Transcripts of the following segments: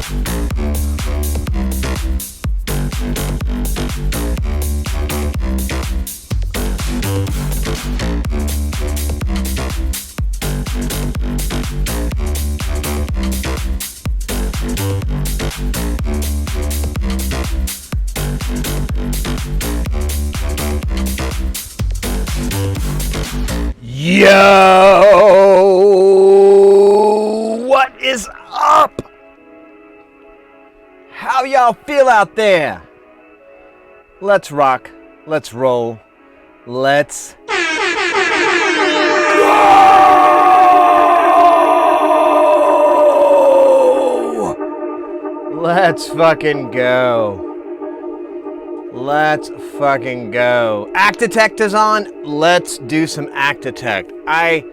Yo! What is up? How y'all feel out there? Let's rock. Let's roll. Let's go! Let's fucking go. Let's fucking go. Act Detect is on. Let's do some Act Detect. I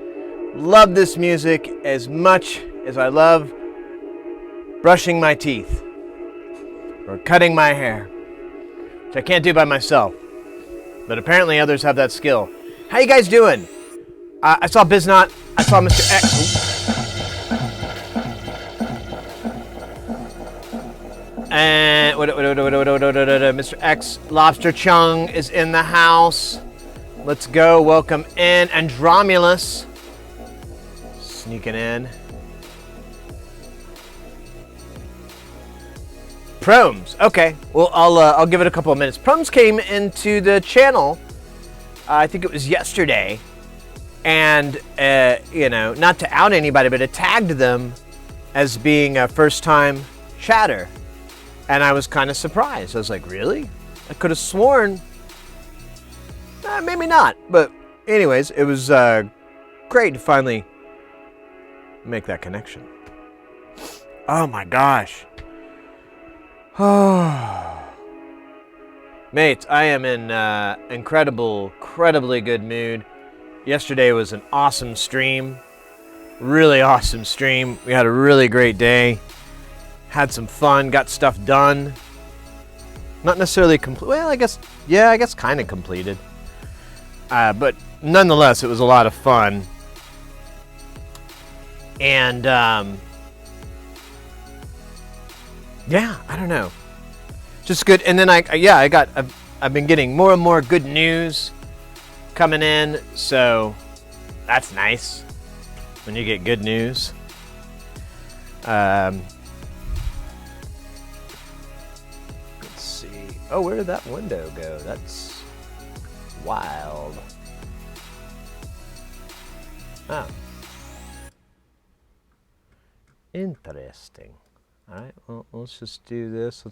love this music as much as I love brushing my teeth or cutting my hair, which I can't do by myself, but apparently others have that skill. How you guys doing? I saw Biznot. I saw Mr. X. And Mr. X Lobster Chung is in the house. Let's go. Welcome in. Andromulus sneaking in. Proms. Okay. Well, I'll give it a couple of minutes. Proms came into the channel. I think it was yesterday, and not to out anybody, but it tagged them as being a first-time chatter. And I was kind of surprised. I was like, really? I could have sworn. Maybe not. But anyways, it was great to finally make that connection. Oh my gosh. Mates, I am in incredibly good mood. Yesterday was an awesome stream. Really awesome stream. We had a really great day. Had some fun, got stuff done. Not necessarily complete. Well, I guess kind of completed. But nonetheless, it was a lot of fun. And yeah, I don't know, just good. And then I've been getting more and more good news coming in, so that's nice when you get good news. Oh, where did that window go? That's wild. Oh. Interesting. All right, well, let's just do this.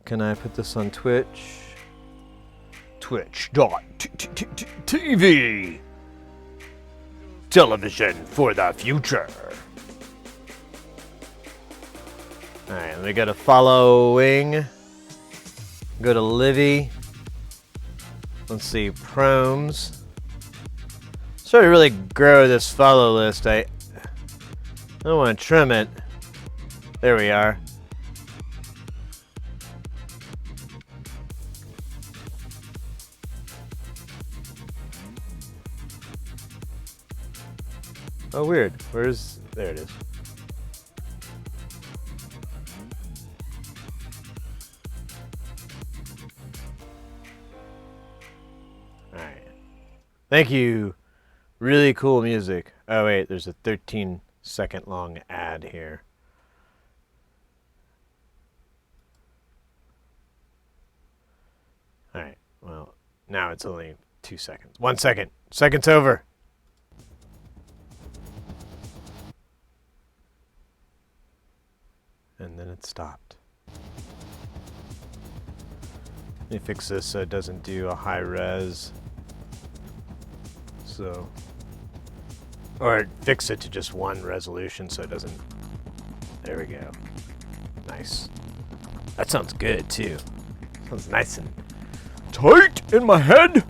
Can I put this on Twitch? Twitch.tv. Television for the future. All right, let me go to following. Go to Livy. Let's see, Proms. Sort of really grow this follow list. I don't want to trim it. There we are. Oh, weird. There it is. Thank you. Really cool music. Oh wait, there's a 13-second long ad here. Alright, well, now it's only 2 seconds. 1 second. Second's over. And then it stopped. Let me fix this so it doesn't do a high res. So, or fix it to just one resolution so it doesn't. There we go. Nice. That sounds good too. Sounds nice and tight in my head.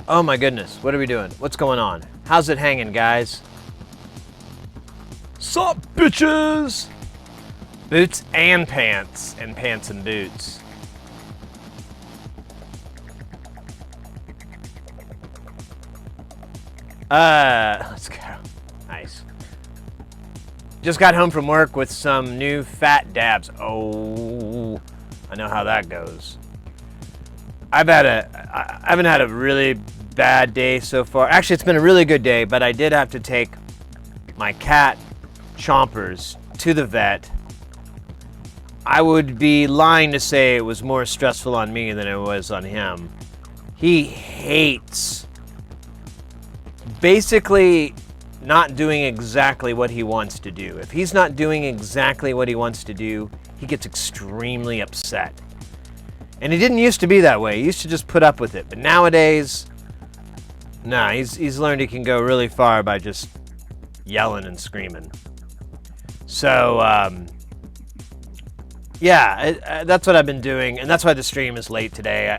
Oh my goodness. What are we doing? What's going on? How's it hanging, guys? Sup, bitches? Boots and pants and boots. Let's go. Nice. Just got home from work with some new fat dabs. Oh, I know how that goes. I haven't had a really bad day so far. Actually, it's been a really good day, but I did have to take my cat, Chompers, to the vet. I would be lying to say it was more stressful on me than it was on him. He hates basically not doing exactly what he wants to do. If he's not doing exactly what he wants to do, he gets extremely upset. And he didn't used to be that way. He used to just put up with it. But nowadays, nah, he's learned he can go really far by just yelling and screaming. So, yeah, that's what I've been doing. And that's why the stream is late today.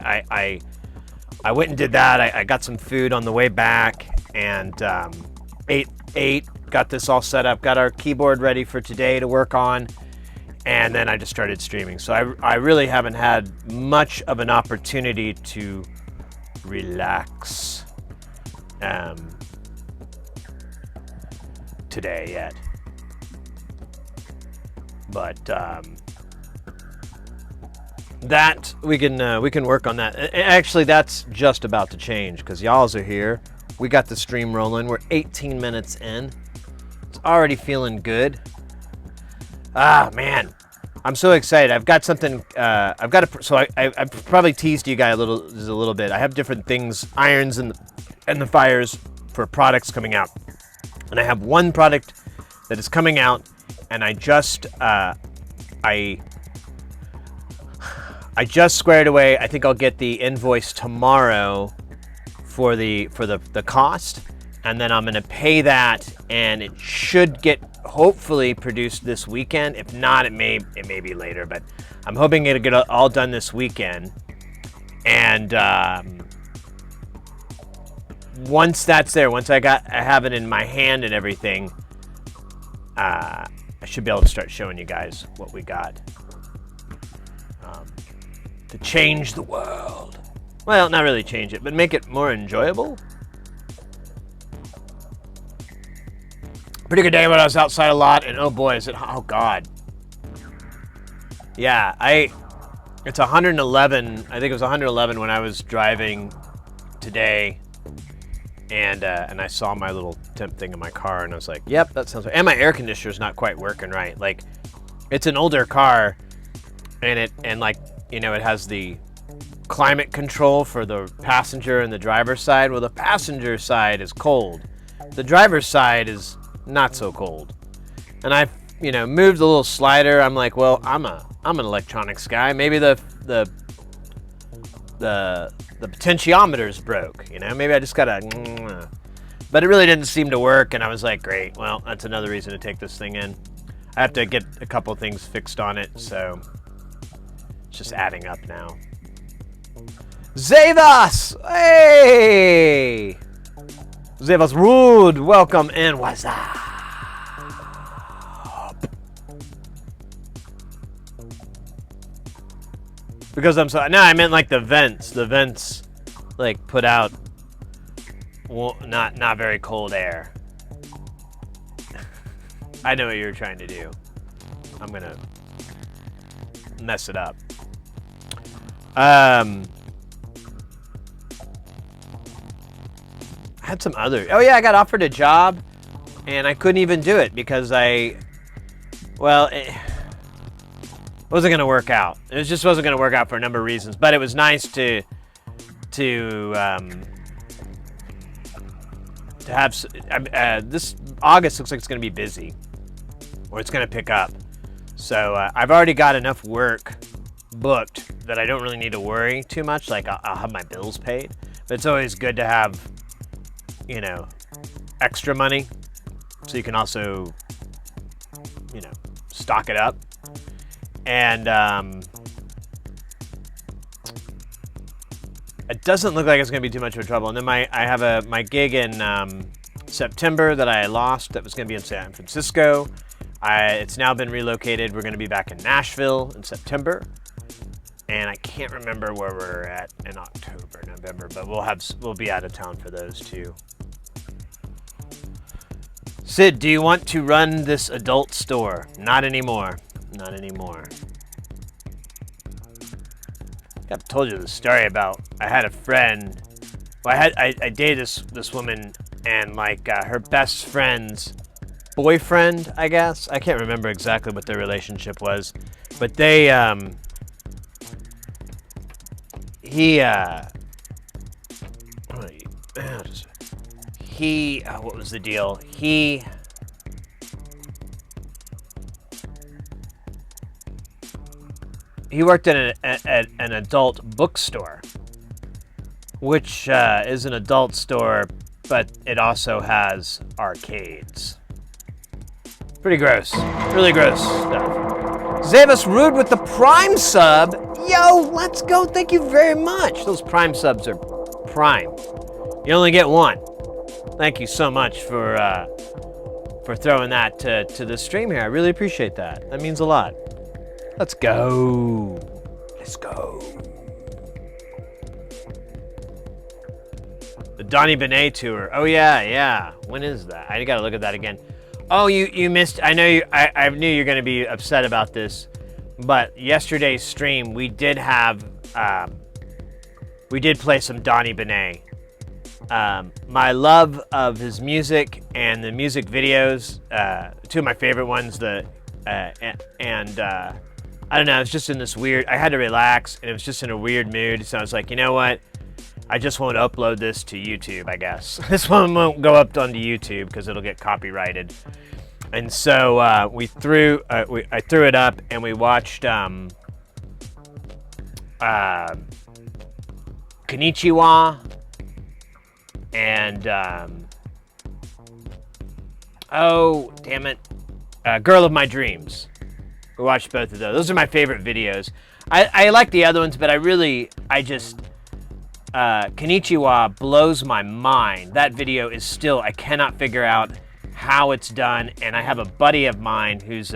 I went and did that. I got some food on the way back and ate, got this all set up, got our keyboard ready for today to work on. And then I just started streaming. So I really haven't had much of an opportunity to relax today yet. But that we can work on that. Actually, that's just about to change because y'all's are here. We got the stream rolling. We're 18 minutes in. It's already feeling good. Ah, man, I'm so excited. I've got something. I probably teased you guys a little bit. I have different things, irons and the fires for products coming out, and I have one product that is coming out, and I just squared away. I think I'll get the invoice tomorrow for the cost, and then I'm gonna pay that, and it should get hopefully produced this weekend. If not, it may be later, but I'm hoping it'll get all done this weekend. And once that's there, once I have it in my hand and everything, I should be able to start showing you guys what we got to change the world. Well, not really change it, but make it more enjoyable. Pretty good day when I was outside a lot, and oh boy, is it, oh God. Yeah, it's 111, I think it was 111 when I was driving today, and I saw my little temp thing in my car, and I was like, yep, that sounds right. And my air conditioner's not quite working right. Like, it's an older car, and it has the climate control for the passenger and the driver's side. Well, the passenger side is cold. The driver's side is not so cold. And I, moved the little slider. I'm like, well, I'm an electronics guy. Maybe the potentiometer's broke. Maybe I just gotta. But it really didn't seem to work. And I was like, great. Well, that's another reason to take this thing in. I have to get a couple things fixed on it, so it's just adding up now. Zavas! Hey! Zavas Rude, welcome in. What's up? Because I'm sorry. No, I meant like the vents. The vents, like, put out not very cold air. I know what you were trying to do. I'm gonna mess it up. I had some other. Oh yeah, I got offered a job, and I couldn't even do it because it wasn't gonna work out. It just wasn't gonna work out for a number of reasons. But it was nice to have. This August looks like it's gonna be busy, or it's gonna pick up. So I've already got enough work booked that I don't really need to worry too much. Like I'll have my bills paid, but it's always good to have, extra money, so you can also, stock it up. And it doesn't look like it's going to be too much of a trouble. And then I have my gig in September that I lost. That was going to be in San Francisco. It's now been relocated. We're going to be back in Nashville in September. And I can't remember where we're at in October, November, but we'll be out of town for those two. Sid, do you want to run this adult store? Not anymore. Not anymore. I've told you the story about, I had a friend, well, I dated this woman, and like her best friend's boyfriend, I guess. I can't remember exactly what their relationship was, but they, what was the deal? He worked at an adult bookstore, which is an adult store, but it also has arcades. Pretty gross. Really gross stuff. Zavis Rude with the Prime sub. Yo, let's go. Thank you very much. Those Prime subs are Prime. You only get one. Thank you so much for throwing that to the stream here. I really appreciate that. That means a lot. Let's go. Let's go. The Donny Benet tour. Oh yeah. When is that? I gotta look at that again. Oh, you missed. I know you. I knew you were gonna be upset about this, but yesterday's stream we did have. We did play some Donny Benet. My love of his music and the music videos. Two of my favorite ones. I don't know, I was just in this weird, I had to relax, and it was just in a weird mood, so I was like, you know what, I just won't upload this to YouTube, I guess. This one won't go up onto YouTube, because it'll get copyrighted. And so, I threw it up, and we watched, Konnichiwa, and, oh, damn it, Girl of My Dreams. We watched both of those. Those are my favorite videos. I like the other ones, but Konnichiwa blows my mind. That video is still, I cannot figure out how it's done, and I have a buddy of mine who's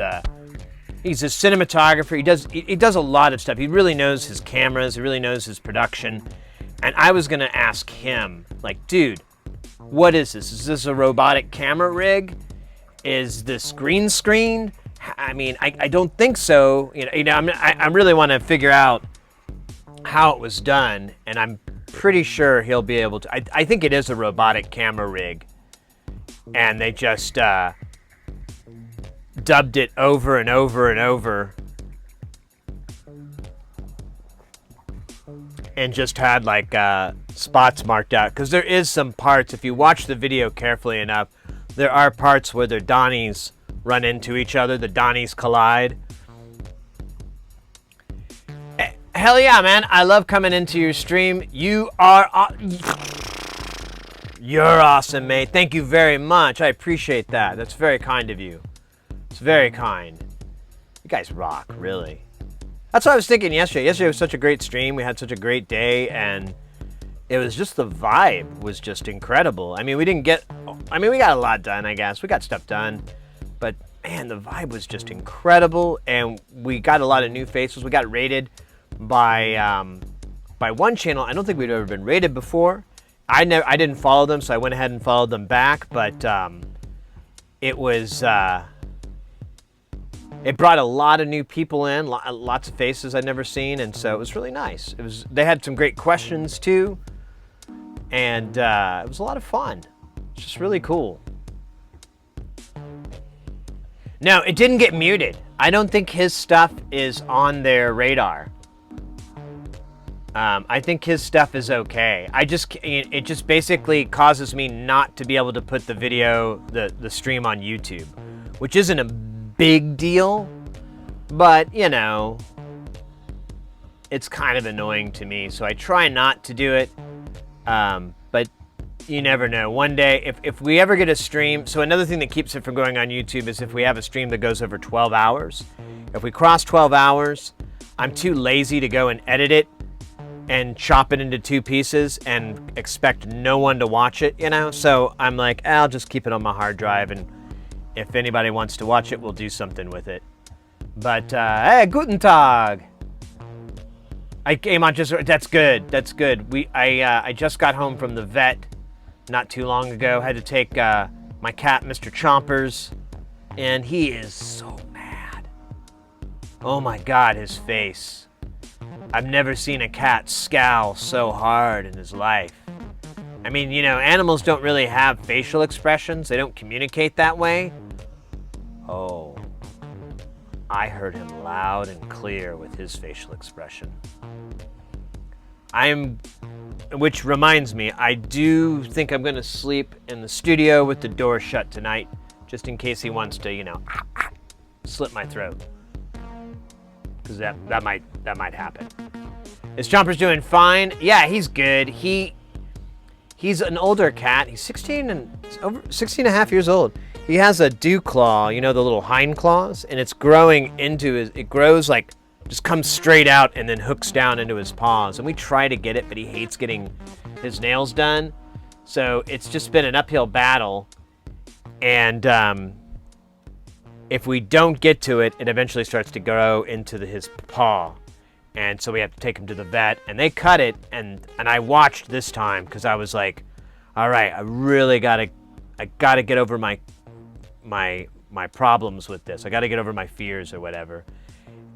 he's a cinematographer. He does a lot of stuff. He really knows his cameras. He really knows his production. And I was gonna ask him, like, dude, what is this? Is this a robotic camera rig? Is this green screen? I mean, I don't think so. I really want to figure out how it was done, and I'm pretty sure he'll be able to. I think it is a robotic camera rig, and they just dubbed it over and over and over, and just had like spots marked out. Because there is some parts, if you watch the video carefully enough, there are parts where the Donnies run into each other, the Donnies collide. Hell yeah, man. I love coming into your stream. You're awesome, mate. Thank you very much. I appreciate that. That's very kind of you. It's very kind. You guys rock, really. That's what I was thinking yesterday. Yesterday was such a great stream. We had such a great day, and it was just, the vibe was just incredible. I mean, we got a lot done, I guess. We got stuff done. But, man, the vibe was just incredible, and we got a lot of new faces. We got rated by one channel. I don't think we'd ever been rated before. I didn't follow them, so I went ahead and followed them back, but it was... it brought a lot of new people in, lots of faces I'd never seen, and so it was really nice. They had some great questions, too, and it was a lot of fun. It's just really cool. No, it didn't get muted. I don't think his stuff is on their radar. I think his stuff is okay. It just basically causes me not to be able to put the video, the stream on YouTube, which isn't a big deal, but, you know, it's kind of annoying to me, so I try not to do it, but you never know. One day, if we ever get a stream, so another thing that keeps it from going on YouTube is if we have a stream that goes over 12 hours. If we cross 12 hours, I'm too lazy to go and edit it and chop it into 2 pieces and expect no one to watch it, you know? So I'm like, I'll just keep it on my hard drive, and if anybody wants to watch it, we'll do something with it. But, hey, guten Tag! I came on just, that's good, that's good. I just got home from the vet not too long ago. Had to take my cat, Mr. Chompers, and he is so mad. Oh my God, his face. I've never seen a cat scowl so hard in his life. I mean, you know, animals don't really have facial expressions. They don't communicate that way. Oh, I heard him loud and clear with his facial expression. Which reminds me, I do think I'm going to sleep in the studio with the door shut tonight, just in case he wants to, you know, slit my throat. Because that might happen. Is Chompers doing fine? Yeah, he's good. He's an older cat. He's 16 and a half years old. He has a dew claw, you know, the little hind claws, and it's growing into it grows like, just comes straight out and then hooks down into his paws. And we try to get it, but he hates getting his nails done. So it's just been an uphill battle. And if we don't get to it, it eventually starts to grow into his paw. And so we have to take him to the vet, and they cut it. And I watched this time because I was like, all right, I really gotta get over my problems with this. I gotta get over my fears or whatever.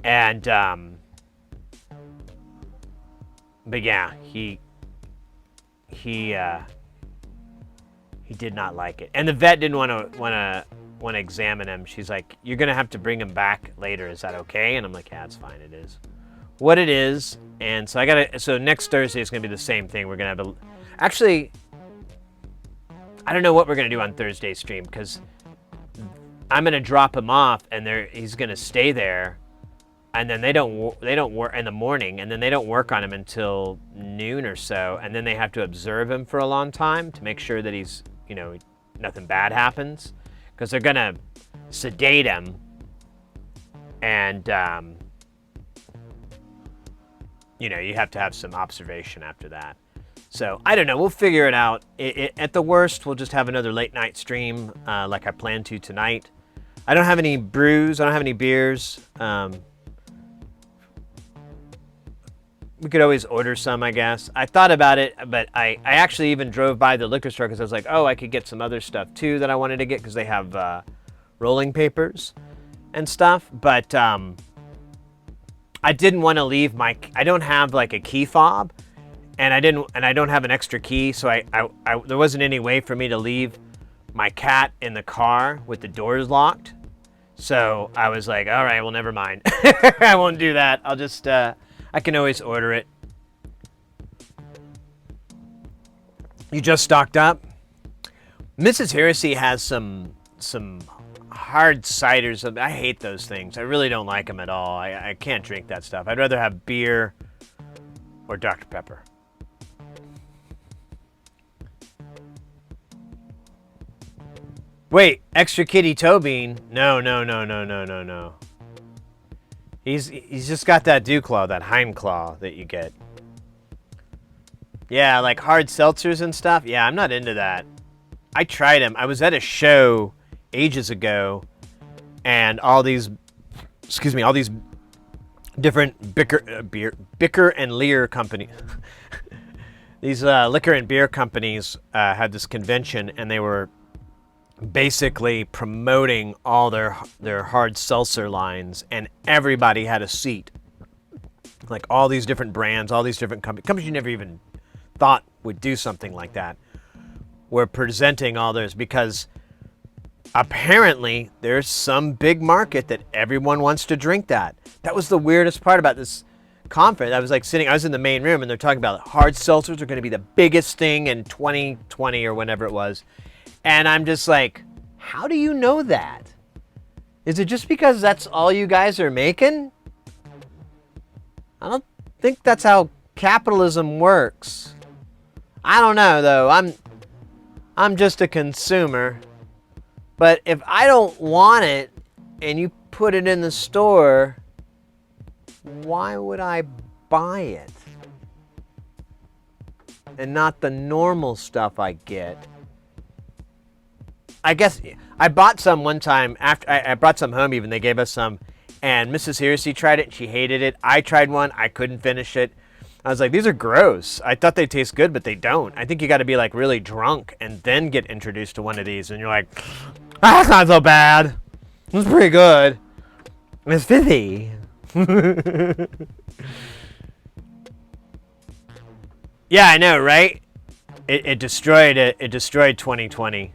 And but yeah, he did not like it, and the vet didn't want to examine him. She's like, "You're gonna have to bring him back later. Is that okay?" And I'm like, "Yeah, it's fine. It is what it is." And so so next Thursday is gonna be the same thing. We're gonna have actually, I don't know what we're gonna do on Thursday's stream because I'm gonna drop him off, and he's gonna stay there. And then they don't work in the morning, and then they don't work on him until noon or so, and then they have to observe him for a long time to make sure that he's, you know, nothing bad happens, because they're gonna sedate him, and you know, you have to have some observation after that. So I don't know, we'll figure it out. At the worst, we'll just have another late night stream like I plan to tonight. I don't have any brews, I don't have any beers. We could always order some, I guess. I thought about it, but I actually even drove by the liquor store because I was like, oh, I could get some other stuff too that I wanted to get because they have rolling papers and stuff. But I didn't want to leave I don't have like a key fob, and I don't have an extra key, so there wasn't any way for me to leave my cat in the car with the doors locked. So I was like, all right, well, never mind. I won't do that. I'll just I can always order it. You just stocked up? Mrs. Heresy has some hard ciders. I hate those things. I really don't like them at all. I can't drink that stuff. I'd rather have beer or Dr. Pepper. Wait, extra kitty toe bean? No. He's just got that dew claw, that hind claw that you get. Yeah, like hard seltzers and stuff. Yeah, I'm not into that. I tried them. I was at a show ages ago, and all these different Bicker and Lear company. These liquor and beer companies had this convention, and they were basically promoting all their hard seltzer lines, and everybody had a seat. Like all these different brands, all these different companies you never even thought would do something like that, were presenting all theirs because apparently there's some big market that everyone wants to drink that. That was the weirdest part about this conference. I was in the main room, and they're talking about hard seltzers are going to be the biggest thing in 2020 or whenever it was. And I'm just like, how do you know that? Is it just because that's all you guys are making? I don't think that's how capitalism works. I don't know, though. I'm just a consumer. But if I don't want it and you put it in the store, why would I buy it? And not the normal stuff I get. I guess I bought some one time after I brought some home. Even they gave us some, and Mrs. Heresy tried it and she hated it. I tried one, I couldn't finish it. I was like, these are gross. I thought they taste good, but they don't. I think you got to be like really drunk and then get introduced to one of these, and you're like, that's not so bad. It's pretty good. It's fizzy. Yeah, I know, right? It destroyed it. It destroyed 2020.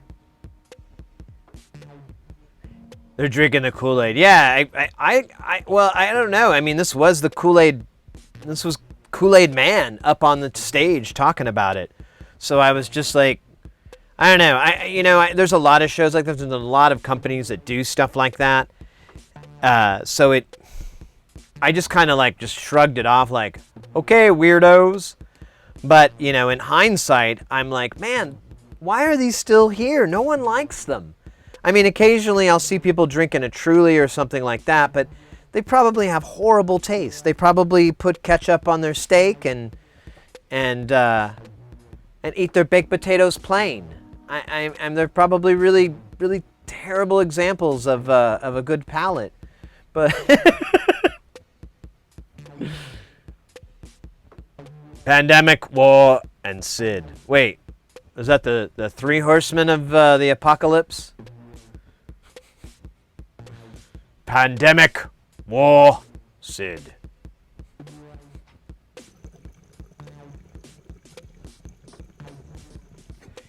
They're drinking the Kool-Aid. Yeah, well, I don't know. I mean, this was the Kool-Aid. This was Kool-Aid Man up on the stage talking about it. So I was just like, I don't know. There's a lot of shows like this. There's a lot of companies that do stuff like that. I just kind of like just shrugged it off like, okay, weirdos. But, in hindsight, I'm like, man, why are these still here? No one likes them. I mean, occasionally I'll see people drinking a Truly or something like that, but they probably have horrible taste. They probably put ketchup on their steak and eat their baked potatoes plain. And they're probably really, really terrible examples of a good palate. But Pandemic, war, and Sid. Wait, is that the three horsemen of the apocalypse? Pandemic, war, Sid.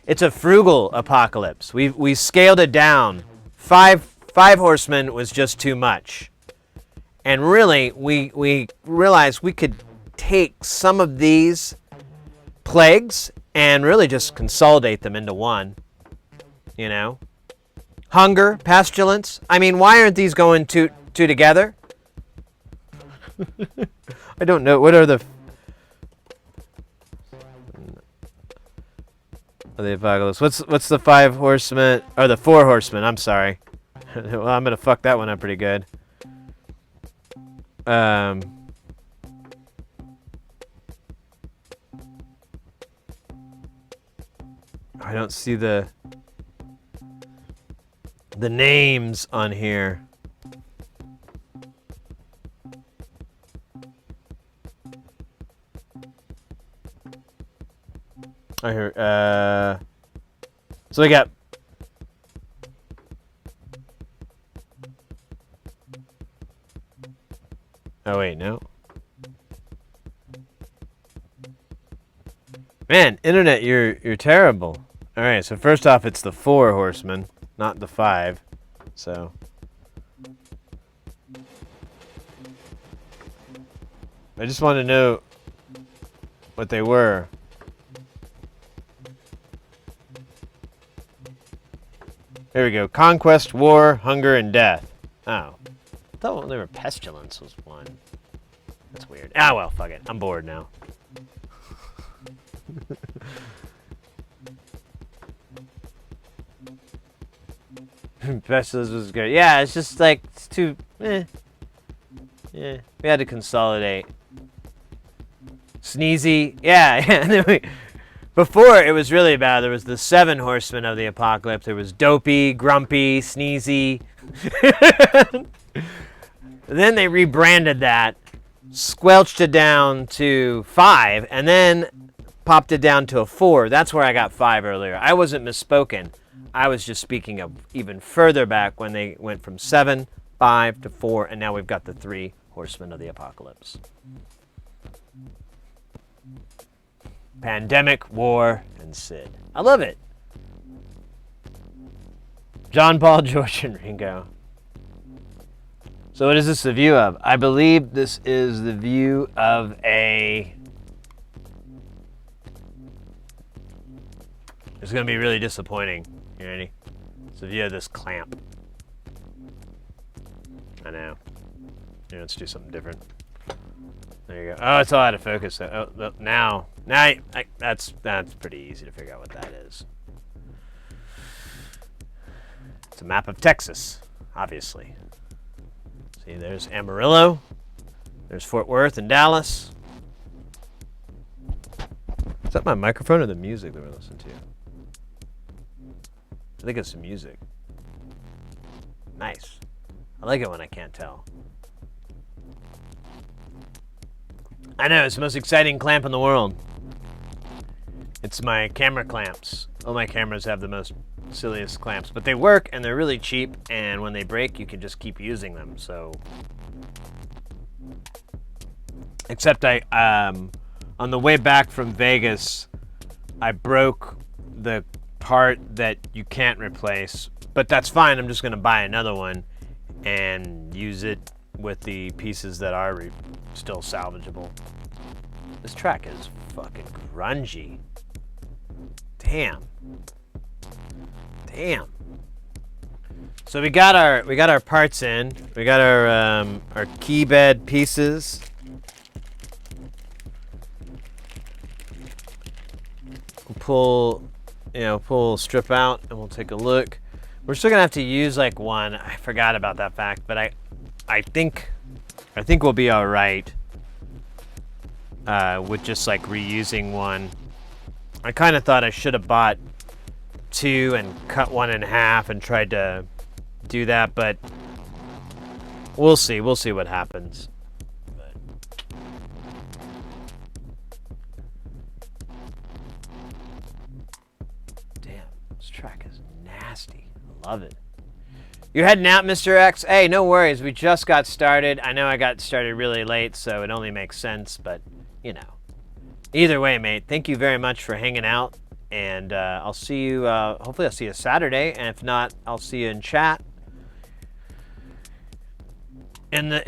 It's a frugal apocalypse. We scaled it down. Five horsemen was just too much. And really, we realized we could take some of these plagues and really just consolidate them into one. Hunger, pestilence. I mean, why aren't these going two together? I don't know. What are the apocalypse? What's the five horsemen or the four horsemen? I'm sorry. Well, I'm gonna fuck that one up pretty good. I don't see the names on here. I hear. So we got. Oh wait, no. Man, internet, you're terrible. All right, so first off, it's the four horsemen, not the five. So. I just want to know what they were. Here we go. Conquest, war, hunger, and death. Oh. I thought they were pestilence was one. That's weird. Ah, well, fuck it. I'm bored now. Pestilence was good. Yeah, it's just like, it's too, Yeah, we had to consolidate. Sneezy. Yeah. Before, it was really bad. There was the seven horsemen of the apocalypse. There was Dopey, Grumpy, Sneezy. Then they rebranded that, squelched it down to 5, and then popped it down to a 4. That's where I got 5 earlier. I wasn't misspoken. I was just speaking of even further back when they went from 7, 5 to 4, and now we've got the 3 horsemen of the apocalypse. Pandemic, war, and Sid. I love it. John Paul, George, and Ringo. So what is this the view of? I believe this is the view of a... It's going to be really disappointing. You ready? It's the view of this clamp. I know. Yeah, let's do something different. There you go. Oh, it's all out of focus. Oh, now that's pretty easy to figure out what that is. It's a map of Texas, obviously. See, there's Amarillo. There's Fort Worth and Dallas. Is that my microphone or the music that we're listening to? I think it's the music. Nice. I like it when I can't tell. I know, it's the most exciting clamp in the world. It's my camera clamps. All my cameras have the most silliest clamps, but they work and they're really cheap, and when they break, you can just keep using them, so. Except on the way back from Vegas, I broke the part that you can't replace, but that's fine. I'm just gonna buy another one and use it with the pieces that are still salvageable. This track is fucking grungy. Damn. So we got our parts in. We got our key bed pieces. We'll pull strip out and we'll take a look. We're still gonna have to use like one. I forgot about that fact, but I think we'll be all right with just like reusing one. I kind of thought I should have bought two and cut one in half and tried to do that, but we'll see. We'll see what happens. Damn, this track is nasty. I love it. You're heading out, Mr. X? Hey, no worries. We just got started. I know I got started really late, so it only makes sense, but, you know. Either way, mate, thank you very much for hanging out, and I'll see you, hopefully I'll see you Saturday, and if not, I'll see you in chat. In the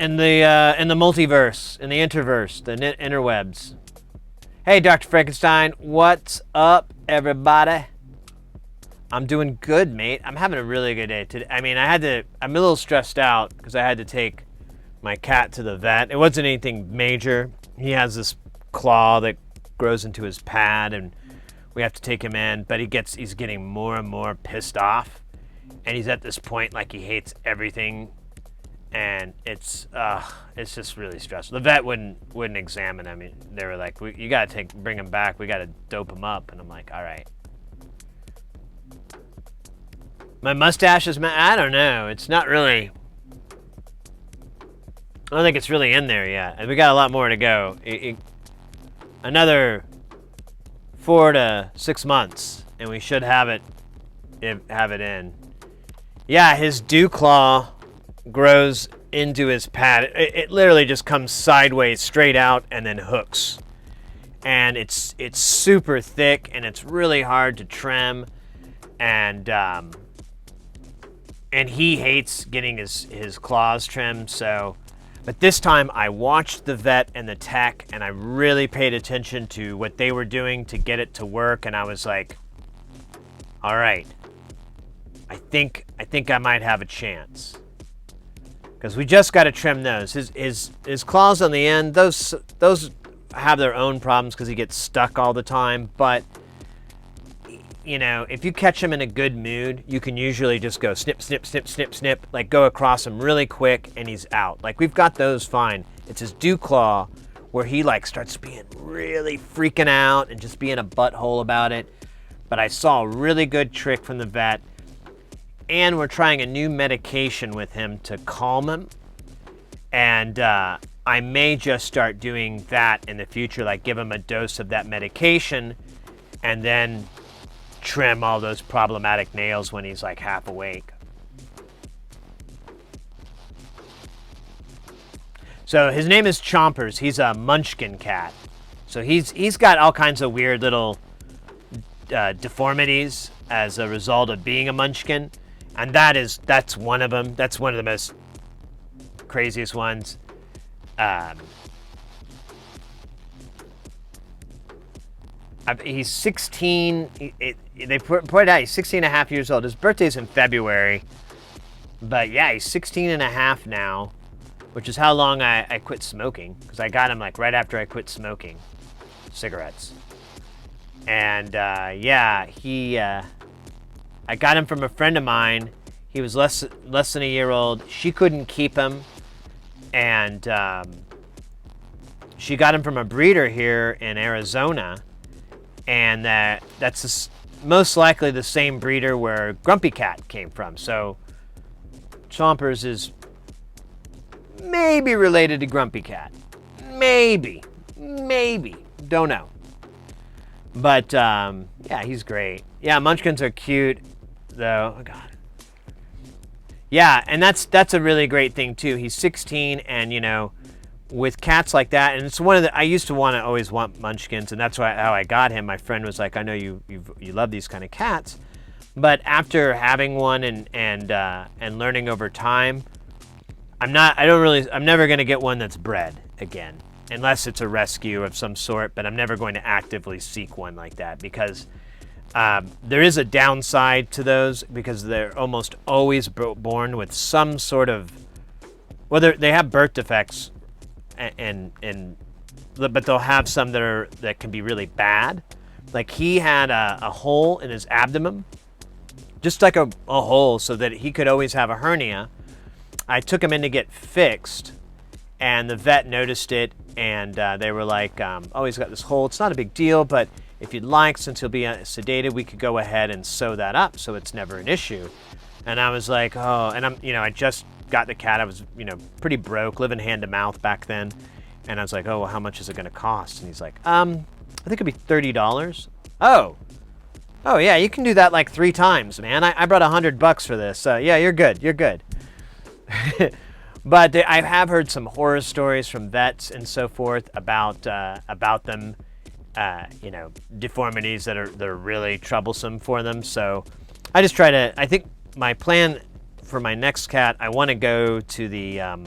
multiverse, in the interverse, the interwebs. Hey, Dr. Frankenstein, what's up, everybody? I'm doing good, mate. I'm having a really good day today. I mean, I'm a little stressed out because I had to take my cat to the vet. It wasn't anything major. He has this claw that grows into his pad, and we have to take him in, but he's getting more and more pissed off, and he's at this point like he hates everything, and it's just really stressful. The vet wouldn't examine him. They were like, you gotta bring him back. We gotta dope him up, and I'm like, all right. My mustache is I don't know. It's not really. I don't think it's really in there yet, and we got a lot more to go. Another 4 to 6 months, and we should have it in. Yeah, his dew claw grows into his pad. It literally just comes sideways, straight out, and then hooks. And it's super thick, and it's really hard to trim. And he hates getting his claws trimmed, so. But this time I watched the vet and the tech, and I really paid attention to what they were doing to get it to work, and I was like, all right, I think I might have a chance. Because we just got to trim those. His claws on the end, those have their own problems because he gets stuck all the time, but you know, if you catch him in a good mood, you can usually just go snip, snip, snip, snip, snip, like go across him really quick and he's out. Like we've got those fine. It's his dew claw where he like starts being really freaking out and just being a butthole about it. But I saw a really good trick from the vet, and we're trying a new medication with him to calm him. And I may just start doing that in the future, like give him a dose of that medication and then trim all those problematic nails when he's like half awake. So his name is Chompers. He's a munchkin cat. So he's got all kinds of weird little deformities as a result of being a munchkin, and that's one of them. That's one of the most craziest ones. He's 16. They pointed out he's 16 and a half years old. His birthday's in February. But yeah, he's 16 and a half now, which is how long I quit smoking. Because I got him like right after I quit smoking cigarettes. And yeah, I got him from a friend of mine. He was less than a year old. She couldn't keep him. And she got him from a breeder here in Arizona. And that's most likely the same breeder where Grumpy Cat came from. So Chompers is maybe related to Grumpy Cat. Maybe. Maybe. Don't know. But, yeah, he's great. Yeah, Munchkins are cute, though. Oh, God. Yeah, and that's a really great thing, too. He's 16, and, you know, with cats like that, and it's one of the, I used to always want Munchkins, and that's how I got him. My friend was like, I know you love these kind of cats. But after having one and learning over time, I'm never going to get one that's bred again, unless it's a rescue of some sort, but I'm never going to actively seek one like that, because there is a downside to those, because they're almost always born with some sort of, whether they have birth defects, but they'll have some that can be really bad. Like, he had a hole in his abdomen, just like a hole, so that he could always have a hernia. I took him in to get fixed, and the vet noticed it, and they were like, oh, he's got this hole. It's not a big deal, but if you'd like, since he'll be sedated, we could go ahead and sew that up so it's never an issue. And I was like, oh, and I just got the cat. I was, pretty broke, living hand to mouth back then. And I was like, oh, well, how much is it going to cost? And he's like, I think it'd be $30. Oh, yeah, you can do that like 3 times, man. I brought $100 for this. Yeah, you're good. You're good. But I have heard some horror stories from vets and so forth about them, deformities that are really troublesome for them. So I just I think my plan for my next cat, I want to go to the, I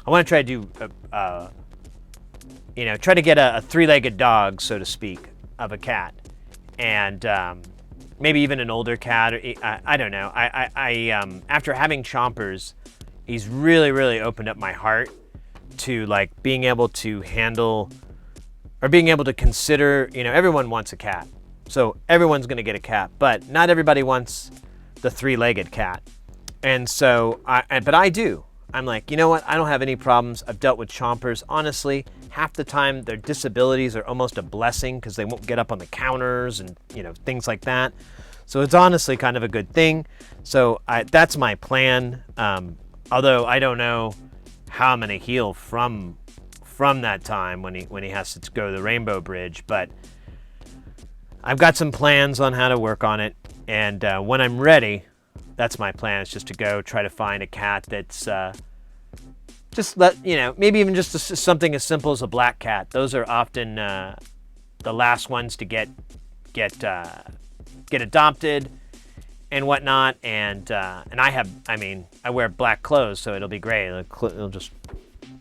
want to try to do, try to get a 3-legged dog, so to speak, of a cat. And maybe even an older cat. I don't know. I after having Chompers, he's really, really opened up my heart to like being able to handle or being able to consider, everyone wants a cat. So everyone's going to get a cat, but not everybody wants the 3-legged cat. And so, but I do. I'm like, you know what? I don't have any problems. I've dealt with Chompers. Honestly, half the time their disabilities are almost a blessing because they won't get up on the counters and, things like that. So it's honestly kind of a good thing. So that's my plan. Although I don't know how I'm going to heal from that time when he has to go to the Rainbow Bridge, but I've got some plans on how to work on it. And when I'm ready, that's my plan, is just to go try to find a cat that's maybe even just something as simple as a black cat. Those are often the last ones to get adopted and whatnot. And I wear black clothes, so it'll be great. It'll just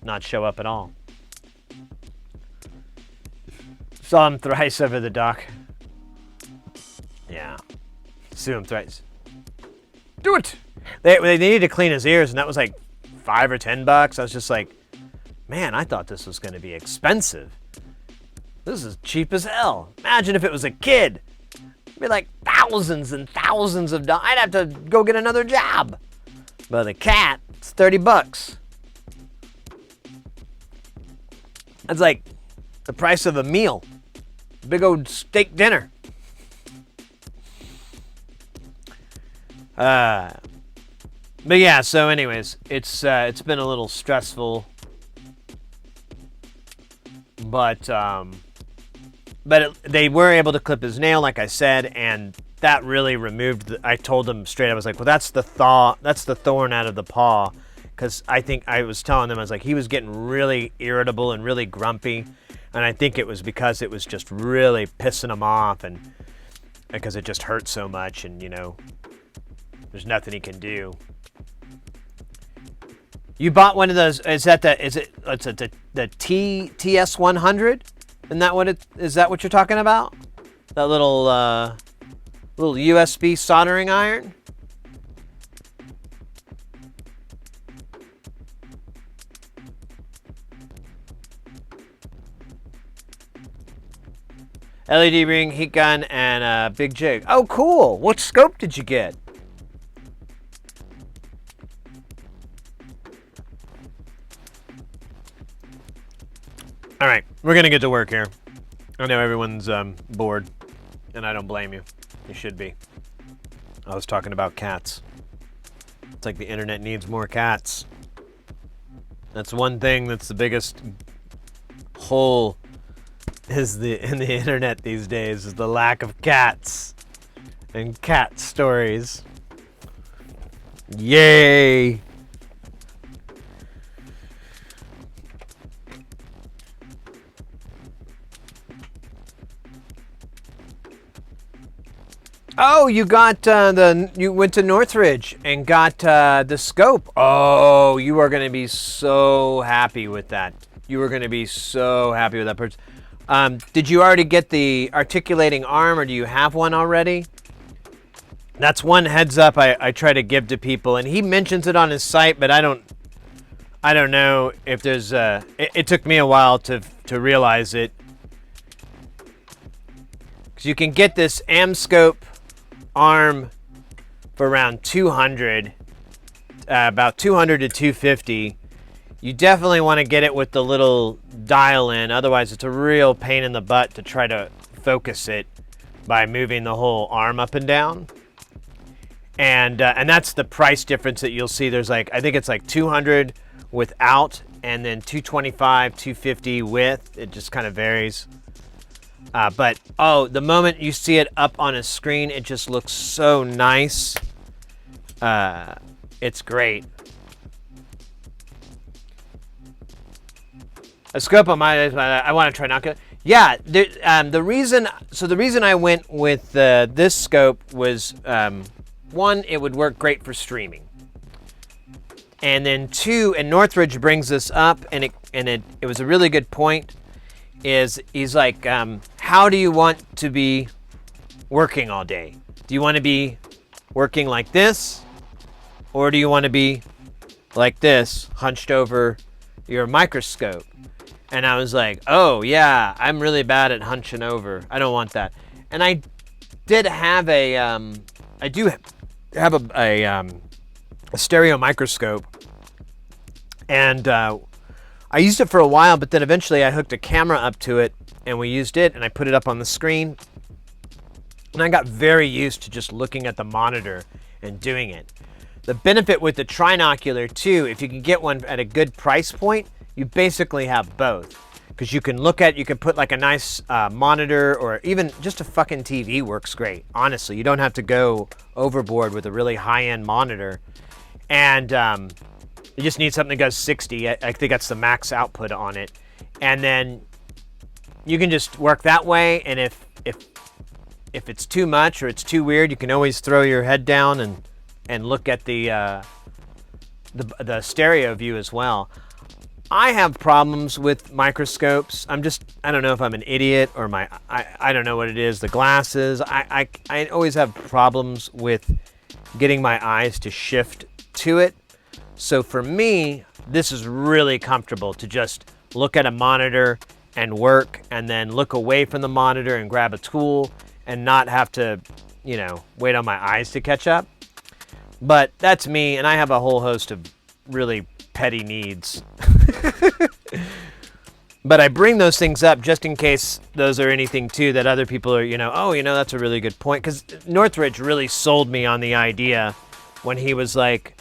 not show up at all. Saw him thrice over the dock. Yeah. Sue him thrice. Do it! They needed to clean his ears, and that was like $5 or $10. I was just like, man, I thought this was going to be expensive. This is cheap as hell. Imagine if it was a kid. It'd be like thousands and thousands of dollars. I'd have to go get another job. But a cat, it's $30. That's like the price of a meal. Big old steak dinner. But yeah, so anyways, it's been a little stressful, but they were able to clip his nail, like I said, and that really removed I told them straight, I was like, well, that's the thorn out of the paw, because I think I was telling them, I was like, he was getting really irritable and really grumpy, and I think it was because it was just really pissing him off, and because it just hurt so much, and there's nothing he can do. You bought one of those. Is that the TS100? Isn't that what is that what you're talking about? That little USB soldering iron? LED ring, heat gun, and a big jig. Oh, cool. What scope did you get? All right, we're going to get to work here. I know everyone's bored, and I don't blame you. You should be. I was talking about cats. It's like the internet needs more cats. That's one thing that's the biggest hole is in the internet these days is the lack of cats and cat stories. Yay! Oh, you got you went to Northridge and got the scope. Oh, you are going to be so happy with that. You are going to be so happy with that purchase. Did you already get the articulating arm, or do you have one already? That's one heads up I try to give to people, and he mentions it on his site, but I don't know if there's it took me a while to realize it, because you can get this AmScope arm for around 200, about 200 to 250. You definitely want to get it with the little dial in, otherwise it's a real pain in the butt to try to focus it by moving the whole arm up and down. And that's the price difference that you'll see. There's like, I think it's like 200 without, and then 225, 250 with. It just kind of varies. But oh, the moment you see it up on a screen, it just looks so nice. It's great. A scope on I want to try not to. Yeah, the reason I went with this scope was one, it would work great for streaming, and then two, and Northridge brings this up, and it was a really good point. He's like, how do you want to be working all day? Do you want to be working like this, or do you want to be like this, hunched over your microscope? And I was like, oh yeah, I'm really bad at hunching over. I don't want that. And I did have a stereo microscope, and I used it for a while, but then eventually I hooked a camera up to it, and we used it, and I put it up on the screen, and I got very used to just looking at the monitor and doing it. The benefit with the trinocular too, if you can get one at a good price point, you basically have both, because you can put like a nice monitor, or even just a fucking TV works great. Honestly, you don't have to go overboard with a really high-end monitor, and you just need something that goes 60. I think that's the max output on it, and then you can just work that way. And if it's too much or it's too weird, you can always throw your head down and look at the stereo view as well. I have problems with microscopes. I don't know if I'm an idiot or I don't know what it is, the glasses. I always have problems with getting my eyes to shift to it. So for me, this is really comfortable to just look at a monitor and work, and then look away from the monitor and grab a tool and not have to, wait on my eyes to catch up. But that's me, and I have a whole host of really petty needs. But I bring those things up just in case those are anything too that other people are, that's a really good point. Because Northridge really sold me on the idea when he was like,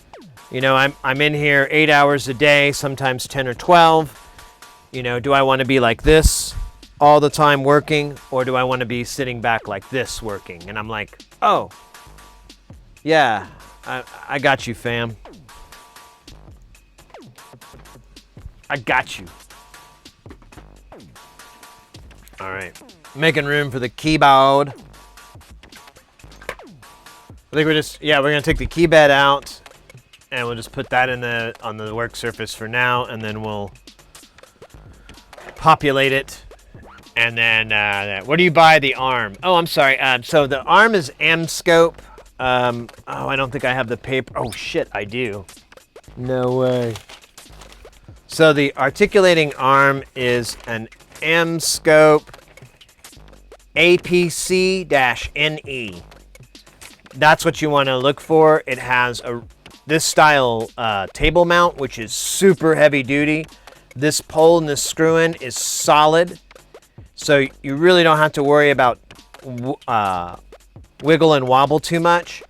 I'm in here 8 hours a day, sometimes 10 or 12. Do I want to be like this all the time working, or do I want to be sitting back like this working? And I'm like, oh, yeah, I got you, fam. I got you. All right, making room for the keyboard. I think we're gonna take the keypad out, and we'll just put that on the work surface for now, and then we'll populate it. And then where do you buy the arm? Oh, I'm sorry. So the arm is AmScope. I don't think I have the paper. Oh shit, I do. No way. So the articulating arm is an AmScope APC-NE. That's what you want to look for. It has this style table mount, which is super heavy duty. This pole and this screw in is solid, so you really don't have to worry about wiggle and wobble too much.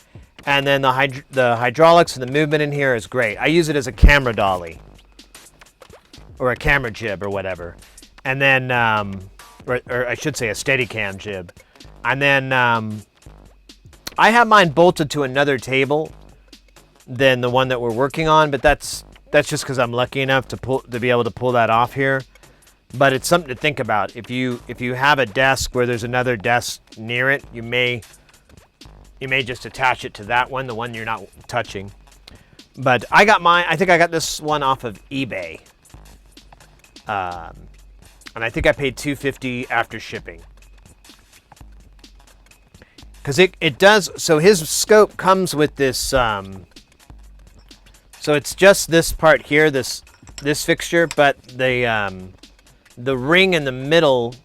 And then the hydraulics and the movement in here is great. I use it as a camera dolly or a camera jib or whatever. And then or I should say a Steadicam jib. And then I have mine bolted to another table than the one that we're working on, but that's just because I'm lucky enough to be able to pull that off here. But it's something to think about. If you have a desk where there's another desk near it, you may just attach it to that one, the one you're not touching. But I got mine. I think I got this one off of eBay, and I think I paid $250 after shipping. Because it does. So his scope comes with this. So it's just this part here, this fixture, but the ring in the middle.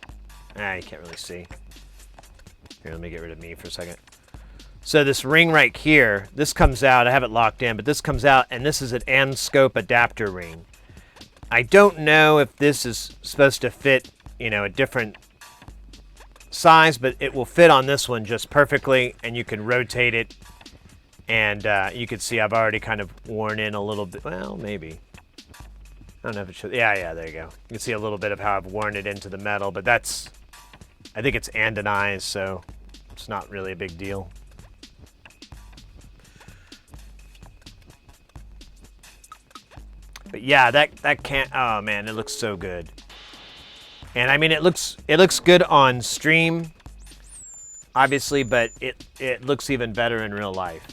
You can't really see. Here, let me get rid of me for a second. So this ring right here, this comes out. I have it locked in, but this comes out, and this is an and scope adapter ring. I don't know if this is supposed to fit, a different size, but it will fit on this one just perfectly, and you can rotate it. And you can see I've already kind of worn in a little bit. Well, maybe. I don't know if it should. Yeah, there you go. You can see a little bit of how I've worn it into the metal, but I think it's anodized, so it's not really a big deal. But yeah, that can't. Oh man, it looks so good. And I mean, it looks good on stream, obviously, but it looks even better in real life.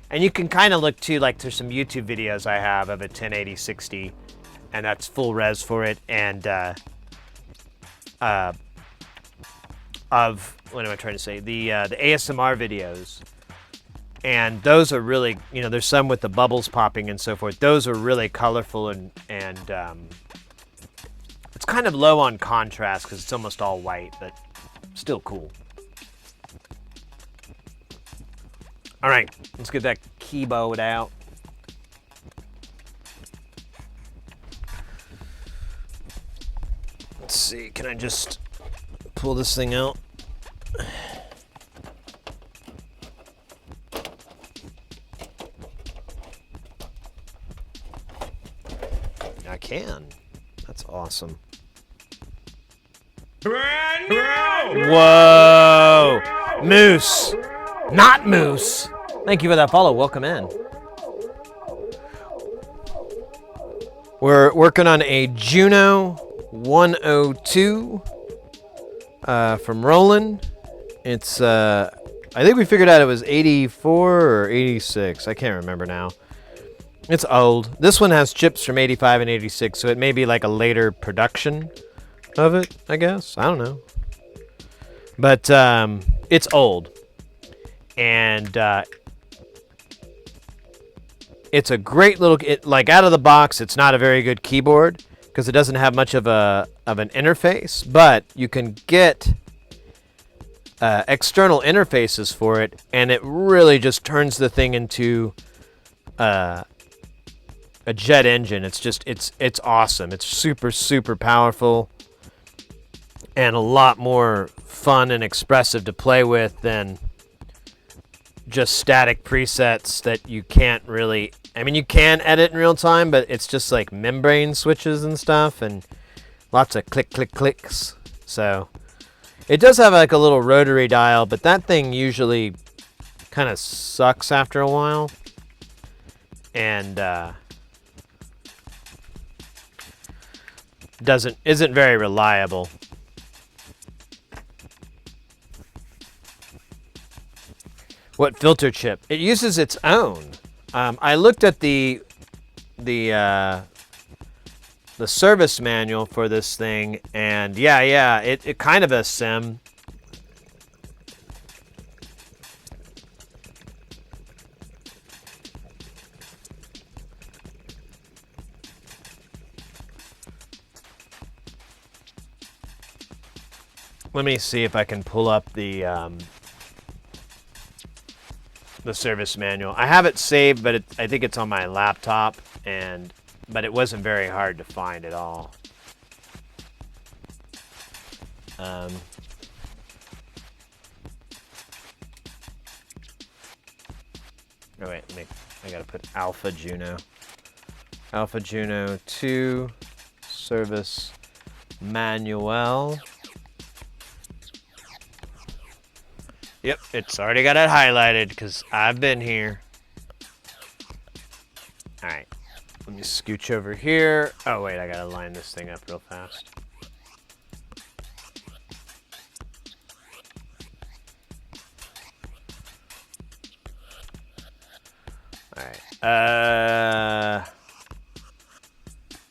And you can kind of look too, like there's some YouTube videos I have of a 1080-60, and that's full res for it, and of what am I trying to say? The ASMR videos, and those are really, there's some with the bubbles popping and so forth. Those are really colorful and it's kind of low on contrast because it's almost all white, but still cool. All right, let's get that keyboard out. Let's see, can I just pull this thing out? I can. That's awesome. Brand new! Whoa! Moose! Not Moose! Thank you for that follow. Welcome in. We're working on a Juno 102 from Roland. It's, I think we figured out it was 84 or 86. I can't remember now. It's old. This one has chips from 85 and 86, so it may be like a later production of it, I guess. I don't know. But it's old. And it's a great little, like out of the box, it's not a very good keyboard because it doesn't have much of an interface, but you can get external interfaces for it, and it really just turns the thing into a jet engine. It's just, it's awesome. It's super, super powerful and a lot more fun and expressive to play with than just static presets that you can't really, I mean, you can edit in real time, but it's just like membrane switches and stuff and lots of click, click, clicks. So it does have like a little rotary dial, but that thing usually kind of sucks after a while. And isn't very reliable. What filter chip? It uses its own. I looked at the service manual for this thing, and yeah, it kind of a sim. Let me see if I can pull up the service manual. I have it saved, but I think it's on my laptop, but it wasn't very hard to find at all. Oh wait, I gotta put Alpha Juno 2 service manual. Yep, it's already got it highlighted because I've been here. All right, let me scooch over here. Oh, wait, I got to line this thing up real fast. All right.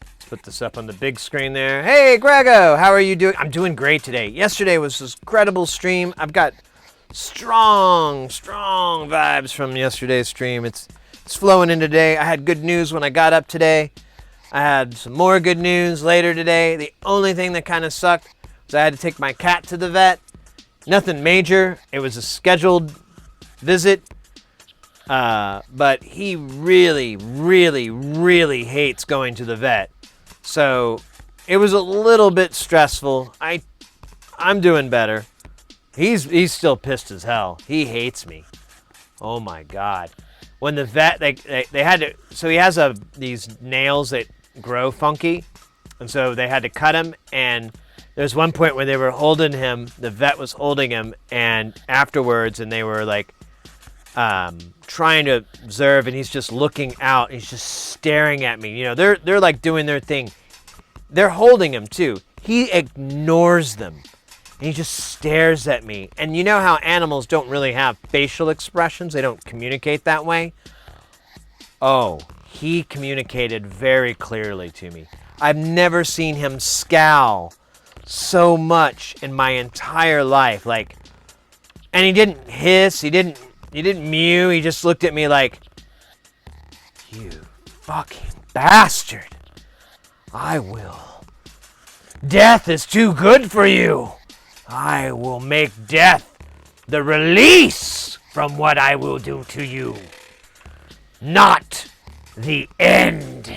Let's put this up on the big screen there. Hey, Grego, how are you doing? I'm doing great today. Yesterday was this incredible stream. I've got strong vibes from yesterday's stream. It's flowing in today. I had good news when I got up today. I had some more good news later today. The only thing that kind of sucked was I had to take my cat to the vet. Nothing major. It was a scheduled visit. But he really hates going to the vet. So it was a little bit stressful. I'm doing better. He's still pissed as hell. He hates me. Oh my God. When the vet, they had to, so he has these nails that grow funky. And so they had to cut him. And there's one point where they were holding him, the vet was holding him, and afterwards, and they were like, trying to observe, and he's just looking out. He's just staring at me. You know, they're like doing their thing. They're holding him too. He ignores them. And he just stares at me. And you know how animals don't really have facial expressions? They don't communicate that way. Oh, he communicated very clearly to me. I've never seen him scowl so much in my entire life. Like, and he didn't hiss. He didn't mew. He just looked at me like, you fucking bastard. I will. Death is too good for you. I will make death the release from what I will do to you. Not the end.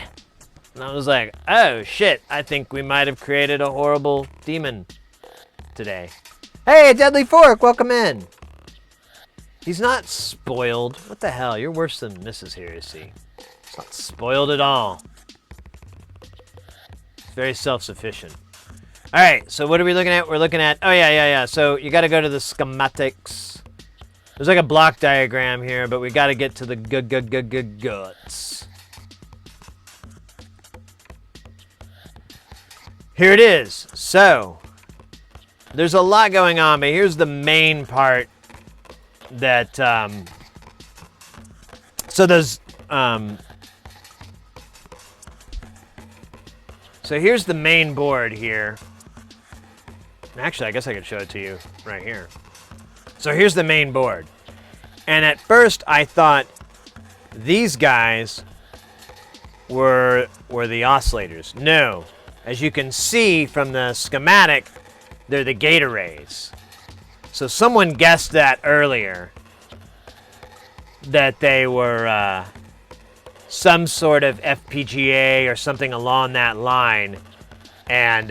And I was like, oh shit, I think we might have created a horrible demon today. Hey, Deadly Fork, welcome in. He's not spoiled. What the hell? You're worse than Mrs. Heresy. He's not spoiled at all. He's very self-sufficient. All right, so what are we looking at? We're looking at, oh yeah. So you got to go to the schematics. There's like a block diagram here, but we got to get to the guts. Here it is. So there's a lot going on, but here's the main part that, so there's, so here's the main board here. Actually, I guess I could show it to you right here. So here's the main board. And at first I thought these guys were the oscillators. No. As you can see from the schematic, they're the gate arrays. So someone guessed that earlier, that they were some sort of FPGA or something along that line, and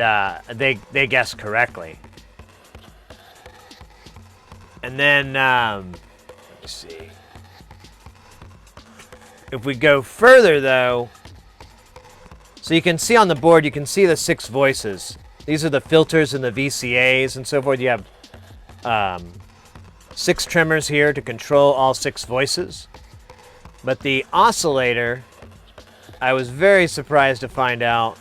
they guessed correctly. And then, let me see. If we go further, though, so you can see on the board, you can see the 6 voices. These are the filters and the VCAs and so forth. You have 6 trimmers here to control all 6 voices. But the oscillator, I was very surprised to find out,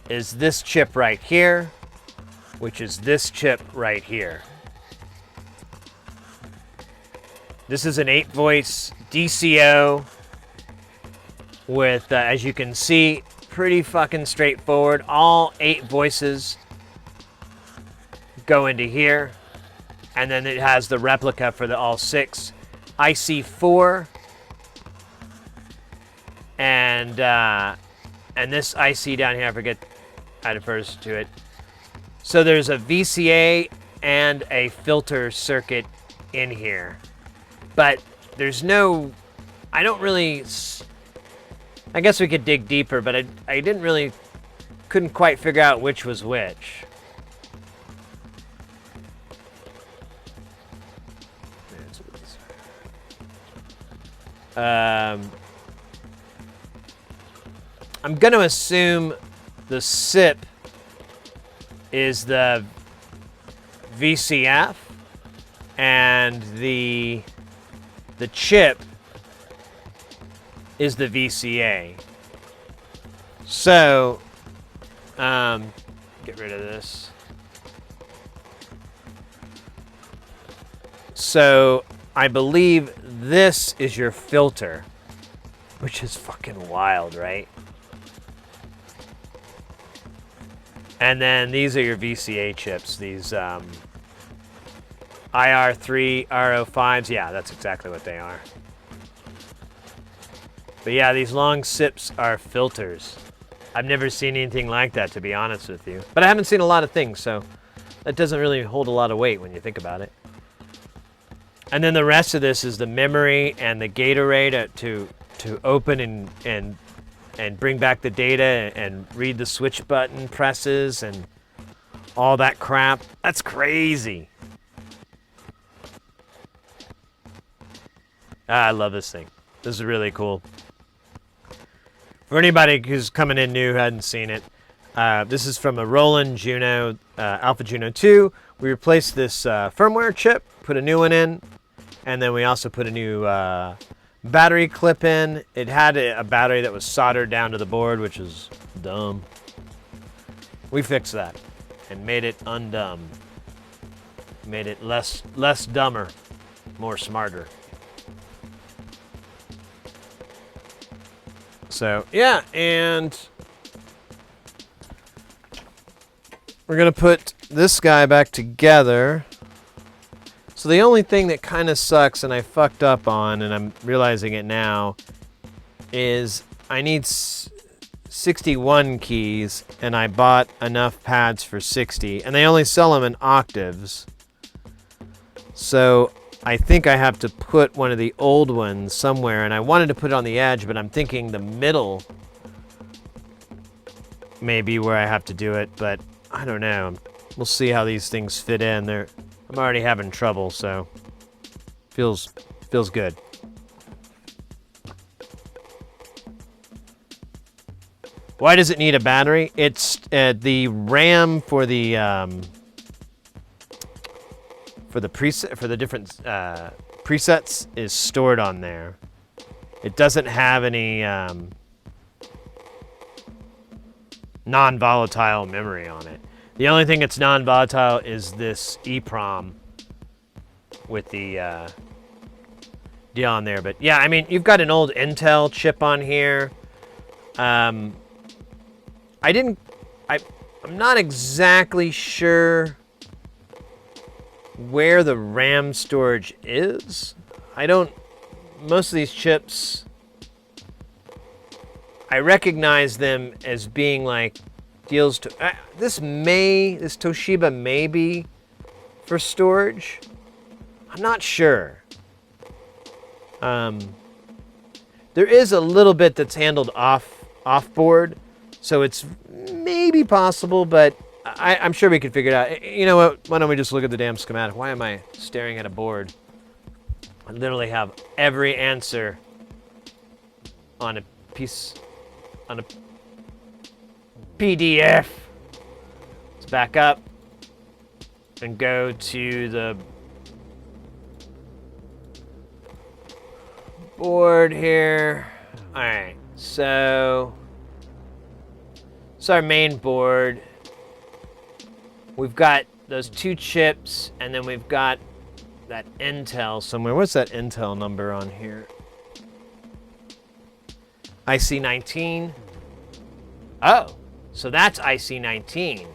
is this chip right here, which is this chip right here. This is an 8-voice DCO with, as you can see, pretty fucking straightforward. All 8 voices go into here, and then it has the replica for the all 6. IC4 and this IC down here, I forget how to first to it. So there's a VCA and a filter circuit in here, but there's no, I don't really, I guess we could dig deeper, but I didn't really, couldn't quite figure out which was which. I'm going to assume the SIP is the VCF, and the chip is the VCA. So, get rid of this. So, I believe this is your filter, which is fucking wild, right? And then these are your VCA chips, these IR3, RO5s. Yeah, that's exactly what they are. But yeah, these long SIPs are filters. I've never seen anything like that, to be honest with you. But I haven't seen a lot of things, so that doesn't really hold a lot of weight when you think about it. And then the rest of this is the memory and the gate array to open and bring back the data and read the switch button presses and all that crap. That's crazy. I love this thing. This is really cool. For anybody who's coming in new who hadn't seen it, this is from a Roland Juno, Alpha Juno 2. We replaced this firmware chip, put a new one in, and then we also put a new battery clip in. It had a battery that was soldered down to the board, which is dumb. We fixed that and made it undumb. Made it less dumber, more smarter. So, yeah, and we're going to put this guy back together. So the only thing that kind of sucks and I fucked up on, and I'm realizing it now, is I need 61 keys, and I bought enough pads for 60, and they only sell them in octaves. So I think I have to put one of the old ones somewhere, and I wanted to put it on the edge, but I'm thinking the middle may be where I have to do it, but I don't know. We'll see how these things fit in. I'm already having trouble, so feels good. Why does it need a battery? It's the RAM for the preset for the different presets is stored on there. It doesn't have any non-volatile memory on it. The only thing that's non-volatile is this EEPROM with the deal on there. But yeah, I mean, you've got an old Intel chip on here. I'm not exactly sure where the RAM storage is. Most of these chips, I recognize them as being like deals to, this Toshiba may be for storage. I'm not sure. There is a little bit that's handled off board, so it's maybe possible, but I'm sure we could figure it out. You know what? Why don't we just look at the damn schematic? Why am I staring at a board? I literally have every answer on a PDF. Let's back up and go to the board here. All right, so it's our main board. We've got those two chips, and then we've got that Intel somewhere. What's that Intel number on here? IC19. Oh, so that's IC19.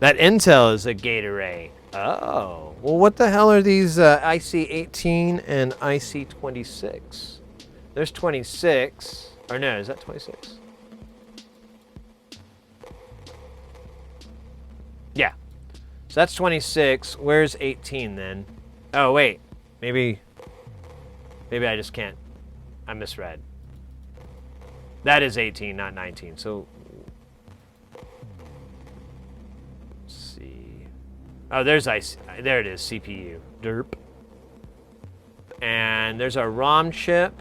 That Intel is a gate array. Oh, well, what the hell are these IC18 and IC26? There's 26. Or no, is that 26? Yeah. So that's 26. Where's 18 then? Oh, wait. Maybe I just can't. I misread. That is 18, not 19. So let's see. Oh, there's there it is, CPU. Derp. And there's our ROM chip.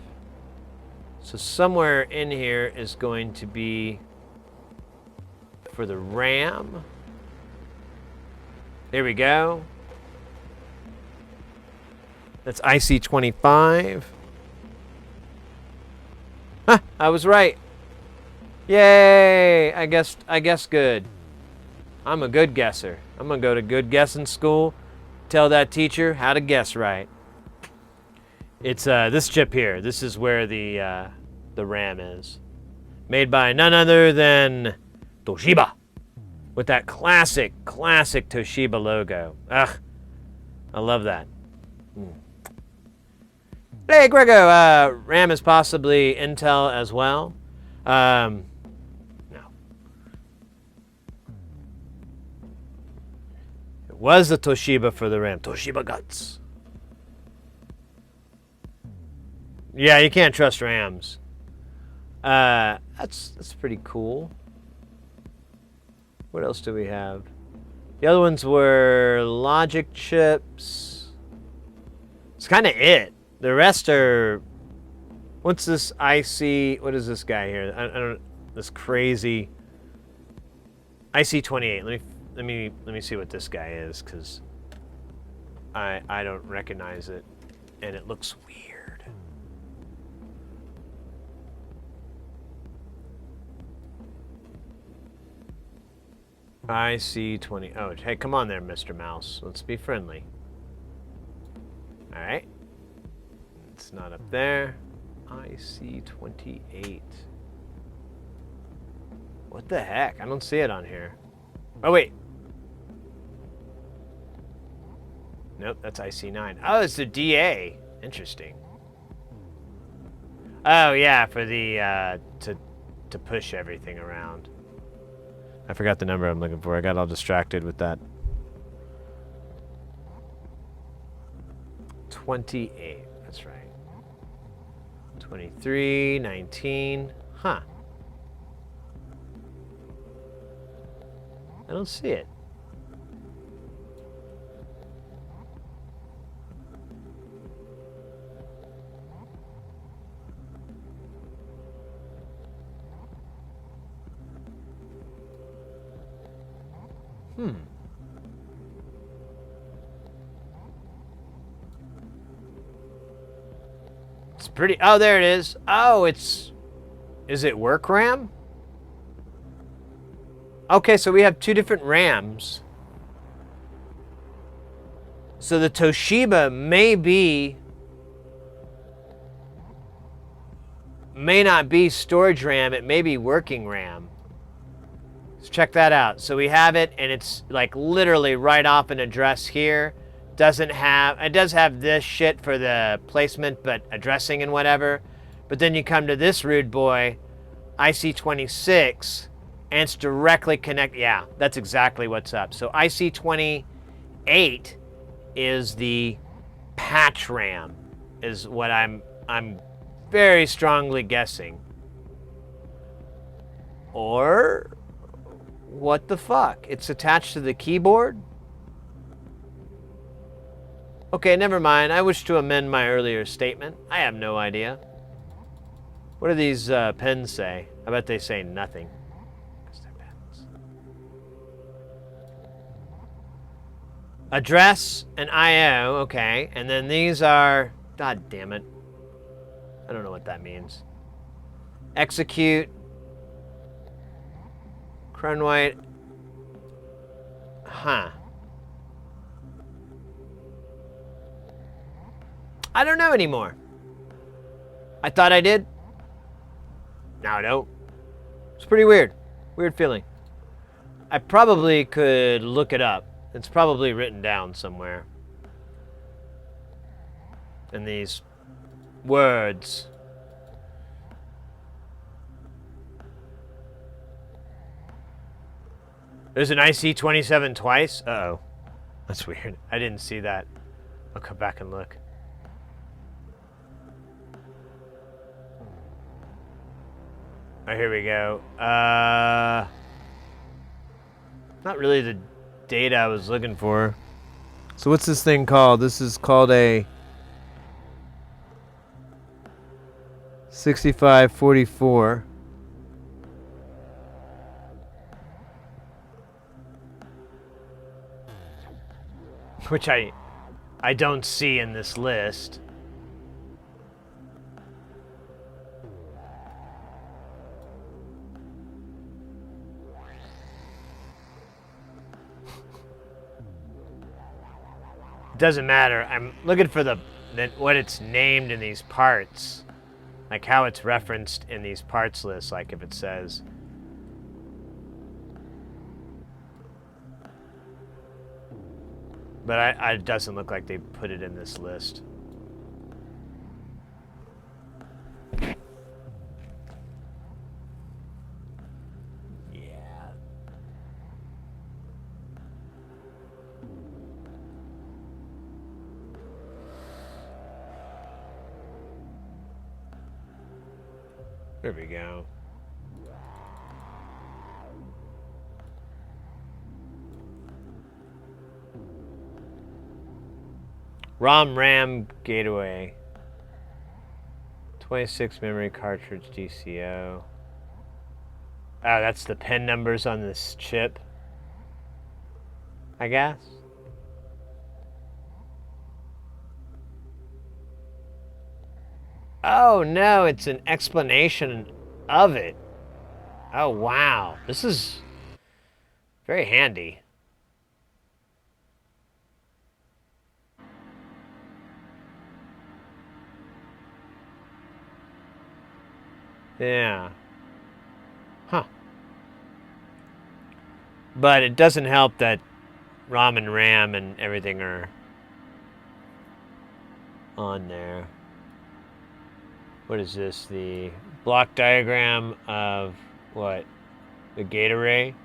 So somewhere in here is going to be for the RAM. There we go. That's IC25. Huh, I was right. Yay! I guessed good. I'm a good guesser. I'm gonna go to good guessing school. Tell that teacher how to guess right. It's this chip here. This is where the RAM is. Made by none other than Toshiba. With that classic Toshiba logo. Ugh. I love that. Hey, Grego, RAM is possibly Intel as well. No. It was the Toshiba for the RAM. Toshiba guts. Yeah, you can't trust RAMs. That's pretty cool. What else do we have? The other ones were logic chips. It's kind of it. The rest are. What's this IC? What is this guy here? I don't. This crazy. IC28. Let me see what this guy is, because I don't recognize it, and it looks weird. IC20. Oh, hey, come on there, Mr. Mouse. Let's be friendly. All right. It's not up there. IC28. What the heck? I don't see it on here. Oh, wait. Nope, that's IC9. Oh, it's the DA. Interesting. Oh, yeah, for the, to push everything around. I forgot the number I'm looking for. I got all distracted with that. 28. That's right. 23, 19. Huh. I don't see it. It's pretty. Oh, there it is. Oh, it's. Is it work RAM? Okay, so we have two different RAMs. So the Toshiba may not be storage RAM. It may be working RAM. Let's check that out. So we have it, and it's like literally right off an address here. It does have this shit for the placement, but addressing and whatever. But then you come to this rude boy, IC26, and it's directly connected. Yeah, that's exactly what's up. So IC28 is the patch RAM, is what I'm very strongly guessing. Or what the fuck? It's attached to the keyboard? Okay, never mind. I wish to amend my earlier statement. I have no idea. What do these pens say? I bet they say nothing. Because they're pens. Address and I/O, okay. And then these are... God damn it. I don't know what that means. Execute. Crown White. Huh. I don't know anymore. I thought I did. Now I don't. It's pretty weird. Weird feeling. I probably could look it up. It's probably written down somewhere. In these words. There's an IC27 twice? Uh-oh. That's weird. I didn't see that. I'll come back and look. Oh, here we go. Not really the data I was looking for. So what's this thing called? This is called a 6544. which I don't see in this list. Doesn't matter. I'm looking for what it's named in these parts, like how it's referenced in these parts lists, like if it says. But it doesn't look like they put it in this list. Yeah. There we go. RAM gateway. 26 memory cartridge DCO. Oh, that's the pin numbers on this chip, I guess. Oh no, it's an explanation of it. Oh wow, this is very handy. Yeah. Huh. But it doesn't help that ROM and RAM and everything are on there. What is this? The block diagram of what? The gate array?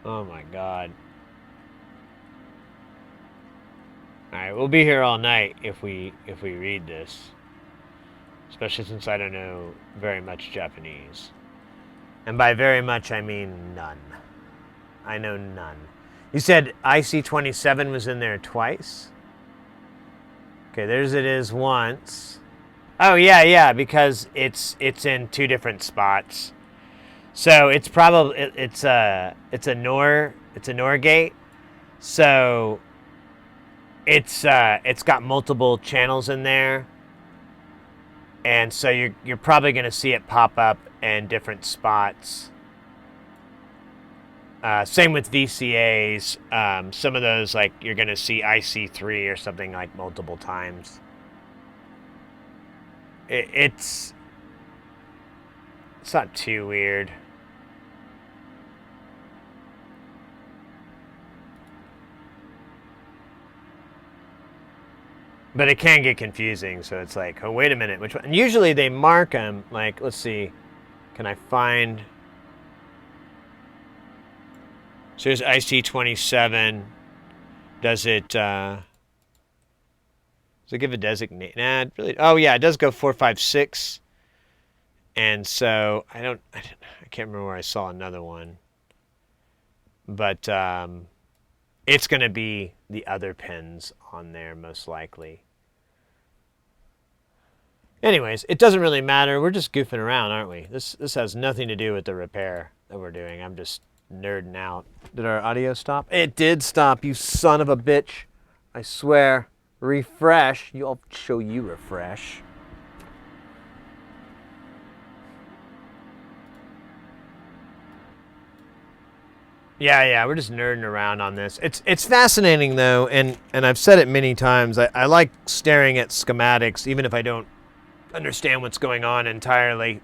Oh my god. Alright, we'll be here all night if we read this. Especially since I don't know very much Japanese. And by very much I mean none. I know none. You said IC27 was in there twice? Okay, there's it is once. Oh yeah, because it's in two different spots. So it's probably it's a NOR gate. So it's got multiple channels in there, and so you're probably going to see it pop up in different spots. Same with VCAs. Some of those, like, you're going to see IC3 or something like multiple times. It's not too weird. But it can get confusing, so it's like, oh, wait a minute, which one? And usually they mark them, like, let's see, can I find... So here's IC27. Does it give a designate? Nah, it really... Oh, yeah, it does go 456. And so, I can't remember where I saw another one. But it's going to be the other pins on there, most likely. Anyways, it doesn't really matter. We're just goofing around, aren't we? This has nothing to do with the repair that we're doing. I'm just nerding out. Did our audio stop? It did stop, you son of a bitch. I swear. Refresh. I'll show you refresh. Yeah, we're just nerding around on this. It's fascinating though, and I've said it many times. I like staring at schematics, even if I don't understand what's going on entirely.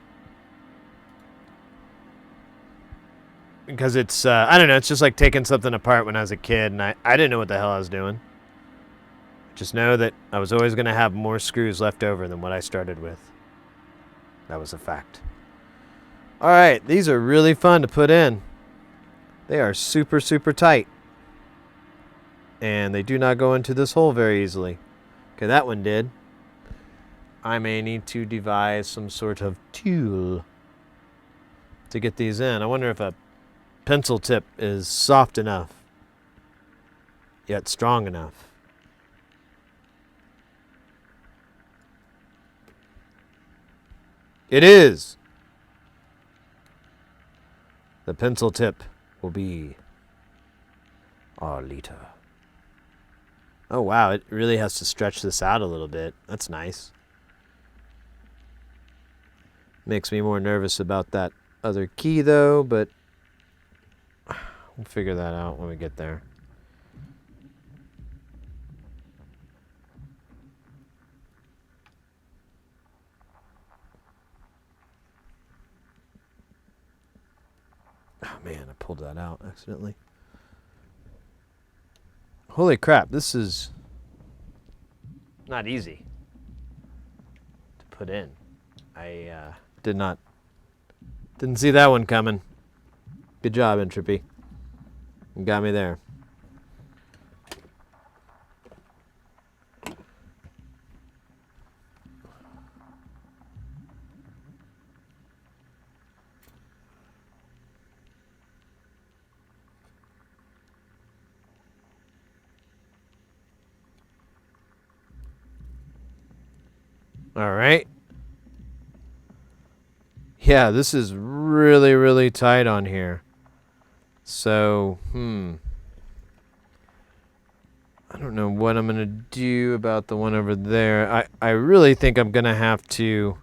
Because it's, I don't know, it's just like taking something apart when I was a kid, and I didn't know what the hell I was doing. Just know that I was always going to have more screws left over than what I started with. That was a fact. Alright, these are really fun to put in. They are super, super tight. And they do not go into this hole very easily. Okay, that one did. I may need to devise some sort of tool to get these in. I wonder if a pencil tip is soft enough, yet strong enough. It is. The pencil tip will be Arlita. Oh, wow. It really has to stretch this out a little bit. That's nice. Makes me more nervous about that other key, though, but we'll figure that out when we get there. Oh, man, I pulled that out accidentally. Holy crap, this is not easy to put in. I didn't see that one coming. Good job, Entropy. You got me there. All right. Yeah, this is really, really tight on here. So, I don't know what I'm going to do about the one over there. I really think I'm going to have to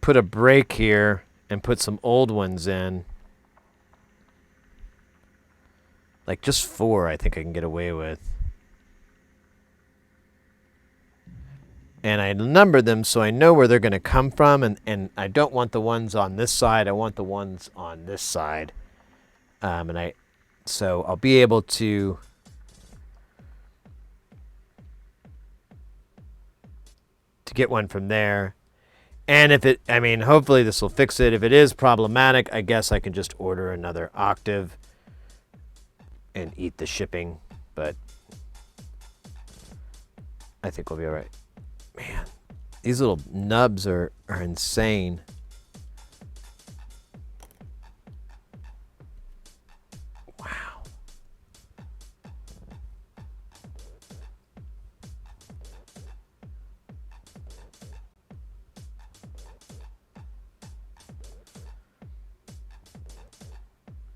put a break here and put some old ones in. Like just 4 I think I can get away with. And I number them so I know where they're going to come from. And I don't want the ones on this side. I want the ones on this side. So I'll be able to get one from there. And if it, I mean, hopefully this will fix it. If it is problematic, I guess I can just order another octave and eat the shipping. But I think we'll be all right. Man, these little nubs are insane. Wow.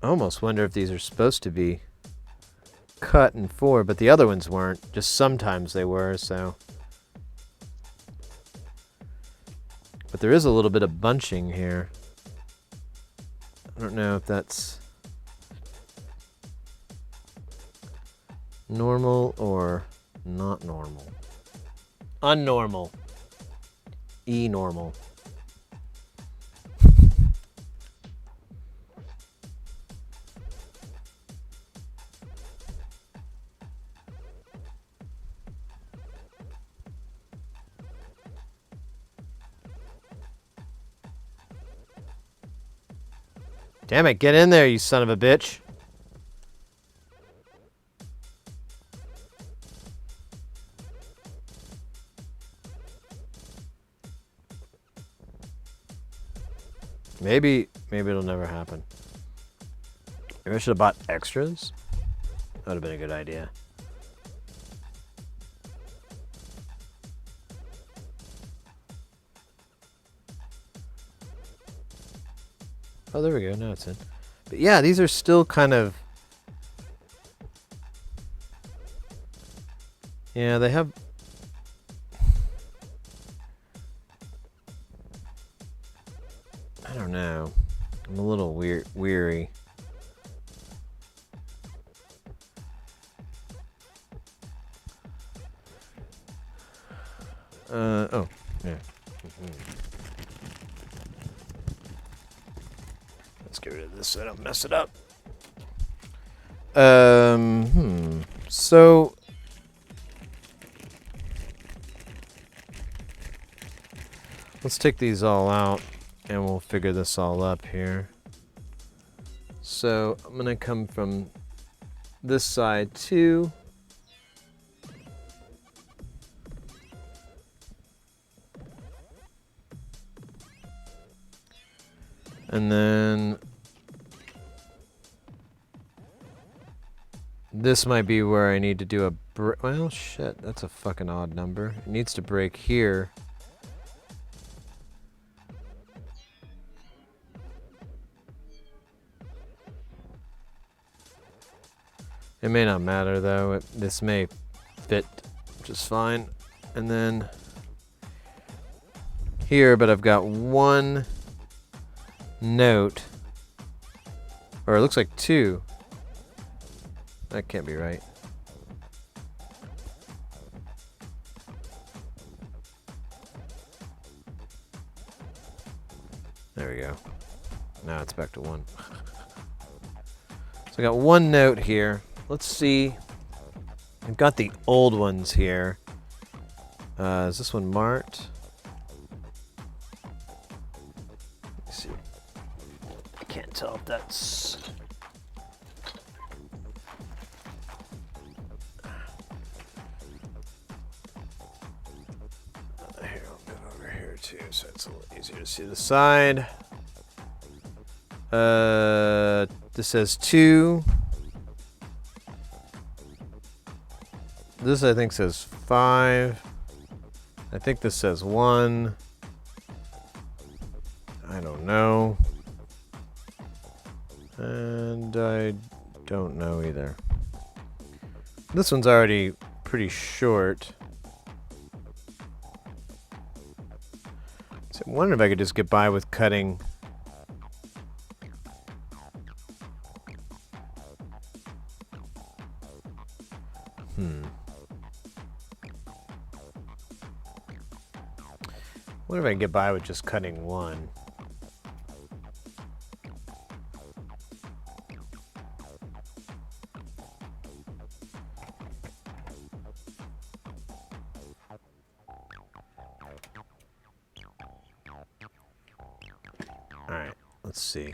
I almost wonder if these are supposed to be cut in 4, but the other ones weren't. Just sometimes they were, so. But there is a little bit of bunching here. I don't know if that's normal or not normal. Unnormal. E-normal. Damn it, get in there, you son of a bitch. Maybe it'll never happen. Maybe I should have bought extras. That would have been a good idea. Oh, there we go. Now it's in. But yeah, these are still kind of... Yeah, they have... I don't know. I'm a little weary. Oh, yeah. Let's get rid of this so I don't mess it up. So let's take these all out and we'll figure this all up here. So I'm gonna come from this side too. And then this might be where I need to do a well, shit, that's a fucking odd number. It needs to break here. It may not matter though. This may fit just fine. And then here, but I've got one note. Or it looks like two. That can't be right. There we go. Now it's back to one. So I got one note here. Let's see. I've got the old ones here. Is this one marked? Let's see. I can't tell if that's... Here, I'll move over here too, so it's a little easier to see the side. This says 2. This I think says 5. I think this says 1. I don't know. And I don't know either. This one's already pretty short. So I'm wondering if I could just get by with cutting. What if I can get by with just cutting one? Alright, let's see.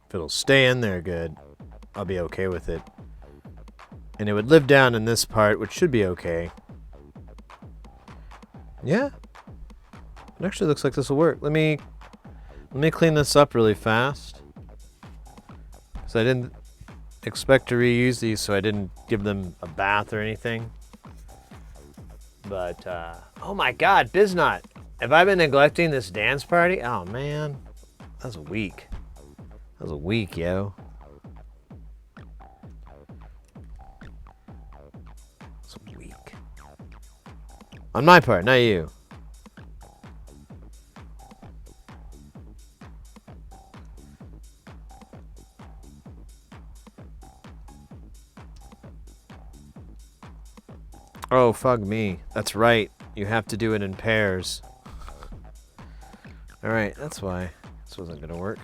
If it'll stay in there good, I'll be okay with it. And it would live down in this part, which should be okay. Yeah. It actually looks like this will work. Let me clean this up really fast. Because I didn't expect to reuse these, so I didn't give them a bath or anything. But, oh my god, Biznot. Have I been neglecting this dance party? Oh man. That was weak. That was a week, yo. That's weak. On my part, not you. Oh, fuck me. That's right. You have to do it in pairs. Alright, that's why. This wasn't gonna work.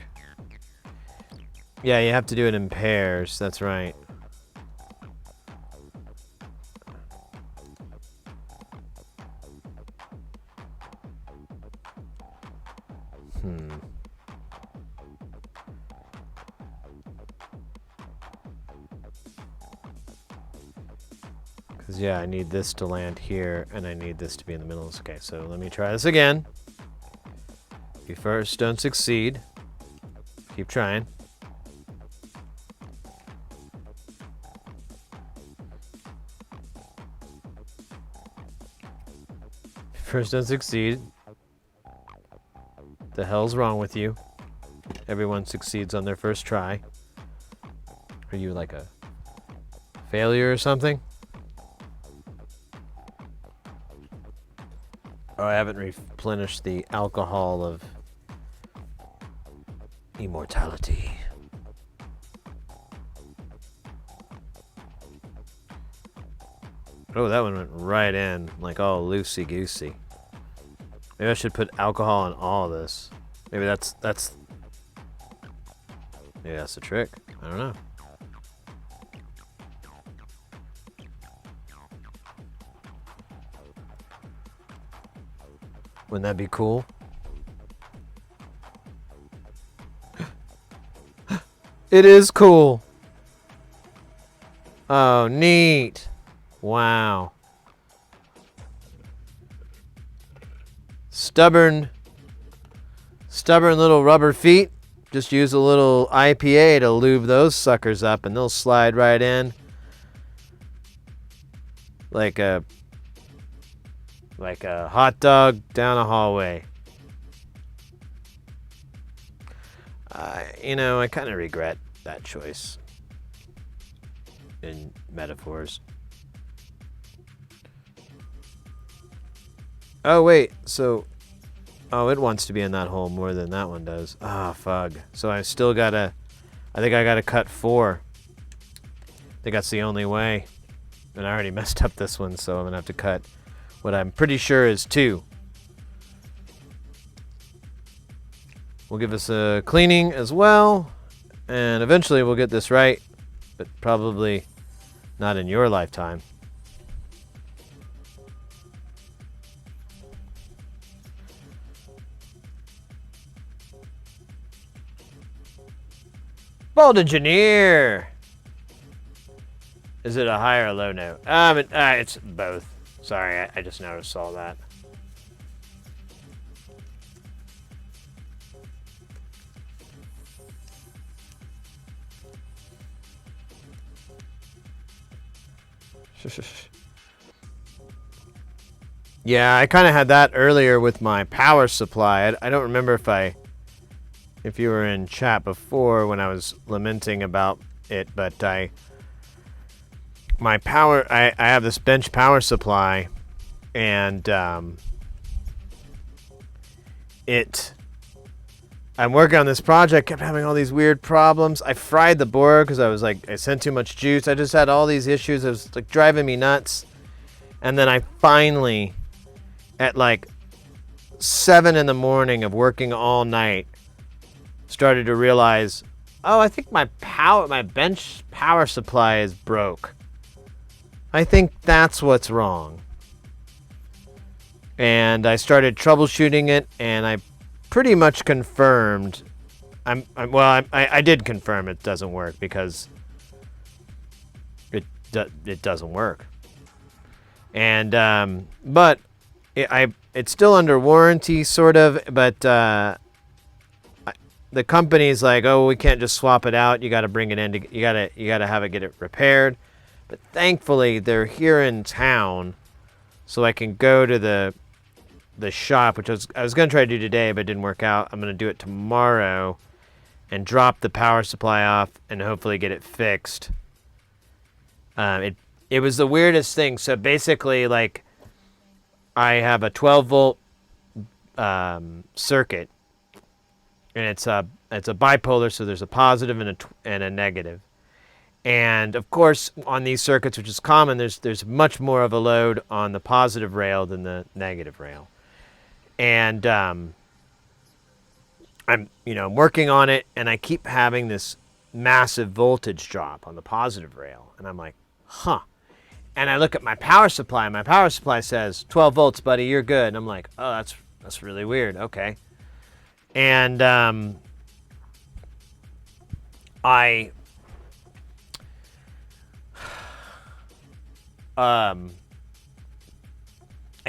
Yeah, you have to do it in pairs. That's right. Because, yeah, I need this to land here, and I need this to be in the middle. Okay, so let me try this again. If you first don't succeed, keep trying. If you first don't succeed, the hell's wrong with you? Everyone succeeds on their first try. Are you like a failure or something? Oh, I haven't replenished the alcohol of immortality. Oh, that one went right in, like all loosey-goosey. Maybe I should put alcohol on all of this. Maybe that's maybe that's the trick. I don't know. Wouldn't that be cool? It is cool. Oh, neat. Wow. Stubborn little rubber feet. Just use a little IPA to lube those suckers up and they'll slide right in. Like a hot dog down a hallway. You know, I kind of regret that choice. in metaphors. Oh, wait. So, oh, it wants to be in that hole more than that one does. Ah, fug. So I still gotta, I think I gotta cut 4. I think that's the only way. And I already messed up this one, so I'm gonna have to cut what I'm pretty sure is 2. We'll give this a cleaning as well, and eventually we'll get this right, but probably not in your lifetime. Bold engineer. Is it a high or a low note? It's both. Sorry, I just noticed all that. Yeah, I kind of had that earlier with my power supply. I don't remember if you were in chat before when I was lamenting about it, but I have this bench power supply, and I'm working on this project, kept having all these weird problems. I fried the board because I sent too much juice. I just had all these issues. It was like driving me nuts. And then I finally, at like 7 in the morning of working all night, started to realize, oh, I think my bench power supply is broke. I think that's what's wrong. And I started troubleshooting it, and I pretty much confirmed. I did confirm it doesn't work because it doesn't work. And but it's still under warranty, sort of. But the company's like, oh, we can't just swap it out. You got to bring it in. You gotta have it get it repaired. But thankfully, they're here in town, so I can go to the shop, which I was going to try to do today, but it didn't work out. I'm going to do it tomorrow and drop the power supply off and hopefully get it fixed. It was the weirdest thing. So basically, like, I have a 12-volt circuit, and it's a bipolar, so there's a positive and a negative. And of course, on these circuits, which is common, there's much more of a load on the positive rail than the negative rail. And I'm working on it, and I keep having this massive voltage drop on the positive rail, and I'm like, huh. And I look at my power supply, and my power supply says 12 volts, buddy, you're good. And I'm like, oh, that's really weird. Okay. And I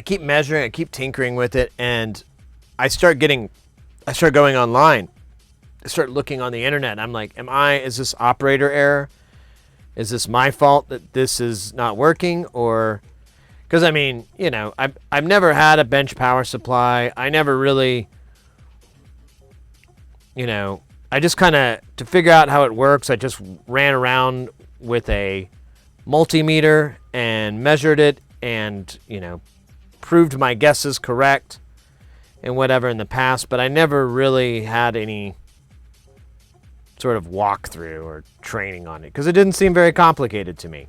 keep measuring, I keep tinkering with it, and I start going online. I start looking on the internet, and I'm like, is this operator error? Is this my fault that this is not working? Or, because I've never had a bench power supply. I never really, I just kind of, to figure out how it works, I just ran around with a multimeter and measured it and, proved my guesses correct and whatever in the past, but I never really had any sort of walkthrough or training on it because it didn't seem very complicated to me.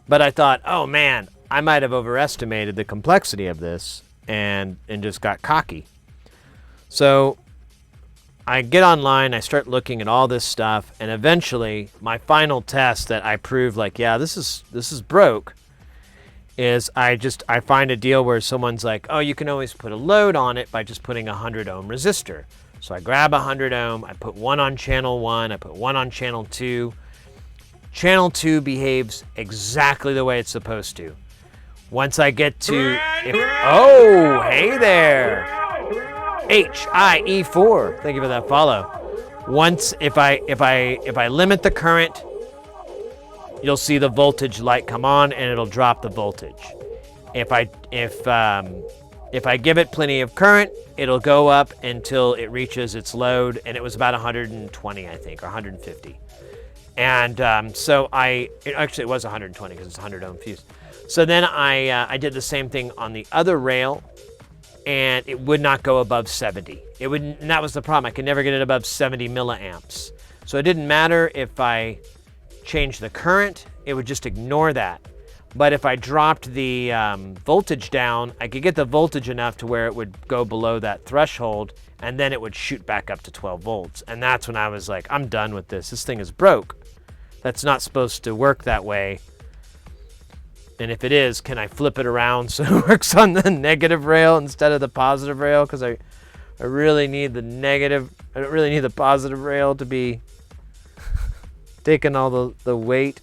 But I thought, oh man, I might have overestimated the complexity of this and just got cocky. So I get online, I start looking at all this stuff, and eventually my final test that I proved, like, yeah, this is broke, is I find a deal where someone's like, oh, you can always put a load on it by just putting a 100 ohm resistor. So I grab a 100 ohm, I put one on channel 1, I put one on channel 2. Channel 2 behaves exactly the way it's supposed to. Once I get to, oh, hey there. HIE4. Thank you for that follow. Once if I limit the current, you'll see the voltage light come on and it'll drop the voltage. If I give it plenty of current, it'll go up until it reaches its load, and it was about 120, I think, or 150. And so actually it was 120 because it's 100 ohm fuse. So then I did the same thing on the other rail, and it would not go above 70. And that was the problem. I could never get it above 70 milliamps. So it didn't matter if I changed the current, it would just ignore that. But if I dropped the voltage down, I could get the voltage enough to where it would go below that threshold, and then it would shoot back up to 12 volts. And that's when I was like, I'm done with this. This thing is broke. That's not supposed to work that way. And if it is, can I flip it around so it works on the negative rail instead of the positive rail? Because I really need the negative, I don't really need the positive rail to be taking all the weight.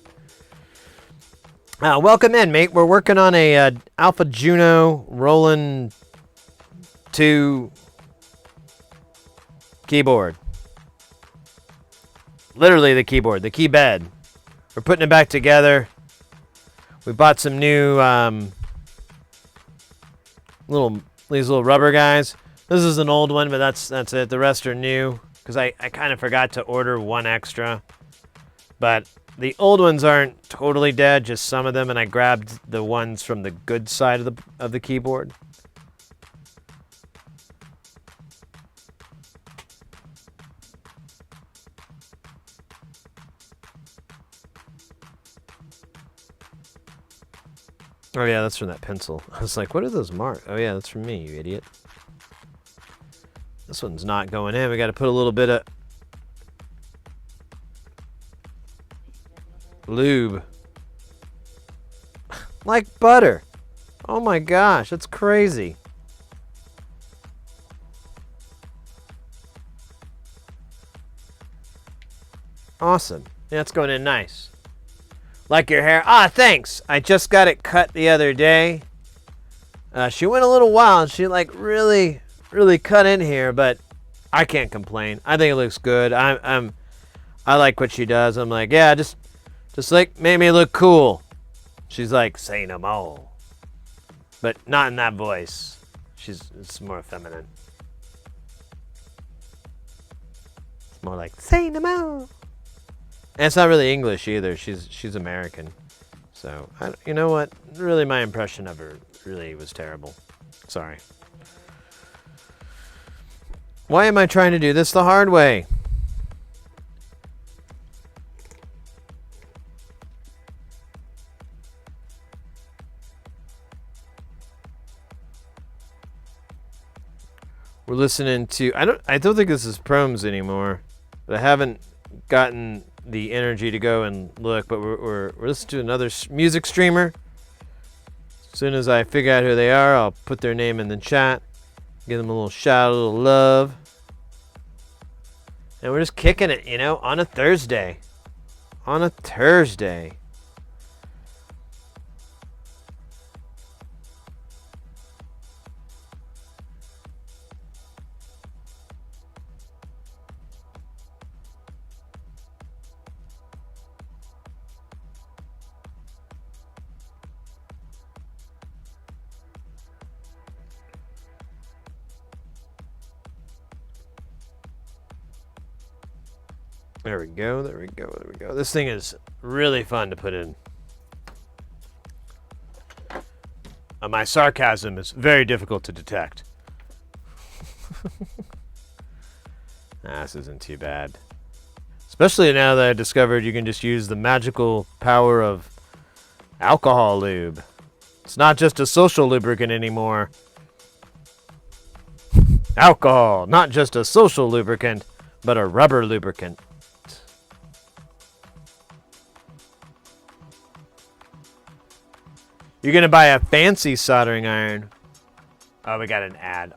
Welcome in, mate. We're working on a Alpha Juno Roland 2 keyboard. Literally the keyboard, the key bed. We're putting it back together. We bought some new these little rubber guys. This is an old one, but that's it. The rest are new because I kind of forgot to order one extra. But the old ones aren't totally dead, just some of them, and I grabbed the ones from the good side of the keyboard. Oh yeah, that's from that pencil. I was like, what are those marks? Oh yeah, that's from me, you idiot. This one's not going in. We got to put a little bit of lube. Like butter. Oh my gosh, that's crazy. Awesome. Yeah, it's going in nice. Like your hair? Ah, thanks. I just got it cut the other day. She went a little wild. She like really cut in here, but I can't complain. I think it looks good. I like what she does. I'm like, yeah, just like made me look cool. She's like, say no more. But not in that voice. It's more feminine. It's more like, say no more. And it's not really English either. She's American. So, you know what? Really, my impression of her really was terrible. Sorry. Why am I trying to do this the hard way? We're listening to I don't think this is Proms anymore, but I haven't gotten the energy to go and look, but we're listening to another music streamer. As soon as I figure out who they are, I'll put their name in the chat, give them a little shout, a little love. And we're just kicking it, on a Thursday. On a Thursday. There we go, there we go, there we go. This thing is really fun to put in. My sarcasm is very difficult to detect. This isn't too bad. Especially now that I discovered you can just use the magical power of alcohol lube. It's not just a social lubricant anymore. Alcohol, not just a social lubricant, but a rubber lubricant. You're going to buy a fancy soldering iron. Oh, we got an ad.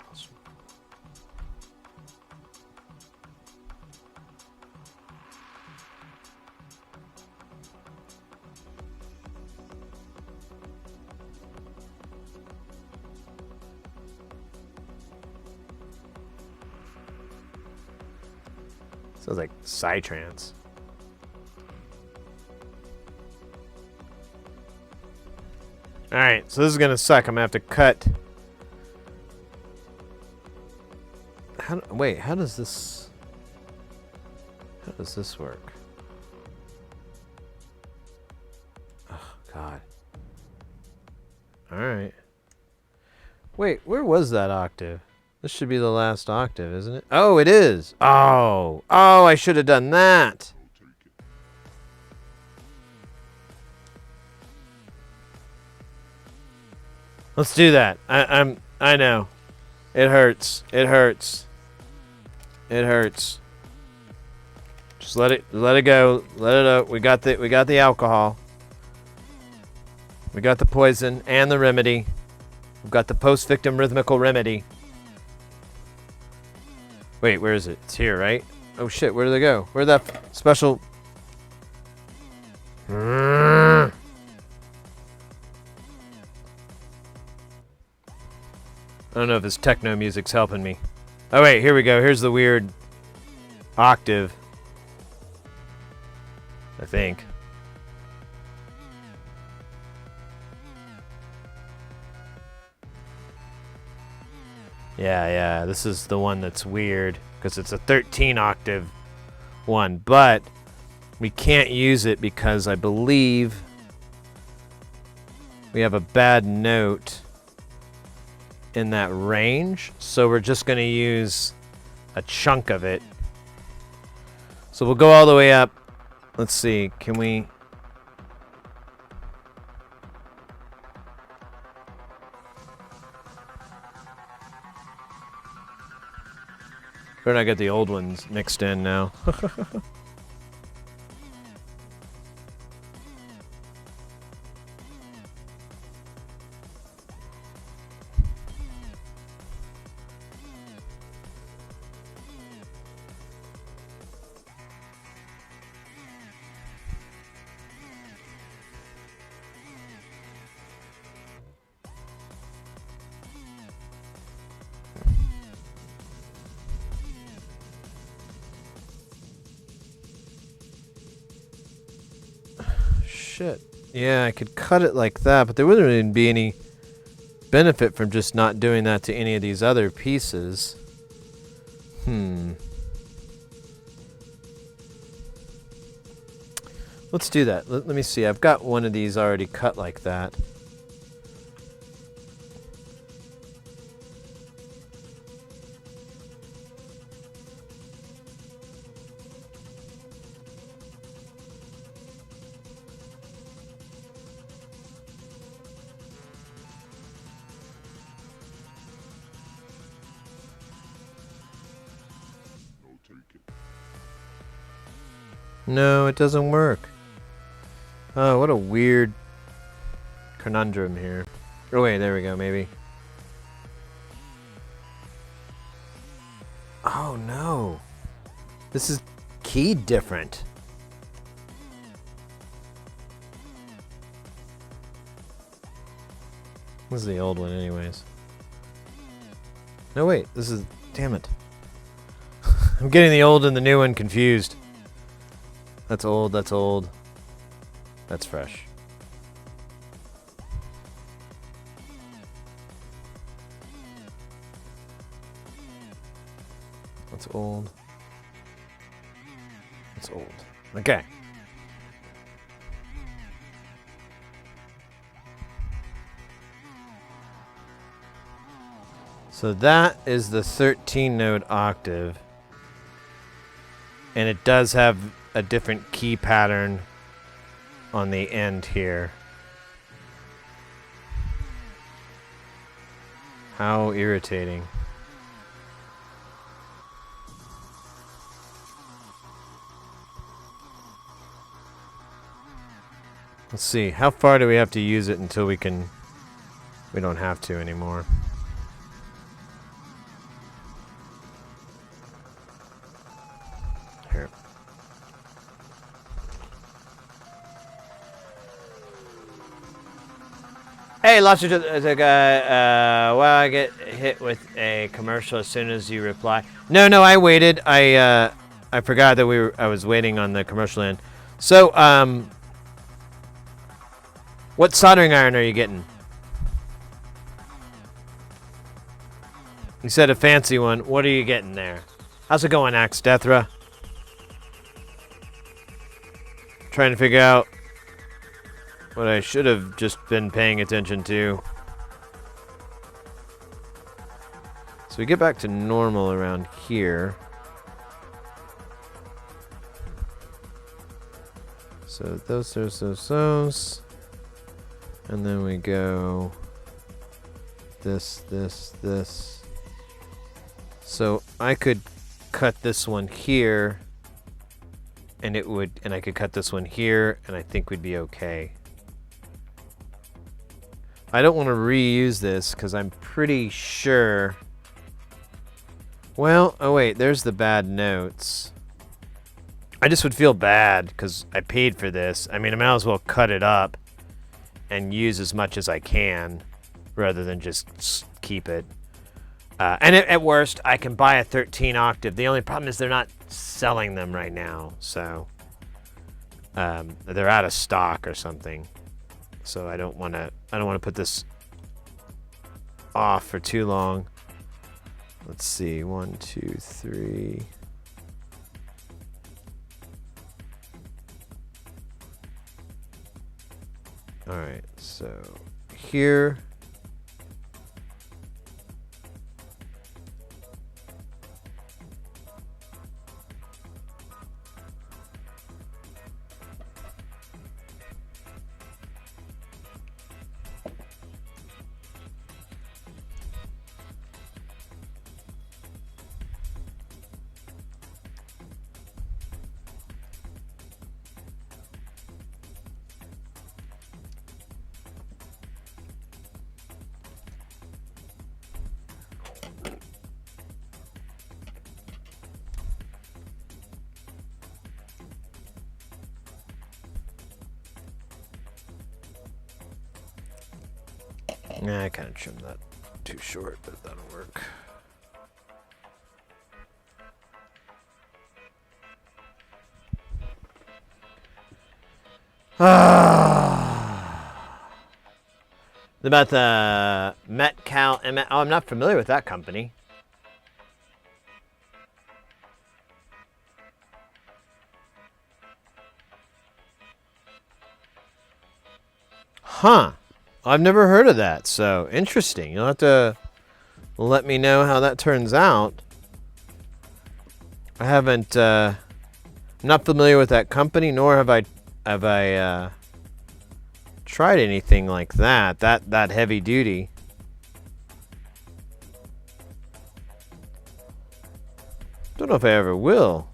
Sounds like Psytrance. Alright, so this is going to suck. I'm going to have to cut. How does this work? Wait, where was that octave? This should be the last octave, isn't it? Oh, it is. Oh, I should have done that. Let's do that. I know. It hurts. It hurts. It hurts. Just let it go. Let it out. We got the alcohol. We got the poison and the remedy. We've got the post-victim rhythmical remedy. Wait, where is it? It's here, right? Oh shit, where did they go? Where'd that special... I don't know if this techno music's helping me. Oh wait, here we go. Here's the weird octave. I think. Yeah, this is the one that's weird because it's a 13 octave one, but we can't use it because I believe we have a bad note in that range, so we're just going to use a chunk of it. So we'll go all the way up. Let's see, can we... Better not get the old ones mixed in now. Shit. Yeah, I could cut it like that, but there wouldn't even be any benefit from just not doing that to any of these other pieces. Let's do that. Let me see. I've got one of these already cut like that. No, it doesn't work. Oh, what a weird conundrum here. Oh wait, there we go, maybe. Oh no. This is keyed different. This is the old one anyways. No wait, this is... Damn it. I'm getting the old and the new one confused. That's old, that's old. That's fresh. That's old. That's old. Okay. So that is the 13 note octave. And it does have a different key pattern on the end here. How irritating. Let's see, how far do we have to use it until we don't have to anymore? Here. Hey, Lobster, the guy, well, I get hit with a commercial as soon as you reply. No, I waited. I forgot that I was waiting on the commercial end. So, what soldering iron are you getting? You said a fancy one. What are you getting there? How's it going, Axe Deathra? Trying to figure out what I should have just been paying attention to. So we get back to normal around here. So those. And then we go this. So I could cut this one here, and I could cut this one here, and I think we'd be okay. I don't want to reuse this because I'm pretty sure. Well, oh wait, there's the bad notes. I just would feel bad because I paid for this. I mean, I might as well cut it up and use as much as I can rather than just keep it. And at worst, I can buy a 13 octave. The only problem is they're not selling them right now, so they're out of stock or something. So I don't want to put this off for too long. Let's see, 1, 2, 3. All right, so here. Nah, I kind of trimmed that too short, but that'll work. About the Metcal. Oh, I'm not familiar with that company. Huh. I've never heard of that, so interesting. You'll have to let me know how that turns out. I haven't, I'm not familiar with that company, nor have I tried anything like that heavy duty. Don't know if I ever will.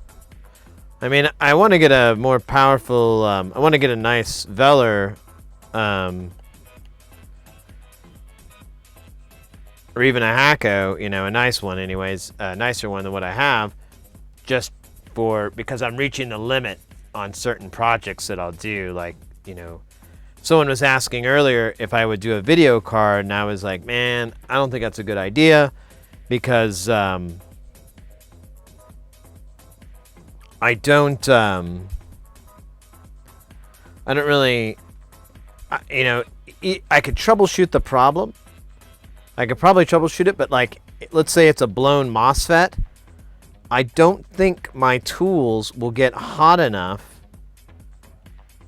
I mean, I want to get a more powerful, I want to get a nice Velar, or even a Hako, you know, a nice one anyways, a nicer one than what I have, just because I'm reaching the limit on certain projects that I'll do. Like, you know, someone was asking earlier if I would do a video card, and I was like, man, I don't think that's a good idea, because I don't really, you know, I could troubleshoot the problem. I could probably troubleshoot it, but like, let's say it's a blown MOSFET. I don't think my tools will get hot enough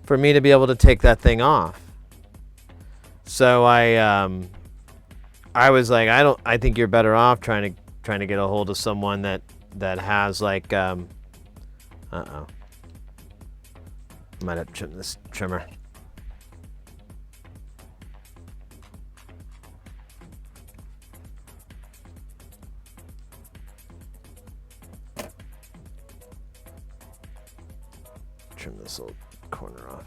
for me to be able to take that thing off. So I was like, I think you're better off trying to get a hold of someone that has like, uh-oh. Might have to trim this trimmer. Trim this little corner off.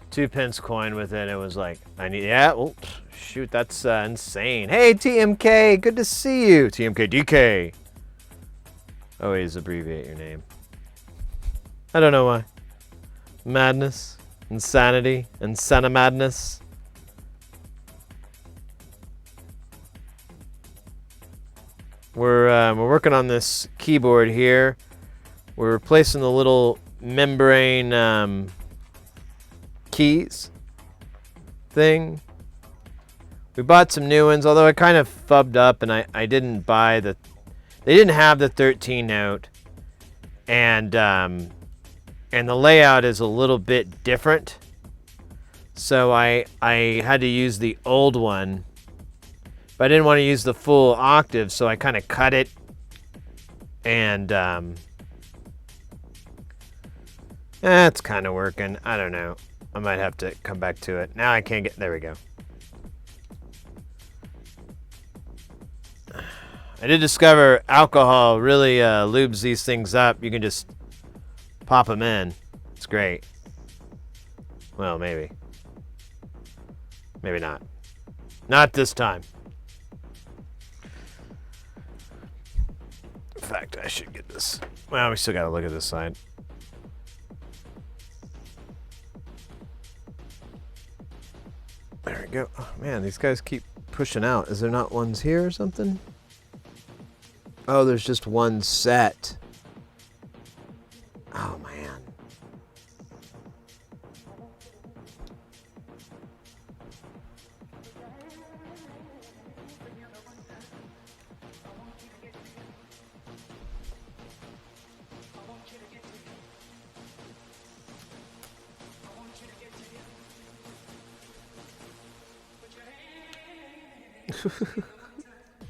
$0.02 coin with it. It was like, yeah, well, shoot, that's insane. Hey, TMK, good to see you. TMK DK. Always abbreviate your name. I don't know why. Madness, insanity, insana madness. We're working on this keyboard here. We're replacing the little membrane keys thing. We bought some new ones, although I kind of fubbed up and I didn't buy the... They didn't have the 13 note. And the layout is a little bit different. So I had to use the old one. But I didn't want to use the full octave, so I kind of cut it. And it's kind of working. I don't know. I might have to come back to it. Now I can't get... There we go. I did discover alcohol really lubes these things up. You can just pop them in. It's great. Well, maybe. Maybe not. Not this time. In fact, I should get this. Well, we still gotta look at this side. There we go. Oh, man, these guys keep pushing out. Is there not ones here or something? Oh, there's just one set. Oh, man.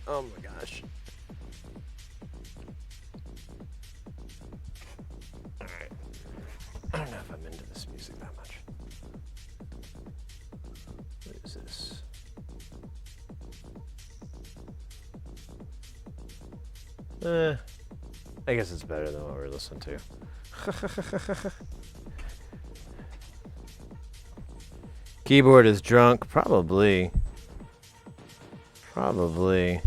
Oh my gosh. Alright. I don't know if I'm into this music that much. What is this? I guess it's better than what we're listening to. Keyboard is drunk? Probably. Probably.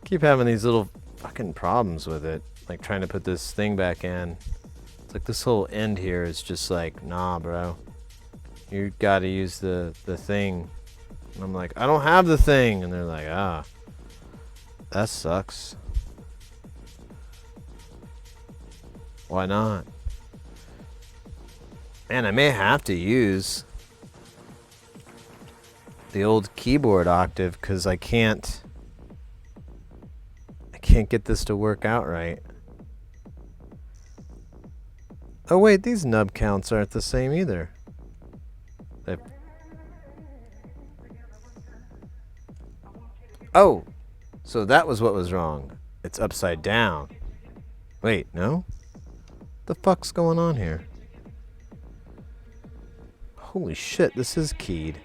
Keep having these little fucking problems with it. Like trying to put this thing back in. It's like this whole end here is just like, nah, bro. You gotta use the thing. And I'm like, I don't have the thing. And they're like, ah. That sucks. Why not? Man, I may have to use the old keyboard octave because I can't get this to work out right. Oh wait, these nub counts aren't the same either. Oh, so that was what was wrong. It's upside down. Wait, no? The fuck's going on here? Holy shit, this is keyed.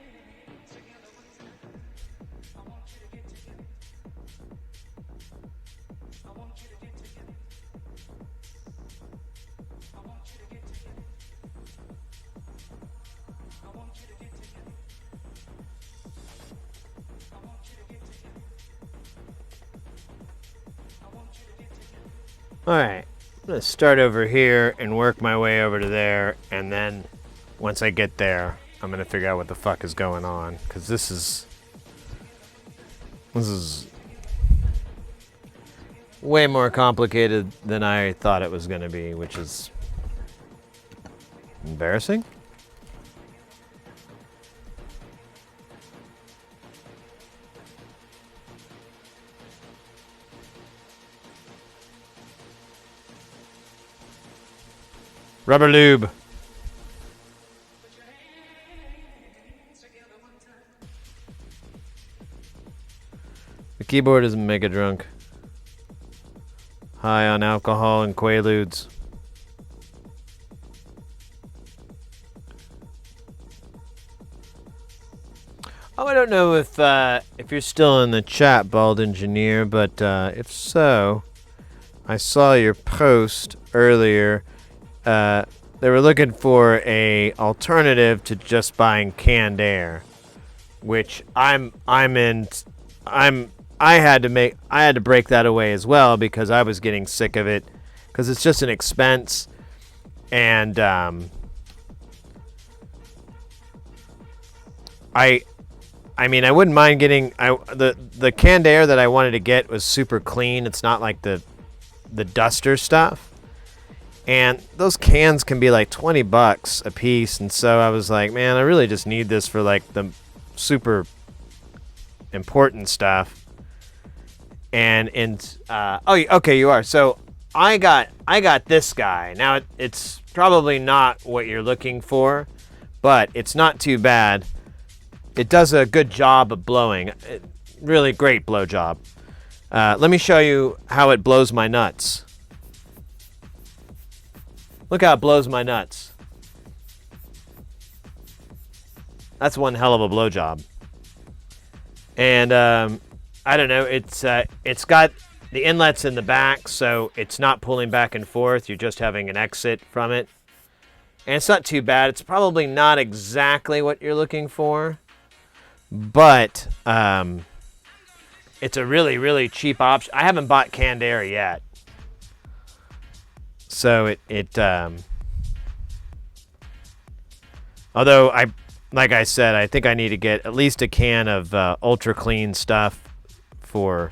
Alright, I'm going to start over here and work my way over to there, and then once I get there, I'm going to figure out what the fuck is going on, because this is way more complicated than I thought it was going to be, which is embarrassing. Rubber lube. The keyboard is mega drunk. High on alcohol and quaaludes. Oh, I don't know if you're still in the chat, Bald Engineer, but if so, I saw your post earlier. They were looking for a alternative to just buying canned air, which I had to break that away as well because I was getting sick of it because it's just an expense, and I mean I wouldn't mind getting the canned air that I wanted to get was super clean. It's not like the duster stuff. And those cans can be like $20 a piece, and so I was like, man, I really just need this for like the super important stuff. And okay, you are. So I got this guy. Now it's probably not what you're looking for, but it's not too bad. It does a good job of blowing. Really great blow job. Let me show you how it blows my nuts. Look how it blows my nuts. That's one hell of a blow job. And I don't know. It's got the inlets in the back, so it's not pulling back and forth. You're just having an exit from it. And it's not too bad. It's probably not exactly what you're looking for, but it's a really, really cheap option. I haven't bought canned air yet. So although like I said, I think I need to get at least a can of ultra clean stuff for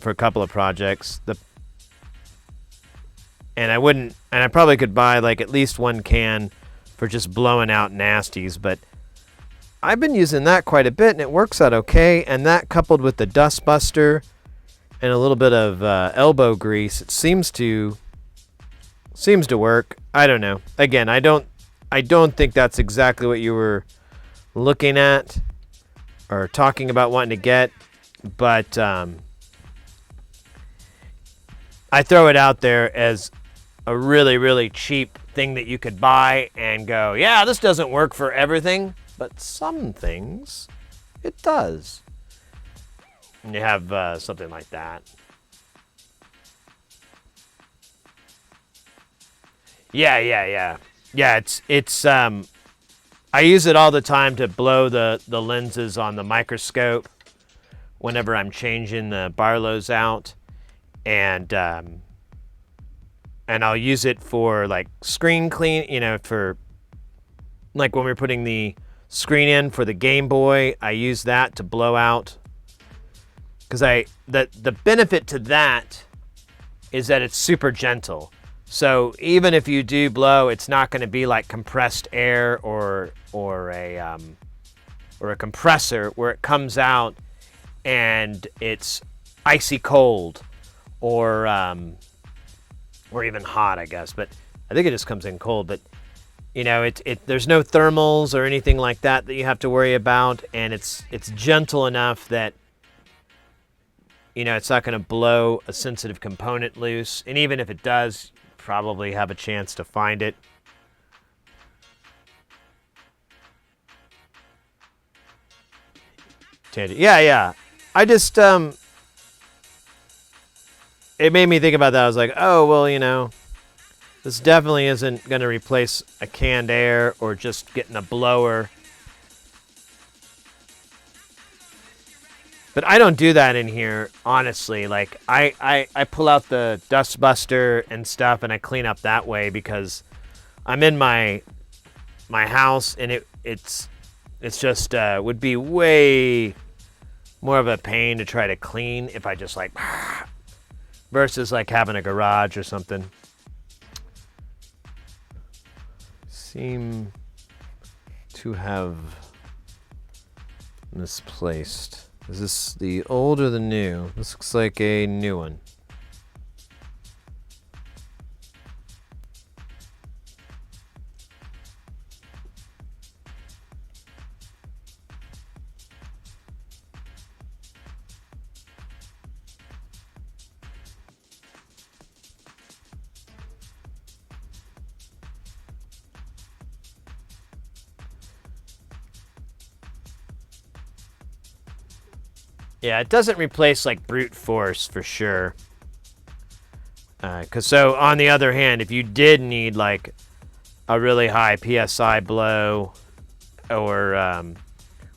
a couple of projects. And I probably could buy like at least one can for just blowing out nasties, but I've been using that quite a bit and it works out okay. And that coupled with the dust buster and a little bit of elbow grease, it seems to work. I don't know. Again, I don't think that's exactly what you were looking at or talking about wanting to get, but I throw it out there as a really, really cheap thing that you could buy and go, yeah, this doesn't work for everything, but some things it does. And you have something like that. Yeah, it's I use it all the time to blow the lenses on the microscope whenever I'm changing the Barlows out, and I'll use it for like screen clean, for like when we're putting the screen in for the Game Boy, I use that to blow out, because the benefit to that is that it's super gentle. So even if you do blow, it's not going to be like compressed air or a compressor where it comes out and it's icy cold or even hot, I guess. But I think it just comes in cold. But there's no thermals or anything like that you have to worry about, and it's gentle enough that it's not going to blow a sensitive component loose. And even if it does, probably have a chance to find it. Yeah. I just it made me think about that. I was like, oh well, this definitely isn't going to replace a canned air or just getting a blower. But I don't do that in here, honestly. Like, I pull out the dust buster and stuff and I clean up that way, because I'm in my house and it's just would be way more of a pain to try to clean if I just like versus like having a garage or something. Seem to have misplaced. Is this the old or the new? This looks like a new one. Yeah, it doesn't replace like brute force for sure. So on the other hand, if you did need like a really high PSI blow, or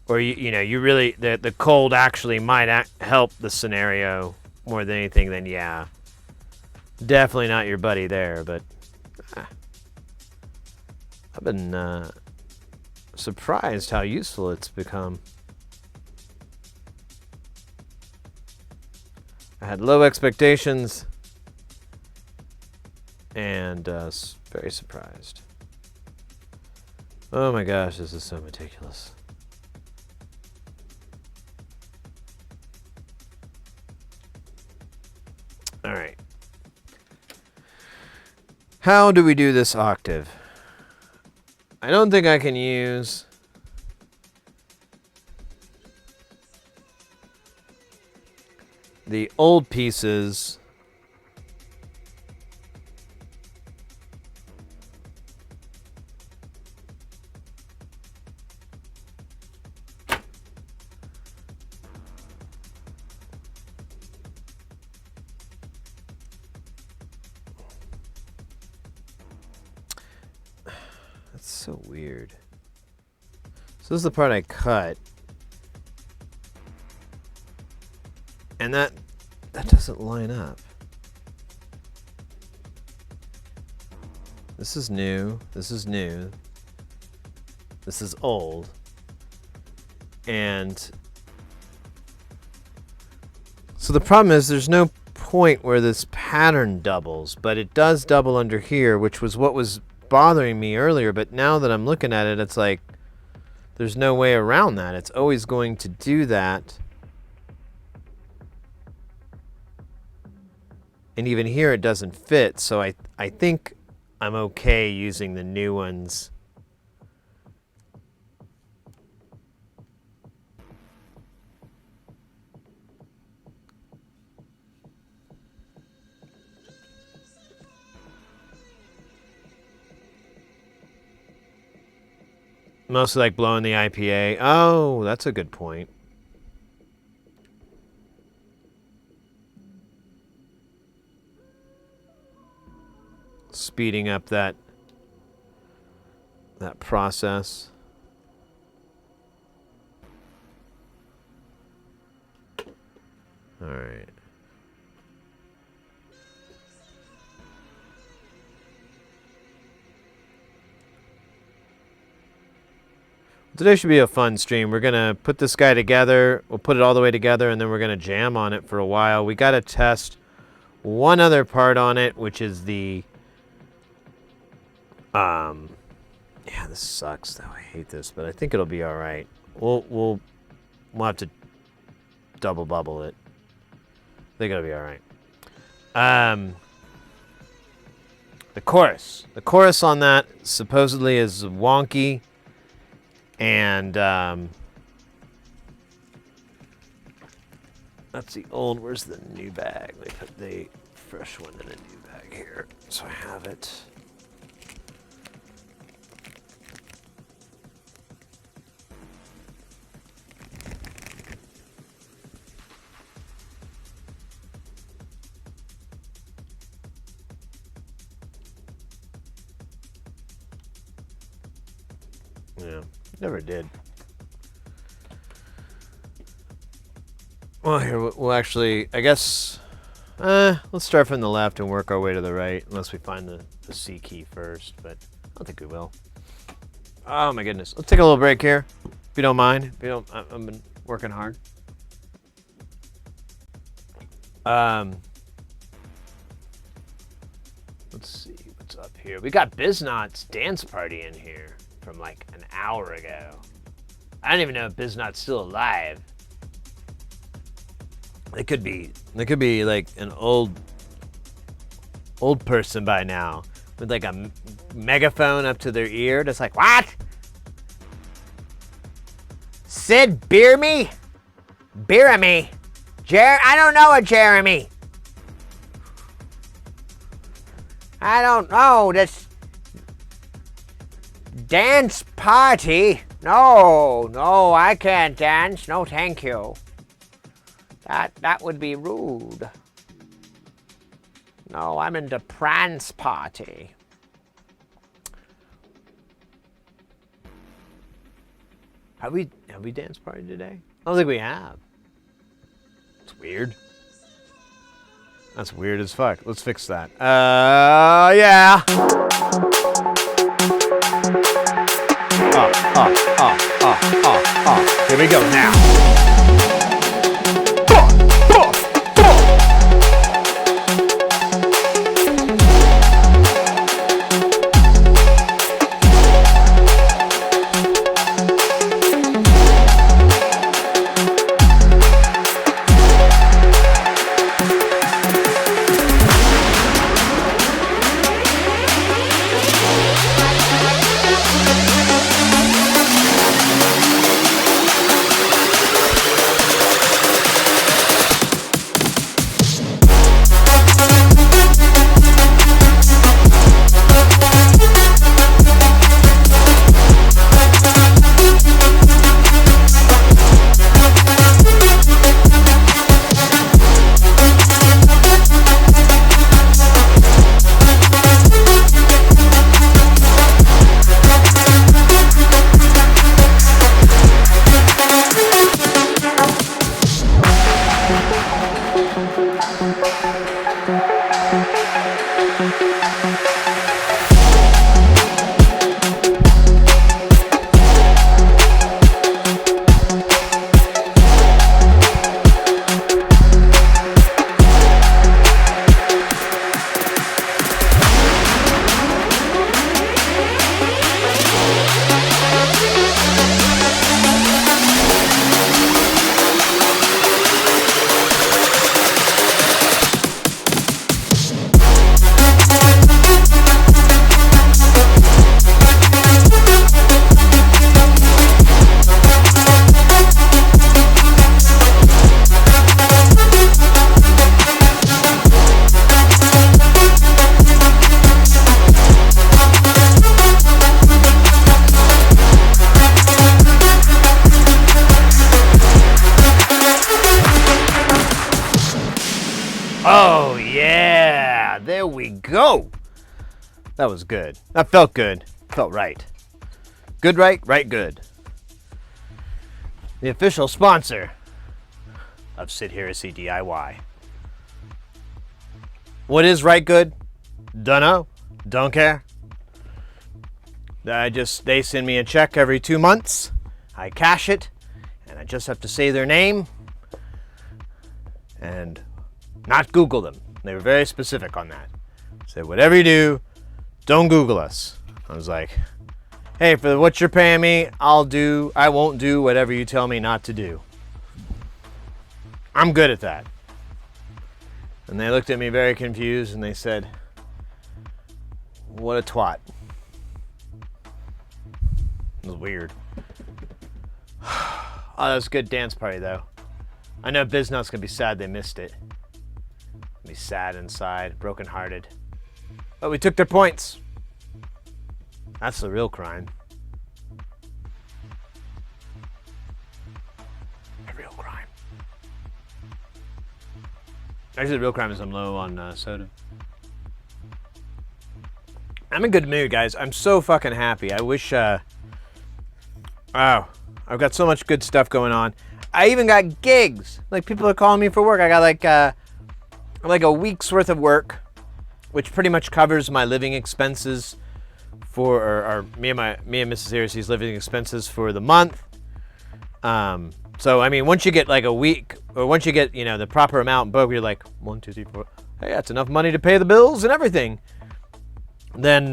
you really the cold actually might help the scenario more than anything, then yeah, definitely not your buddy there. But I've been surprised how useful it's become. I had low expectations and very surprised. Oh my gosh, this is so meticulous. All right. How do we do this octave? I don't think I can use the old pieces. That's so weird. So this is the part I cut. And that doesn't line up. This is new. This is new. This is old. And so the problem is there's no point where this pattern doubles, but it does double under here, which was what was bothering me earlier. But now that I'm looking at it, it's like there's no way around that. It's always going to do that. And even here it doesn't fit, so I think I'm okay using the new ones. Mostly like blowing the IPA. Oh, that's a good point. Speeding up that process. All right. Today should be a fun stream. We're gonna put this guy together. We'll put it all the way together, and then we're gonna jam on it for a while. We gotta test one other part on it, which is the yeah, this sucks though. I hate this, but I think it'll be all right. We'll have to double bubble it. I think it'll be all right. The chorus on that supposedly is wonky, and that's the old. Where's the new bag? They put the fresh one in a new bag here, so I have it. Yeah, never did. Well, here, we'll actually, I guess, let's start from the left and work our way to the right, unless we find the C key first, but I don't think we will. Oh my goodness. Let's take a little break here, if you don't mind. If you don't, I've been working hard. Let's see what's up here. We got Biznot's dance party in here from like an hour ago. I don't even know if Biznot's still alive. They could be like an old person by now with like a megaphone up to their ear, just like, what? Sid, beer me? Beer me? I don't know a Jeremy. I don't know this dance party. No, I can't dance. No, thank you. That would be rude. No, I'm in the prance party. Have we dance party today? I don't think we have. It's weird. That's weird as fuck. Let's fix that. Yeah. Here we go now. we go. That was good. That felt good. Felt right. Good, right, right, good. The official sponsor of Sid Heresy DIY. What is right good? Dunno. Don't care. They send me a check every 2 months. I cash it, and I just have to say their name and not Google them. They were very specific on that. Said, whatever you do, don't Google us. I was like, hey, for what you're paying me, I won't do whatever you tell me not to do. I'm good at that. And they looked at me very confused and they said, what a twat. It was weird. Oh, that was a good dance party though. I know Biznut's gonna be sad they missed it. Be sad inside, brokenhearted. But we took their points. That's the real crime. The real crime. Actually, the real crime is I'm low on soda. I'm in good mood, guys. I'm so fucking happy. I wish, wow. I've got so much good stuff going on. I even got gigs. Like, people are calling me for work. I got like a week's worth of work, which pretty much covers my living expenses for, or me and Mrs. Heresy's living expenses for the month. So, I mean, once you get like a week, or once you get, you know, the proper amount booked, you're like, 1, 2, 3, 4. Hey, that's enough money to pay the bills and everything. Then,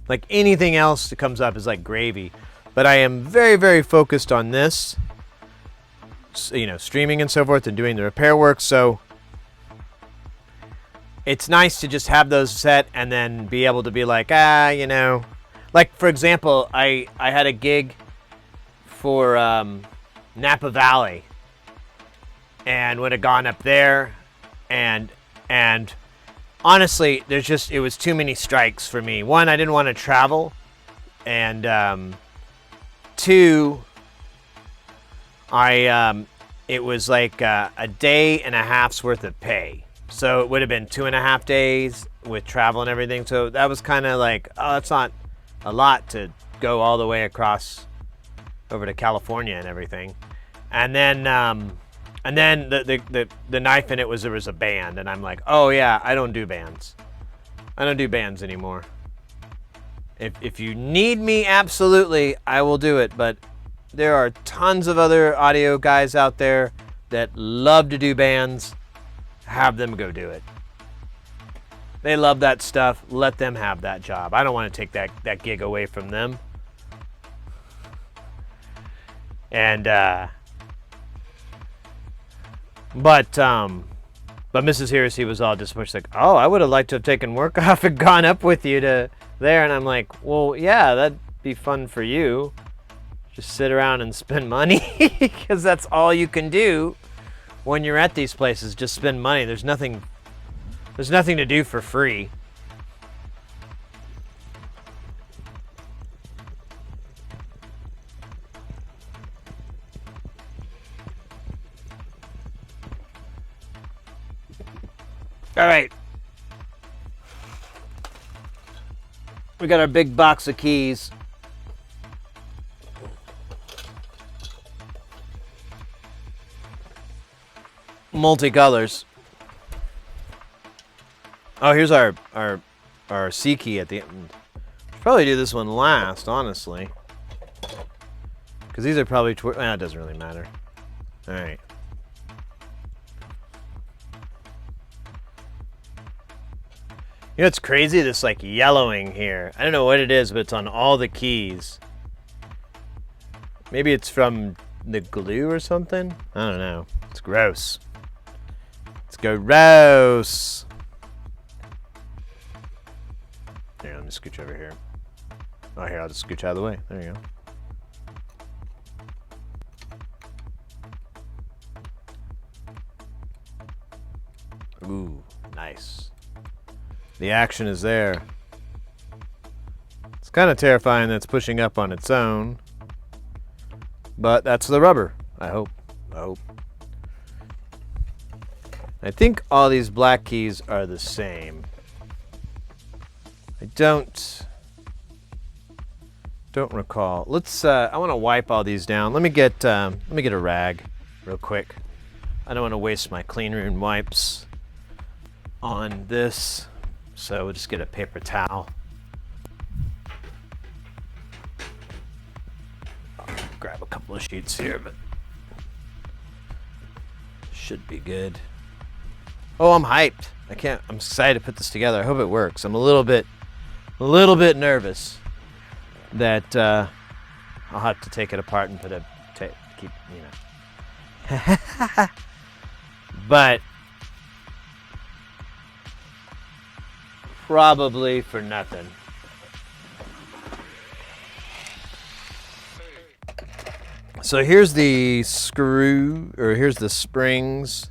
like anything else that comes up is like gravy. But I am very, very focused on this, you know, streaming and so forth and doing the repair work. So it's nice to just have those set and then be able to be like, you know, like for example, I had a gig for Napa Valley and would have gone up there and honestly, it was too many strikes for me. One, I didn't want to travel, and two, it was like a day and a half's worth of pay. So it would have been 2.5 days with travel and everything. So that was kind of like, oh, that's not a lot to go all the way across over to California and everything. And then the knife in it was there was a band, and I'm like, oh yeah, I don't do bands. I don't do bands anymore. If you need me, absolutely, I will do it. But there are tons of other audio guys out there that love to do bands. Have them go do it. They love that stuff. Let them have that job. I don't want to take that gig away from them. And But Mrs. Heresy was all disappointed. She's like, oh, I would have liked to have taken work off and gone up with you to there. And I'm like, well, yeah, that'd be fun for you. Just sit around and spend money because that's all you can do when you're at these places. Just spend money. There's nothing to do for free. All right. We got our big box of keys. Multicolors. Oh, here's our C key at the end. Should probably do this one last, honestly. Because these are probably... it doesn't really matter. All right. You know, it's crazy, this like yellowing here. I don't know what it is, but it's on all the keys. Maybe it's from the glue or something? I don't know. It's gross. It's gross. Here, let me scooch over here. Oh, here, I'll just scooch out of the way. There you go. Ooh, nice. The action is there. It's kind of terrifying that it's pushing up on its own. But that's the rubber, I hope. I think all these black keys are the same. don't recall. Let's. I want to wipe all these down. Let me get a rag, real quick. I don't want to waste my clean room wipes on this, so we'll just get a paper towel. I'll grab a couple of sheets here, but should be good. Oh, I'm hyped. I'm excited to put this together. I hope it works. I'm a little bit nervous that I'll have to take it apart and keep, but probably for nothing. So here's the screw, or here's the springs.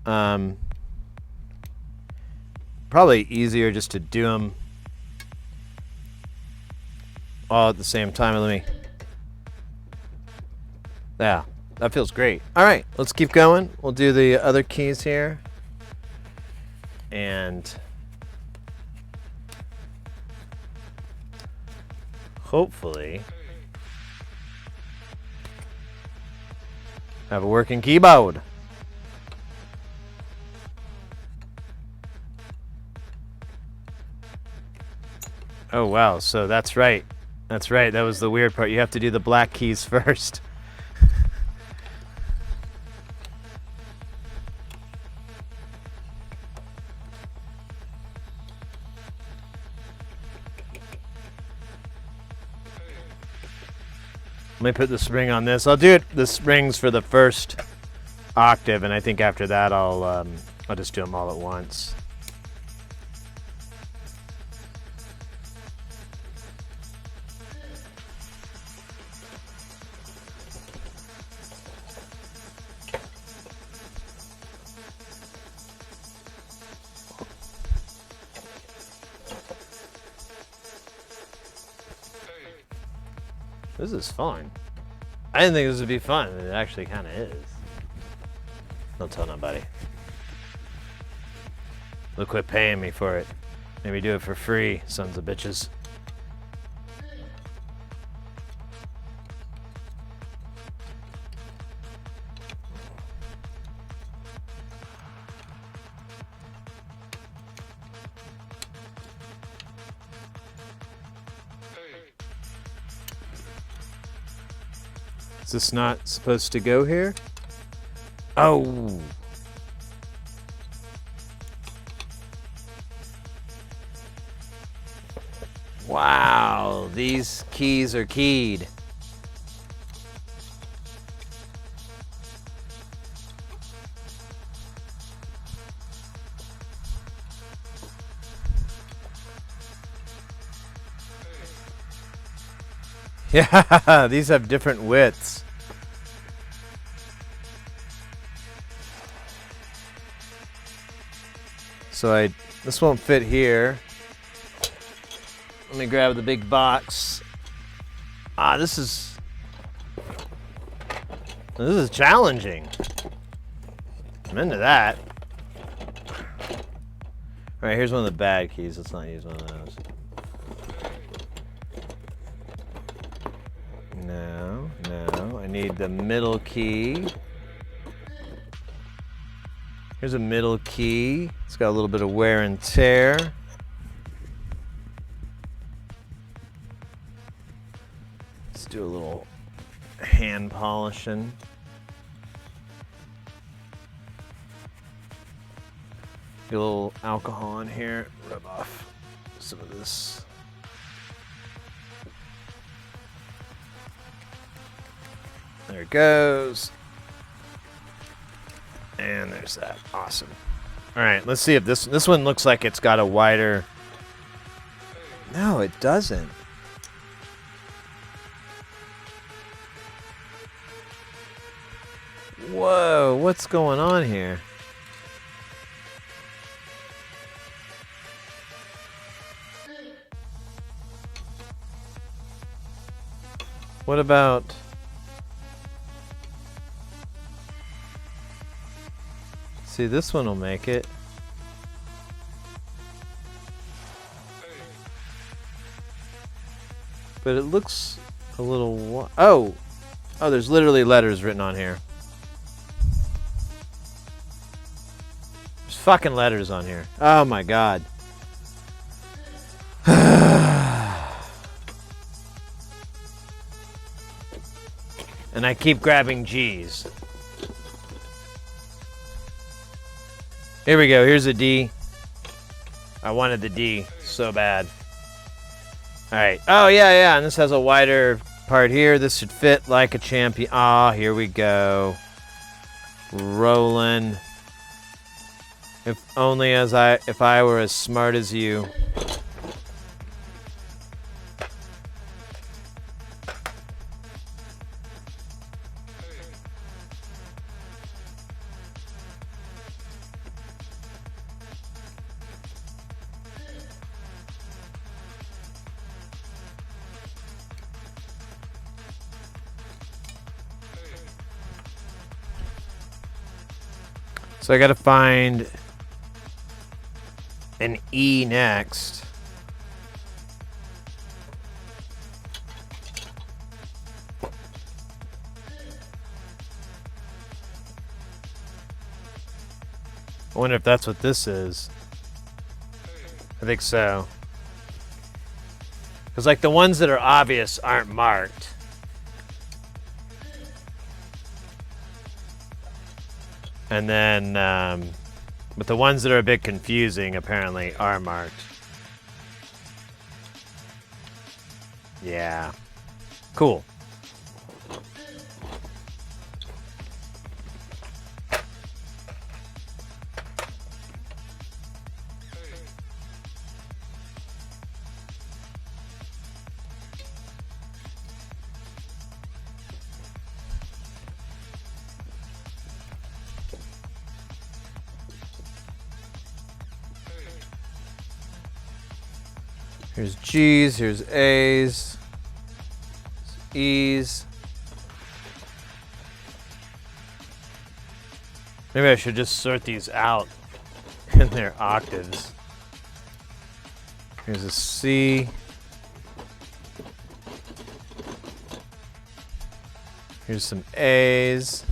Probably easier just to do them all at the same time. Yeah, that feels great. All right, let's keep going. We'll do the other keys here. And hopefully have a working keyboard. Oh wow, so that's right. That's right, that was the weird part. You have to do the black keys first. Let me put the spring on this. I'll do the springs for the first octave, and I think after that I'll just do them all at once. This is fun. I didn't think this would be fun. It actually kind of is. Don't tell nobody. They'll quit paying me for it. Maybe do it for free, sons of bitches. Is this not supposed to go here? Oh. Wow, these keys are keyed. Yeah, these have different widths. So this won't fit here. Let me grab the big box. This is challenging. I'm into that. All right, here's one of the bad keys. Let's not use one of those. No, I need the middle key. Here's a middle key. It's got a little bit of wear and tear. Let's do a little hand polishing. Get a little alcohol in here. Rub off some of this. There it goes. And there's that. Awesome. All right, let's see if this one looks like it's got a wider. No, it doesn't. Whoa, what's going on here? What about... See, this one will make it. But it looks a little... Oh! Oh, there's literally letters written on here. There's fucking letters on here. Oh my god. And I keep grabbing G's. Here we go. Here's a D. I wanted the D so bad. Alright. Oh, yeah. And this has a wider part here. This should fit like a champion. Ah, here we go. Rolling. If only if I were as smart as you. So I gotta find an E next. I wonder if that's what this is. I think so. Because like the ones that are obvious aren't marked. And then, but the ones that are a bit confusing apparently are marked. Yeah. Cool. Here's G's, here's A's, E's. Maybe I should just sort these out in their octaves. Here's a C. Here's some A's.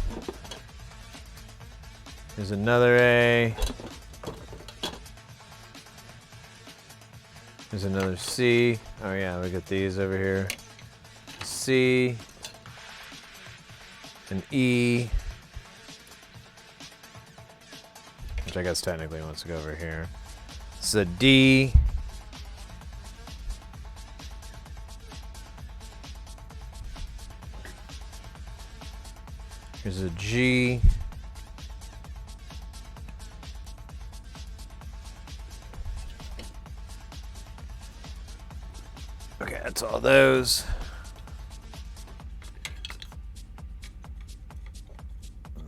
Here's another A. There's another C. Oh yeah, we got these over here. C. An E. Which I guess technically wants to go over here. This is a D. Here's a G. Okay, that's all those.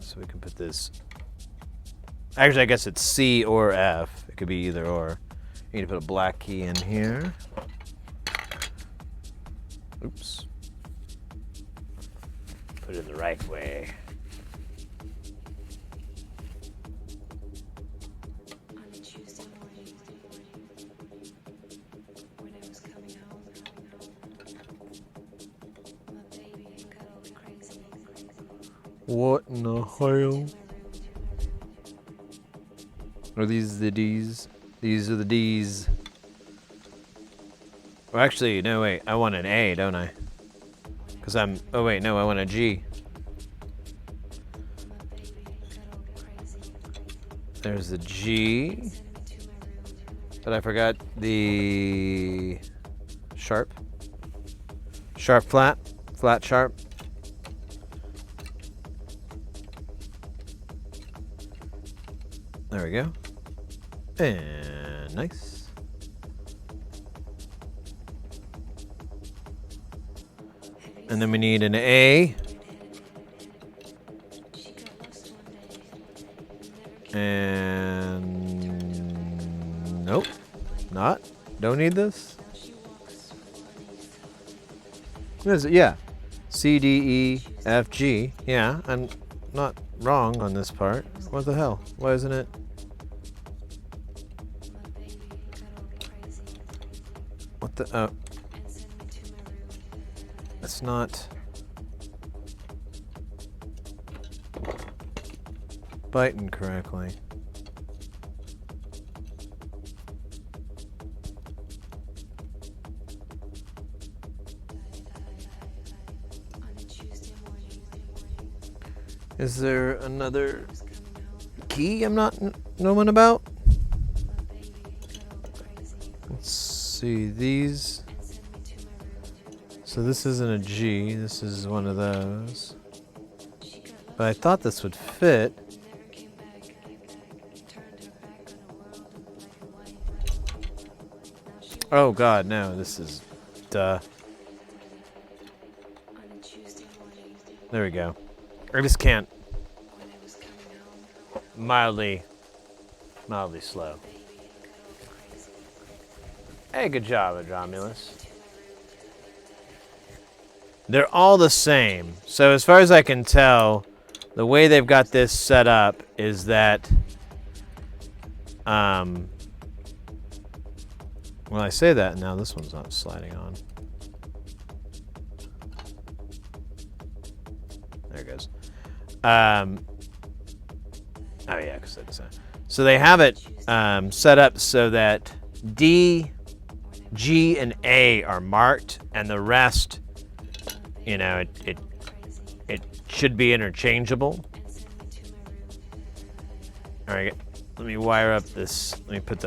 So we can put this. Actually, I guess it's C or F. It could be either or. You need to put a black key in here. Oops. Put it in the right way. What in the hell? Are these the D's? These are the D's. Well, actually, no, wait. I want an A, don't I? Because I'm... Oh, wait, no, I want a G. There's the G. But I forgot the... Sharp. Sharp, flat. Flat, sharp. There we go. And nice. And then we need an A. And nope, not. Don't need this. What is it? Yeah. C, D, E, F, G. Yeah, I'm not wrong on this part. What the hell? Why isn't it? What the? Oh. It's not biting correctly. Is there another key I'm not knowing about? Let's see, these. So this isn't a G, this is one of those. But I thought this would fit. Oh god, no, this is duh. There we go. I just can't. Mildly slow. Hey, good job, Adromulus. They're all the same. So as far as I can tell, the way they've got this set up is that, well, I say that now this one's not sliding on. There it goes. Oh yeah, because that's so they have it set up so that D, G, and A are marked, and the rest, you know, it should be interchangeable. All right, let me wire up this. Let me put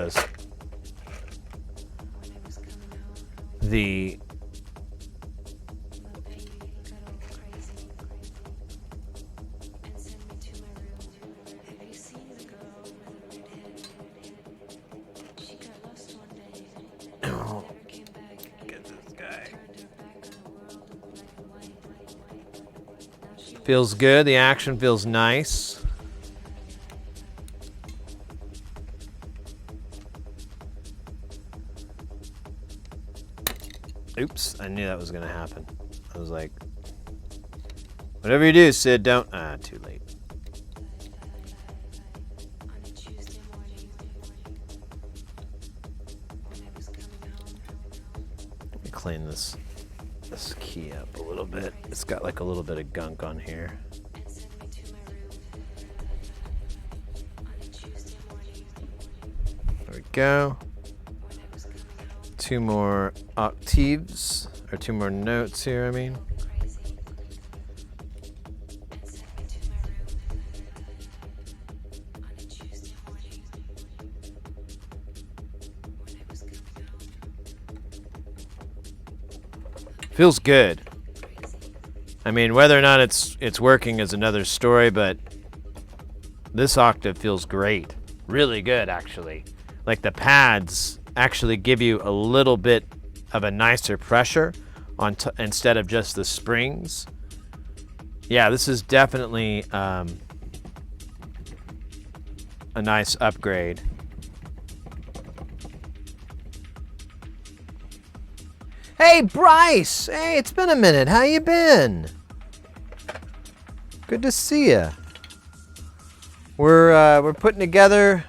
the feels good. The action feels nice. Oops, I knew that was gonna happen. I was like, whatever you do, Sid, don't. Too late. Let me clean this key up a little bit. It's got like a little bit of gunk on here. There we go. 2 more octaves, or 2 more notes here, I mean. Feels good. I mean, whether or not it's working is another story, but this octave feels great. Really good, actually. Like the pads actually give you a little bit of a nicer pressure on instead of just the springs. Yeah, this is definitely a nice upgrade. Hey, Bryce! Hey, it's been a minute. How you been? Good to see ya. We're putting together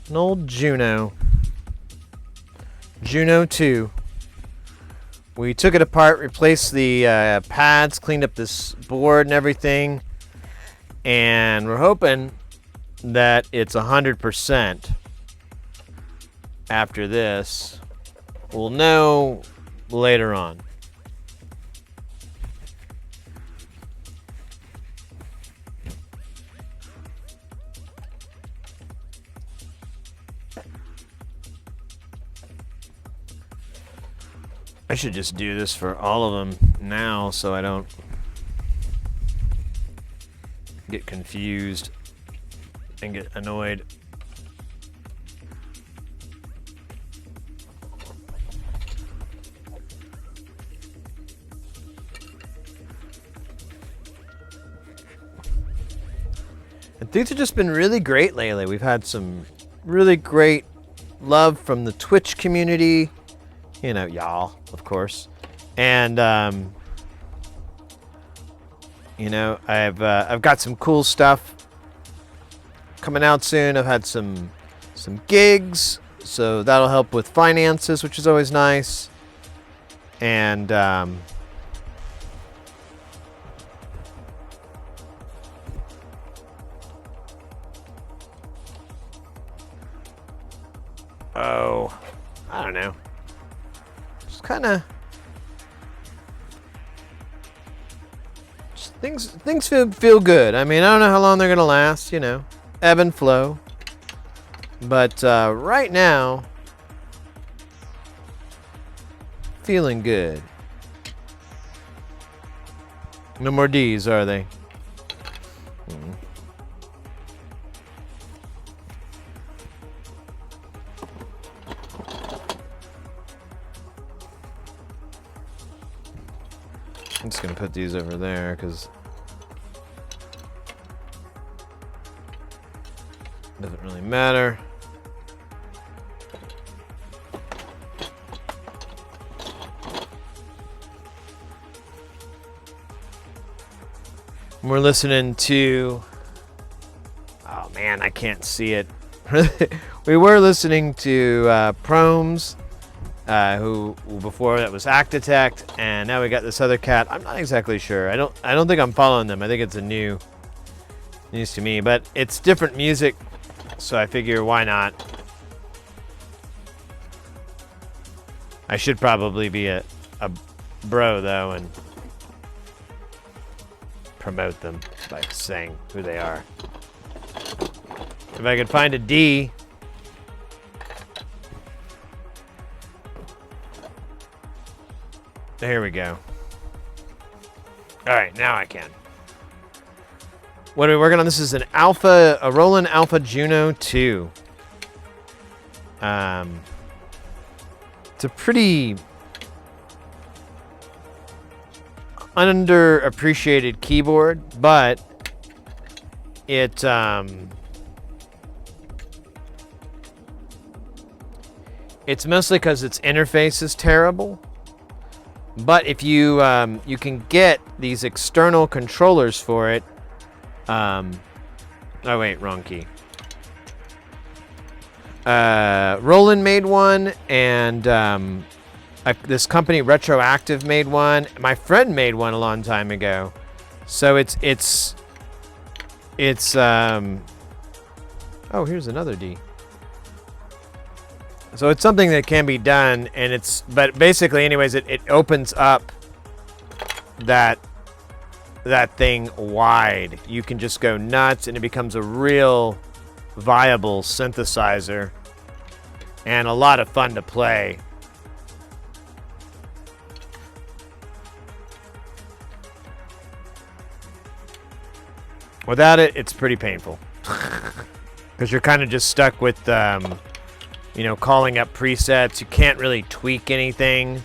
an old Juno. Juno 2. We took it apart, replaced the pads, cleaned up this board and everything, and we're hoping that it's 100% after this. We'll know later on. I should just do this for all of them now so I don't get confused and get annoyed. And things have just been really great lately. We've had some really great love from the Twitch community. You know, y'all, of course. And, you know, I've got some cool stuff coming out soon. I've had some gigs, so that'll help with finances, which is always nice. And, Oh, I don't know. Just kind of things feel good. I mean, I don't know how long they're gonna last. You know, ebb and flow. But right now, feeling good. No more D's, are they? I'm just gonna put these over there because it doesn't really matter. We're listening to, oh man, I can't see it. We were listening to Promes, who before that was Actitect, and now we got this other cat. I'm not exactly sure. I don't think I'm following them. I think it's a news to me, but it's different music, so I figure why not. I should probably be a bro though and promote them by saying who they are. If I could find a D. There we go. All right, now I can. What are we working on? This is a Roland Alpha Juno 2. It's a pretty underappreciated keyboard, but it's mostly because its interface is terrible. But if you you can get these external controllers for it. Oh wait, wrong key. Roland made one, and this company Retroactive made one. My friend made one a long time ago. So it's oh, here's another D. So it's something that can be done, and but basically anyways, it opens up that thing wide. You can just go nuts, and it becomes a real viable synthesizer and a lot of fun to play. Without it, it's pretty painful because you're kind of just stuck with you know, calling up presets. You can't really tweak anything.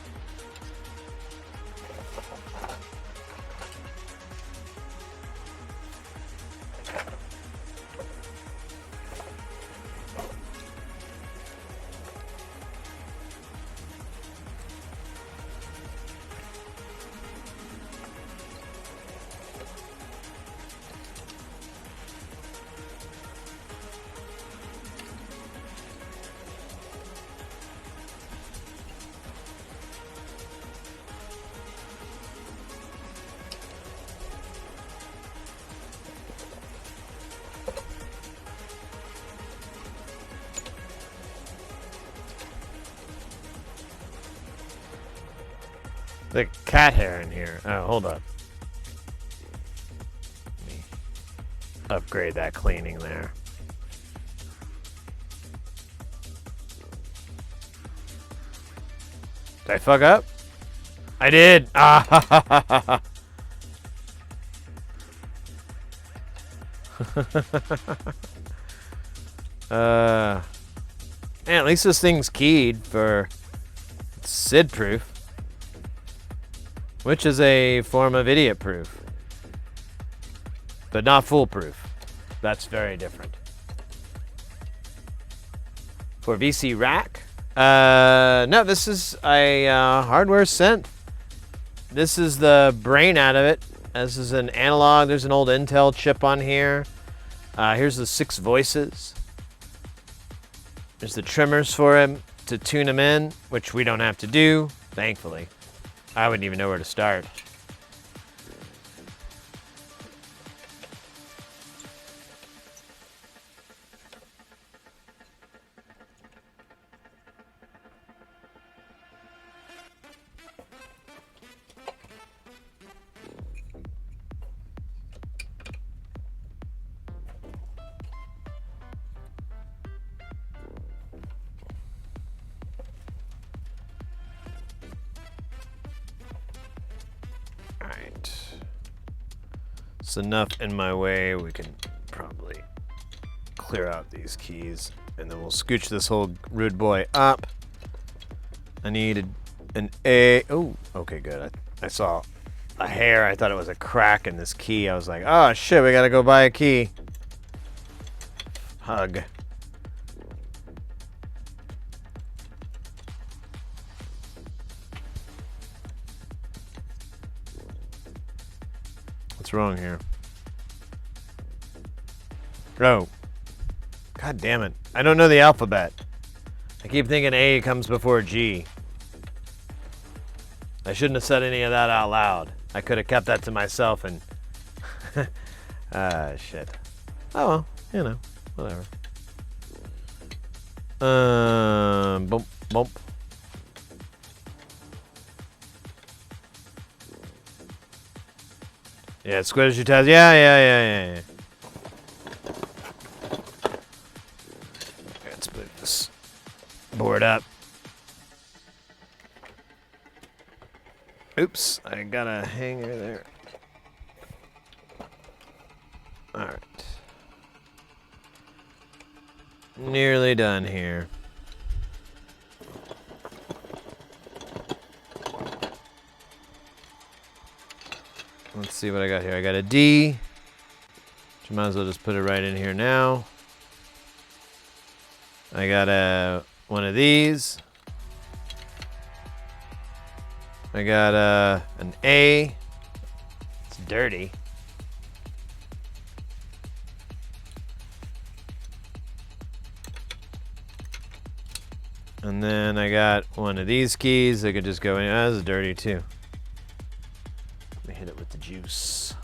The cat hair in here. Oh, hold up. Let me upgrade that cleaning there. Did I fuck up? I did. Ah, ha, ha, ha, ha. Man, at least this thing's keyed for SID proof, which is a form of idiot proof, but not foolproof. That's very different. For VC rack, no, this is a hardware synth. This is the brain out of it. This is an analog. There's an old Intel chip on here. Here's the 6 voices. There's the trimmers for him to tune them in, which we don't have to do, thankfully. I wouldn't even know where to start. right. It's enough in my way. We can probably clear out these keys, and then we'll scooch this whole rude boy up. I need an A. Oh, okay, good. I saw a hair. I thought it was a crack in this key. I was like, oh shit, we gotta go buy a key. Hug. What's wrong here? Oh. God damn it. I don't know the alphabet. I keep thinking A comes before G. I shouldn't have said any of that out loud. I could have kept that to myself and... shit. Oh well, you know, whatever. Bump, bump. Yeah, squish your test. Yeah. Let's put this board up. Oops, I got a hanger there. Alright. Nearly done here. Let's see what I got here. I got a D. Which I might as well just put it right in here now. I got one of these. I got an A. It's dirty. And then I got one of these keys that could just go in. Oh, this is dirty too. Let me hit it with the juice.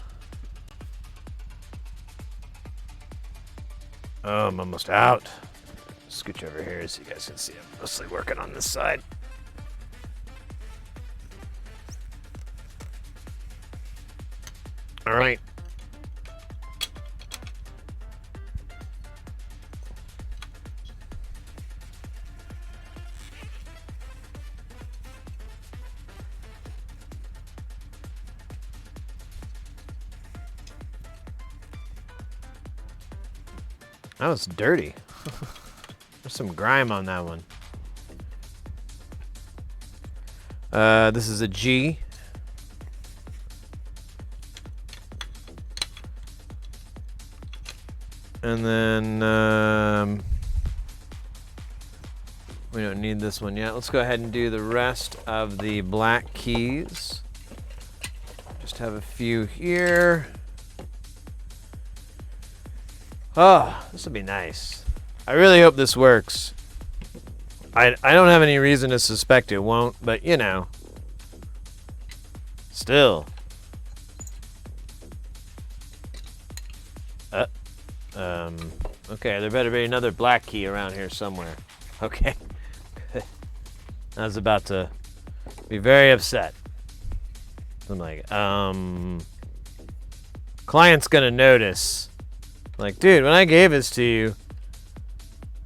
Oh, I'm almost out. Scooch over here so you guys can see I'm mostly working on this side. All right. That was dirty. There's some grime on that one. This is a G. And then we don't need this one yet. Let's go ahead and do the rest of the black keys. Just have a few here. Oh, this will be nice. I really hope this works. I don't have any reason to suspect it won't, but you know. Still. Okay, there better be another black key around here somewhere. Okay. I was about to be very upset. I'm like, client's gonna notice. Like, dude, when I gave this to you,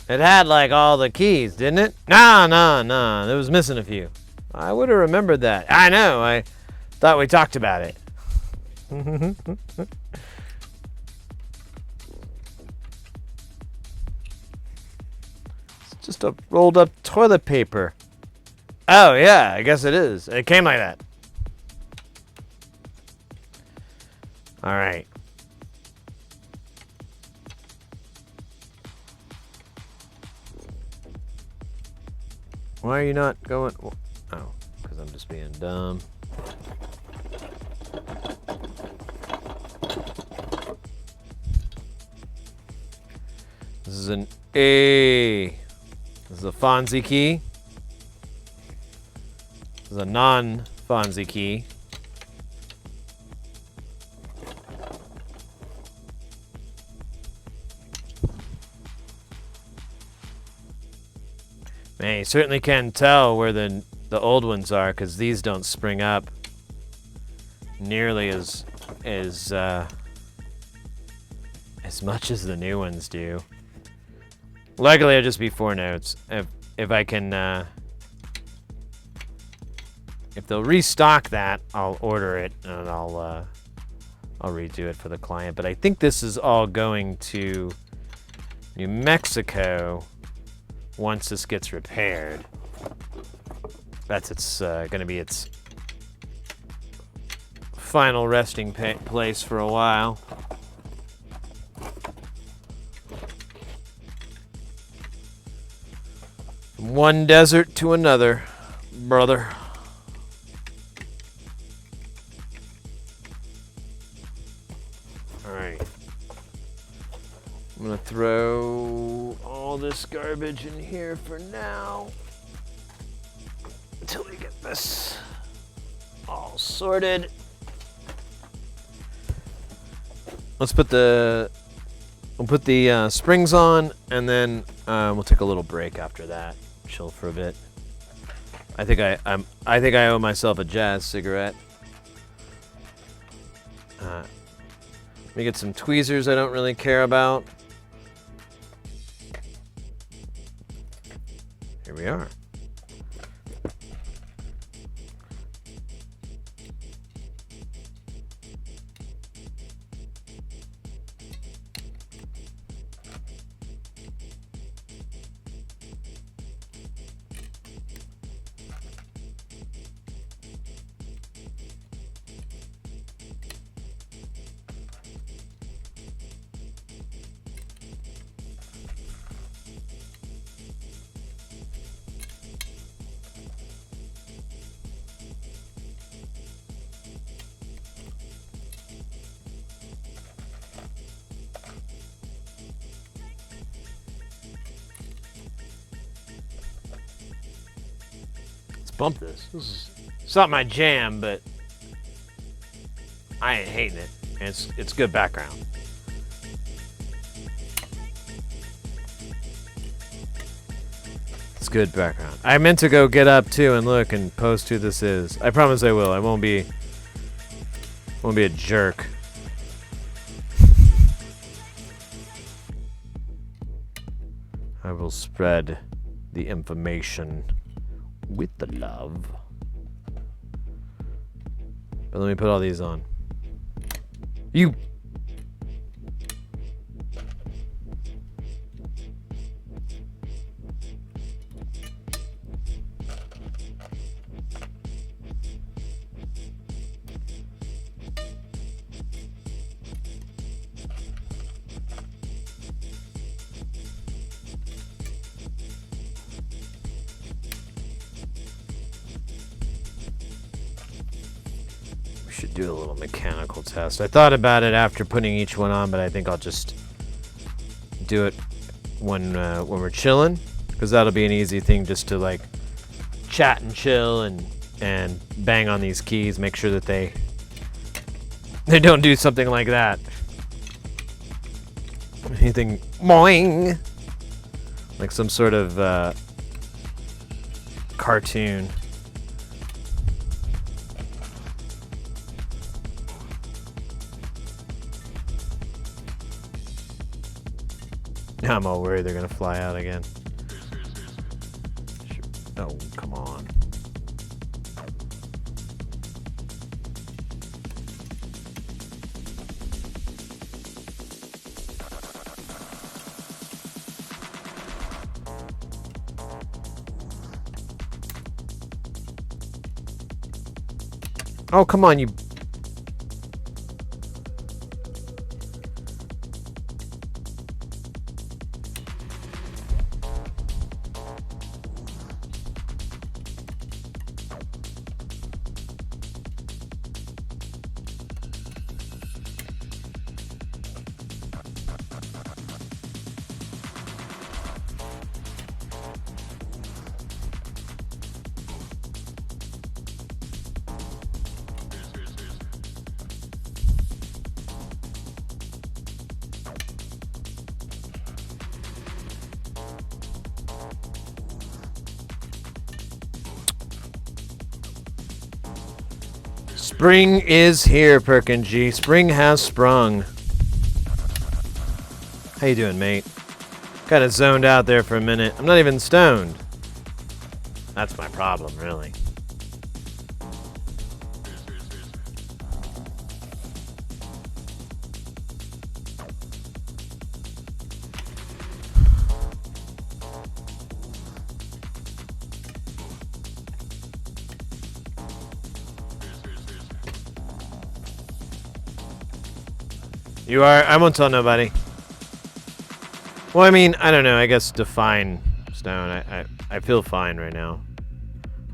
it had like all the keys, didn't it? Nah. There was missing a few. I would have remembered that. I know. I thought we talked about it. It's just a rolled up toilet paper. Oh, yeah, I guess it is. It came like that. All right. Why are you not going? Oh, because I'm just being dumb. This is an A. This is a Fonzie key. This is a non-Fonzie key. Man, you certainly can tell where the old ones are, because these don't spring up nearly as much as the new ones do. Luckily, it'll just be 4 notes. If I can if they'll restock that, I'll order it and I'll redo it for the client. But I think this is all going to New Mexico once this gets repaired. That's going to be its final resting place for a while. From one desert to another, brother. Alright. I'm gonna throw all this garbage in here for now until we get this all sorted. Let's put the springs on, and then we'll take a little break after that. Chill for a bit. I think I owe myself a jazz cigarette. Let me get some tweezers I don't really care about. Here we are. Bump this. It's not my jam, but I ain't hating it. And it's good background. It's good background. I meant to go get up too and look and post who this is. I promise I will. I won't be a jerk. I will spread the information with the love. But let me put all these on. You. Should do a little mechanical test. I thought about it after putting each one on, but I think I'll just do it when we're chilling, because that'll be an easy thing just to like chat and chill and bang on these keys, make sure that they don't do something like that. Anything boing, like some sort of cartoon. Now I'm all worried they're gonna fly out again. Oh, come on. Oh, come on, you. Spring is here, Perkin G. Spring has sprung. How you doing, mate? Kind of zoned out there for a minute. I'm not even stoned. That's my problem, really. You are? I won't tell nobody. Well, I mean, I don't know. I guess define stone. I feel fine right now.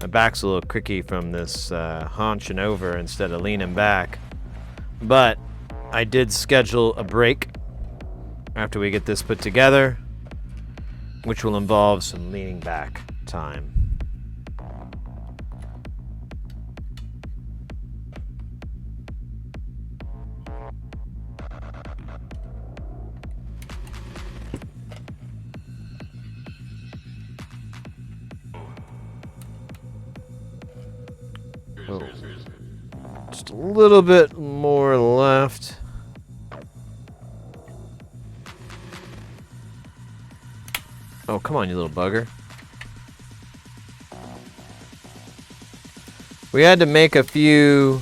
My back's a little cricky from this haunching over instead of leaning back. But I did schedule a break after we get this put together, which will involve some leaning back time. Oh. Just a little bit more left. Oh, come on, you little bugger. We had to make a few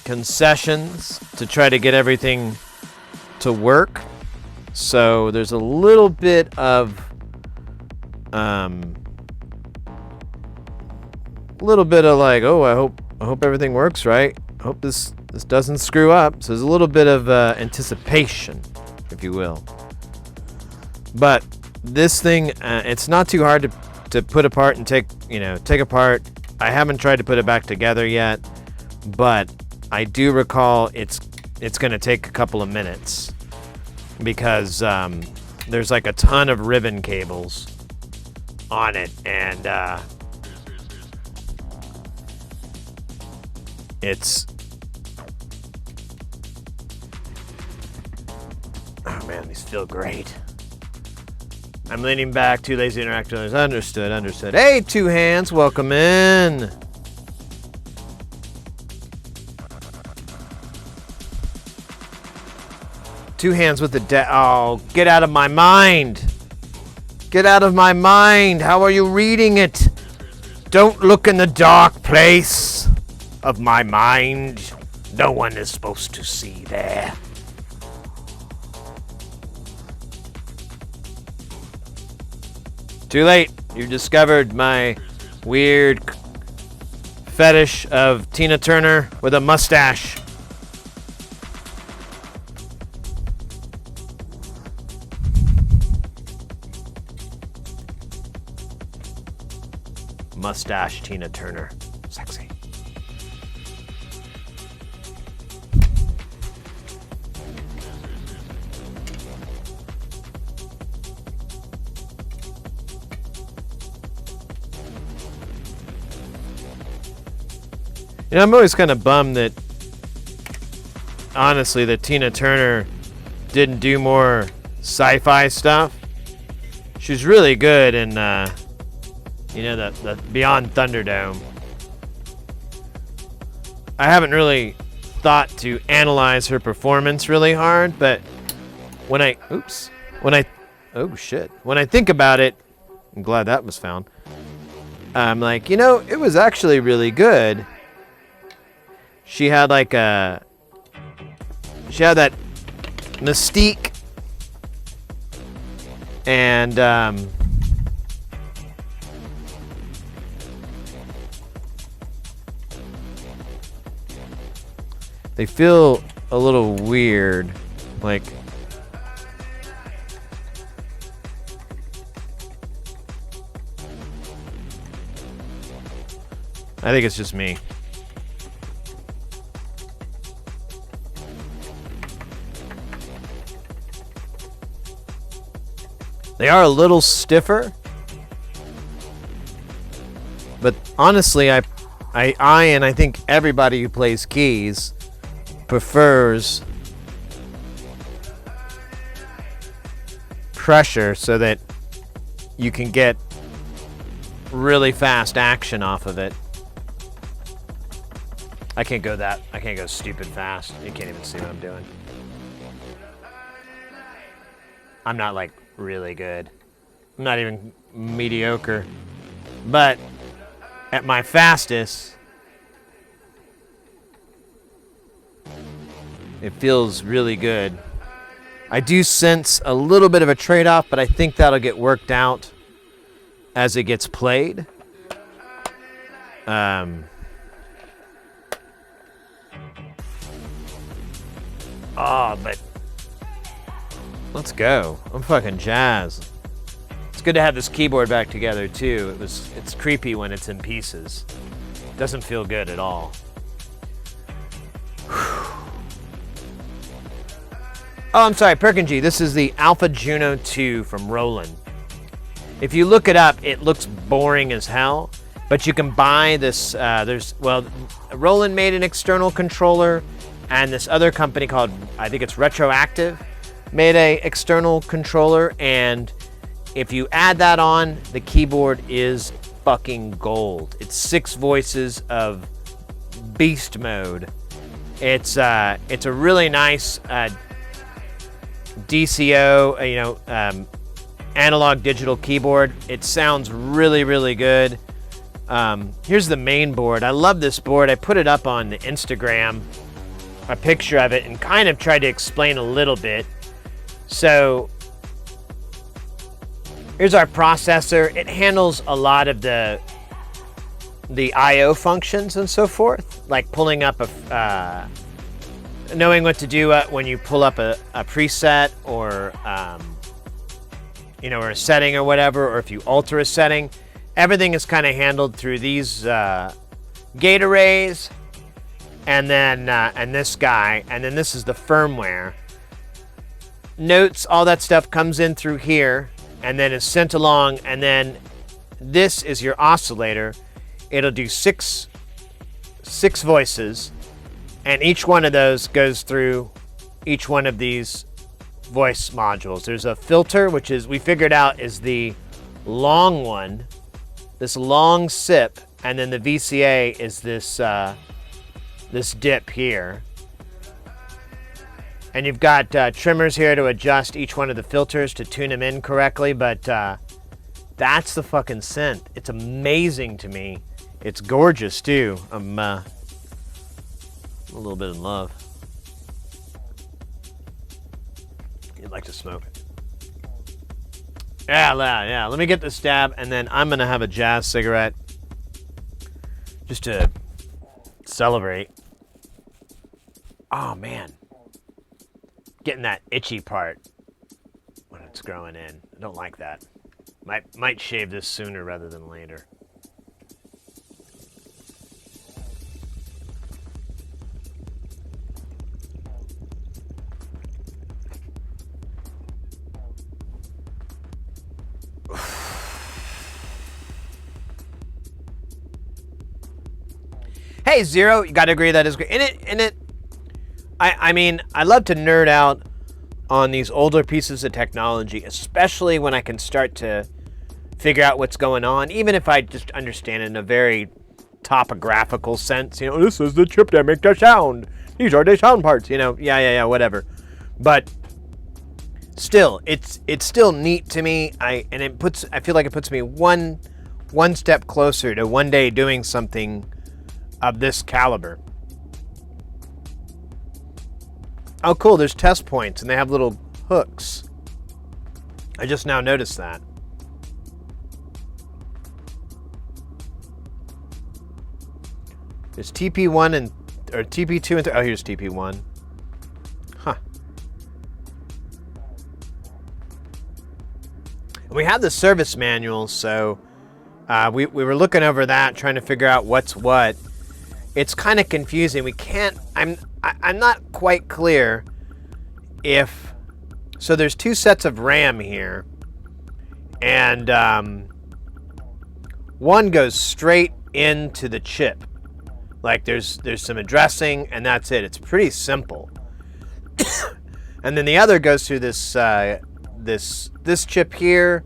concessions to try to get everything to work. So there's a little bit of like, oh, I hope everything works right. I hope this doesn't screw up. So there's a little bit of anticipation, if you will. But this thing, it's not too hard to put apart and take apart. I haven't tried to put it back together yet, but I do recall it's going to take a couple of minutes because there's like a ton of ribbon cables on it, and oh man, these feel great. I'm leaning back, too lazy to interact with others. Understood. Hey, Two Hands, welcome in. Two Hands with the oh, get out of my mind. Get out of my mind. How are you reading it? Don't look in the dark place of my mind. No one is supposed to see there. Too late. You discovered my weird fetish of Tina Turner with a mustache. Mustache Tina Turner. Sexy. You know, I'm always kind of bummed that, honestly, that Tina Turner didn't do more sci-fi stuff. She's really good in, the Beyond Thunderdome. I haven't really thought to analyze her performance really hard, but when I think about it, I'm glad that was found. I'm like, it was actually really good. She had that mystique, and they feel a little weird, like I think it's just me. They are a little stiffer, but honestly, I and I think everybody who plays keys prefers pressure so that you can get really fast action off of it. I can't go stupid fast. You can't even see what I'm doing. I'm not like really good. I'm not even mediocre. But at my fastest, it feels really good. I do sense a little bit of a trade-off, but I think that'll get worked out as it gets played. Oh, but let's go. I'm fucking jazzed. It's good to have this keyboard back together too. It's creepy when it's in pieces. It doesn't feel good at all. Oh, I'm sorry, Perkingy. This is the Alpha Juno 2 from Roland. If you look it up, it looks boring as hell, but you can buy this. Roland made an external controller, and this other company called, I think it's Retroactive, made a external controller, and if you add that on, the keyboard is fucking gold. It's 6 voices of beast mode. It's a really nice DCO, analog digital keyboard. It sounds really, really good. Here's the main board. I love this board. I put it up on the Instagram, a picture of it, and kind of tried to explain a little bit. So here's our processor. It handles a lot of the I/O functions and so forth, like pulling up knowing what to do when you pull up a preset or or a setting or whatever, or if you alter a setting. Everything is kind of handled through these gate arrays, and then and this guy, and then this is the firmware. Notes, all that stuff comes in through here, and then is sent along, and then this is your oscillator. It'll do six voices, and each one of those goes through each one of these voice modules. There's a filter, which is, we figured out, is the long one, this long sip, and then the VCA is this this dip here. And you've got trimmers here to adjust each one of the filters to tune them in correctly, but that's the fucking synth. It's amazing to me. It's gorgeous too. I'm a little bit in love. You'd like to smoke it. Yeah. Let me get this dab, and then I'm gonna have a jazz cigarette just to celebrate. Oh man, getting that itchy part when it's growing in. I don't like that. Might shave this sooner rather than later. Hey, Zero, you gotta agree that is great. I mean, I love to nerd out on these older pieces of technology, especially when I can start to figure out what's going on, even if I just understand it in a very topographical sense. You know, this is the chip that makes the sound. These are the sound parts. You know, yeah, whatever. But still, it's still neat to me. I feel like it puts me one step closer to one day doing something of this caliber. Oh, cool, there's test points, and they have little hooks. I just now noticed that. There's TP1 or TP2 and 3. Oh, here's TP1. Huh. We have the service manual, so we were looking over that, trying to figure out what's what. It's kind of confusing. We can't. I'm not quite clear if. So there's 2 sets of RAM here, and one goes straight into the chip. Like there's some addressing, and that's it. It's pretty simple. And then the other goes through this this chip here,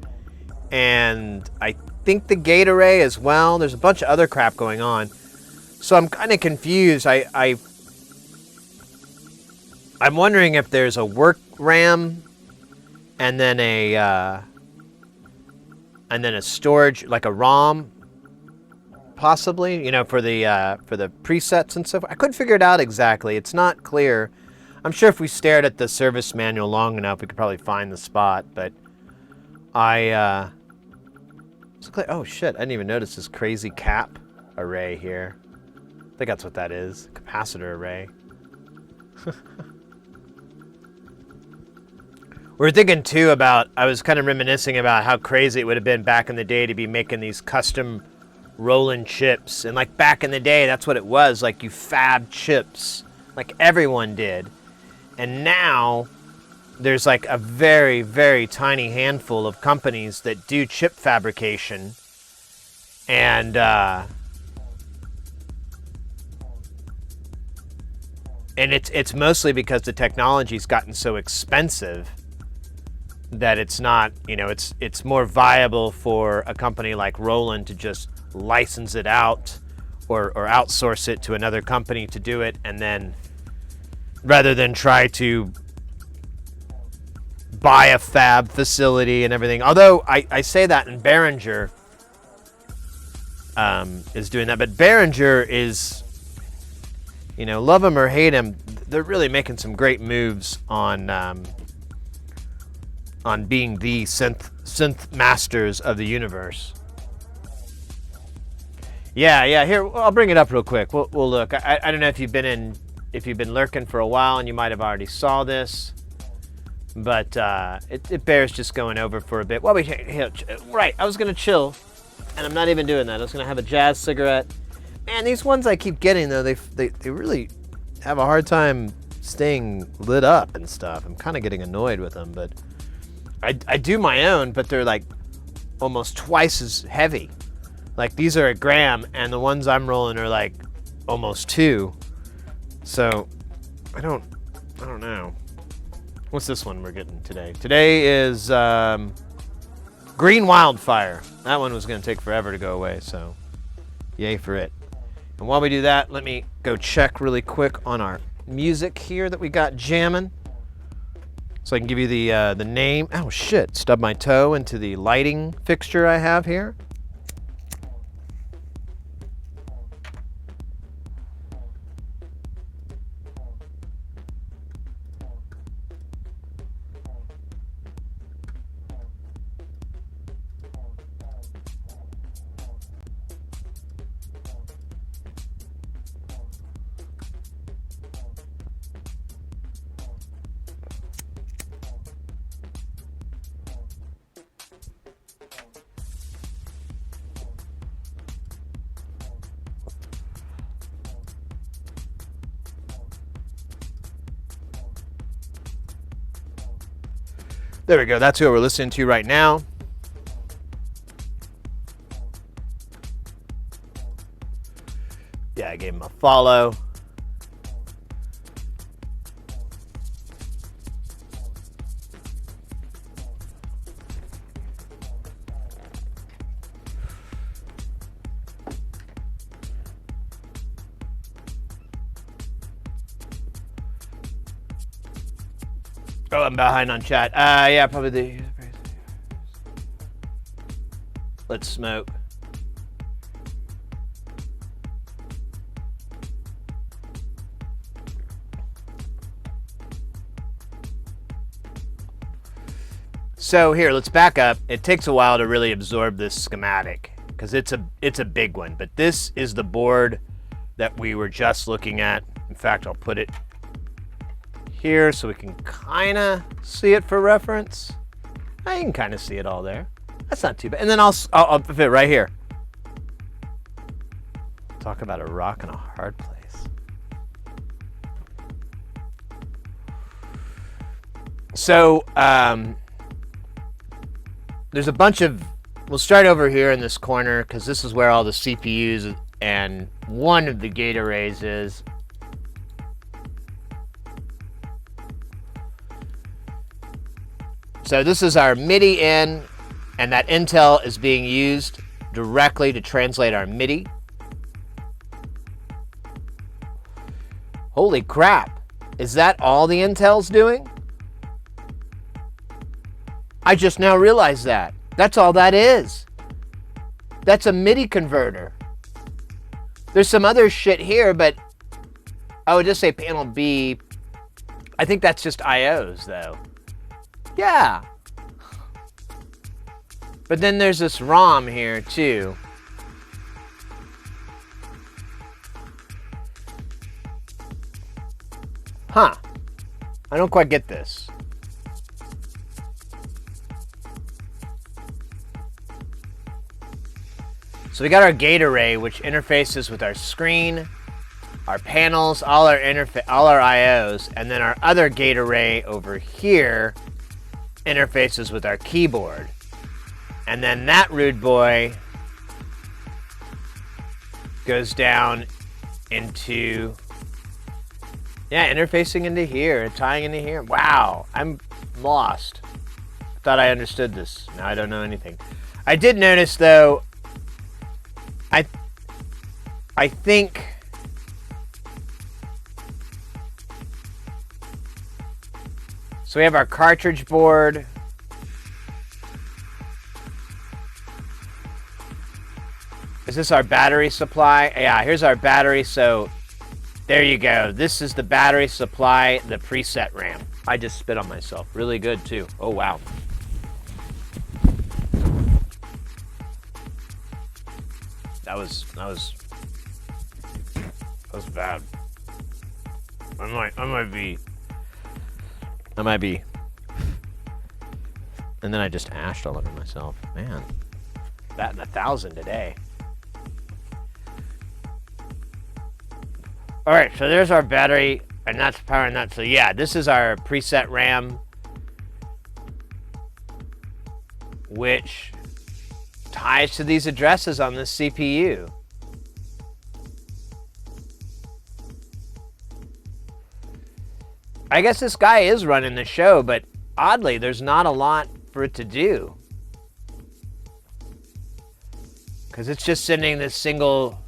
and I think the gate array as well. There's a bunch of other crap going on. So I'm kind of confused. I'm wondering if there's a work RAM and then a storage, like a ROM, possibly. You know, for the presets and stuff. I couldn't figure it out exactly. It's not clear. I'm sure if we stared at the service manual long enough, we could probably find the spot. But oh shit! I didn't even notice this crazy cap array here. I think that's what that is. Capacitor array. We're thinking too about, I was kind of reminiscing about how crazy it would have been back in the day to be making these custom Roland chips. And like back in the day, that's what it was. Like you fab chips, like everyone did. And now there's like a very, very tiny handful of companies that do chip fabrication. And it's mostly because the technology's gotten so expensive that it's not, you know, it's more viable for a company like Roland to just license it out or outsource it to another company to do it, and then rather than try to buy a fab facility and everything. Although I say that, and Behringer is doing that, but Behringer is, you know, love him or hate him, they're really making some great moves on being the synth masters of the universe. Yeah. Here, I'll bring it up real quick. We'll look. I don't know if you've been lurking for a while, and you might have already saw this, but it bears just going over for a bit. Well, right. I was gonna chill, and I'm not even doing that. I was gonna have a jazz cigarette. Man, these ones I keep getting though, they really have a hard time staying lit up and stuff. I'm kind of getting annoyed with them, but I do my own, but they're like almost twice as heavy. Like these are 1 gram, and the ones I'm rolling are like almost 2. So I don't know. What's this one we're getting today? Today is Green Wildfire. That one was going to take forever to go away, so yay for it. And while we do that, let me go check really quick on our music here that we got jamming, so I can give you the name. Oh shit! Stubbed my toe into the lighting fixture I have here. There we go. That's who we're listening to right now. Yeah, I gave him a follow. Oh, I'm behind on chat. Yeah, probably the... Let's smoke. So here, let's back up. It takes a while to really absorb this schematic because it's a big one. But this is the board that we were just looking at. In fact, I'll put it here so we can kind of see it for reference. You can kind of see it all there. That's not too bad. And then I'll fit right here. Talk about a rock and a hard place. So there's a bunch of, we'll start over here in this corner because this is where all the CPUs and one of the gate arrays is. So this is our MIDI in, and that Intel is being used directly to translate our MIDI. Holy crap, is that all the Intel's doing? I just now realized that. That's all that is. That's a MIDI converter. There's some other shit here, but I would just say panel B. I think that's just IOs though. Yeah. But then there's this ROM here too. Huh. I don't quite get this. So we got our gate array, which interfaces with our screen, our panels, all our IOs, and then our other gate array over here interfaces with our keyboard. And then that rude boy goes down into, yeah, interfacing into here, tying into here. Wow, I'm lost. Thought I understood this. Now I don't know anything. I did notice though, I think so we have our cartridge board. Is this our battery supply? Yeah, here's our battery. So there you go. This is the battery supply, the preset RAM. I just spit on myself. Really good too. Oh wow. That was bad. I might be. And then I just ashed all over myself. Man, that and 1,000 today. All right, so there's our battery, and that's powering that. So yeah, this is our preset RAM, which ties to these addresses on this CPU. I guess this guy is running the show, but oddly, there's not a lot for it to do. Because it's just sending this single...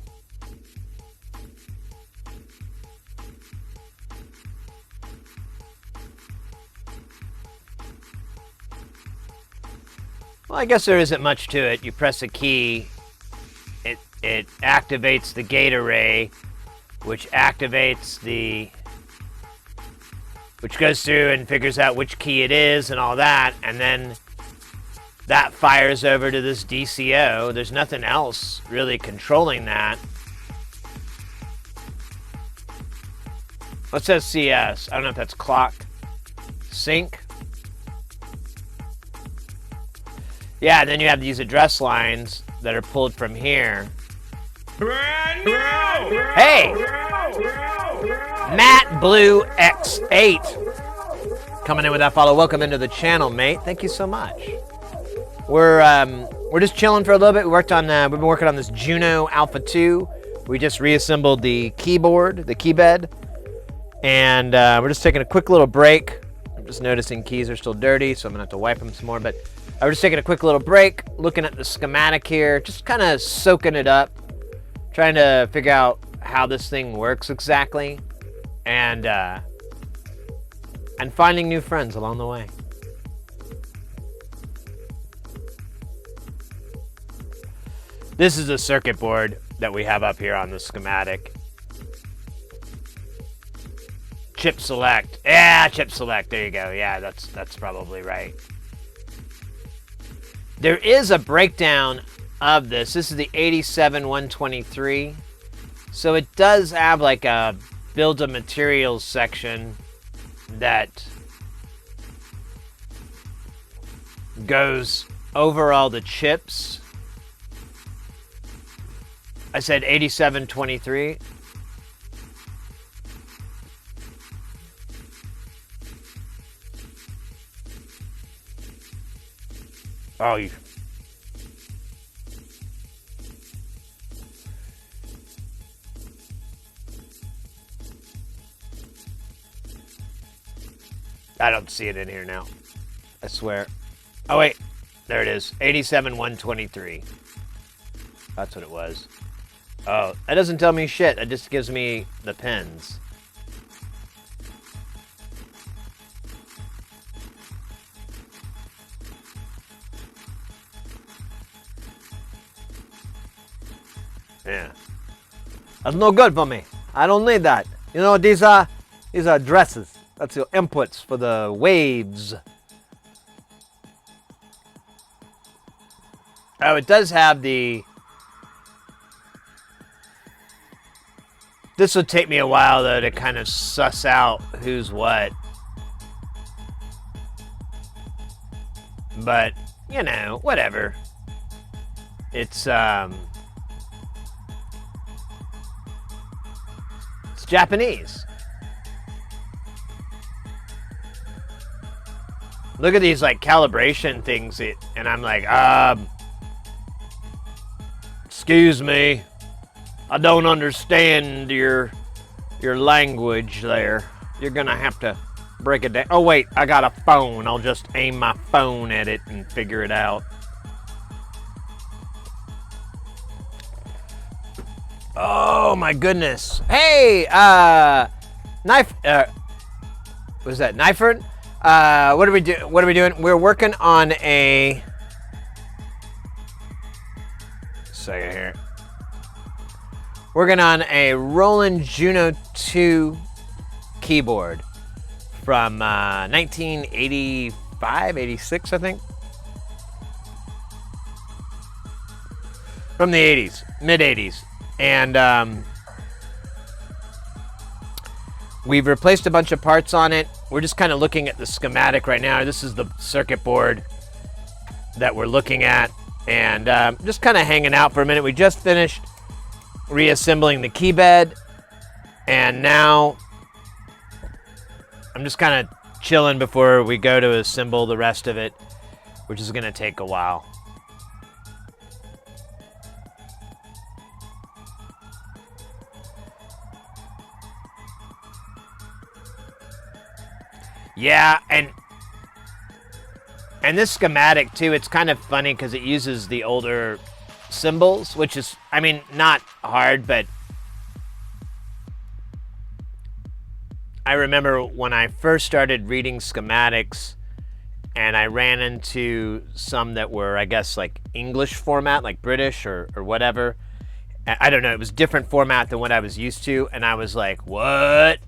Well, I guess there isn't much to it. You press a key, it activates the gate array, which activates the... which goes through and figures out which key it is and all that, and then that fires over to this DCO. There's nothing else really controlling that. What says CS? I don't know if that's clock sync. Yeah, and then you have these address lines that are pulled from here. Hey! Matt Blue X8 coming in with that follow. Welcome into the channel, mate. Thank you so much. We're just chilling for a little bit. We've been working on this Juno Alpha 2. We just reassembled the keyboard, the key bed, and we're just taking a quick little break. I'm just noticing keys are still dirty, so I'm gonna have to wipe them some more. But I was just taking a quick little break, looking at the schematic here, just kind of soaking it up, trying to figure out how this thing works exactly, and finding new friends along the way. This is a circuit board that we have up here on the schematic. Chip select. Yeah, chip select. There you go. Yeah, that's probably right. There is a breakdown of this. This is the 87123. So it does have like a build of materials section that goes over all the chips. I said 8723. Oh, you... I don't see it in here now. I swear. Oh, wait. There it is. 87123. That's what it was. Oh, that doesn't tell me shit. It just gives me the pins. Yeah. That's no good for me. I don't need that. You know, these are addresses. That's your inputs for the waves. Oh, it does have the... This would take me a while, though, to kind of suss out who's what. But, you know, whatever. It's, Japanese. Look at these like calibration things, and I'm like, excuse me, I don't understand your language there. You're gonna have to break it down. Oh wait, I got a phone. I'll just aim my phone at it and figure it out. Oh my goodness. Hey, knife. Was that Knifeford? What are we doing? We're working on a. Second here. Working on a Roland Juno 2 keyboard from 1985, 86, I think. From the 80s, mid 80s. And we've replaced a bunch of parts on it. We're just kind of looking at the schematic right now. This is the circuit board that we're looking at. And just kind of hanging out for a minute. We just finished reassembling the key bed. And now I'm just kind of chilling before we go to assemble the rest of it, which is going to take a while. Yeah, and this schematic too, it's kind of funny because it uses the older symbols, which is, I mean, not hard, but I remember when I first started reading schematics and I ran into some that were, I guess, like English format, like British or whatever. I don't know, it was different format than what I was used to, and I was like, what?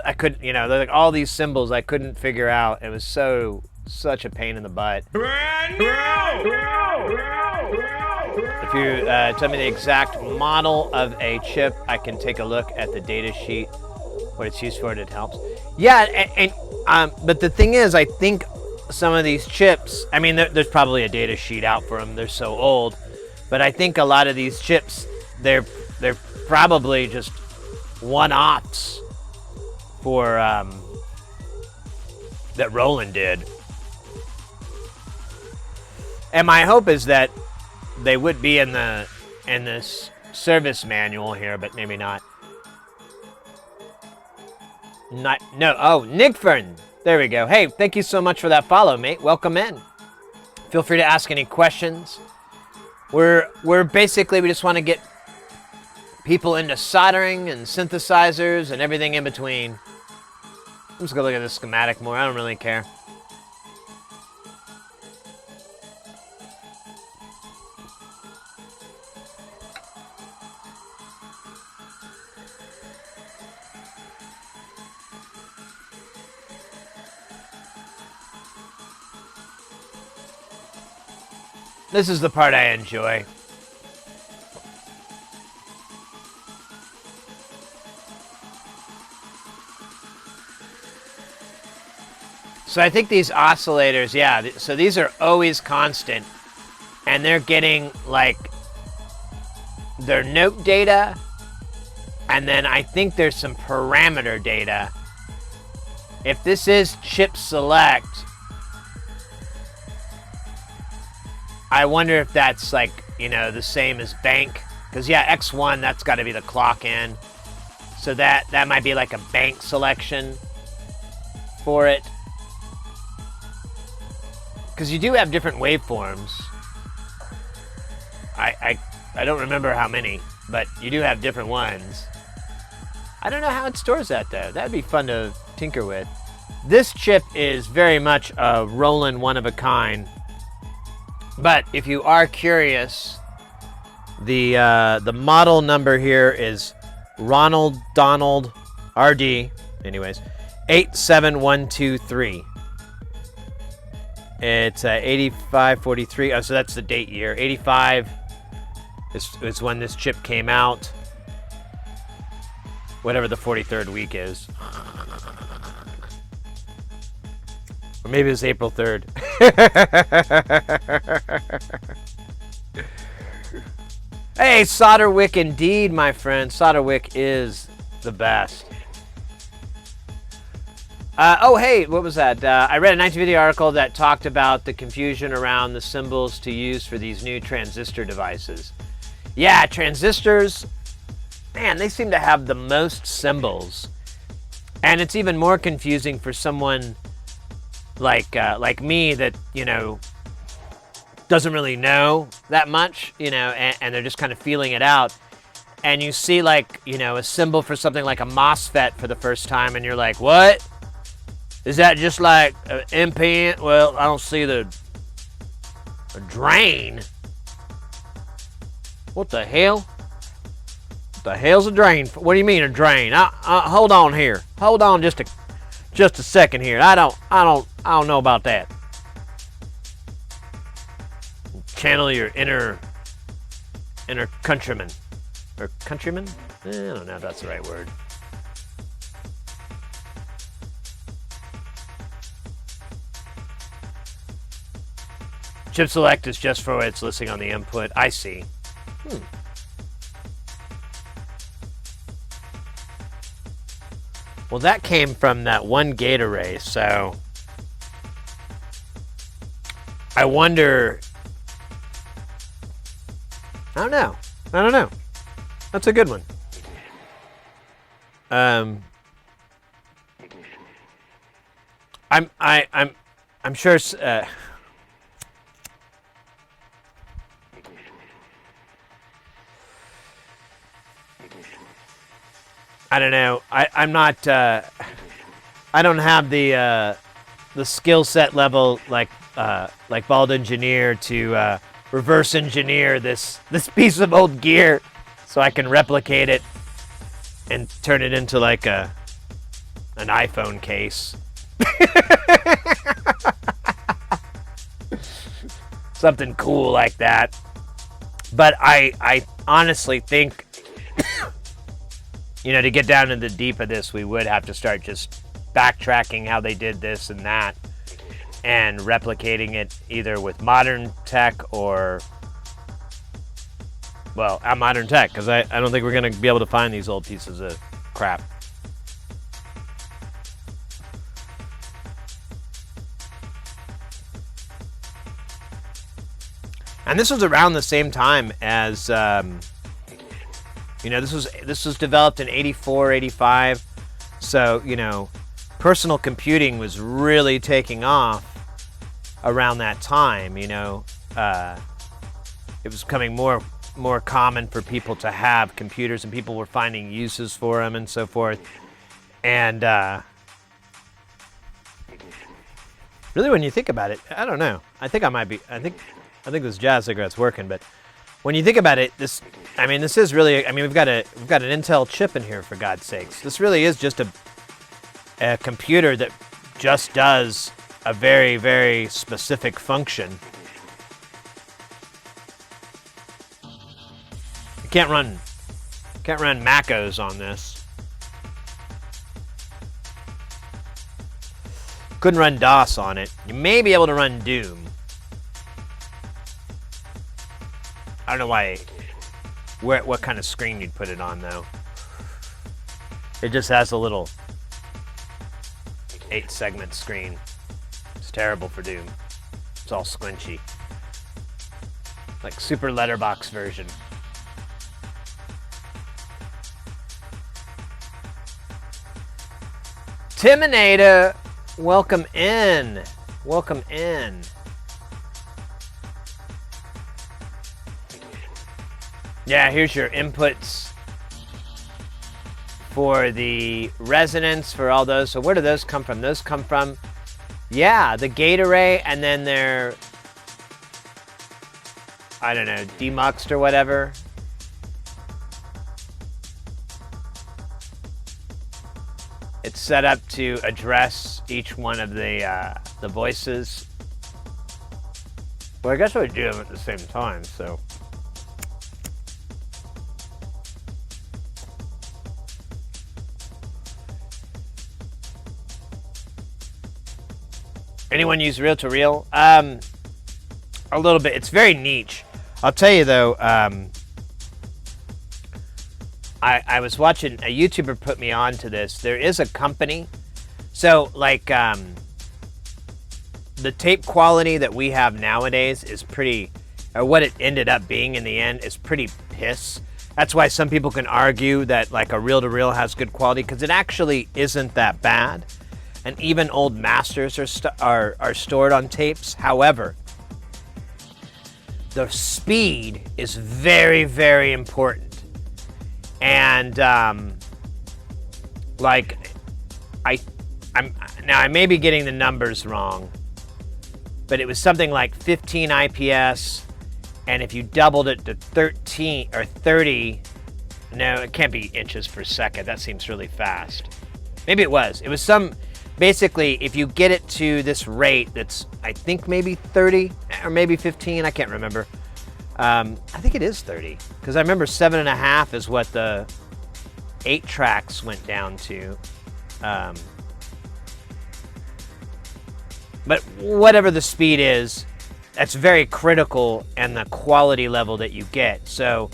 I couldn't, they're like all these symbols I couldn't figure out. It was such a pain in the butt. Brand new! If you tell me the exact model of a chip, I can take a look at the data sheet. What it's used for, it helps. Yeah, but the thing is, I think some of these chips, I mean, there's probably a data sheet out for them. They're so old, but I think a lot of these chips, they're probably just one-offs for that Roland did. And my hope is that they would be in this service manual here, but maybe not. Nickfern. There we go. Hey, thank you so much for that follow, mate. Welcome in. Feel free to ask any questions. We're basically, we just want to get people into soldering and synthesizers and everything in between. I'm just gonna look at the schematic more. I don't really care. This is the part I enjoy. So I think these oscillators, yeah, so these are always constant, and they're getting like their note data, and then I think there's some parameter data. If this is chip select, I wonder if that's like, the same as bank, because yeah, X1, that's got to be the clock in, so that might be like a bank selection for it. Because you do have different waveforms. I don't remember how many, but you do have different ones. I don't know how it stores that though. That'd be fun to tinker with. This chip is very much a Roland one of a kind. But if you are curious, the model number here is Ronald Donald RD. Anyways, 87123. It's 8543. Oh, so that's the date year. 85 is when this chip came out. Whatever the 43rd week is. Or maybe it's April 3rd. Hey, Solderwick indeed, my friend. Solderwick is The best. Oh, hey, what was that? I read a 1950 article that talked about the confusion around the symbols to use for these new transistor devices. Yeah, transistors, man, they seem to have the most symbols. And it's even more confusing for someone like me that, you know, doesn't really know that much, you know, and they're just kind of feeling it out. And you see, like, you know, a symbol for something like a MOSFET for the first time, and you're like, what? Is that just like an NPN? Well, I don't see a drain. What the hell? What the hell's a drain? What do you mean a drain? Hold on here. Hold on just a second here. I don't know about that. Channel your inner countryman. Or countryman? I don't know if that's the right word. Chip select is just for its listing on the input. I see. Well, that came from that one gate array, so I wonder. I don't know. That's a good one. I'm sure. I don't know. I'm not. I don't have the skill set level like Bald Engineer to reverse engineer this piece of old gear, so I can replicate it and turn it into like an iPhone case. Something cool like that. But I honestly think, you know, to get down into the deep of this, we would have to start just backtracking how they did this and that and replicating it either with modern tech or, well, modern tech, because I don't think we're going to be able to find these old pieces of crap. And this was around the same time as, you know, this was developed in 84, 85. So, you know, personal computing was really taking off around that time, you know. It was becoming more common for people to have computers, and people were finding uses for them and so forth. And really, when you think about it, I don't know. I think this jazz cigarette's working, but when you think about it, this is really, we've got an Intel chip in here, for God's sakes. This really is just a computer that just does a very, very specific function. You can't run macos on this. Couldn't run DOS on it. You may be able to run Doom. I don't know what kind of screen you'd put it on, though. It just has a little 8-segment screen. It's terrible for Doom. It's all squinchy. Like super letterbox version. Timinator, welcome in. Welcome in. Yeah, here's your inputs for the resonance for all those. So where do those come from? Those come from, yeah, the gate array, and then they're, I don't know, demuxed or whatever. It's set up to address each one of the voices. Well, I guess I would do them at the same time, so. Anyone use reel-to-reel? A little bit. It's very niche. I'll tell you, though, I was watching, a YouTuber put me on to this. There is a company. So, like, the tape quality that we have nowadays is pretty, or what it ended up being in the end is pretty piss. That's why some people can argue that like a reel-to-reel has good quality, because it actually isn't that bad. And even old masters are stored on tapes. However, the speed is very, very important. And like I may be getting the numbers wrong, but it was something like 15 IPS, and if you doubled it to 13 or 30, no, it can't be inches per second. That seems really fast. Maybe it was. It was some, basically, if you get it to this rate that's, I think maybe 30 or maybe 15, I can't remember. I think it is 30, because I remember 7.5 is what the 8 tracks went down to. But whatever the speed is, that's very critical, and the quality level that you get. So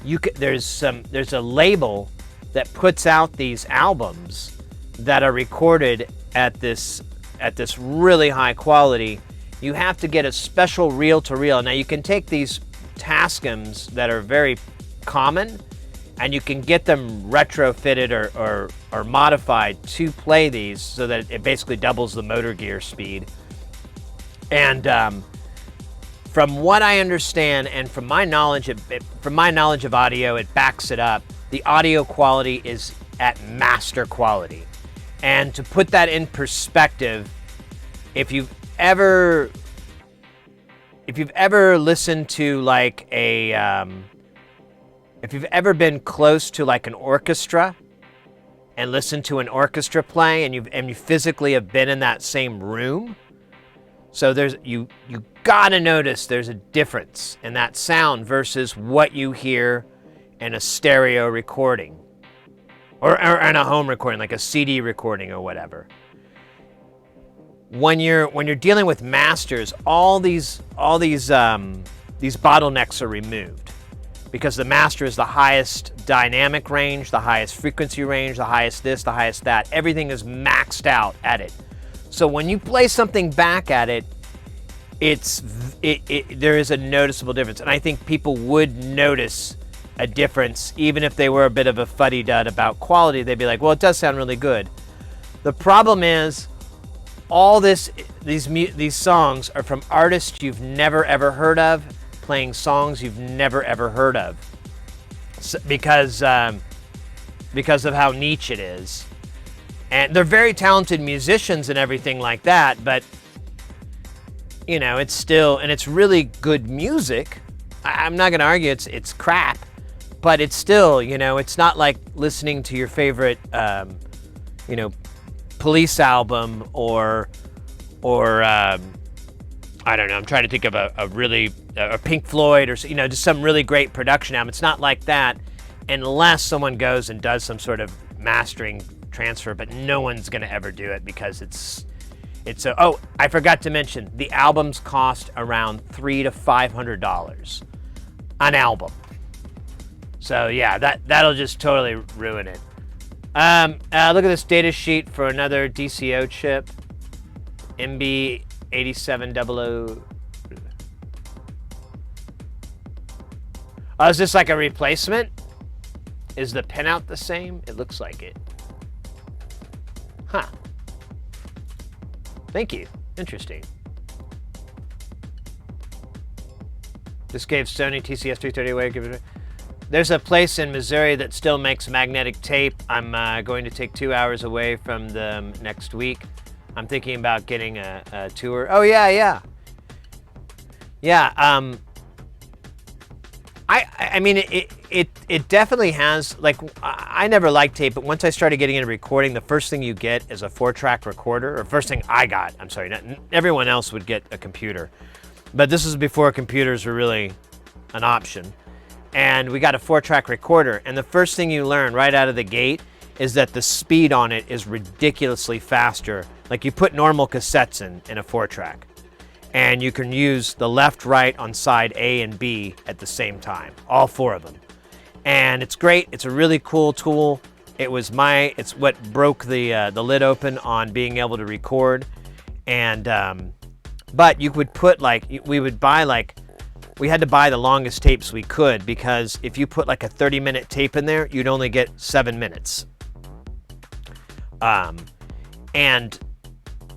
there's a label that puts out these albums that are recorded at this really high quality. You have to get a special reel-to-reel. Now you can take these Tascams that are very common, and you can get them retrofitted or modified to play these, so that it basically doubles the motor gear speed. And from what I understand, and from my knowledge of audio, it backs it up. The audio quality is at master quality. And to put that in perspective, if you've ever listened to like if you've ever been close to like an orchestra and listened to an orchestra play, and you physically have been in that same room, so you gotta notice there's a difference in that sound versus what you hear in a stereo recording or in a home recording, like a CD recording or whatever. When you're dealing with masters, all these bottlenecks are removed, because the master is the highest dynamic range, the highest frequency range, the highest this, the highest that. Everything is maxed out at it. So when you play something back at it, there is a noticeable difference, and I think people would notice a difference, even if they were a bit of a fuddy-dud about quality. They'd be like, well, it does sound really good. The problem is, all these songs are from artists you've never ever heard of, playing songs you've never ever heard of, because of how niche it is. And they're very talented musicians and everything like that, but you know, it's still, and it's really good music. I'm not going to argue it's crap, but it's still, you know, it's not like listening to your favorite, Police album or I don't know, I'm trying to think of a Pink Floyd, or, you know, just some really great production album. It's not like that unless someone goes and does some sort of mastering transfer, but no one's going to ever do it, because oh, I forgot to mention, the albums cost around $300 to $500 an album. So yeah, that'll just totally ruin it. Look at this data sheet for another DCO chip, MB8700. Oh, is this like a replacement? Is the pinout the same? It looks like it. Huh. Thank you. Interesting. This gave Sony TCS 330 away. There's a place in Missouri that still makes magnetic tape. I'm going to take 2 hours away from them next week. I'm thinking about getting a tour. Oh, yeah. Yeah, I mean, it definitely has, like, I never liked tape, but once I started getting into recording, the first thing you get is a 4-track recorder, or first thing I got, I'm sorry, everyone else would get a computer. But this is before computers were really an option. And we got a 4-track recorder, and the first thing you learn right out of the gate is that the speed on it is ridiculously faster. Like, you put normal cassettes in a 4-track, and you can use the left, right on side A and B at the same time, all 4 of them. and it's great. It's a really cool tool. It's what broke the lid open on being able to record, and but you would put we had to buy the longest tapes we could, because if you put like a 30-minute tape in there, you'd only get 7 minutes. And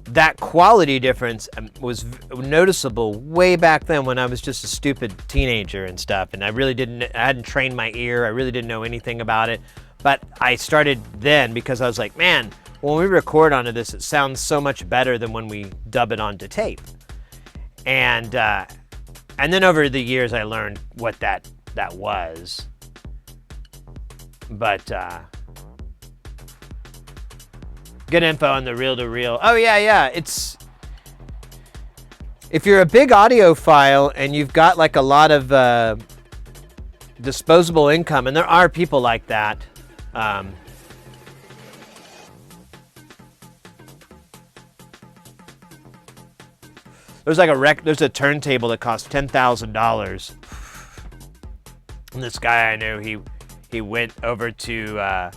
that quality difference was noticeable way back then when I was just a stupid teenager and stuff, and I hadn't trained my ear. I really didn't know anything about it. But I started then because I was like, man, when we record onto this, it sounds so much better than when we dub it onto tape. And then over the years, I learned what that was. But good info on the reel-to-reel. Oh yeah. If you're a big audiophile and you've got like a lot of disposable income, and there are people like that. There's a turntable that costs $10,000, and this guy I knew, he went over to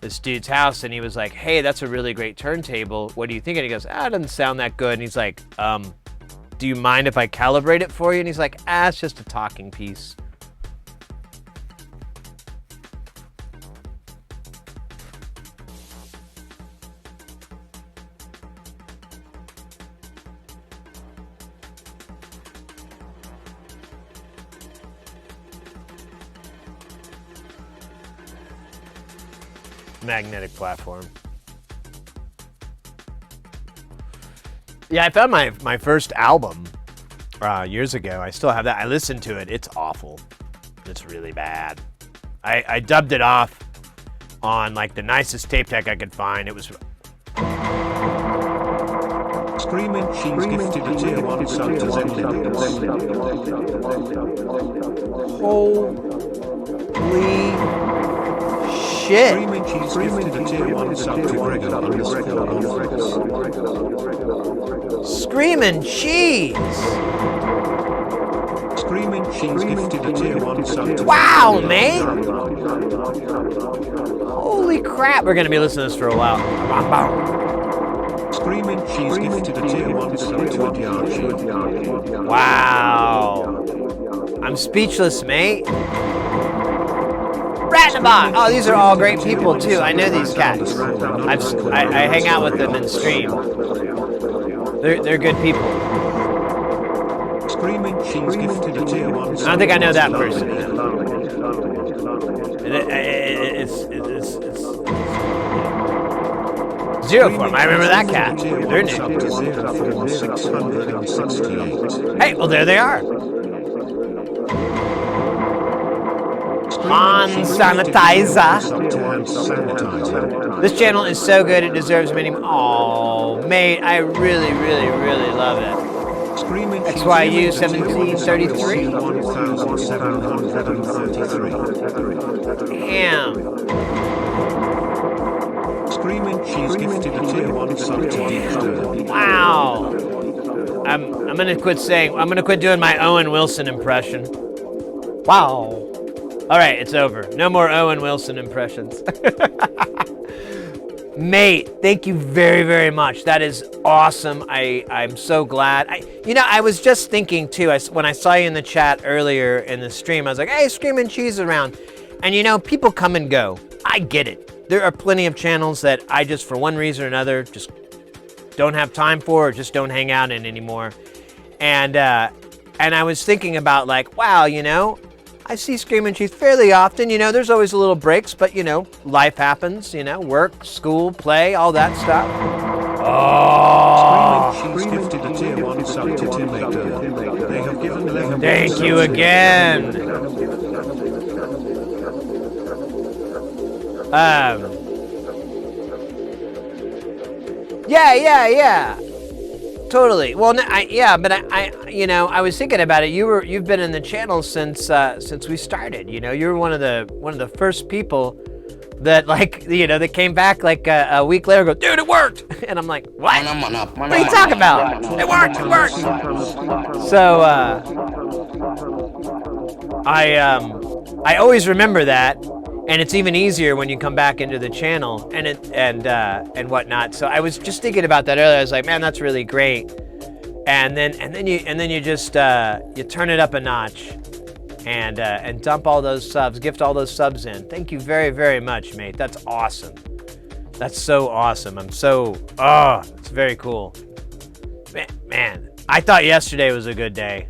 this dude's house, and he was like, "Hey, that's a really great turntable. What do you think?" And he goes, "It doesn't sound that good." And he's like, "Do you mind if I calibrate it for you?" And he's like, "It's just a talking piece." Magnetic platform. Yeah, I found my first album years ago. I still have that. I listened to it. It's awful. It's really bad. I dubbed it off on like the nicest tape deck I could find. It was Screaming Cheese gifted a tier 1 sub to Zen. Holy shit. Screaming Cheese gifted a tier 1 sub to Gregor _ Screaming Cheese! Screaming Cheese gifted a tier 1 sub to Wow, man! Holy crap, we're gonna be listening to this for a while. Screaming Cheese gifted a tier 1 sub to Adiarchi. Wow. I'm speechless, mate. Rat in a box. Oh, these are all great people too. I know these cats. I hang out with them in stream. They're good people. Screaming Cheese gifted a tier 1 I don't think I know that person. It's Zero Form. I remember that cat. They're new. Hey, well there they are. On Sanitizer. This channel is so good, it deserves many. Oh, mate, I really, really, really love it. XYU 1733. Damn. Screaming Cheese gifted a tier 1 sub to Deep. Wow. I'm gonna quit doing my Owen Wilson impression. Wow. All right, it's over. No more Owen Wilson impressions. Mate, thank you very, very much. That is awesome. I'm so glad. I was just thinking too, when I saw you in the chat earlier in the stream, I was like, hey, Screaming Cheese around. And people come and go. I get it. There are plenty of channels that I just, for one reason or another, just don't have time for or just don't hang out in anymore. And I was thinking about like, wow, I see Screaming Cheese fairly often. There's always a little breaks, but life happens. Work, school, play, all that stuff. Oh! Thank you again. Yeah. Totally. Well, but I was thinking about it. You've been in the channel since we started. You're one of the first people that that came back like a week later. And go, dude, it worked. And I'm like, what? What are you talking about? It worked. So I always remember that, and it's even easier when you come back into the channel and whatnot. So I was just thinking about that earlier. I was like, man, that's really great. And then you just you turn it up a notch, and dump all those subs, gift all those subs in. Thank you very, very much, mate. That's awesome. That's so awesome. It's very cool. Man, I thought yesterday was a good day.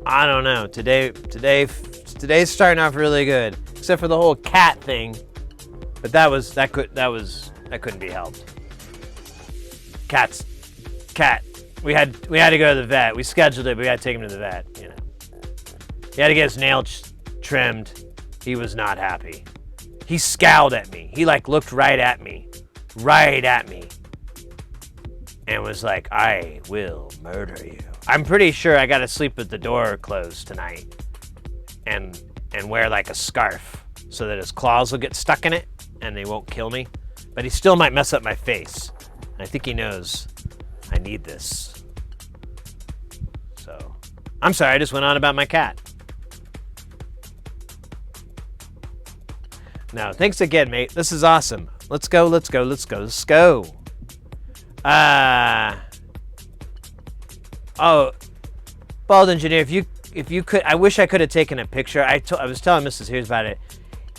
I don't know. Today's starting off really good, except for the whole cat thing. But that couldn't be helped. Cat. We had to go to the vet. We scheduled it, but we had to take him to the vet. You know, he had to get his nails trimmed. He was not happy. He scowled at me. He looked right at me, and was like, "I will murder you." I'm pretty sure I gotta sleep with the door closed tonight, and wear a scarf so that his claws will get stuck in it and they won't kill me. But he still might mess up my face. And I think he knows I need this. So, I'm sorry, I just went on about my cat. No, thanks again, mate. This is awesome. Let's go. Oh, Bald Engineer, if you could, I wish I could have taken a picture. I was telling Mrs. Hears about it.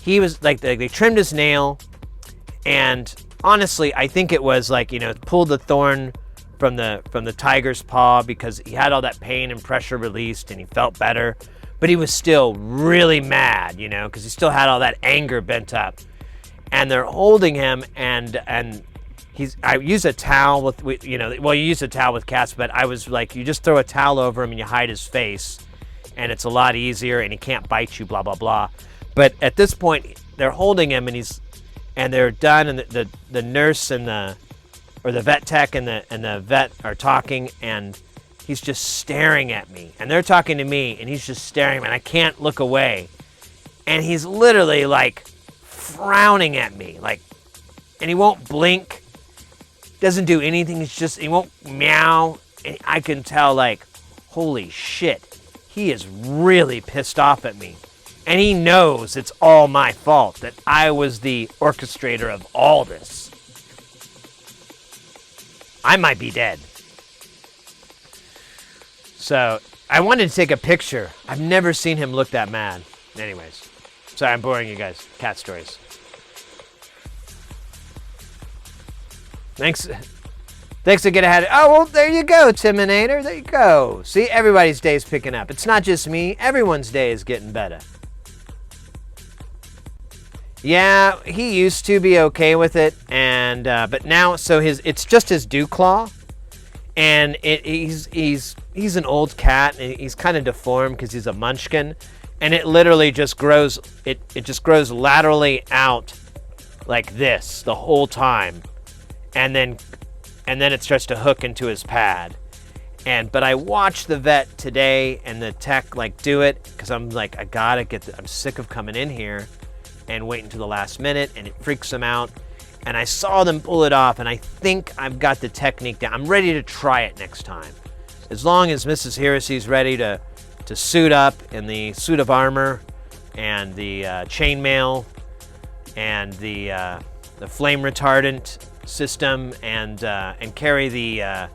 He was they trimmed his nail, and honestly, I think it was pulled the thorn from the tiger's paw because he had all that pain and pressure released and he felt better, but he was still really mad, because he still had all that anger bent up. And they're holding him, and I use a towel you use a towel with cats, but I was like, you just throw a towel over him and you hide his face, and it's a lot easier, and he can't bite you, blah, blah, blah. But at this point, they're holding him, and they're done, and the nurse and the vet tech and the vet are talking, and he's just staring at me, and they're talking to me, and he's just staring at me, and I can't look away. And he's literally frowning at me, and he won't blink, doesn't do anything. He won't meow, and I can tell, holy shit, he is really pissed off at me. And he knows it's all my fault, that I was the orchestrator of all this. I might be dead. So, I wanted to take a picture. I've never seen him look that mad. Anyways, sorry I'm boring you guys. Cat stories. Thanks to get ahead. Oh, well, there you go, Timinator. There you go. See, everybody's day is picking up. It's not just me. Everyone's day is getting better. Yeah, he used to be okay with it, and but now, so it's just his dew claw, and he's an old cat, and he's kind of deformed because he's a munchkin, and it literally just grows. It just grows laterally out like this the whole time. And then it starts to hook into his pad. But I watched the vet today and the tech do it, because I'm like, I'm sick of coming in here and waiting to the last minute, and it freaks them out. And I saw them pull it off, and I think I've got the technique down. I'm ready to try it next time. As long as Mrs. Heresy's ready to suit up in the suit of armor and the chainmail and the flame retardant system and carry the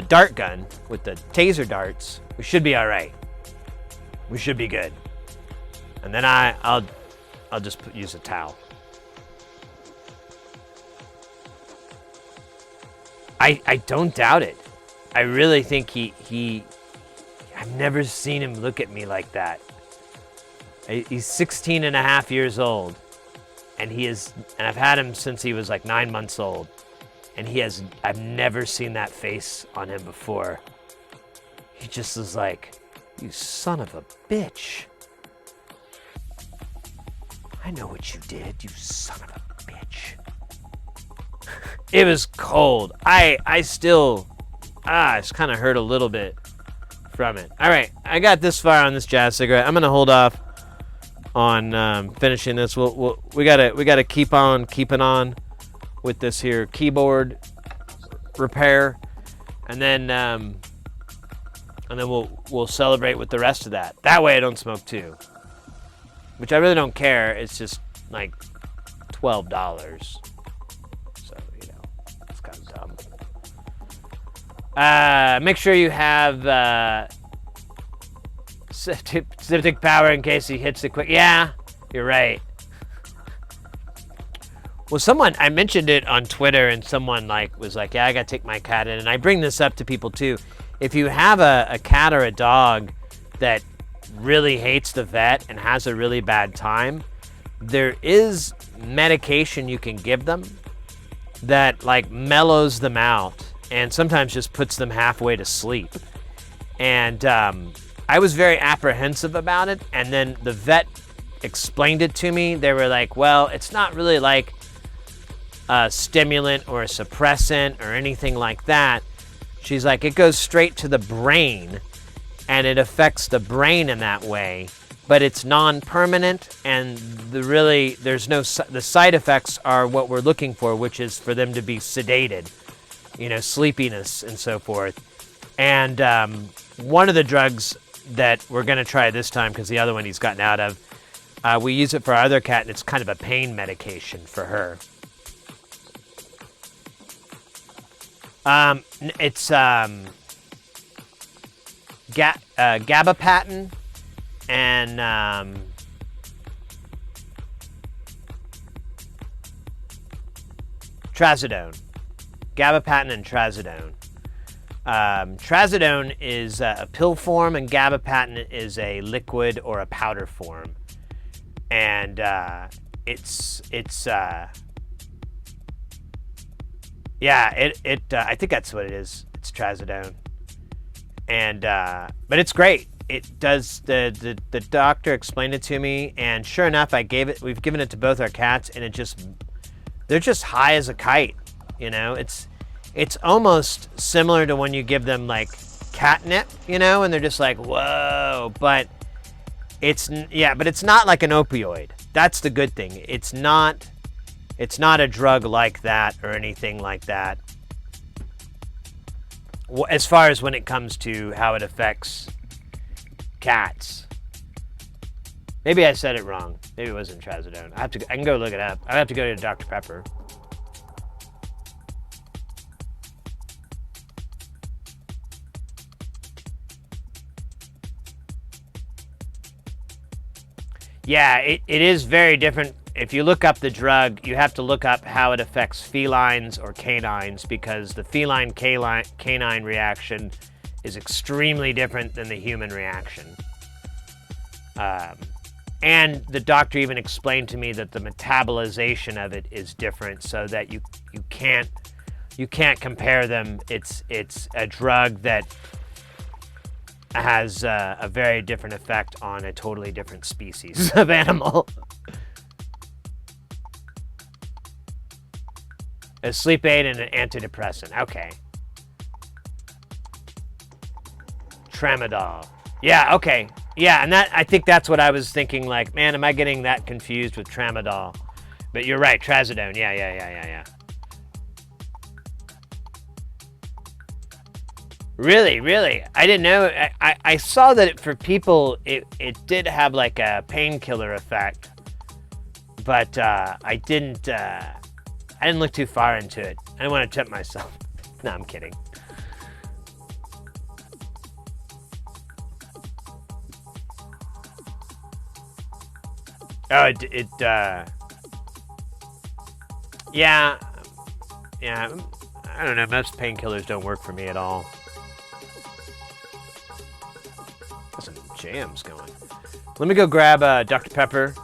dart gun with the taser darts, we should be all right. We should be good. And then I'll just use a towel. I don't doubt it. I really think he I've never seen him look at me like that. He's 16 and a half years old. And I've had him since he was 9 months old. And I've never seen that face on him before. He just was like, "You son of a bitch. I know what you did, you son of a bitch." It was cold. I still, just kind of hurt a little bit from it. All right, I got this far on this jazz cigarette. I'm gonna hold off on finishing this. We gotta keep on keeping on with this here keyboard repair, and then we'll celebrate with the rest of that. That way I don't smoke too. which I really don't care. It's just like $12. So, you know, it's kind of dumb. Make sure you have septic power in case he hits it quick. Yeah, you're right. Well, I mentioned it on Twitter, and someone was like, yeah, I gotta take my cat in. And I bring this up to people too. If you have a cat or a dog that really hates the vet and has a really bad time, there is medication you can give them that mellows them out and sometimes just puts them halfway to sleep. And I was very apprehensive about it, and then the vet explained it to me. They were like, well, it's not really like a stimulant or a suppressant or anything like that. She's like, it goes straight to the brain and it affects the brain in that way, but it's non-permanent, and the side effects are what we're looking for, which is for them to be sedated, you know, sleepiness and so forth. And one of the drugs that we're going to try this time, because the other one he's gotten out of, we use it for our other cat, and it's kind of a pain medication for her. It's gabapentin and trazodone. Gabapentin and trazodone. Trazodone is a pill form, and gabapentin is a liquid or a powder form. And I think that's what it is. It's trazodone. And but it's great. It does the doctor explained it to me, and sure enough, we've given it to both our cats, and they're just high as a kite. You know, it's almost similar to when you give them like catnip, you know, and they're just like, whoa, but it's not like an opioid. That's the good thing. It's not a drug like that or anything like that. As far as when it comes to how it affects cats. Maybe I said it wrong. Maybe it wasn't trazodone. I can go look it up. I have to go to Dr. Pepper. Yeah, it is very different. If you look up the drug, you have to look up how it affects felines or canines, because the feline canine reaction is extremely different than the human reaction. And the doctor even explained to me that the metabolization of it is different, so that you can't compare them. It's a drug that has a very different effect on a totally different species of animal. A sleep aid and an antidepressant. Okay. Tramadol. Yeah, okay. Yeah, and I think that's what I was thinking, like, man, am I getting that confused with tramadol? But you're right, trazodone. Yeah. Really? I didn't know. I saw that for people, it did have like a painkiller effect, but I didn't look too far into it. I didn't want to tempt myself. No, I'm kidding. Oh, yeah. I don't know. Most painkillers don't work for me at all. Got some jams going. Let me go grab Dr. Pepper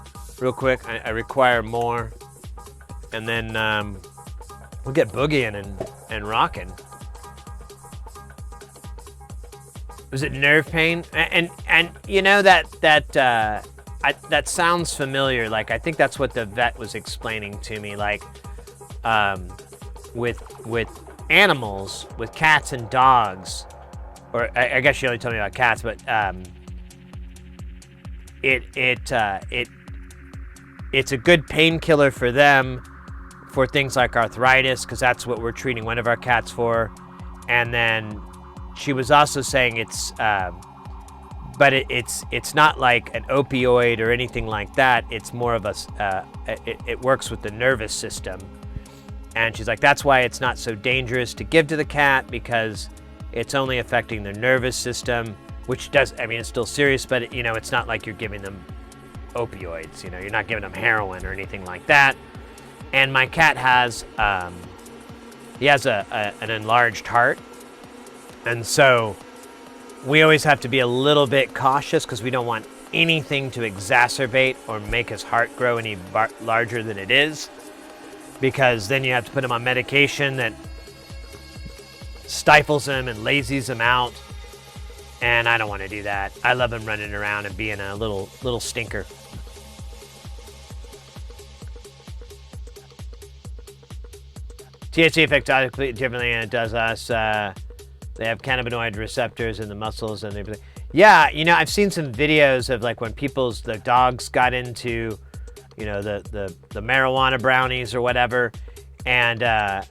real quick. I require more. And then we'll get boogieing and rocking. Was it nerve pain? And you know that sounds familiar. Like, I think that's what the vet was explaining to me. Like, with animals, with cats and dogs, or I guess she only told me about cats, but it's a good painkiller for them for things like arthritis, because that's what we're treating one of our cats for. And then she was also saying it's but it's not like an opioid or anything like that. It's more of a, it works with the nervous system. And she's like, that's why it's not so dangerous to give to the cat, because it's only affecting their nervous system, which does, I mean, it's still serious, but you know, it's not like you're giving them opioids, you know, you're not giving them heroin or anything like that. And my cat has, he has an enlarged heart. And so we always have to be a little bit cautious because we don't want anything to exacerbate or make his heart grow any larger than it is, because then you have to put him on medication that stifles him and lazies him out. And I don't want to do that. I love him running around and being a little stinker. THC affects differently than it does us. They have cannabinoid receptors in the muscles and everything. Yeah, you know, I've seen some videos of like when the dogs got into, you know, the marijuana brownies or whatever, and or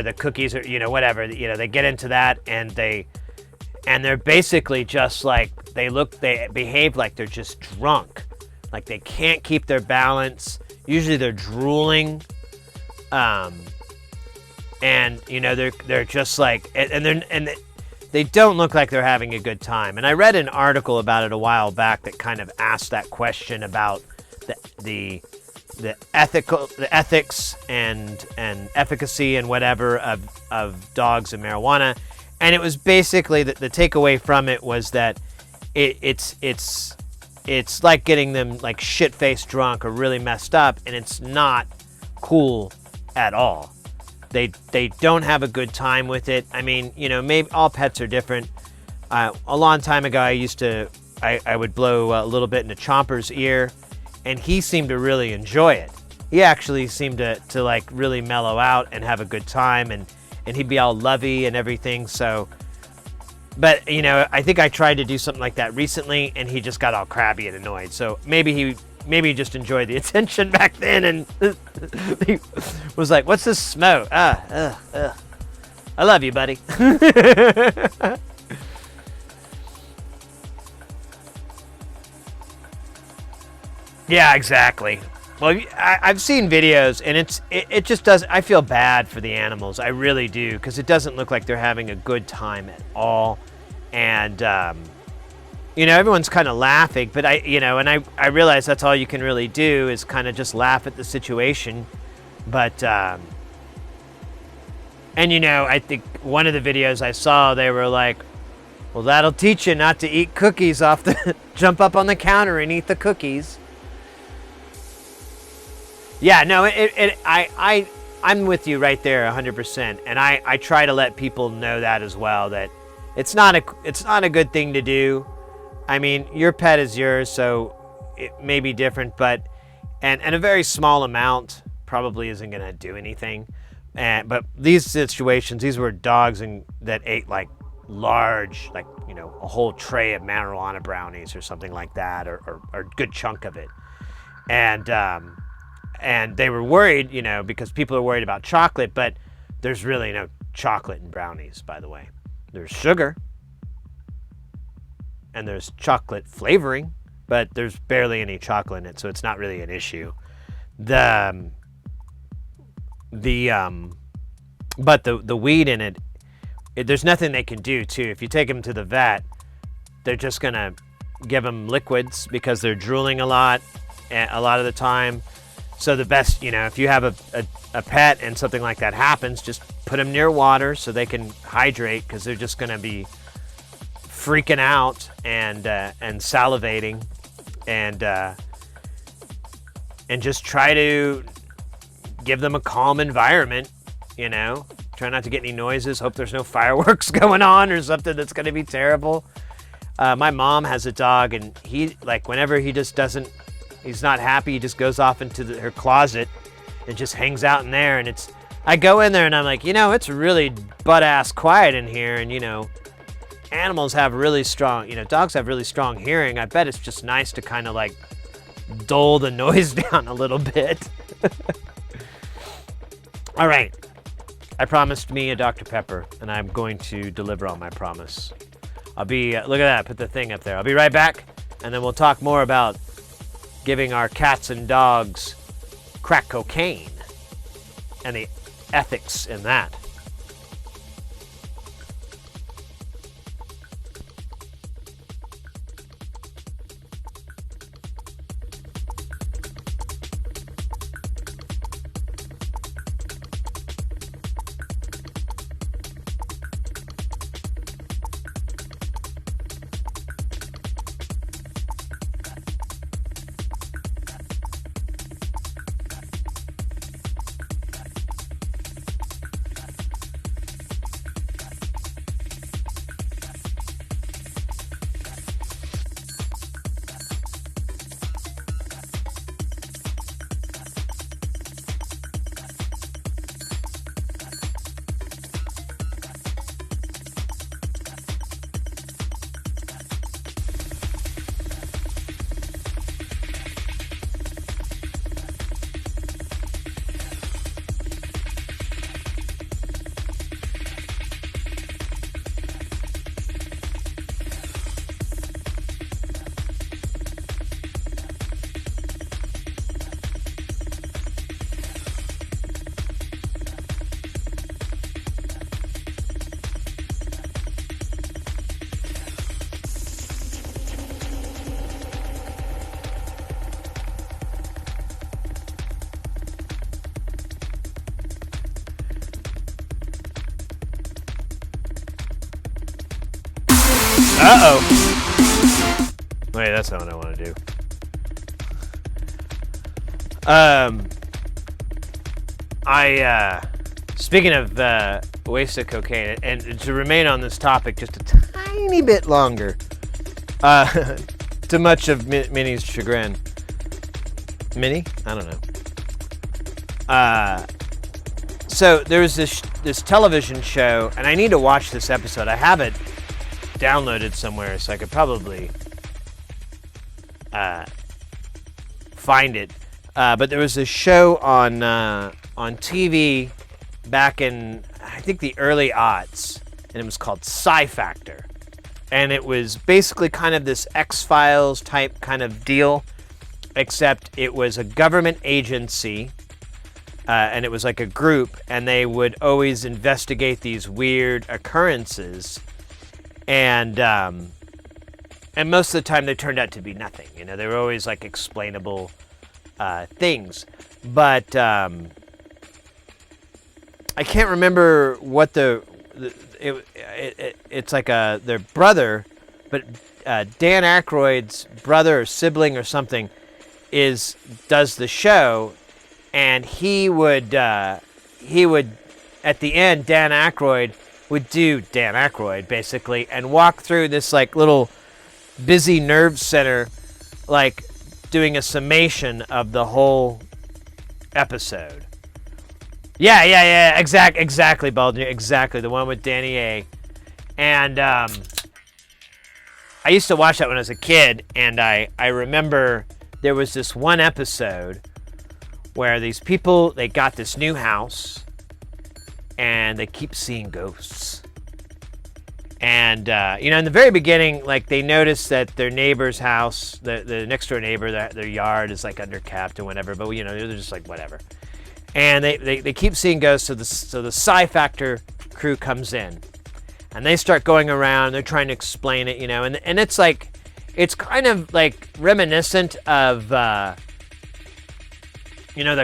the cookies, or you know, whatever, you know, they get into that and they're basically just like, they behave like they're just drunk, like they can't keep their balance. Usually they're drooling, and you know, they're just like, and they don't look like they're having a good time. And I read an article about it a while back that kind of asked that question about the ethics and efficacy and whatever of dogs and marijuana. And it was basically that the takeaway from it was that it's like getting them like shit-faced drunk or really messed up, and it's not cool at all. They don't have a good time with it. I mean, you know, maybe all pets are different. A long time ago, I would blow a little bit into Chomper's ear, and he seemed to really enjoy it. He actually seemed to like really mellow out and have a good time, and he'd be all lovey and everything. So, but you know, I think I tried to do something like that recently, and he just got all crabby and annoyed. So maybe he just enjoyed the attention back then, and he was like, "What's this smoke? I love you, buddy." Yeah, exactly. Well, I've seen videos, and it just doesn't. I feel bad for the animals. I really do, because it doesn't look like they're having a good time at all, and you know, everyone's kind of laughing, but I realize that's all you can really do is kind of just laugh at the situation. But and you know, I think one of the videos I saw, they were like, "Well, that'll teach you not to eat cookies off the jump up on the counter and eat the cookies." Yeah, no, I'm with you right there 100%. And I try to let people know that as well, that it's not a good thing to do. I mean, your pet is yours, so it may be different, but and a very small amount probably isn't going to do anything. But these situations, these were dogs that ate like large, like, you know, a whole tray of marijuana brownies or something like that, or a good chunk of it. And they were worried, you know, because people are worried about chocolate, but there's really no chocolate in brownies, by the way. There's sugar, and there's chocolate flavoring, but there's barely any chocolate in it, so it's not really an issue. But the weed in it, there's nothing they can do too. If you take them to the vet, they're just gonna give them liquids because they're drooling a lot of the time. So the best, you know, if you have a pet and something like that happens, just put them near water so they can hydrate, because they're just going to be freaking out and salivating, and just try to give them a calm environment, you know. Try not to get any noises. Hope there's no fireworks going on or something that's going to be terrible. My mom has a dog, and he, like, whenever he's not happy, he just goes off into her closet and just hangs out in there. And I go in there and I'm like, you know, it's really butt-ass quiet in here. And, you know, dogs have really strong hearing. I bet it's just nice to kind of like dull the noise down a little bit. All right. I promised me a Dr. Pepper, and I'm going to deliver on my promise. I'll be, look at that, put the thing up there. I'll be right back, and then we'll talk more about giving our cats and dogs crack cocaine and the ethics in that. Uh-oh. Wait, that's not what I want to do. Speaking of wasted cocaine, and to remain on this topic just a tiny bit longer, to much of Minnie's chagrin. Minnie? I don't know. So there was this television show, and I need to watch this episode. I have it downloaded somewhere, so I could probably find it. But there was this show on TV back in, I think, the early aughts, and it was called Psi Factor. And it was basically kind of this X-Files type kind of deal, except it was a government agency, and it was like a group, and they would always investigate these weird occurrences. And most of the time they turned out to be nothing. You know, they were always like explainable things. But I can't remember what it's like their brother, but Dan Aykroyd's brother or sibling or something does the show, and he would at the end, Dan Aykroyd would do Dan Aykroyd, basically, and walk through this, like, little busy nerve center, like, doing a summation of the whole episode. Yeah, exactly, Baldwin, exactly, the one with Danny A. And, I used to watch that when I was a kid, and I remember there was this one episode where these people, they got this new house, and they keep seeing ghosts. And, in the very beginning, like, they noticed that their neighbor's house, the next door neighbor, their yard is, like, undercapped or whatever, but, they're just like, whatever. And they keep seeing ghosts, so the Psi Factor crew comes in. And they start going around, they're trying to explain it, and it's like, it's kind of, like, reminiscent of, the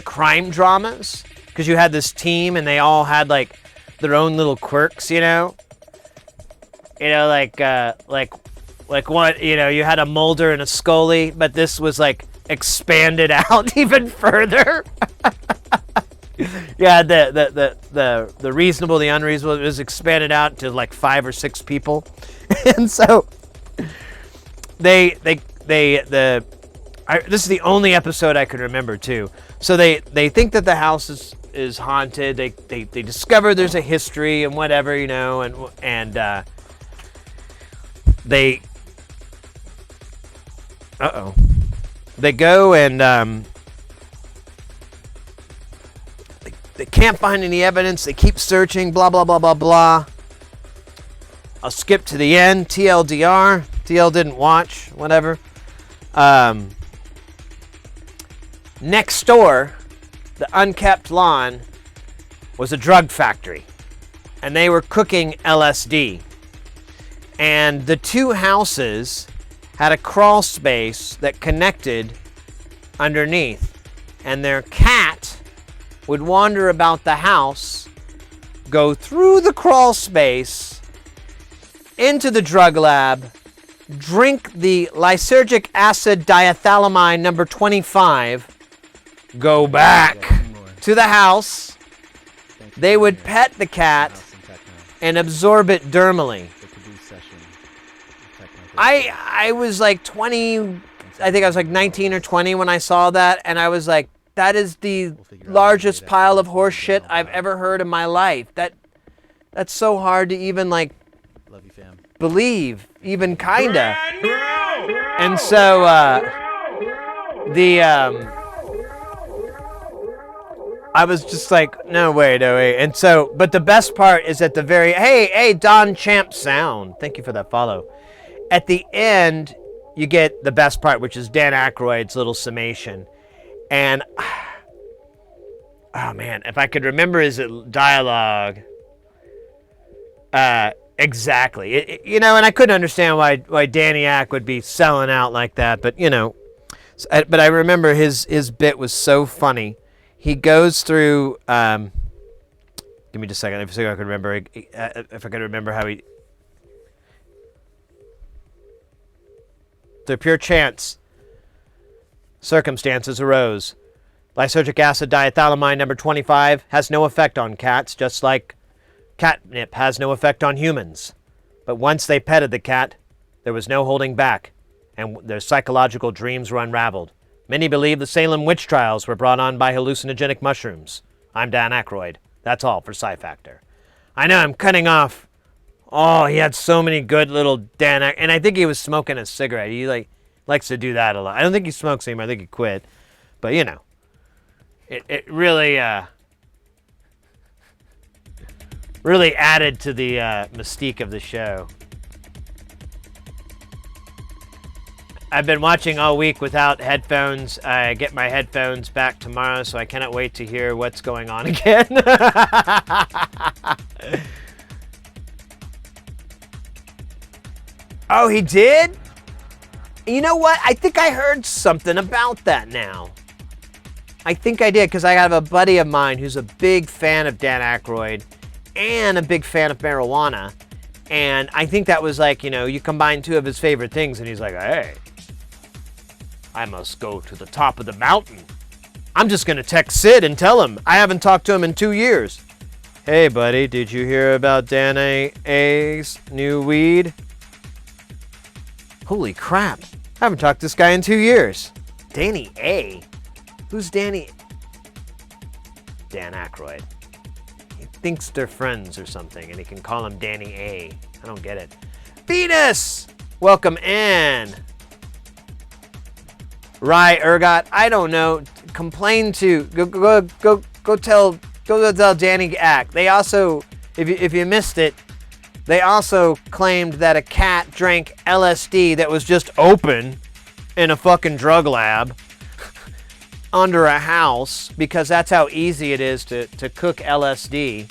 crime dramas. Because you had this team, and they all had, like, their own little quirks, like one, you had a Mulder and a Scully, but this was, like, expanded out even further. Yeah, the reasonable, the unreasonable, it was expanded out to, like, 5 or 6 people. And so this is the only episode I can remember, too. So they think that the house is haunted. They discover there's a history and whatever, and they they go and they can't find any evidence. They keep searching, blah blah blah blah blah. I'll skip to the end. TLDR. TL didn't watch. Whatever. Next door, the unkept lawn, was a drug factory. And they were cooking LSD. And the two houses had a crawl space that connected underneath. And their cat would wander about the house, go through the crawl space, into the drug lab, drink the lysergic acid diethylamine number 25, go back to the house. They would pet the cat and absorb it dermally. I was like 20, I think I was like 19 or 20 when I saw that, and I was like, that is the largest pile of horse shit I've ever heard in my life. That's so hard to even like believe, even kinda. And so I was just like, no way. And so, but the best part is at the very, hey, Don Champ Sound. Thank you for that follow. At the end, you get the best part, which is Dan Aykroyd's little summation. And, oh man, if I could remember his dialogue, exactly. And I couldn't understand why Danny Ack would be selling out like that, but but I remember his bit was so funny. He goes through, give me just a second, if I could remember how he, through pure chance, circumstances arose. Lysergic acid diethylamine number 25 has no effect on cats, just like catnip has no effect on humans. But once they petted the cat, there was no holding back, and their psychological dreams were unraveled. Many believe the Salem witch trials were brought on by hallucinogenic mushrooms. I'm Dan Aykroyd. That's all for Sci Factor. I know I'm cutting off. Oh, he had so many good little Dan Aykroyd. And I think he was smoking a cigarette. He likes to do that a lot. I don't think he smokes anymore. I think he quit. But it really really added to the mystique of the show. I've been watching all week without headphones. I get my headphones back tomorrow, so I cannot wait to hear what's going on again. Oh, he did? You know what? I think I heard something about that now. I think I did, because I have a buddy of mine who's a big fan of Dan Aykroyd and a big fan of marijuana. And I think that was like, you combine two of his favorite things, and he's like, hey, I must go to the top of the mountain. I'm just going to text Sid and tell him. I haven't talked to him in 2 years. Hey, buddy, did you hear about Dan A's new weed? Holy crap. I haven't talked to this guy in 2 years. Danny A? Who's Danny? Dan Aykroyd. He thinks they're friends or something, and he can call him Danny A. I don't get it. Venus! Welcome in. Rye Ergot, I don't know. Complain to go tell Danny Ack. They also, if you missed it, they also claimed that a cat drank LSD that was just open in a fucking drug lab under a house, because that's how easy it is to cook LSD.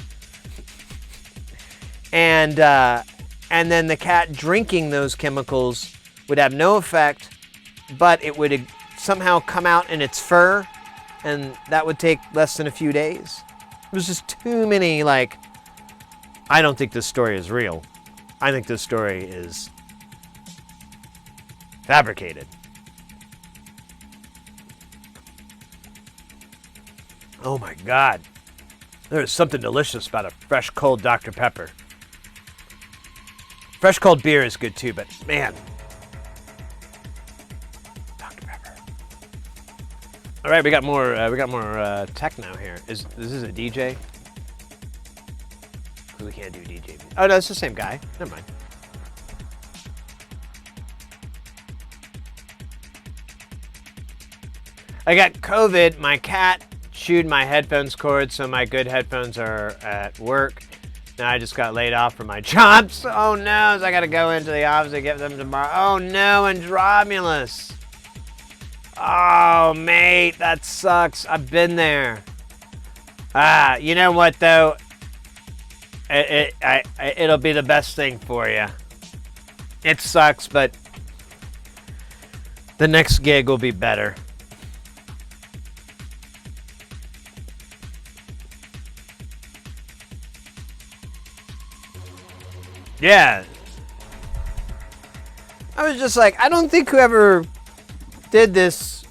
And then the cat drinking those chemicals would have no effect, but it would somehow come out in its fur, and that would take less than a few days. It was just too many, I don't think this story is real. I think this story is fabricated. Oh my God. There is something delicious about a fresh, cold Dr. Pepper. Fresh, cold beer is good too, but man. Dr. Pepper. All right, we got more techno here. Is this a DJ? Because we can't do DJ. Oh no, it's the same guy. Never mind. I got COVID. My cat chewed my headphones cord, so my good headphones are at work. Now I just got laid off from my jobs. Oh no, so I gotta go into the office and get them tomorrow. Oh no, Andromulus. Oh, mate, that sucks. I've been there. You know what, though? It'll be the best thing for you. It sucks, but the next gig will be better. Yeah. I was just like, I don't think whoever did this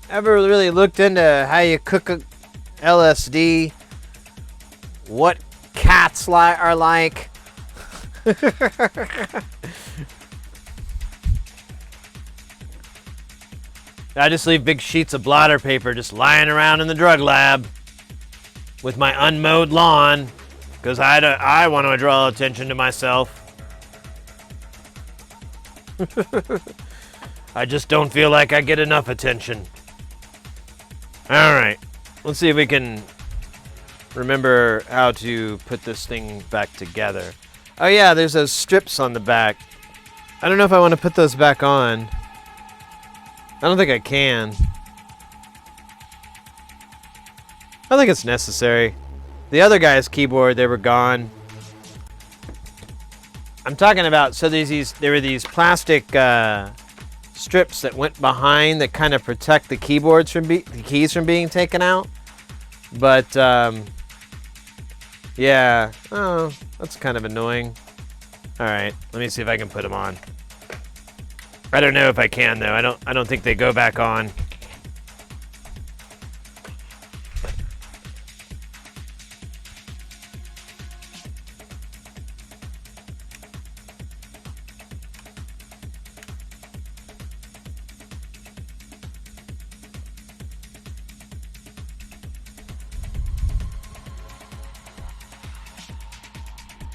ever really looked into how you cook a LSD, what cats are like. I just leave big sheets of blotter paper just lying around in the drug lab with my unmowed lawn because I want to draw attention to myself. I just don't feel like I get enough attention. All right, let's see if we can remember how to put this thing back together. Oh yeah, there's those strips on the back. I don't know if I want to put those back on. I don't think I can. I don't think it's necessary. The other guy's keyboard, they were gone. I'm talking about, so there were these plastic strips that went behind that kind of protect the keyboards from the keys from being taken out. But yeah, oh, that's kind of annoying. All right, let me see if I can put them on. I don't know if I can though. I don't think they go back on.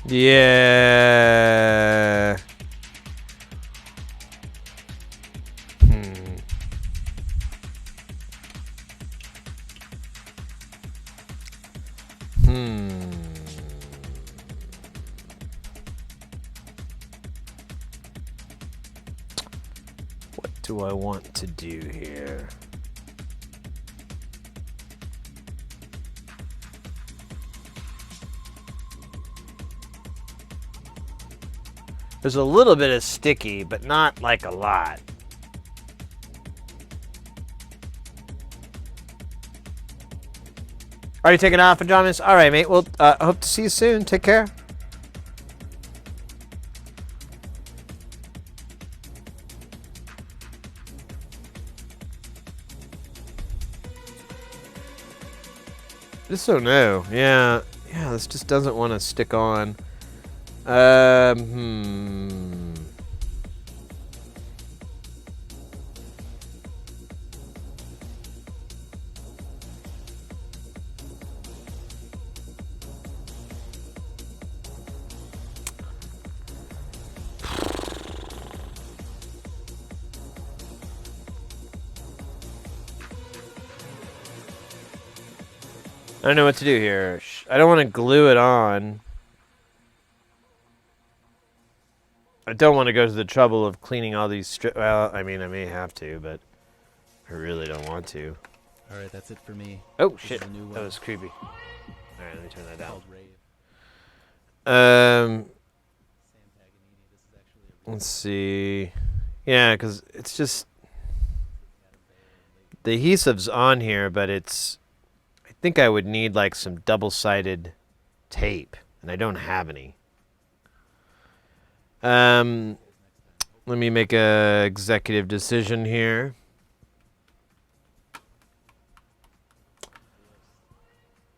Yeah. What do I want to do here? There's a little bit of sticky, but not like a lot. Are you taking off, pajamas? All right, mate. Well, hope to see you soon. Take care. I just don't know. Yeah, this just doesn't want to stick on. I don't know what to do here. I don't want to glue it on. I don't want to go to the trouble of cleaning all these strips. Well, I mean, I may have to, but I really don't want to. All right, that's it for me. Oh, This shit. is a new That one. was creepy. All right, let me turn that down. Called Rave. Um, Sam Paganini. This is actually a let's see. Yeah, because it's just... The adhesive's on here, but it's... I think I would need, like, some double-sided tape, and I don't have any. Let me make a executive decision here.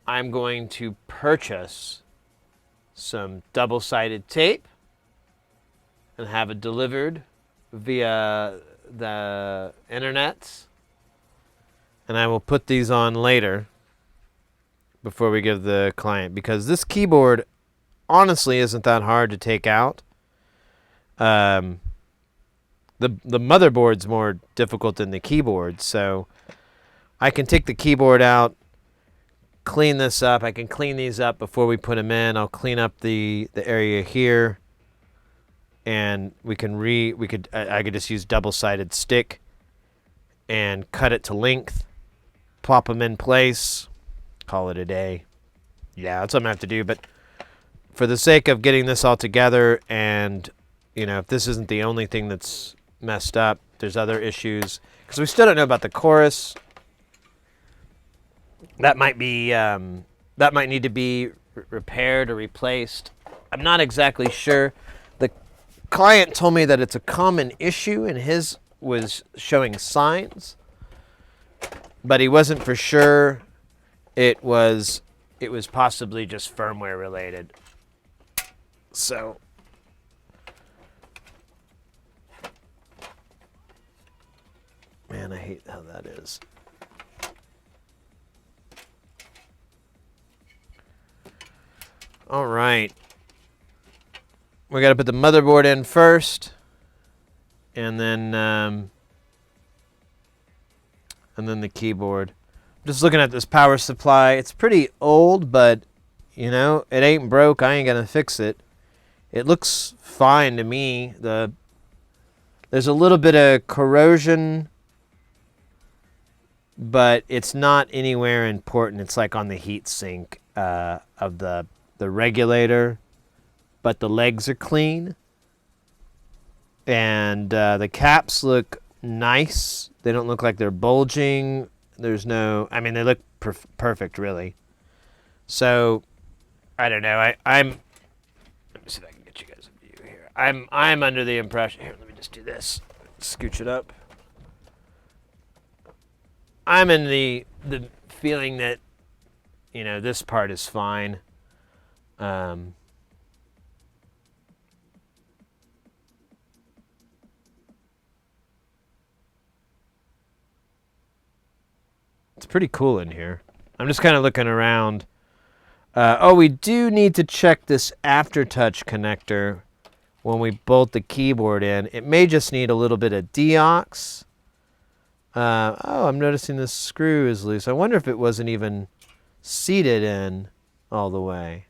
I'm going to purchase some double-sided tape and have it delivered via the internet. And I will put these on later before we give the client, because this keyboard honestly isn't that hard to take out. The motherboard's more difficult than the keyboard, so I can take the keyboard out, clean this up. I can clean these up before we put them in. I'll clean up the area here, and I could just use double-sided stick and cut it to length, plop them in place, call it a day. Yeah, that's what I'm gonna have to do. But for the sake of getting this all together, and if this isn't the only thing that's messed up, there's other issues because we still don't know about the chorus. That might need to be repaired or replaced. I'm not exactly sure. The client told me that it's a common issue and his was showing signs, but he wasn't for sure. It was possibly just firmware related. So man, I hate how that is. All right. We got to put the motherboard in first, and then the keyboard. I'm just looking at this power supply. It's pretty old, but it ain't broke. I ain't gonna fix it. It looks fine to me. There's a little bit of corrosion, but it's not anywhere important. It's like on the heat sink of the regulator, but the legs are clean, and the caps look nice. They don't look like they're bulging. There's no, I mean, they look perfect, really. So I don't know. Let me see if I can get you guys a view here. I'm under the impression. Here, let me just do this. Scooch it up. I'm in the feeling that this part is fine. It's pretty cool in here. I'm just kind of looking around. We do need to check this aftertouch connector when we bolt the keyboard in. It may just need a little bit of deox. I'm noticing this screw is loose. I wonder if it wasn't even seated in all the way.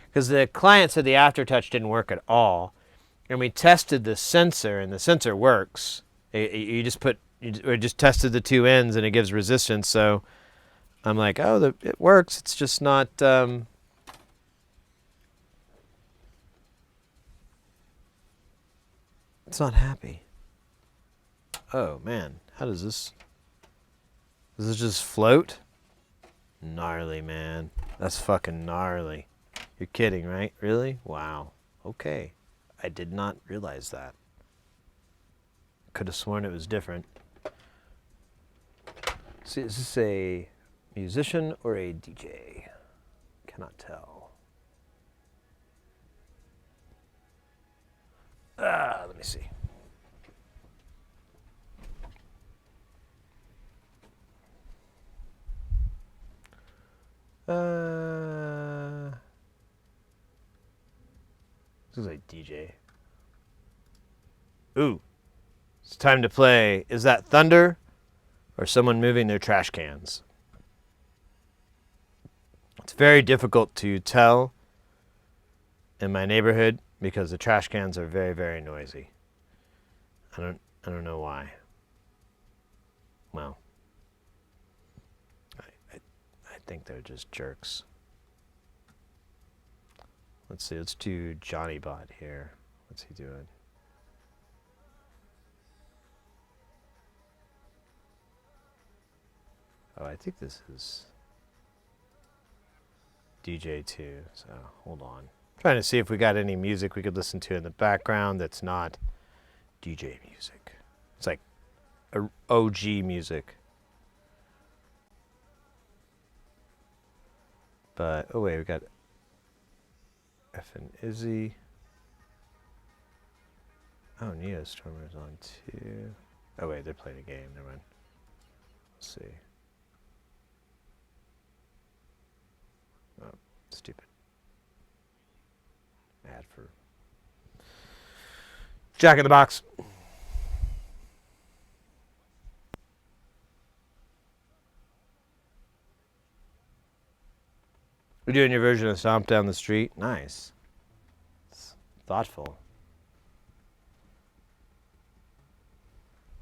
Because the client said the aftertouch didn't work at all. And we tested the sensor, and the sensor works. We just tested the two ends, and it gives resistance. So I'm like, it works. It's just not... it's not happy. Oh, man. How does this... Does this just float? Gnarly, man. That's fucking gnarly. You're kidding, right? Really? Wow. Okay. I did not realize that. Could have sworn it was different. See, is this a musician or a DJ? Cannot tell. Let me see. This is like DJ. Ooh. It's time to play. Is that thunder or someone moving their trash cans? It's very difficult to tell in my neighborhood because the trash cans are very, very noisy. I don't know why. Well, I think they're just jerks. Let's see, let's do Johnny Bot here. What's he doing? Oh, I think this is DJ2, so hold on. Trying to see if we got any music we could listen to in the background that's not DJ music. It's like OG music. But, oh wait, we got F and Izzy. Oh, Neostormer's on too. Oh wait, they're playing a game, never mind. Let's see. Oh, stupid. Ad for Jack in the Box. We're doing your version of Stomp Down the Street. Nice. It's thoughtful.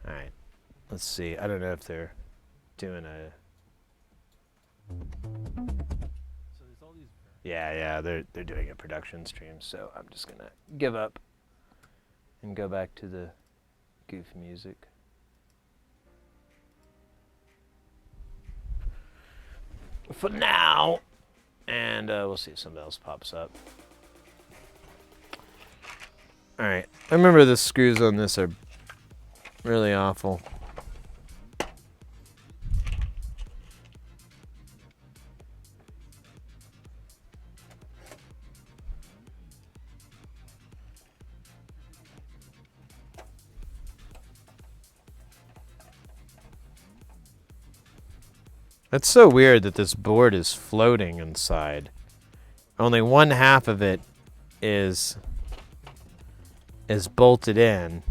All right. Let's see. I don't know if they're doing a... So there's all these. Yeah, they're doing a production stream, so I'm just gonna give up and go back to the goof music. For now, and we'll see if something else pops up. All right, I remember the screws on this are really awful. It's so weird that this board is floating inside. Only one half of it is bolted in.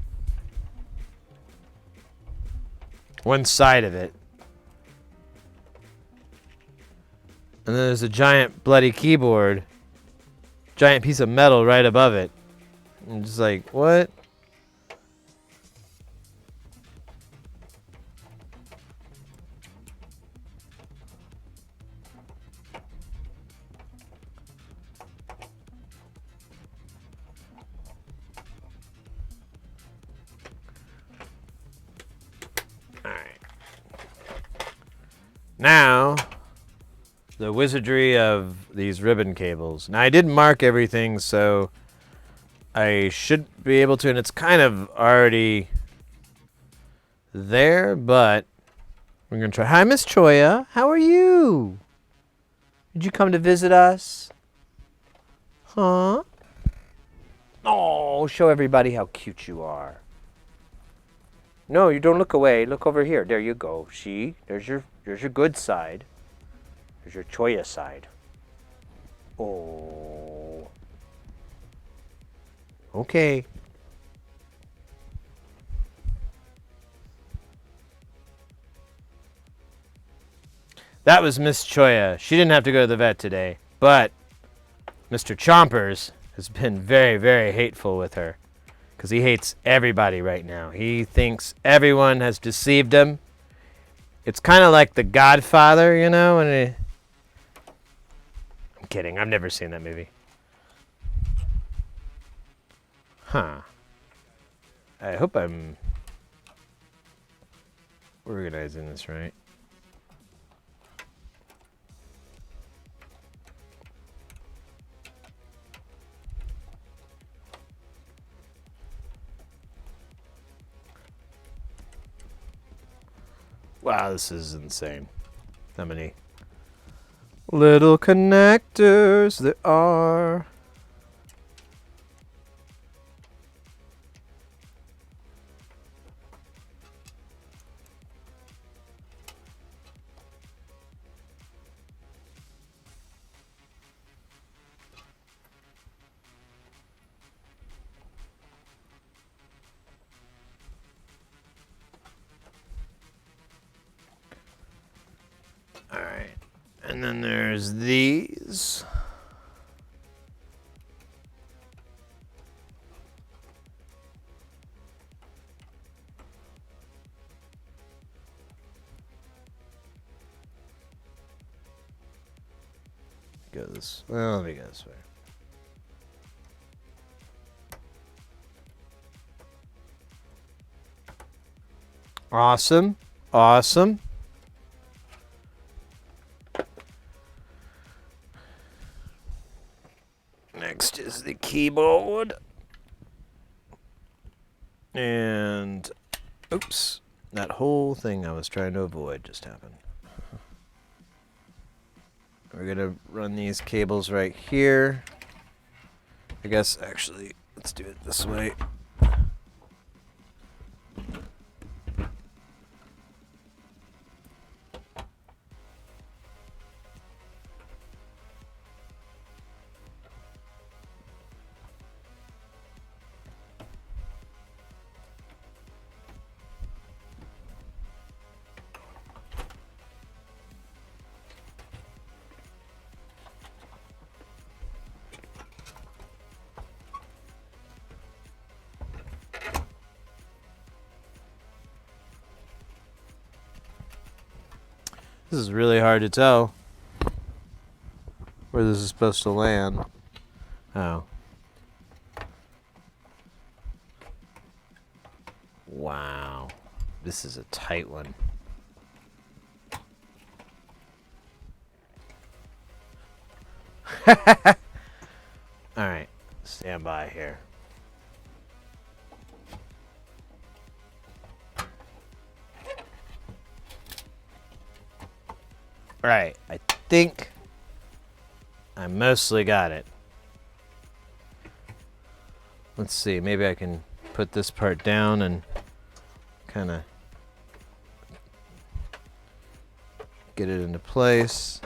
One side of it. And then there's a giant bloody keyboard. Giant piece of metal right above it. I'm just like, what? Now, the wizardry of these ribbon cables. Now, I did mark everything, so I should be able to, and it's kind of already there, but we're going to try. Hi, Miss Choya. How are you? Did you come to visit us? Huh? Oh, show everybody how cute you are. No, you don't look away. Look over here. There you go. See? There's your good side. There's your Choya side. Oh. Okay. That was Miss Choya. She didn't have to go to the vet today, but Mr. Chompers has been very, very hateful with her. Because he hates everybody right now. He thinks everyone has deceived him. It's kind of like The Godfather, you know? I'm kidding. I've never seen that movie. Huh. I hope I'm organizing this right. Wow, this is insane. How many little connectors there are. All right. And then there's these. Go this. Well, let me go this way. Awesome. Awesome. Next is the keyboard. And, oops, that whole thing I was trying to avoid just happened. We're going to run these cables right here. I guess, actually, let's do it this way. This is really hard to tell where this is supposed to land. Oh. Wow. This is a tight one. Alright. Stand by here. Right. I think I mostly got it. Let's see. Maybe I can put this part down and kind of get it into place.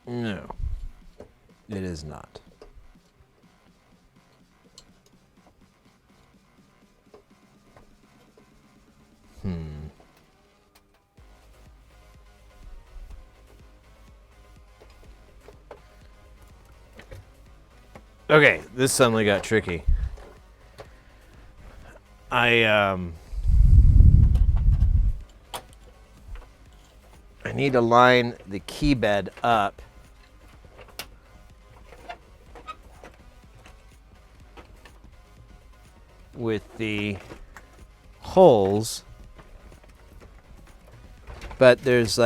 No, it is not. Okay, this suddenly got tricky. I need to line the key bed up with the holes, but there's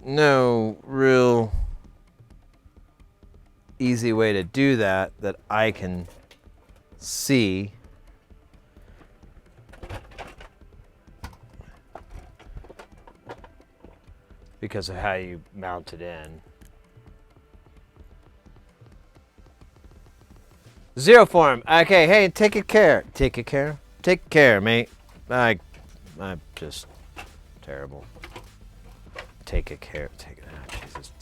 no real easy way to do that I can see. Because of how you mount it in. Zero form. Okay, hey, take it care. Take it care. Take care, mate. I'm just terrible. Take it care. Jesus.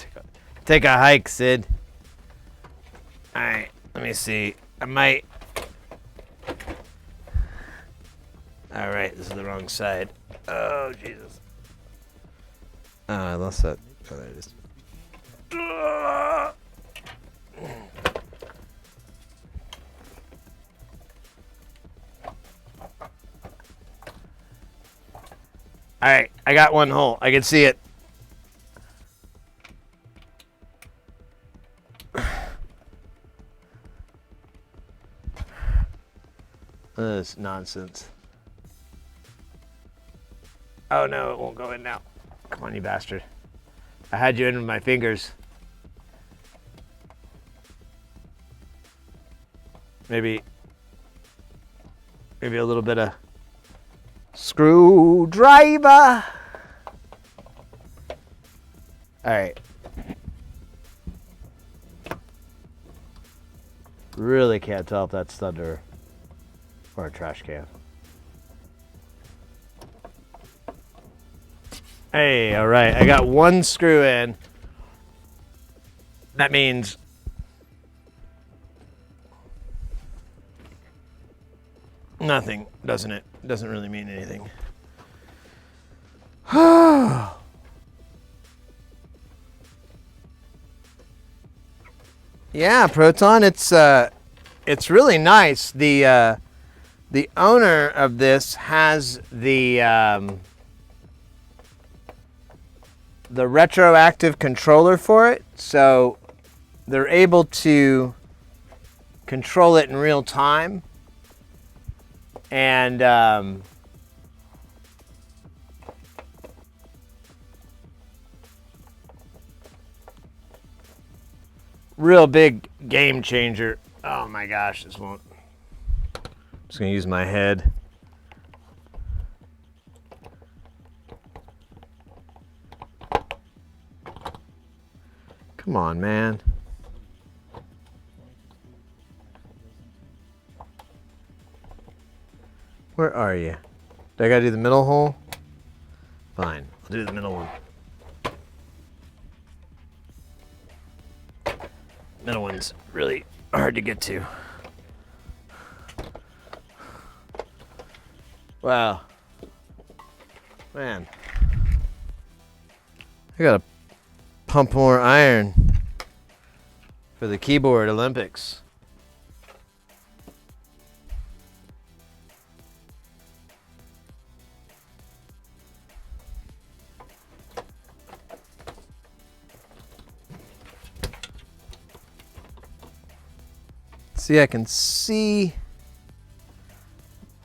Take a hike, Sid. Alright, let me see. I might. Alright, this is the wrong side. Oh, Jesus. Oh, I lost that. Oh, there it is. Alright, I got one hole. I can see it. This is nonsense. Oh no, it won't go in now. Come on, you bastard. I had you in with my fingers. Maybe a little bit of screwdriver. All right. Really can't tell if that's thunder or a trash can. Hey, all right. I got one screw in. That means nothing, doesn't it? Doesn't really mean anything. Yeah, Proton, it's really nice. The owner of this has the retroactive controller for it, so they're able to control it in real time. And real big game changer. Oh my gosh, this won't. I'm just gonna use my head. Come on, man. Where are you? Do I gotta do the middle hole? Fine, I'll do the middle one. Middle one's really hard to get to. Wow. Man. I gotta pump more iron for the keyboard Olympics. See, I can see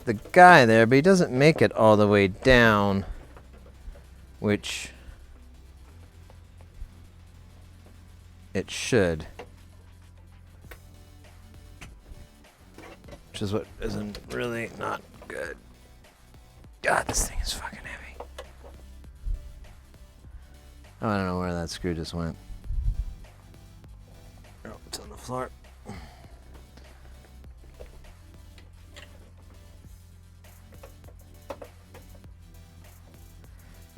the guy there, but he doesn't make it all the way down, which it should. Which is what isn't really not good. God, this thing is fucking heavy. Oh, I don't know where that screw just went. Oh, it's on the floor.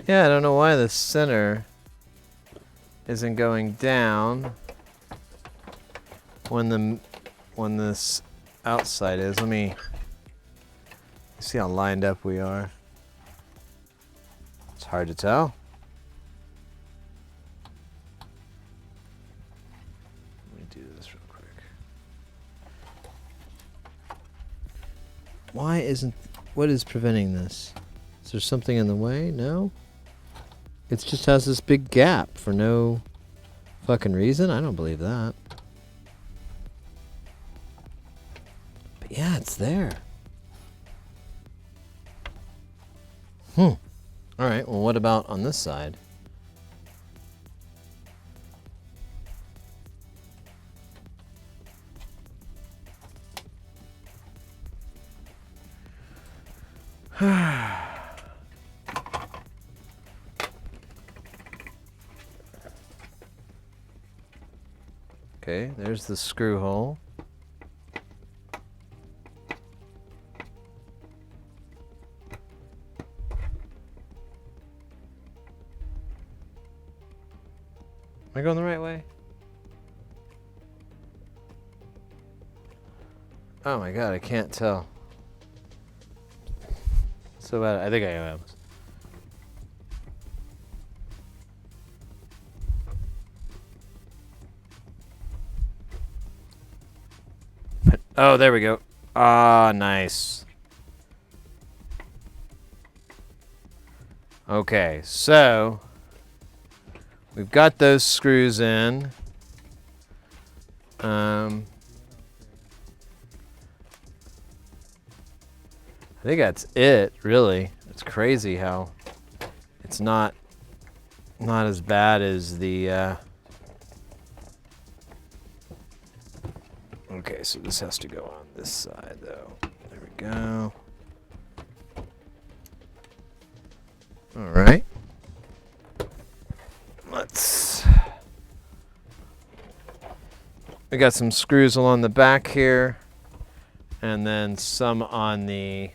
Yeah, I don't know why the center isn't going down when this outside is. Let me see how lined up we are. It's hard to tell. Let me do this real quick. Why isn't... What is preventing this? Is there something in the way? No? It just has this big gap for no fucking reason? I don't believe that. But yeah, it's there. Alright, well what about on this side? Okay, there's the screw hole. Am I going the right way? Oh my god, I can't tell. So bad. I think I am. Oh, there we go. Ah, nice. Okay, so we've got those screws in. I think that's it, really. It's crazy how it's not as bad as the Okay, so this has to go on this side though. There we go. All right. We got some screws along the back here, and then some on the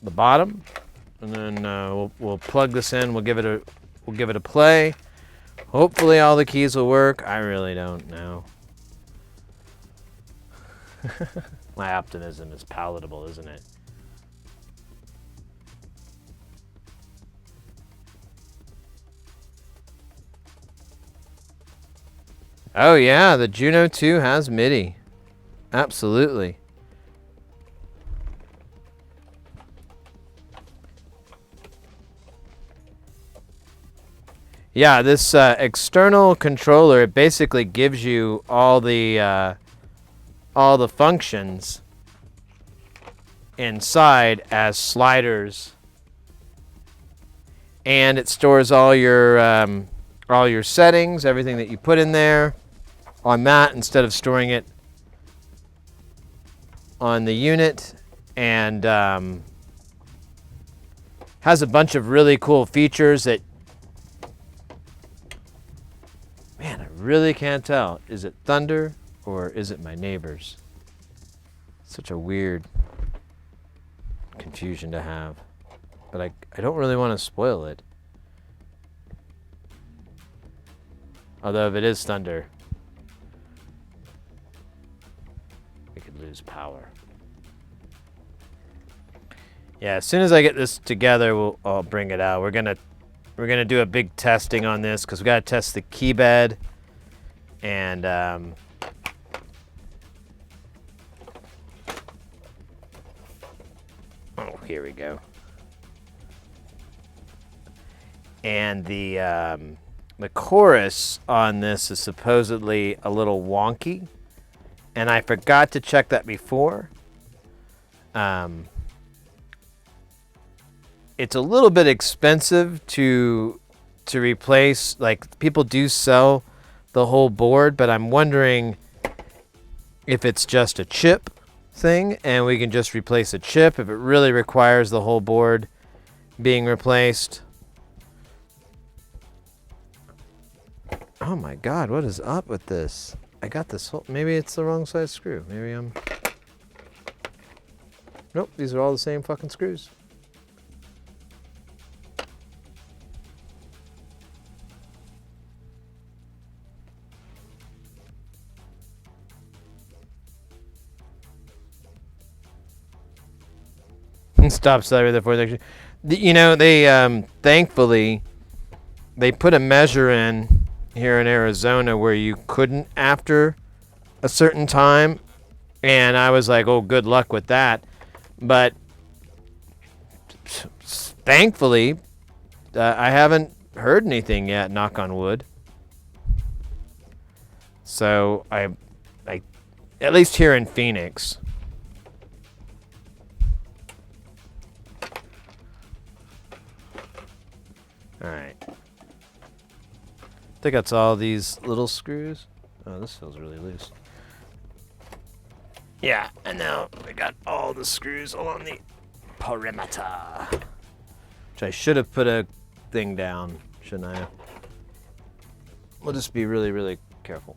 bottom, and then we'll plug this in. We'll give it a play. Hopefully all the keys will work. I really don't know. My optimism is palatable, isn't it? Oh yeah, the Juno 2 has MIDI. Absolutely. Yeah, this external controller, it basically gives you all the functions inside as sliders, and it stores all your settings, everything that you put in there on that instead of storing it on the unit, and has a bunch of really cool features that, man, I really can't tell. Is it thunder or is it my neighbors? Such a weird confusion to have, but I don't really want to spoil it. Although if it is thunder, we could lose power. Yeah, as soon as I get this together, I'll bring it out. We're gonna do a big testing on this because we gotta test the key bed, and oh, here we go. And the the chorus on this is supposedly a little wonky, and I forgot to check that before. It's a little bit expensive to replace. Like, people do sell the whole board, but I'm wondering if it's just a chip thing and we can just replace a chip, if it really requires the whole board being replaced. Oh my god, what is up with this? I got this whole... Maybe it's the wrong size screw. Maybe I'm... Nope, these are all the same fucking screws. Stop celebrating the 4th extra. You know, they thankfully they put a measure in here in Arizona where you couldn't after a certain time, and I was like, oh, good luck with that. But thankfully I haven't heard anything yet, knock on wood. So I at least here in Phoenix. Alright. I think that's all these little screws. Oh, this feels really loose. Yeah, and now we got all the screws along the perimeter. Which I should have put a thing down, shouldn't I? We'll just be really, really careful.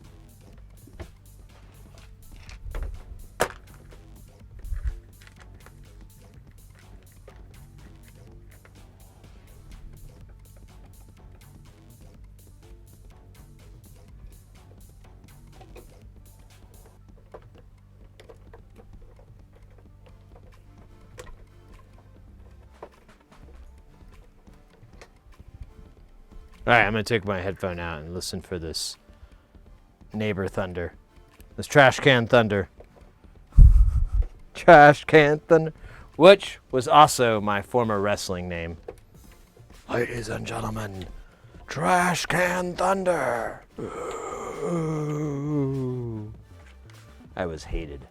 Alright, I'm going to take my headphone out and listen for this neighbor thunder. This trash can thunder. Trash can thunder. Which was also my former wrestling name. Ladies and gentlemen, Trash Can Thunder. I was hated.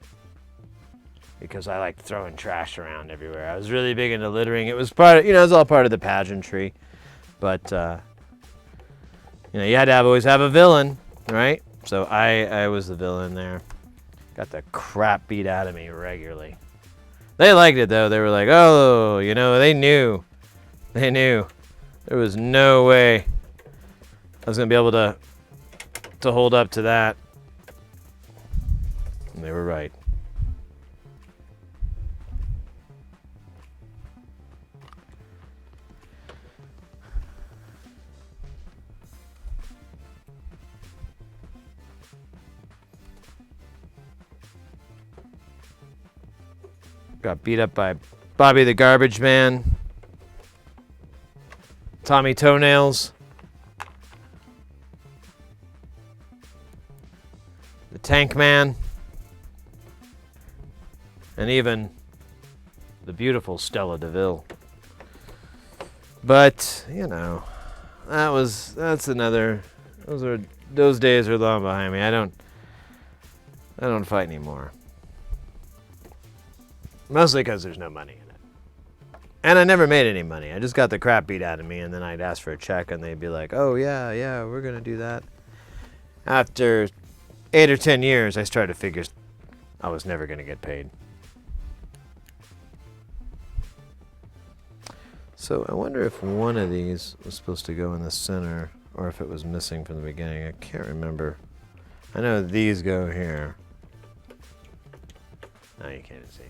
Because I liked throwing trash around everywhere. I was really big into littering. It was part of, it was all part of the pageantry. But, you had to always have a villain, right? So I was the villain there. Got the crap beat out of me regularly. They liked it, though. They were like, oh, they knew. They knew. There was no way I was going to be able to hold up to that. And they were right. Got beat up by Bobby the Garbage Man, Tommy Toenails, the Tank Man, and even the beautiful Stella DeVille. But, those days are long behind me. I don't fight anymore. Mostly because there's no money in it. And I never made any money. I just got the crap beat out of me, and then I'd ask for a check, and they'd be like, oh, yeah, we're going to do that. After 8 or 10 years, I started to figure I was never going to get paid. So I wonder if one of these was supposed to go in the center, or if it was missing from the beginning. I can't remember. I know these go here. No, you can't see.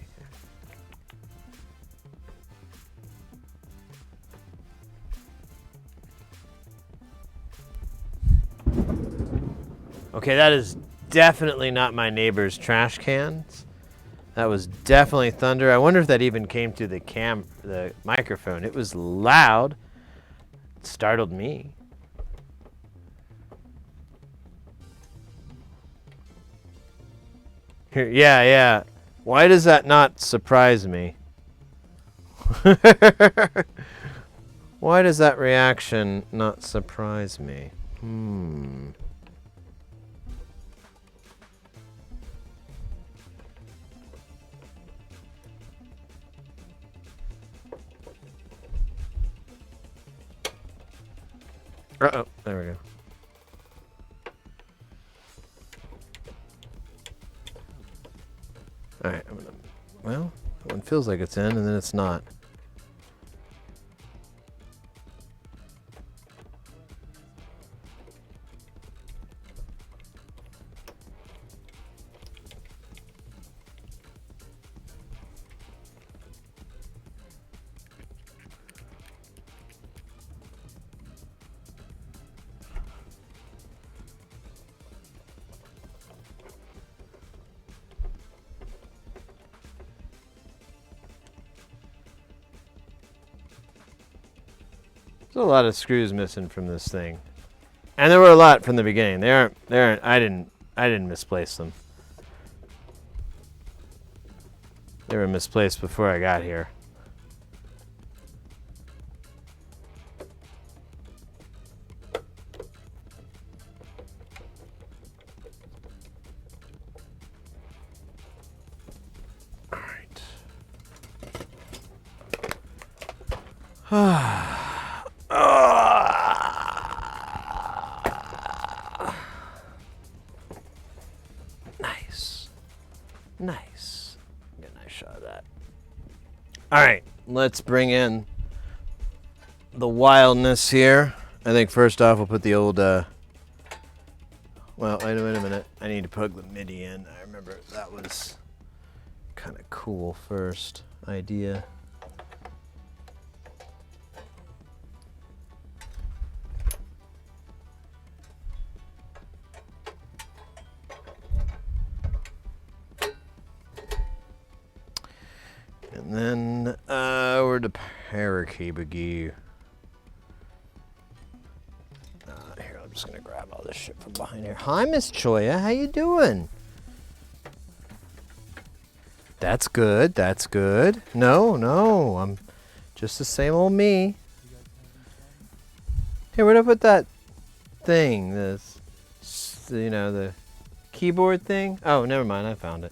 Okay, that is definitely not my neighbor's trash cans. That was definitely thunder. I wonder if that even came to the microphone. It was loud. It startled me. Here, yeah. Why does that not surprise me? Why does that reaction not surprise me? Uh-oh, there we go. Alright, well, that one feels like it's in, and then it's not. There's a lot of screws missing from this thing, and there were a lot from the beginning. They aren't. I didn't misplace them. They were misplaced before I got here. All right. Nice. Get a nice shot of that. All right, let's bring in the wildness here. I think first off we'll put the old, well, wait a minute. I need to plug the MIDI in. I remember that was kind of cool first idea. And then we're to parakeet. Here, I'm just gonna grab all this shit from behind here. Hi, Miss Choya, how you doing? That's good. That's good. No, I'm just the same old me. Hey, where'd I put that thing? This, you know, the keyboard thing. Oh, never mind. I found it.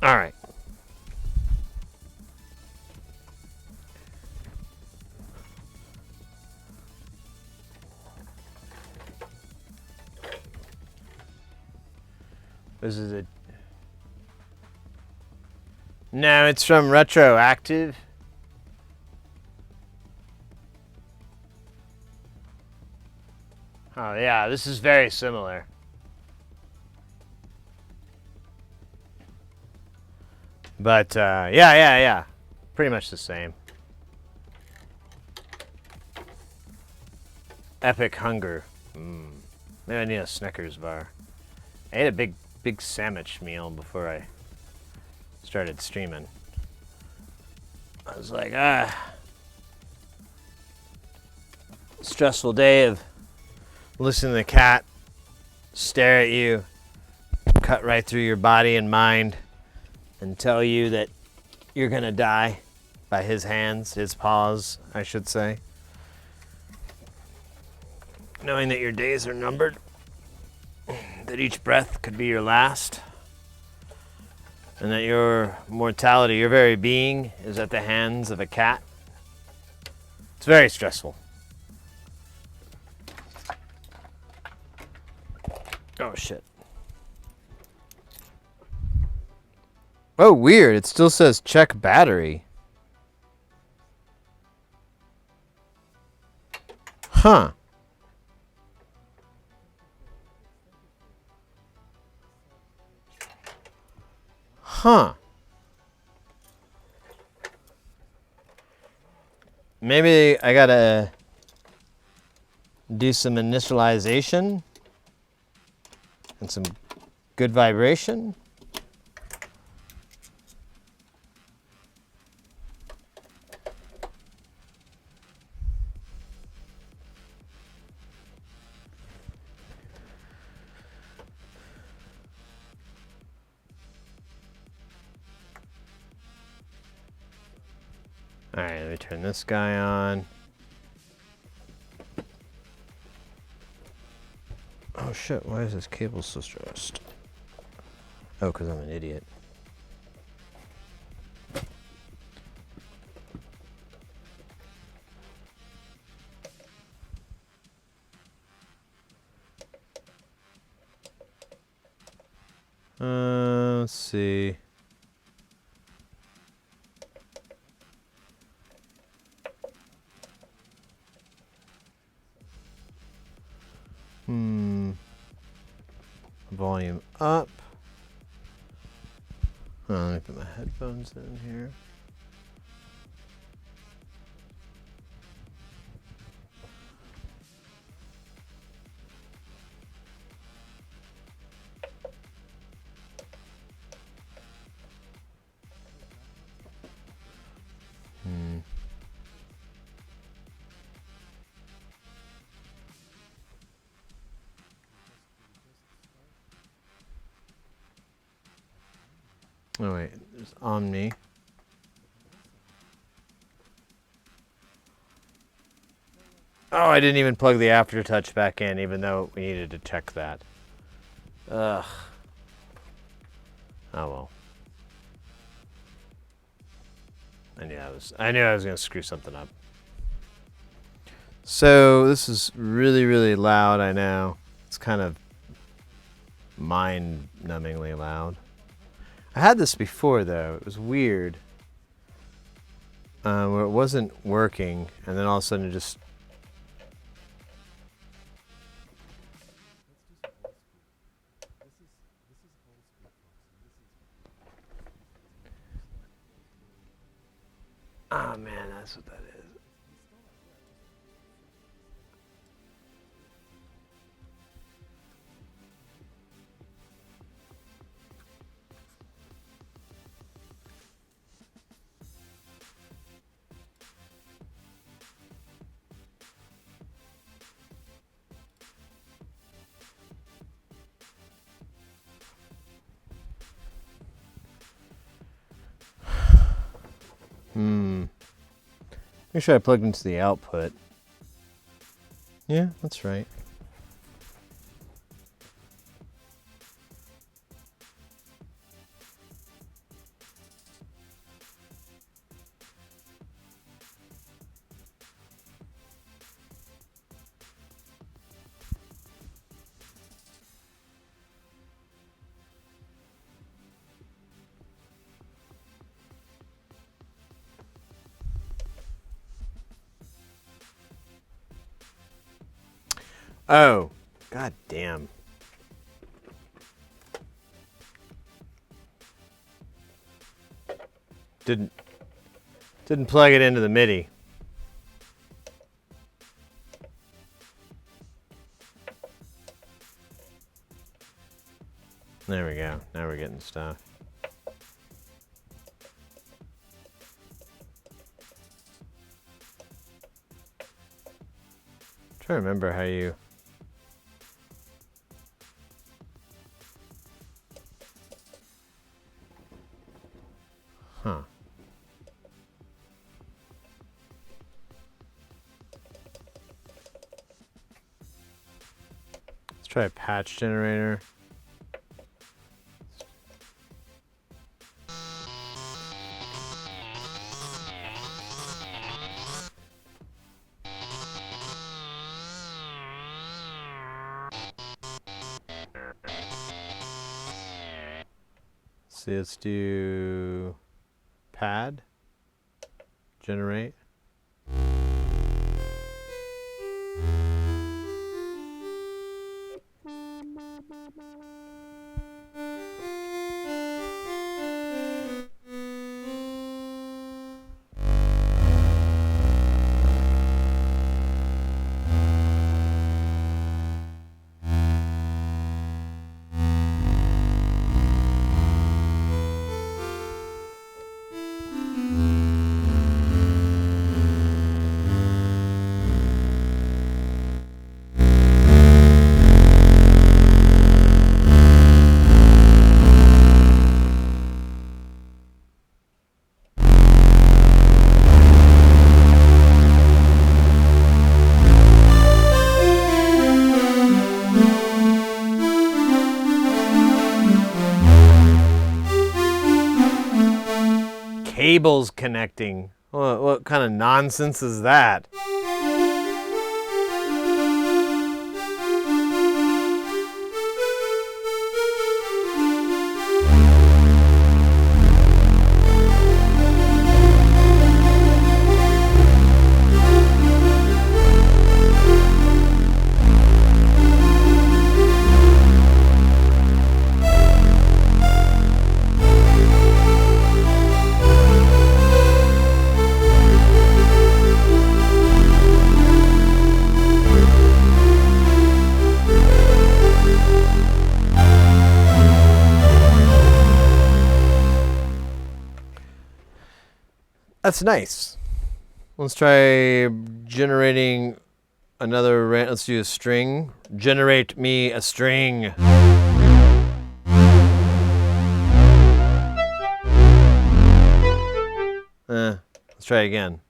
All right. This is it. No, it's from Retroactive. Oh yeah, this is very similar. But yeah. Pretty much the same. Epic hunger. Maybe I need a Snickers bar. I ate a big sandwich meal before I started streaming. I was like, stressful day of listening to the cat stare at you, cut right through your body and mind, and tell you that you're gonna die by his hands, his paws, I should say. Knowing that your days are numbered, that each breath could be your last, and that your mortality, your very being, is at the hands of a cat. It's very stressful. Oh shit. Oh, weird. It still says check battery. Huh. Huh. Maybe I gotta do some initialization and some good vibration. Alright, let me turn this guy on. Oh shit, why is this cable so stressed? Oh, because I'm an idiot. Let's see. Volume up. Oh, let me put my headphones in here. Oh wait, there's Omni. Oh, I didn't even plug the aftertouch back in, even though we needed to check that. Ugh. Oh well. I knew I was gonna screw something up. So this is really, really loud, I know. It's kind of mind-numbingly loud. I had this before though, it was weird. Where it wasn't working, and then all of a sudden it just... Oh man, that's what that is. Make sure I plugged into the output. Yeah, that's right. Oh, god damn. Didn't plug it into the MIDI. There we go. Now we're getting stuff. I'm trying to remember how you... Huh. Let's try a patch generator. See, let's do pad, generate. cables connecting. What kind of nonsense is that? That's nice. Let's try generating another let's do a string. Generate me a string. Let's try again.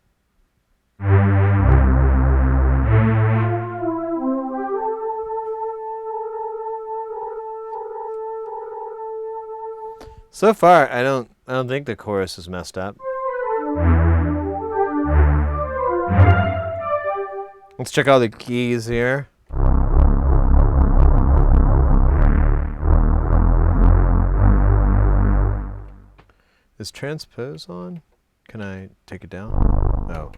So far, I don't think the chorus is messed up. Let's check all the keys here. Is transpose on? Can I take it down? Oh.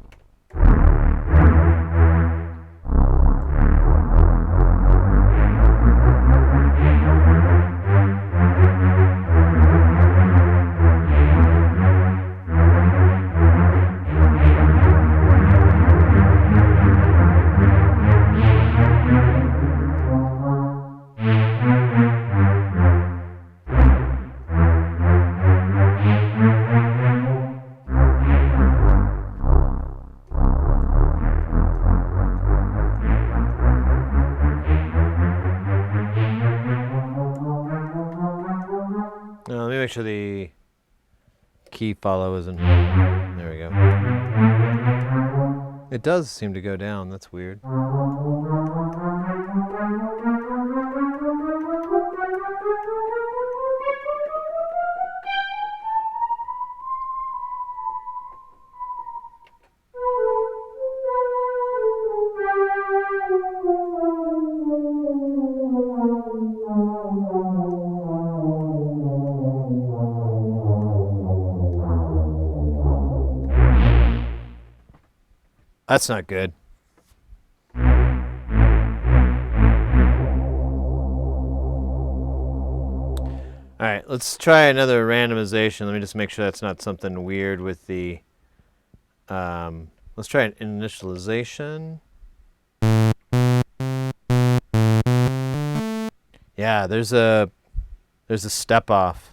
Let me make sure the key follow isn't. There we go. It does seem to go down. That's weird. That's not good. All right, let's try another randomization. Let me just make sure that's not something weird with the... let's try an initialization. Yeah, there's a step off.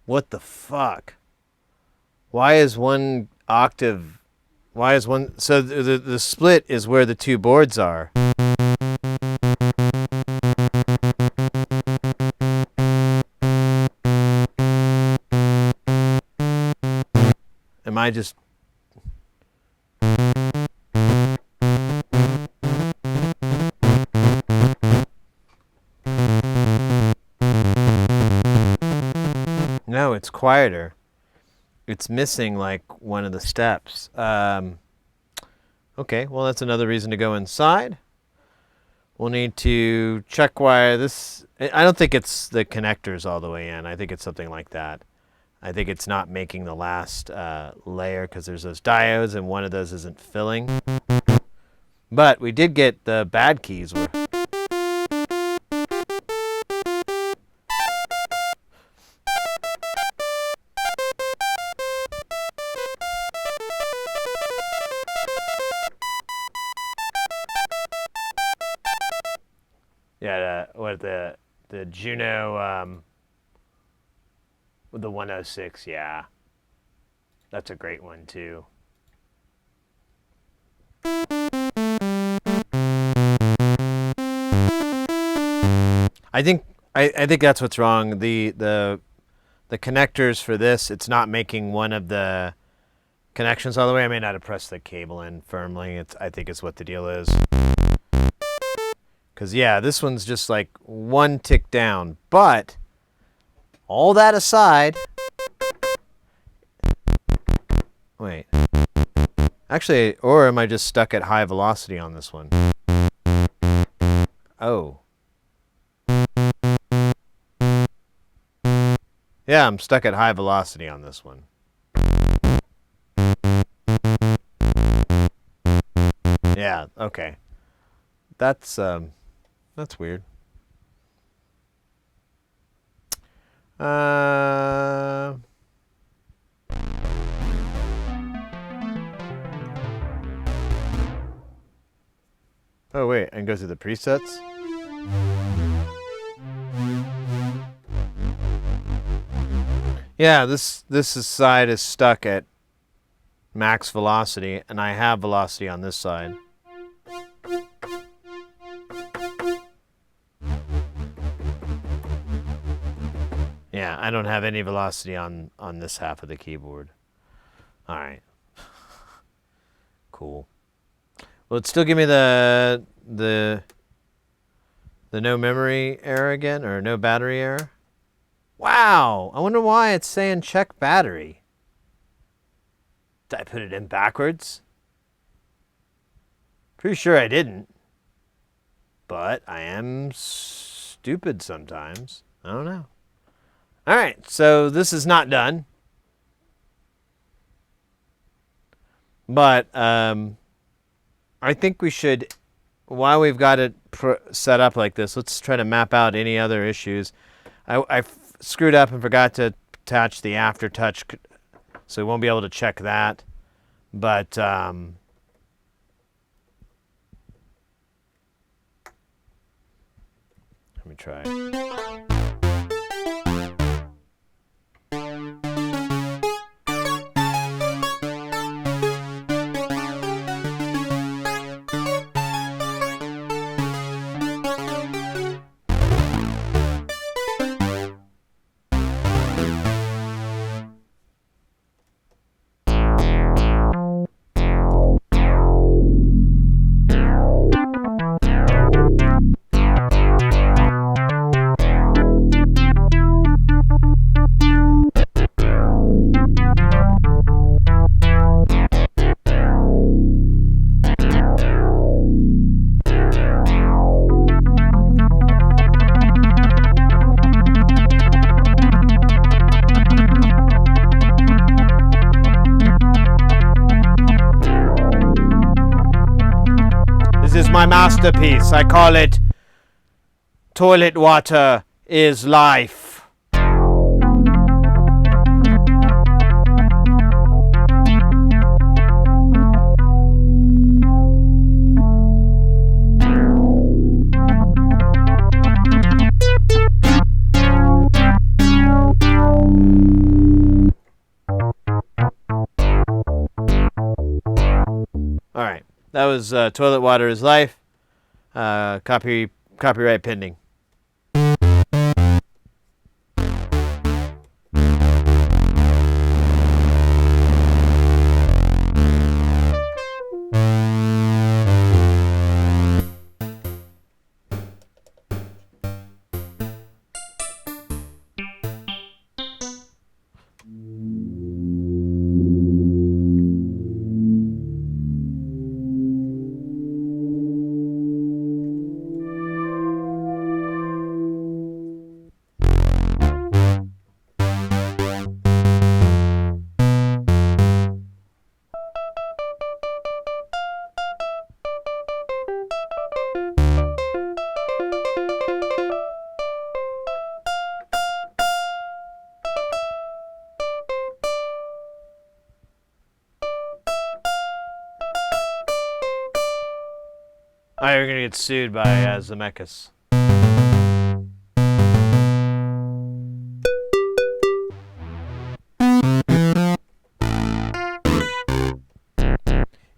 What the fuck? Why is one octave? Why is one? So the split is where the two boards are. Am I just? No, it's quieter. It's missing like one of the steps. Okay, well that's another reason to go inside. We'll need to check why this... I don't think it's the connectors all the way in. I think it's something like that. I think it's not making the last layer because there's those diodes and one of those isn't filling. But we did get the bad keys. Yeah, the Juno with the 106, yeah. That's a great one too. I think that's what's wrong. The connectors for this, it's not making one of the connections all the way. I may not have pressed the cable in firmly. I think it's what the deal is. Because, yeah, this one's just like one tick down. But, all that aside... Wait. Actually, or am I just stuck at high velocity on this one? Oh. Yeah, I'm stuck at high velocity on this one. Yeah, okay. That's weird. Oh wait, and go through the presets? Yeah, this side is stuck at max velocity, and I have velocity on this side. Yeah, I don't have any velocity on this half of the keyboard. All right. Cool. Will it still give me the no memory error again, or no battery error? Wow, I wonder why it's saying check battery. Did I put it in backwards? Pretty sure I didn't. But I am stupid sometimes. I don't know. All right, so this is not done. But I think we should, while we've got it set up like this, let's try to map out any other issues. I screwed up and forgot to attach the aftertouch, so we won't be able to check that. But let me try. This is my masterpiece. I call it Toilet Water is Life. All right. That was Toilet Water is Life. Copyright pending. Oh, you're gonna get sued by Zemeckis.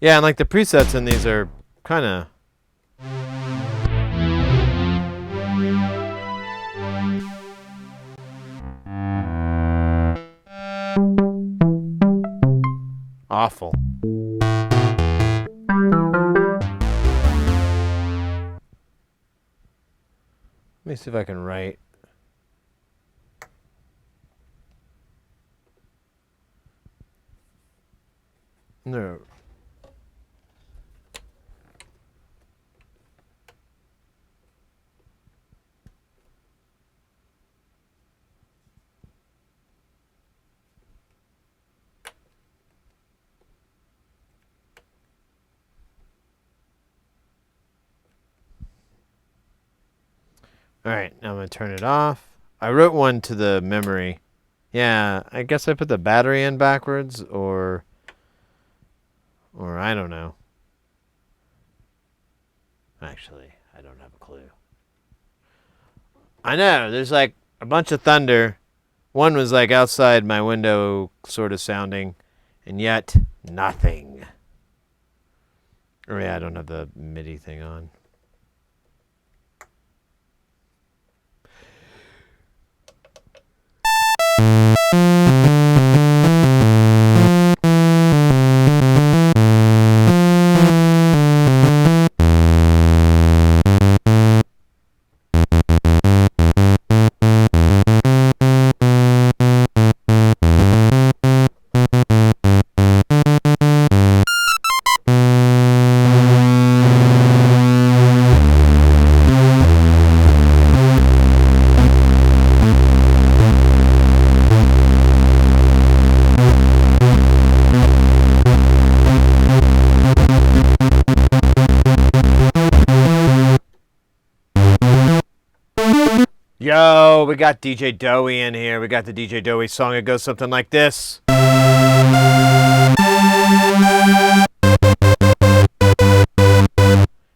Yeah, and like the presets in these are kind of... Awful. Let me see if I can write. No. All right, now I'm going to turn it off. I wrote one to the memory. Yeah, I guess I put the battery in backwards, or I don't know. Actually, I don't have a clue. I know, there's like a bunch of thunder. One was like outside my window sort of sounding, and yet nothing. Or yeah, I don't have the MIDI thing on. Yo, we got DJ Dowie in here. We got the DJ Dowie song. It goes something like this.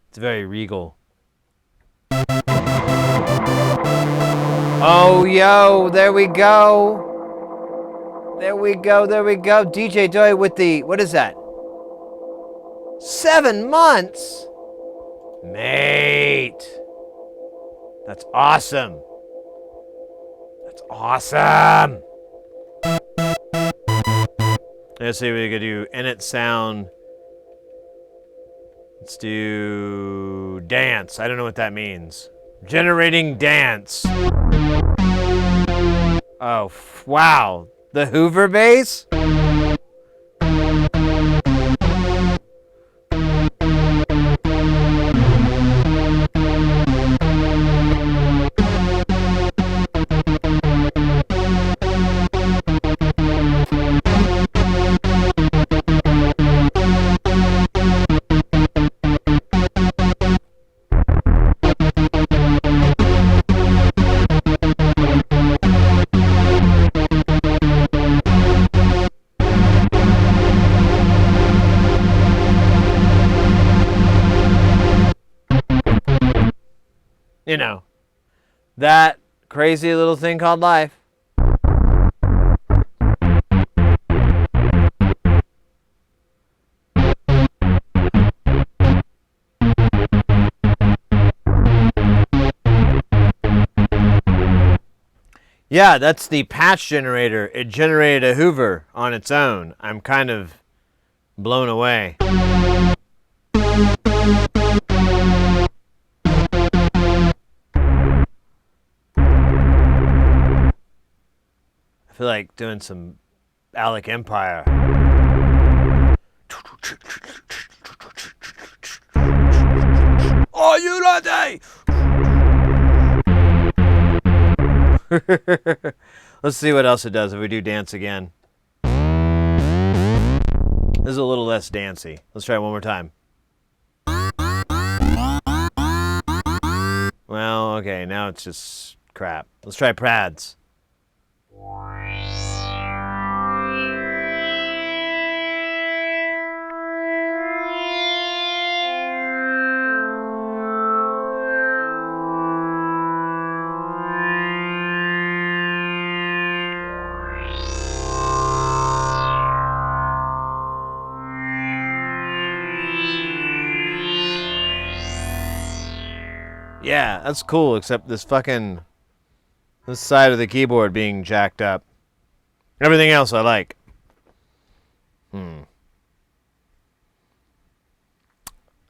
It's very regal. Oh, yo, there we go. There we go. DJ Dowie with the, what is that? 7 months? Mate. That's awesome. Awesome. Let's see if we could do init sound. Let's do dance. I don't know what that means. Generating dance. Oh, wow. The Hoover bass? You know, that crazy little thing called life. Yeah, that's the patch generator. It generated a Hoover on its own. I'm kind of blown away. I feel like doing some Alec Empire. Are you ready? Let's see what else it does if we do dance again. This is a little less dancey. Let's try it one more time. Well, okay, now it's just crap. Let's try Prads. Yeah, that's cool, except this side of the keyboard being jacked up. Everything else I like.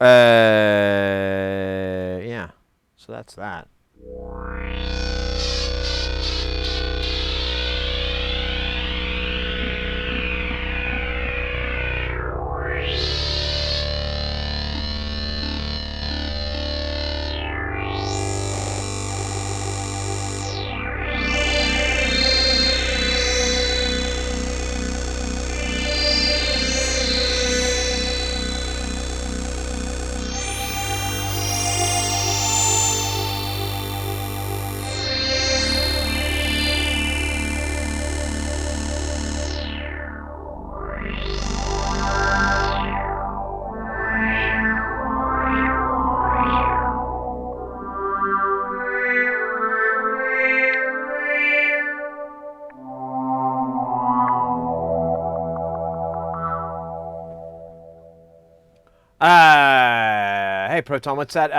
Yeah. So that's that. Hey Proton, what's that?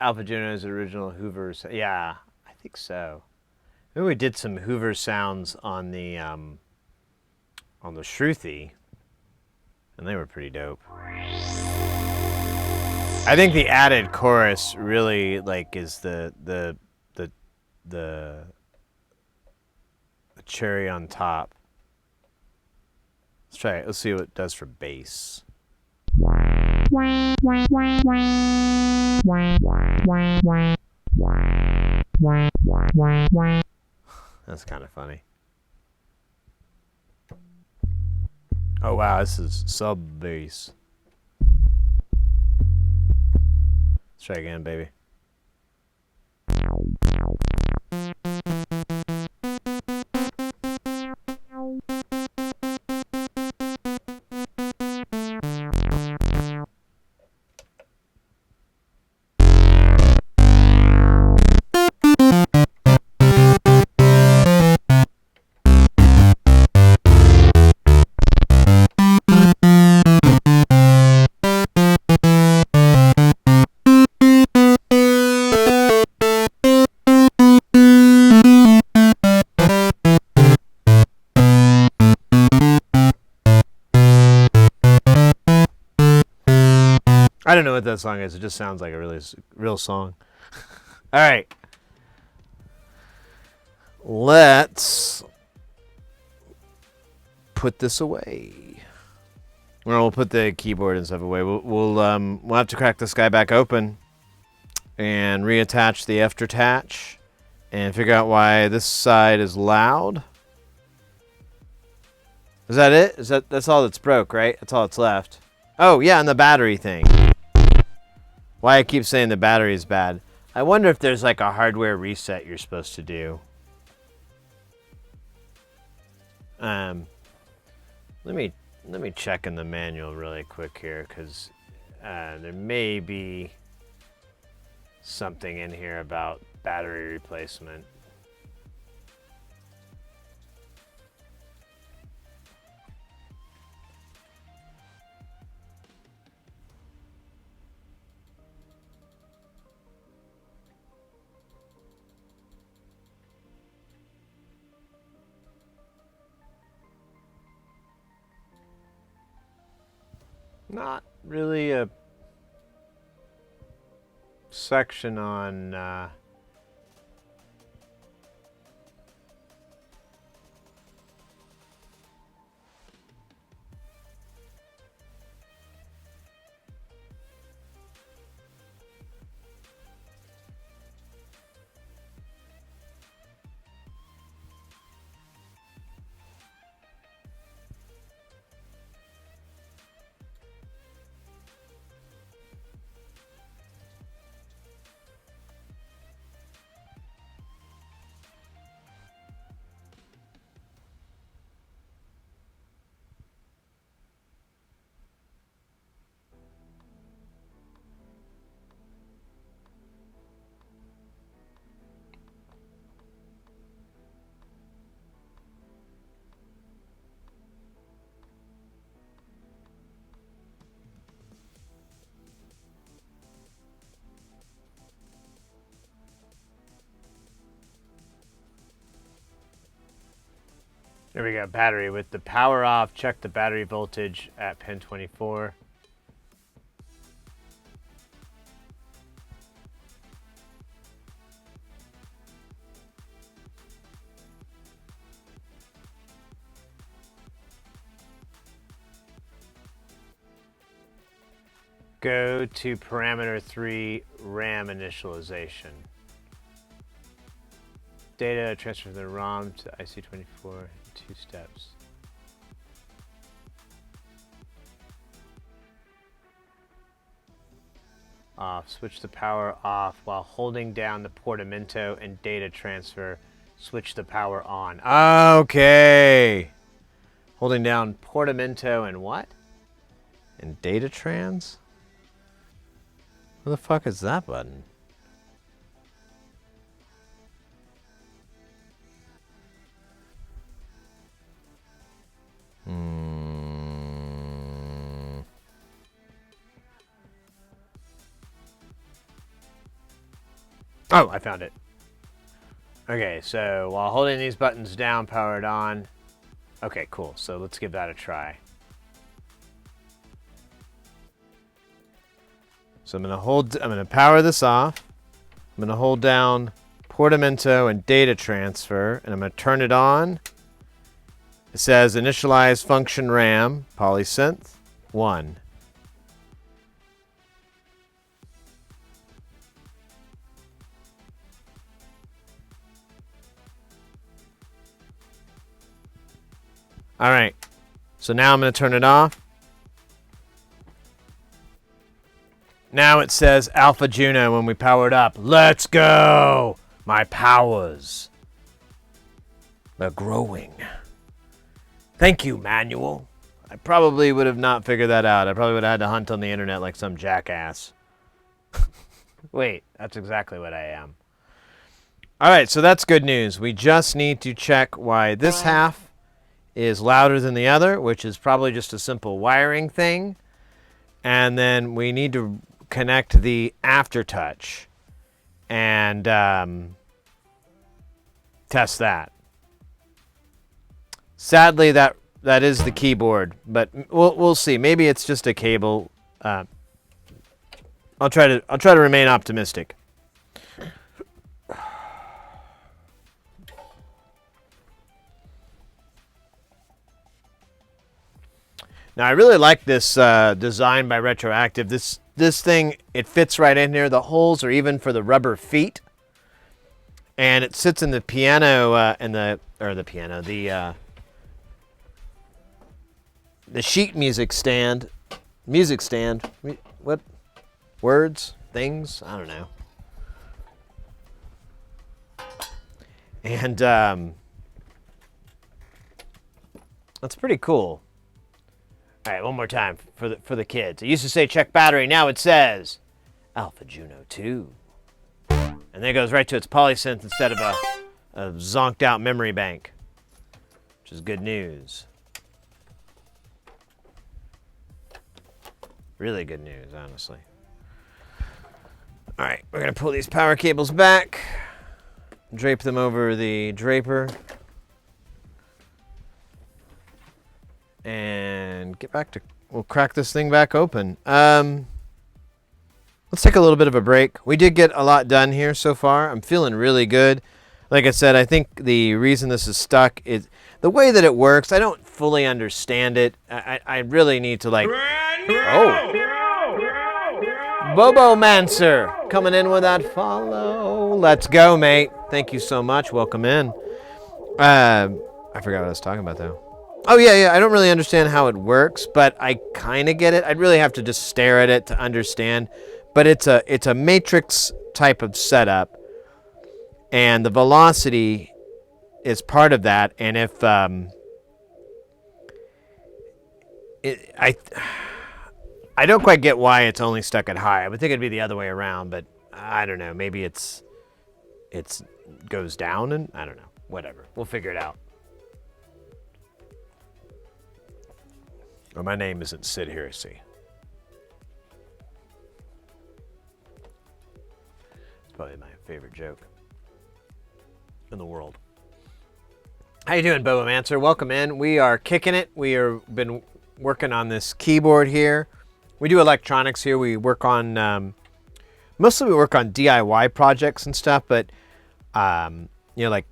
Alpha Juno's original Hoover. Yeah, I think so. Maybe we did some Hoover sounds on the Shruti, and they were pretty dope. I think the added chorus really like is the cherry on top. Let's try it. Let's see what it does for bass. That's kind of funny. Oh wow, this is sub bass. Let's try again, baby. I don't know what that song is. It just sounds like a really real song. All right. Let's put this away. Well, we'll put the keyboard and stuff away. We'll have to crack this guy back open and reattach the aftertach and figure out why this side is loud. Is that it? That's all that's broke, right? That's all that's left. Oh yeah, and the battery thing. Why I keep saying the battery is bad. I wonder if there's like a hardware reset you're supposed to do. Let me check in the manual really quick here, because there may be something in here about battery replacement. Not really a section on There we go, battery. With the power off, check the battery voltage at pin 24. Go to parameter 3 RAM initialization. Data transfer from the ROM to IC24 in 2 steps. Off. Switch the power off while holding down the portamento and data transfer. Switch the power on. Okay. Holding down portamento and what? And data trans? What the fuck is that button? Oh, I found it. Okay, so while holding these buttons down, powered on. Okay, cool. So let's give that a try. So I'm gonna power this off. I'm gonna hold down portamento and data transfer, and I'm gonna turn it on. It says initialize function RAM, polysynth 1. All right, so now I'm going to turn it off. Now it says Alpha Juno when we power it up. Let's go! My powers are growing. Thank you, manual. I probably would have not figured that out. I probably would have had to hunt on the internet like some jackass. Wait, that's exactly what I am. All right, so that's good news. We just need to check why this half is louder than the other, which is probably just a simple wiring thing. And then we need to connect the aftertouch and test that. Sadly, that is the keyboard, but we'll see. Maybe it's just a cable. I'll try to remain optimistic. Now, I really like this design by Retroactive. This thing, it fits right in here. The holes are even for the rubber feet. And it sits in the piano, the sheet music stand. What? Words? Things? I don't know. And that's pretty cool. All right, one more time for the kids. It used to say check battery. Now it says Alpha Juno 2. And then it goes right to its polysynth instead of a zonked out memory bank, which is good news. Really good news, honestly. All right, we're going to pull these power cables back, drape them over the draper, and get back to, we'll crack this thing back open. Let's take a little bit of a break. We did get a lot done here so far. I'm feeling really good. Like I said, I think the reason this is stuck is the way that it works. I don't fully understand it. I really need to like... Oh! Bobo Mancer coming in with that follow. Let's go, mate. Thank you so much. Welcome in. I forgot what I was talking about, though. Oh, yeah. I don't really understand how it works, but I kind of get it. I'd really have to just stare at it to understand. But it's a matrix type of setup, and the velocity is part of that. And if I don't quite get why it's only stuck at high. I would think it'd be the other way around, but I don't know. Maybe it's goes down, and I don't know. Whatever. We'll figure it out. Or my name isn't Sid Heresy. It's probably my favorite joke in the world. How you doing, Bobo Mancer? Welcome in. We are kicking it. We are been working on this keyboard here. We do electronics here. We work on mostly we work on DIY projects and stuff, but like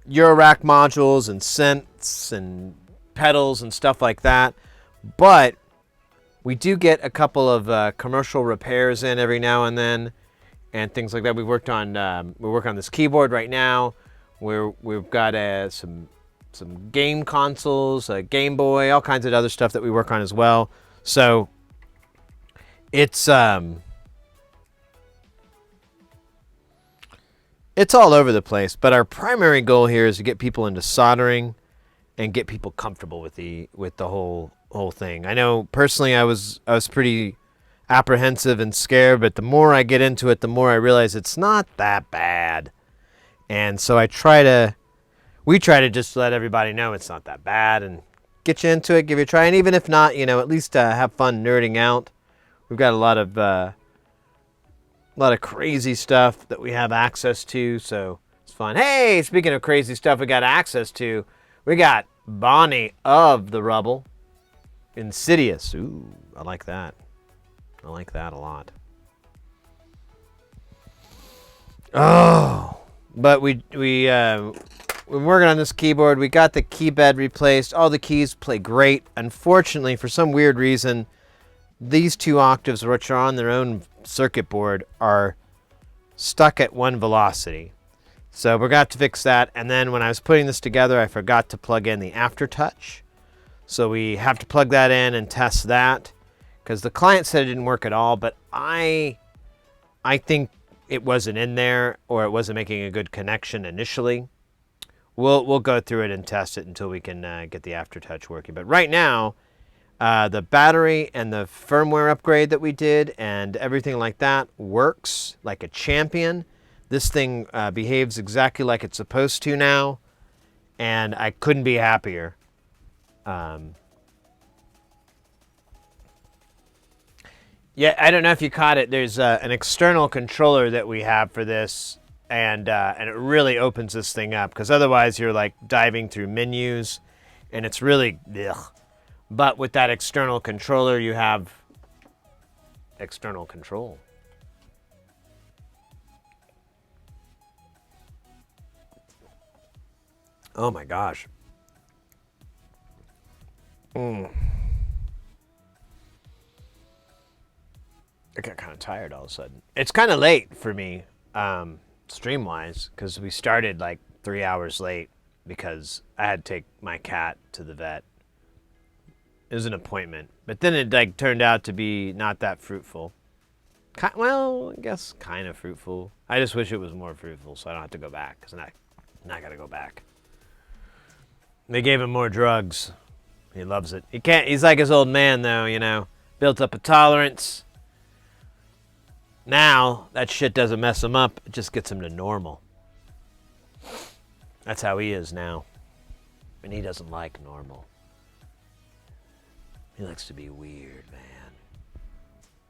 Eurorack modules and synths and pedals and stuff like that. But We do get a couple of commercial repairs in every now and then, and things like that. We're working on this keyboard right now. We've got some game consoles, a Game Boy, all kinds of other stuff that we work on as well. So it's all over the place. But our primary goal here is to get people into soldering and get people comfortable with the whole thing. I know personally I was pretty apprehensive and scared, but the more I get into it, the more I realize it's not that bad. And so we try to just let everybody know it's not that bad and get you into it, give it a try. And even if not, at least have fun nerding out. We've got a lot of crazy stuff that we have access to, so it's fun. Hey, speaking of crazy stuff we got access to, we got Bonnie of the Rubble. Insidious. Ooh, I like that. I like that a lot. Oh, but we're working on this keyboard. We got the key bed replaced. All the keys play great. Unfortunately, for some weird reason, these 2 octaves, which are on their own circuit board, are stuck at one velocity. So we're going to fix that. And then when I was putting this together, I forgot to plug in the aftertouch. So we have to plug that in and test that, because the client said it didn't work at all, but I think it wasn't in there, or it wasn't making a good connection initially. We'll go through it and test it until we can get the aftertouch working. But right now, the battery and the firmware upgrade that we did and everything like that works like a champion. This thing behaves exactly like it's supposed to now, and I couldn't be happier. Yeah, I don't know if you caught it. There's an external controller that we have for this, and it really opens this thing up, because otherwise you're like diving through menus, and it's really ugh. But with that external controller, you have external control. Oh my gosh. I got kind of tired all of a sudden. It's kind of late for me, stream-wise, because we started like 3 hours late because I had to take my cat to the vet. It was an appointment, but then it like turned out to be not that fruitful. Well, I guess kind of fruitful. I just wish it was more fruitful, so I don't have to go back, because I gotta go back. They gave him more drugs. He loves it. He can't. He's like his old man, though. Built up a tolerance. Now that shit doesn't mess him up. It just gets him to normal. That's how he is now, and he doesn't like normal. He likes to be weird, man.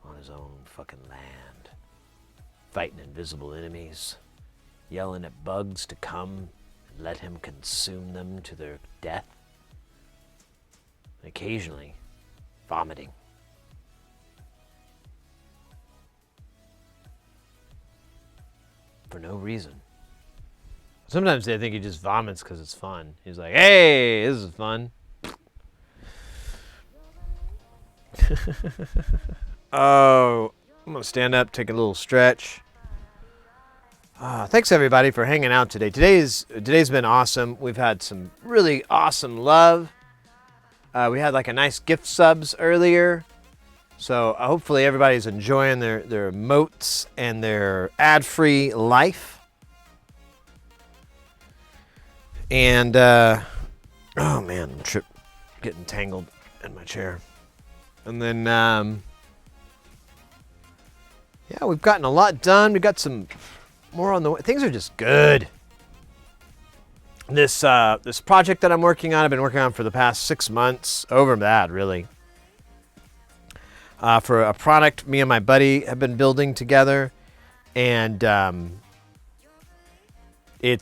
On his own fucking land. Fighting invisible enemies. Yelling at bugs to come and let him consume them to their death. And occasionally, vomiting. For no reason. Sometimes I think he just vomits because it's fun. He's like, hey, this is fun. Oh, I'm gonna stand up, take a little stretch. Thanks everybody for hanging out today. Today's been awesome. We've had some really awesome love. We had like a nice gift subs earlier, so hopefully everybody's enjoying their emotes and their ad-free life. And oh man, I'm getting tangled in my chair. And then, yeah, we've gotten a lot done. We've got some more on the way. Things are just good. This project that I'm working on, I've been working on for the past 6 months. Over that, really. For a product me and my buddy have been building together. And he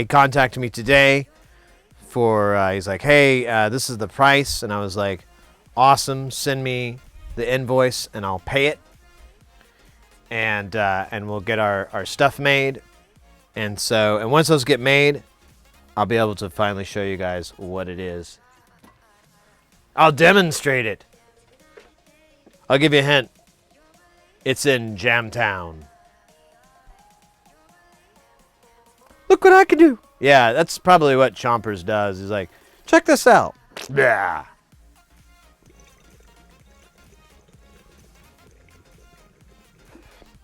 contacted me today for, he's like, hey, this is the price. And I was like, awesome, send me the invoice and I'll pay it, and we'll get our stuff made. And once those get made, I'll be able to finally show you guys what it is. I'll demonstrate it. I'll give you a hint. It's in Jamtown. Look what I can do. Yeah, that's probably what Chompers does. He's like, check this out. Yeah.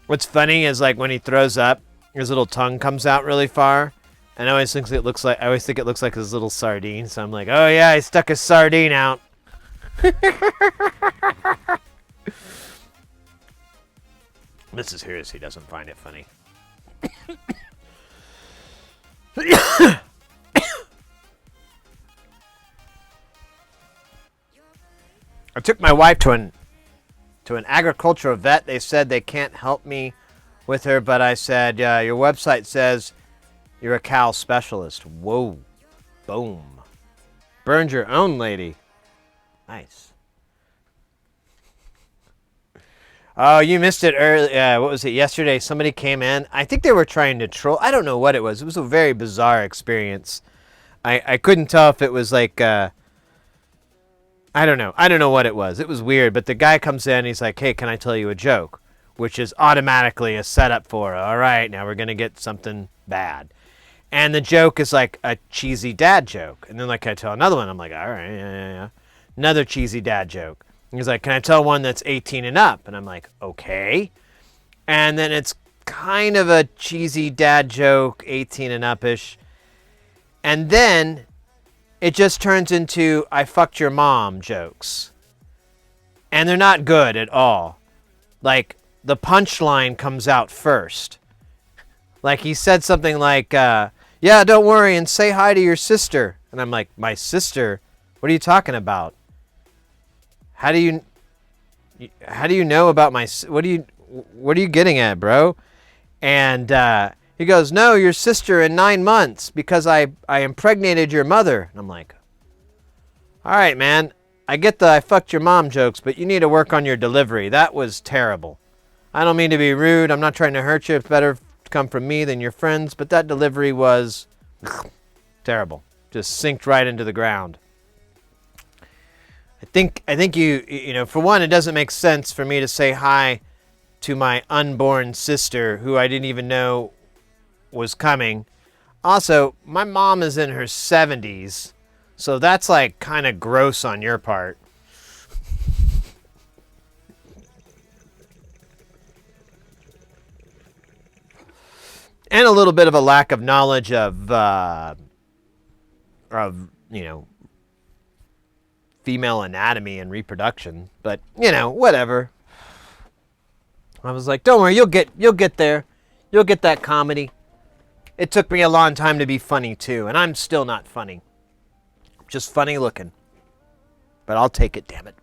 What's funny is like when he throws up, his little tongue comes out really far, and I always think it looks like his little sardine. So I'm like, oh yeah, he stuck his sardine out. Mrs. Hersey doesn't find it funny. I took my wife to an agricultural vet. They said they can't help me with her, but I said, your website says you're a cow specialist. Whoa. Boom. Burned your own lady. Nice. Oh, you missed it early. What was it? Yesterday, somebody came in. I think they were trying to troll. I don't know what it was. It was a very bizarre experience. I couldn't tell if it was like, I don't know. I don't know what it was. It was weird. But the guy comes in. He's like, hey, can I tell you a joke? Which is automatically a setup for, all right, now we're going to get something bad. And the joke is like a cheesy dad joke. And then like I tell another one. I'm like, all right, yeah. Another cheesy dad joke. He's like, can I tell one that's 18 and up? And I'm like, okay. And then it's kind of a cheesy dad joke, 18 and up-ish. And then it just turns into I fucked your mom jokes. And they're not good at all. Like, the punchline comes out first. Like, he said something like, yeah, don't worry, and say hi to your sister. And I'm like, my sister? What are you talking about? How do you know about my, what are you getting at, bro? And he goes, no, your sister in 9 months because I impregnated your mother. And I'm like, all right, man, I get the I fucked your mom jokes, but you need to work on your delivery. That was terrible. I don't mean to be rude. I'm not trying to hurt you. It's better to come from me than your friends, but that delivery was terrible. Just sinked right into the ground. I think you know, for one, it doesn't make sense for me to say hi to my unborn sister who I didn't even know was coming. Also, my mom is in her 70s, so that's like kind of gross on your part. And a little bit of a lack of knowledge of you know, female anatomy and reproduction, but you know, whatever. I was like, don't worry, you'll get there. You'll get that comedy. It took me a long time to be funny too, and I'm still not funny. Just funny looking. But I'll take it, damn it.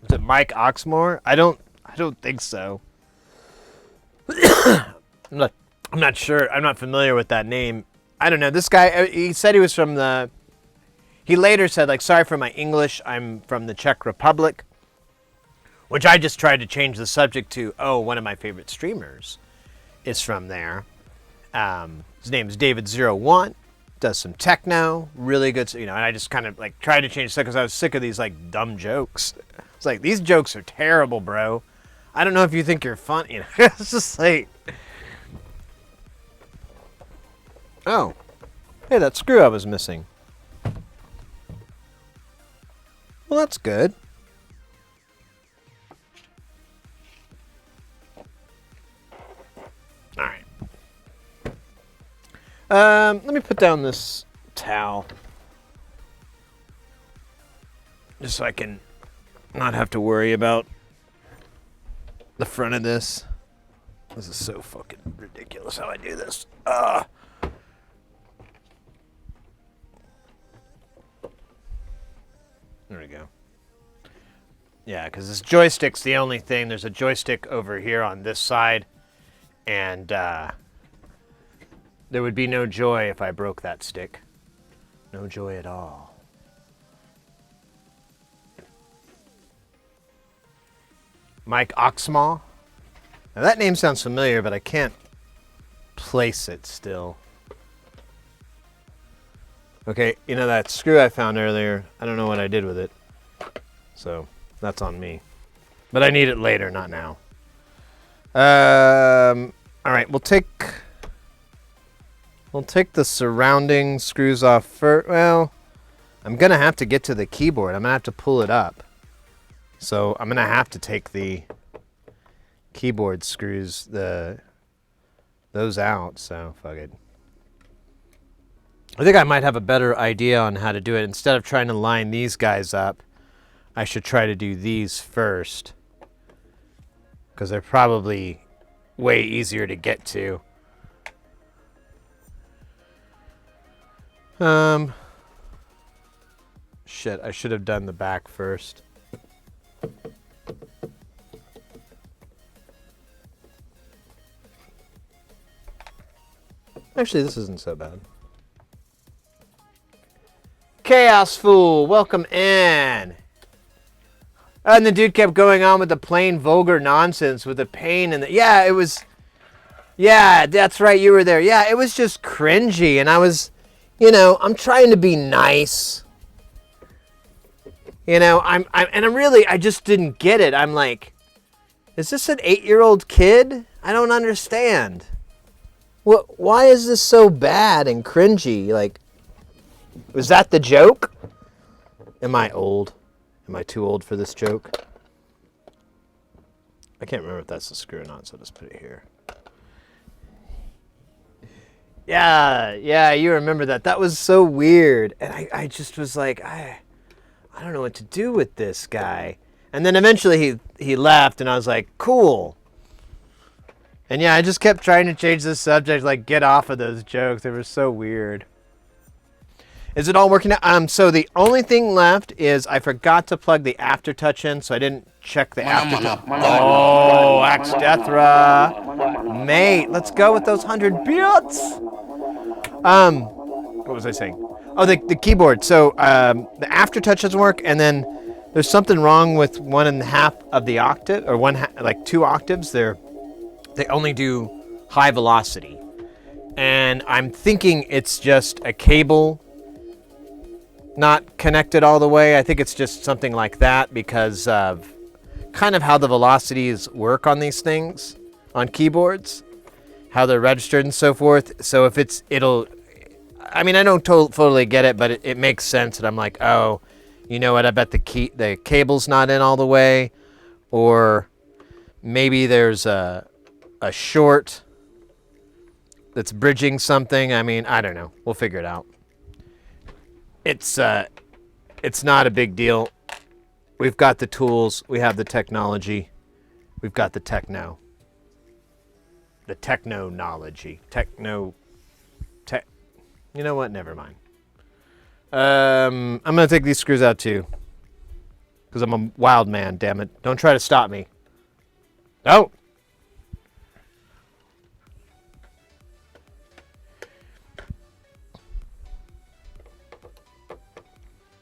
Was it Mike Oxmoor? I don't think so. I'm not sure. I'm not familiar with that name. I don't know. This guy, he said he was from the... He later said, like, sorry for my English. I'm from the Czech Republic. Which I just tried to change the subject to, oh, one of my favorite streamers is from there. His name is David01. Does some techno. Really good, you know, and I just kind of, like, tried to change the subject because I was sick of these, like, dumb jokes. It's like, these jokes are terrible, bro. I don't know if you think you're funny. You know, it's just like... Oh. Hey, that screw I was missing. Well, that's good. Alright. Let me put down this towel. Just so I can not have to worry about the front of this. This is so fucking ridiculous how I do this. There we go. Yeah, because this joystick's the only thing. There's a joystick over here on this side. And there would be no joy if I broke that stick. No joy at all. Mike Oxmaw. Now that name sounds familiar, but I can't place it still. Okay, you know that screw I found earlier? I don't know what I did with it. So that's on me. But I need it later, not now. All right, we'll take the surrounding screws off first. Well, I'm going to have to get to the keyboard. I'm going to have to pull it up. So I'm going to have to take the keyboard screws, those out. So fuck it. I think I might have a better idea on how to do it. Instead of trying to line these guys up, I should try to do these first, because they're probably way easier to get to. Shit, I should have done the back first. Actually, this isn't so bad. Chaos Fool, welcome in. And the dude kept going on with the plain vulgar nonsense with the pain and the... Yeah, it was... Yeah, that's right, you were there. Yeah, it was just cringy, and I was... You know, I'm trying to be nice. You know, I just didn't get it. I'm like, is this an 8-year-old kid? I don't understand. Why is this so bad and cringy? Like, was that the joke? Am I old? Am I too old for this joke? I can't remember if that's the screw or not, so I'll just put it here. Yeah, you remember that. That was so weird. And I just was like, I don't know what to do with this guy. And then eventually he left, and I was like, cool. And yeah, I just kept trying to change the subject, like get off of those jokes. They were so weird. Is it all working out? So the only thing left is I forgot to plug the aftertouch in, so I didn't check the aftertouch. Oh, Axe Deathra. Mate, let's go with those 100 bits. What was I saying? Oh, the keyboard. So the aftertouch doesn't work, and then there's something wrong with 1.5 of the octave, or like 2 octaves. They only do high velocity, and I'm thinking it's just a cable not connected all the way. I think it's just something like that because of kind of how the velocities work on these things, on keyboards, how they're registered and so forth. So if I mean, I don't totally get it, but it makes sense. And I'm like, oh, you know what? I bet the cable's not in all the way, or maybe there's a short that's bridging something. I mean, I don't know. We'll figure it out. It's not a big deal. We've got the tools. We have the technology. We've got the techno. The technology. You know what? Never mind. I'm going to take these screws out too. Because I'm a wild man, damn it. Don't try to stop me. Don't.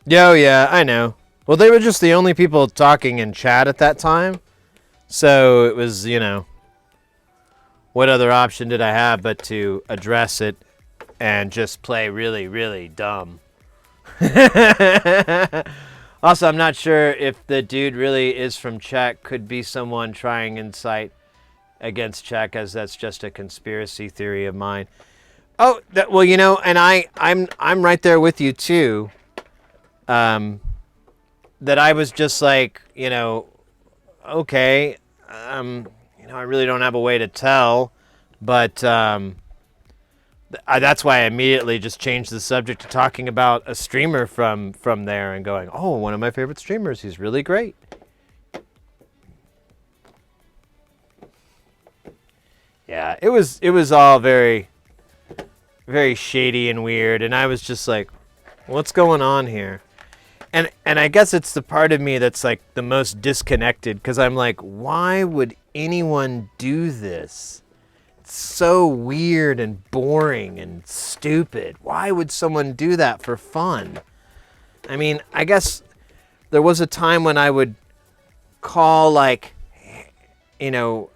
Yo, yeah, I know. Well, they were just the only people talking in chat at that time. So it was, you know, what other option did I have but to address it and just play really, really dumb? Also, I'm not sure if the dude really is from Czech. Could be someone trying incite against Czech, as that's just a conspiracy theory of mine. Oh, well, you know, and I'm right there with you too. That I was just like, you know, okay, you know, I really don't have a way to tell, but that's why I immediately just changed the subject to talking about a streamer from there and going, oh, one of my favorite streamers, he's really great. Yeah, it was all very, very shady and weird, and I was just like, what's going on here? And I guess it's the part of me that's like the most disconnected, because I'm like, why would anyone do this? It's so weird and boring and stupid. Why would someone do that for fun? I mean, I guess there was a time when I would call, like, you know,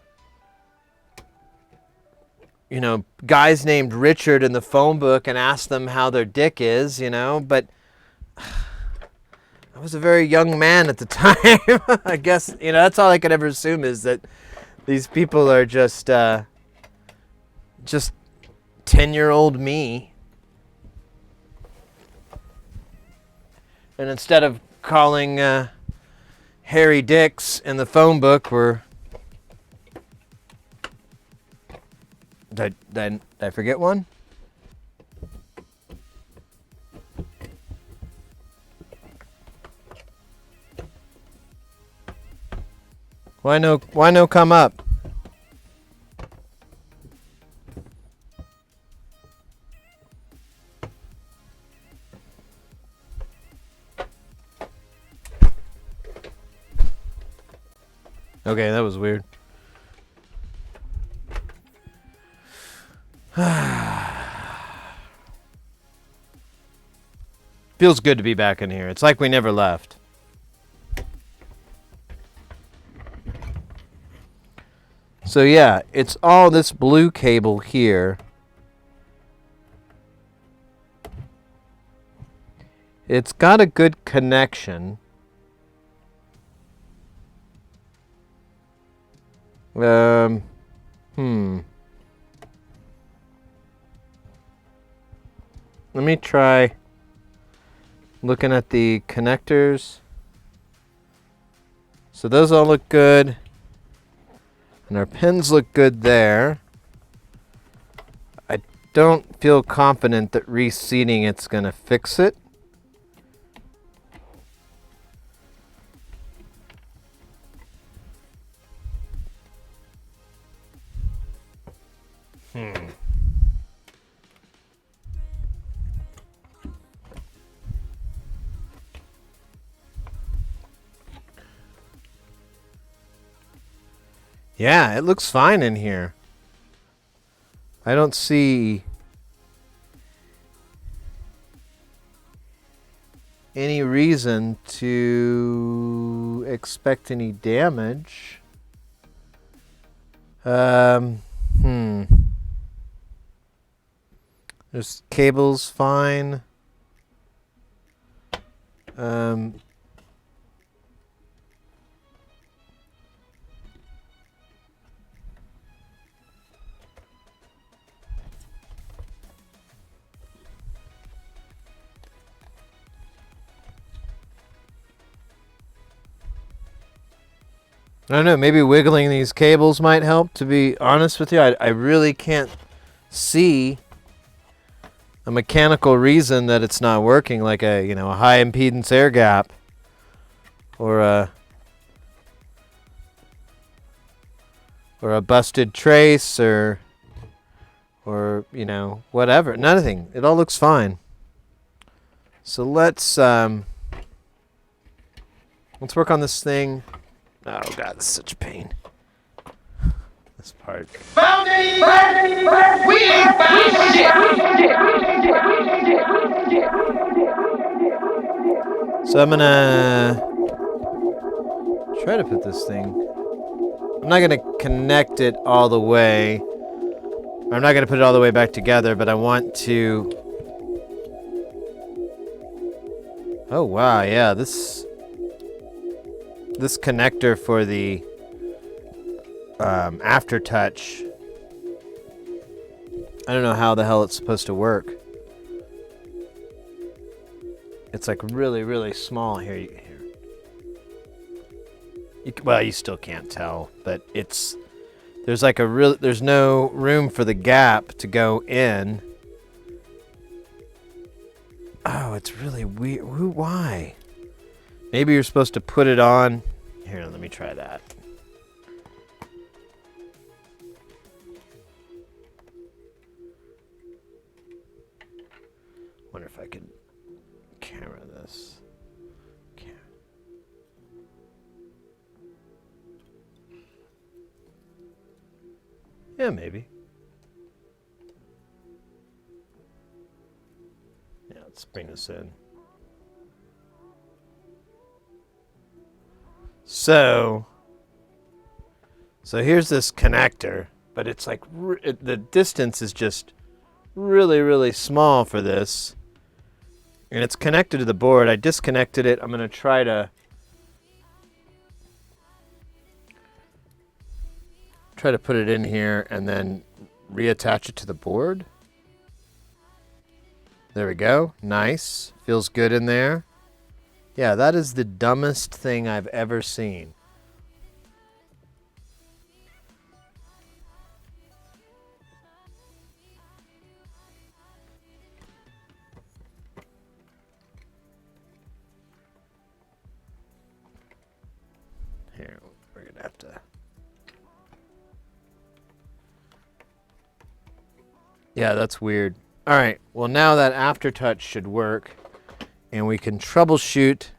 guys named Richard in the phone book and ask them how their dick is, you know, but I was a very young man at the time. I guess, that's all I could ever assume is that these people are just 10-year-old me. And instead of calling Harry Dix in the phone book, did I forget one? Why no come up? Okay, that was weird. Feels good to be back in here. It's like we never left. So yeah, it's all this blue cable here. It's got a good connection. Let me try looking at the connectors. So those all look good. And our pins look good there. I don't feel confident that reseating it's going to fix it. Yeah, it looks fine in here. I don't see any reason to expect any damage. This cable's fine. I don't know, maybe wiggling these cables might help, to be honest with you. I really can't see a mechanical reason that it's not working, like a high impedance air gap or a busted trace or whatever. Nothing. It all looks fine. So let's work on this thing. Oh god, this is such a pain. This part. Found it! We ain't found shit! So I'm gonna try to put this thing. I'm not gonna connect it all the way. I'm not gonna put it all the way back together, but I want to. Oh wow, yeah, this connector for the aftertouch, I don't know how the hell it's supposed to work. It's like really, really small here. Well, you still can't tell, but there's no room for the gap to go in. Oh, it's really weird. Why? Maybe you're supposed to put it on. Here, let me try that. Wonder if I could camera this. Yeah, maybe. Yeah, let's bring this in. So here's this connector, but it's like the distance is just really, really small for this. And it's connected to the board. I disconnected it. I'm going to try to put it in here and then reattach it to the board. There we go. Nice. Feels good in there. Yeah, that is the dumbest thing I've ever seen. Here, we're going to have to... Yeah, that's weird. All right, well now that aftertouch should work, and we can troubleshoot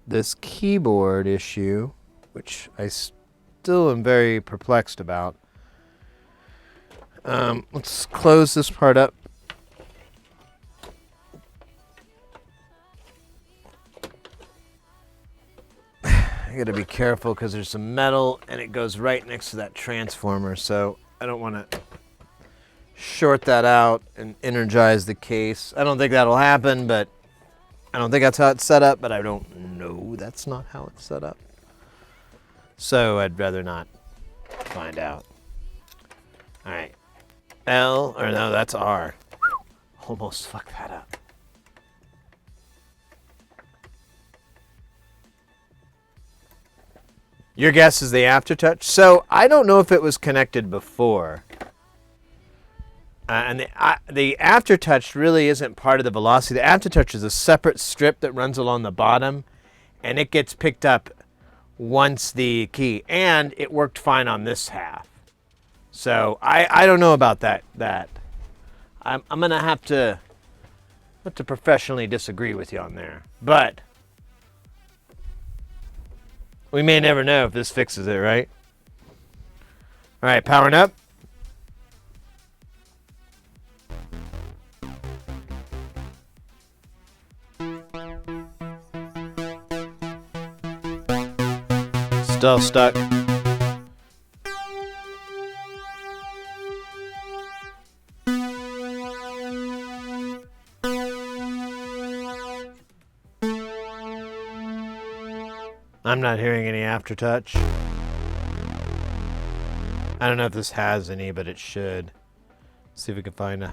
this keyboard issue, which I still am very perplexed about. Let's close this part up. I gotta be careful because there's some metal and it goes right next to that transformer, so I don't want to short that out and energize the case. I don't think that'll happen, but I don't think that's how it's set up, but I don't know that's not how it's set up. So I'd rather not find out. All right. L, or no, that's R. Almost fucked that up. Your guess is the aftertouch? So I don't know if it was connected before. And the aftertouch really isn't part of the velocity. The aftertouch is a separate strip that runs along the bottom, and it gets picked up once the key. And it worked fine on this half. So I don't know about that. I'm gonna have to professionally disagree with you on there, but we may never know if this fixes it, right? All right, powering up. Still stuck. I'm not hearing any aftertouch. I don't know if this has any, but it should. See if we can find a...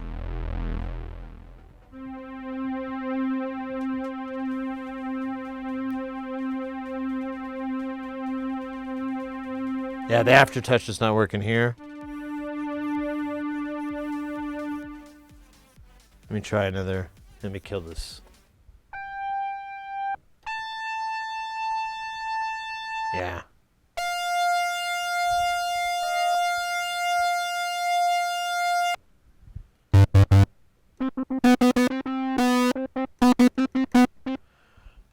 Yeah, the aftertouch is not working here. Let me try another. Let me kill this. Yeah.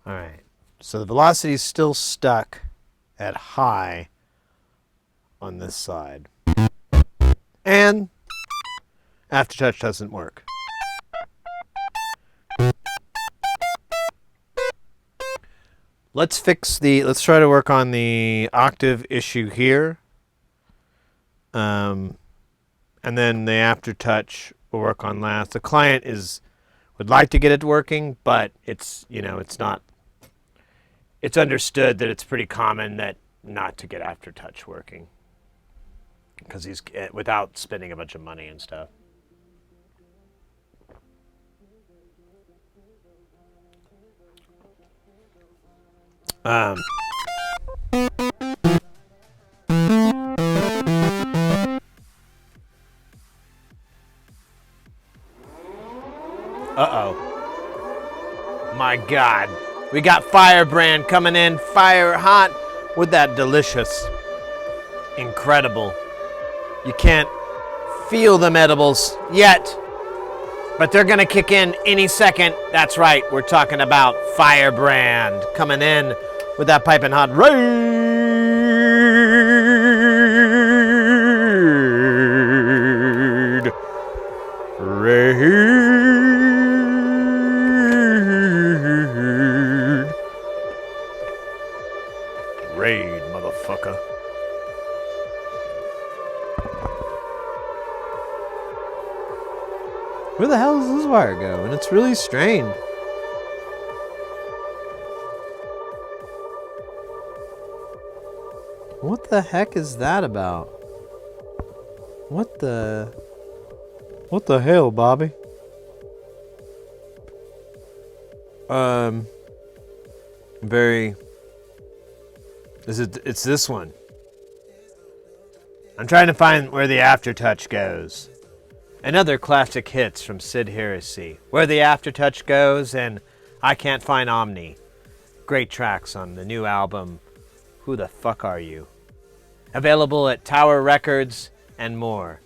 All right. So the velocity is still stuck at high on this side. And aftertouch doesn't work. Let's try to work on the octave issue here. And then the aftertouch we'll work on last. The client would like to get it working, but it's understood that it's pretty common that not to get aftertouch working. Because he's without spending a bunch of money and stuff. Uh-oh. My God. We got Firebrand coming in fire hot with that delicious, incredible. You can't feel them edibles yet, but they're going to kick in any second. That's right. We're talking about Firebrand coming in with that piping hot raid. Raid, motherfucker. Where the hell does this wire go? And it's really strained. What the heck is that about? What the hell, Bobby? It's this one. I'm trying to find where the aftertouch goes. And other classic hits from Sid Heresy. Where the aftertouch goes and I Can't Find Omni. Great tracks on the new album, Who the Fuck Are You? Available at Tower Records and more.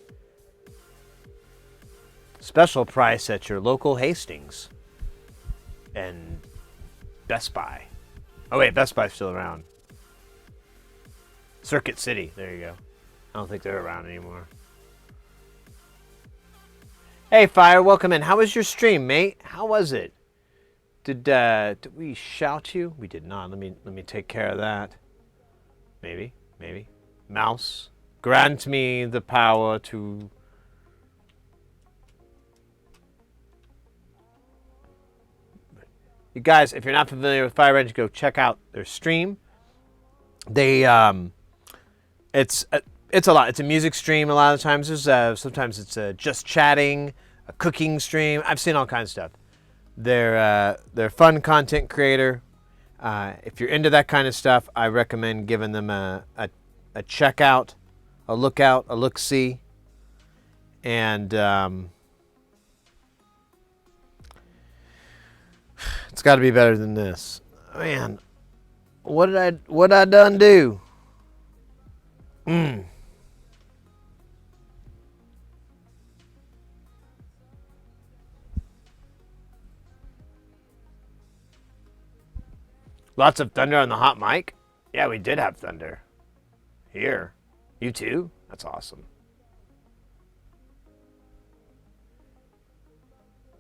Special price at your local Hastings. And Best Buy. Oh wait, Best Buy's still around. Circuit City, there you go. I don't think they're around anymore. Hey Fire, welcome in. How was your stream, mate? How was it? Did we shout you? We did not. Let me take care of that. Maybe. Mouse, grant me the power to... You guys, if you're not familiar with Fire Range, go check out their stream. They it's a lot. It's a music stream a lot of times. There's sometimes it's just chatting, a cooking stream. I've seen all kinds of stuff. They're fun content creator. If you're into that kind of stuff, I recommend giving them a check out, a look out, a look see, and it's got to be better than this. Man, what did I done do? Lots of thunder on the hot mic? Yeah, we did have thunder. Here. You too? That's awesome.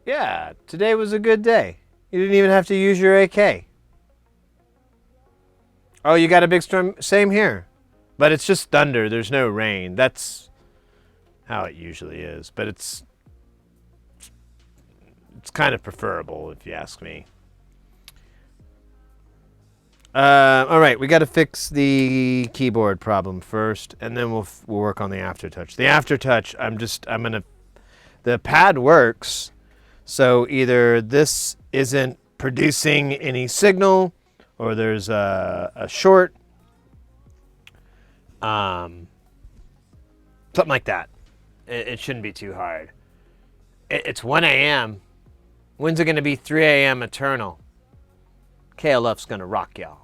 Yeah, today was a good day. You didn't even have to use your AK. Oh, you got a big storm? Same here. But it's just thunder. There's no rain. That's how it usually is. But it's kind of preferable, if you ask me. All right, we got to fix the keyboard problem first, and then we'll work on the aftertouch. The aftertouch, the pad works, so either this isn't producing any signal, or there's a short, something like that. It shouldn't be too hard. It's 1 a.m. When's it going to be 3 a.m. eternal? KLF's going to rock y'all.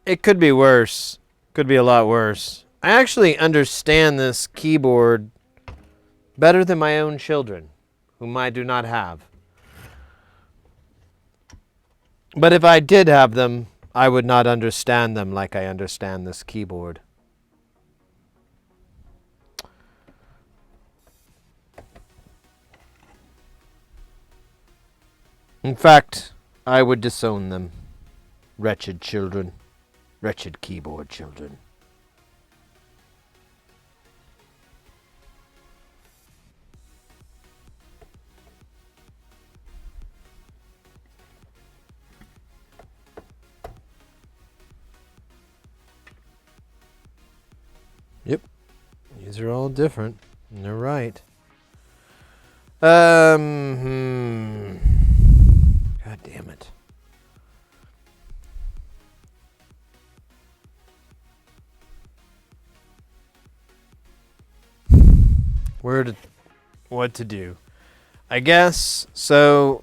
It could be worse. Could be a lot worse. I actually understand this keyboard better than my own children, whom I do not have. But if I did have them, I would not understand them like I understand this keyboard. In fact, I would disown them. Wretched children. Wretched keyboard children. Yep. These are all different. They're right. God damn it. What to do? I guess the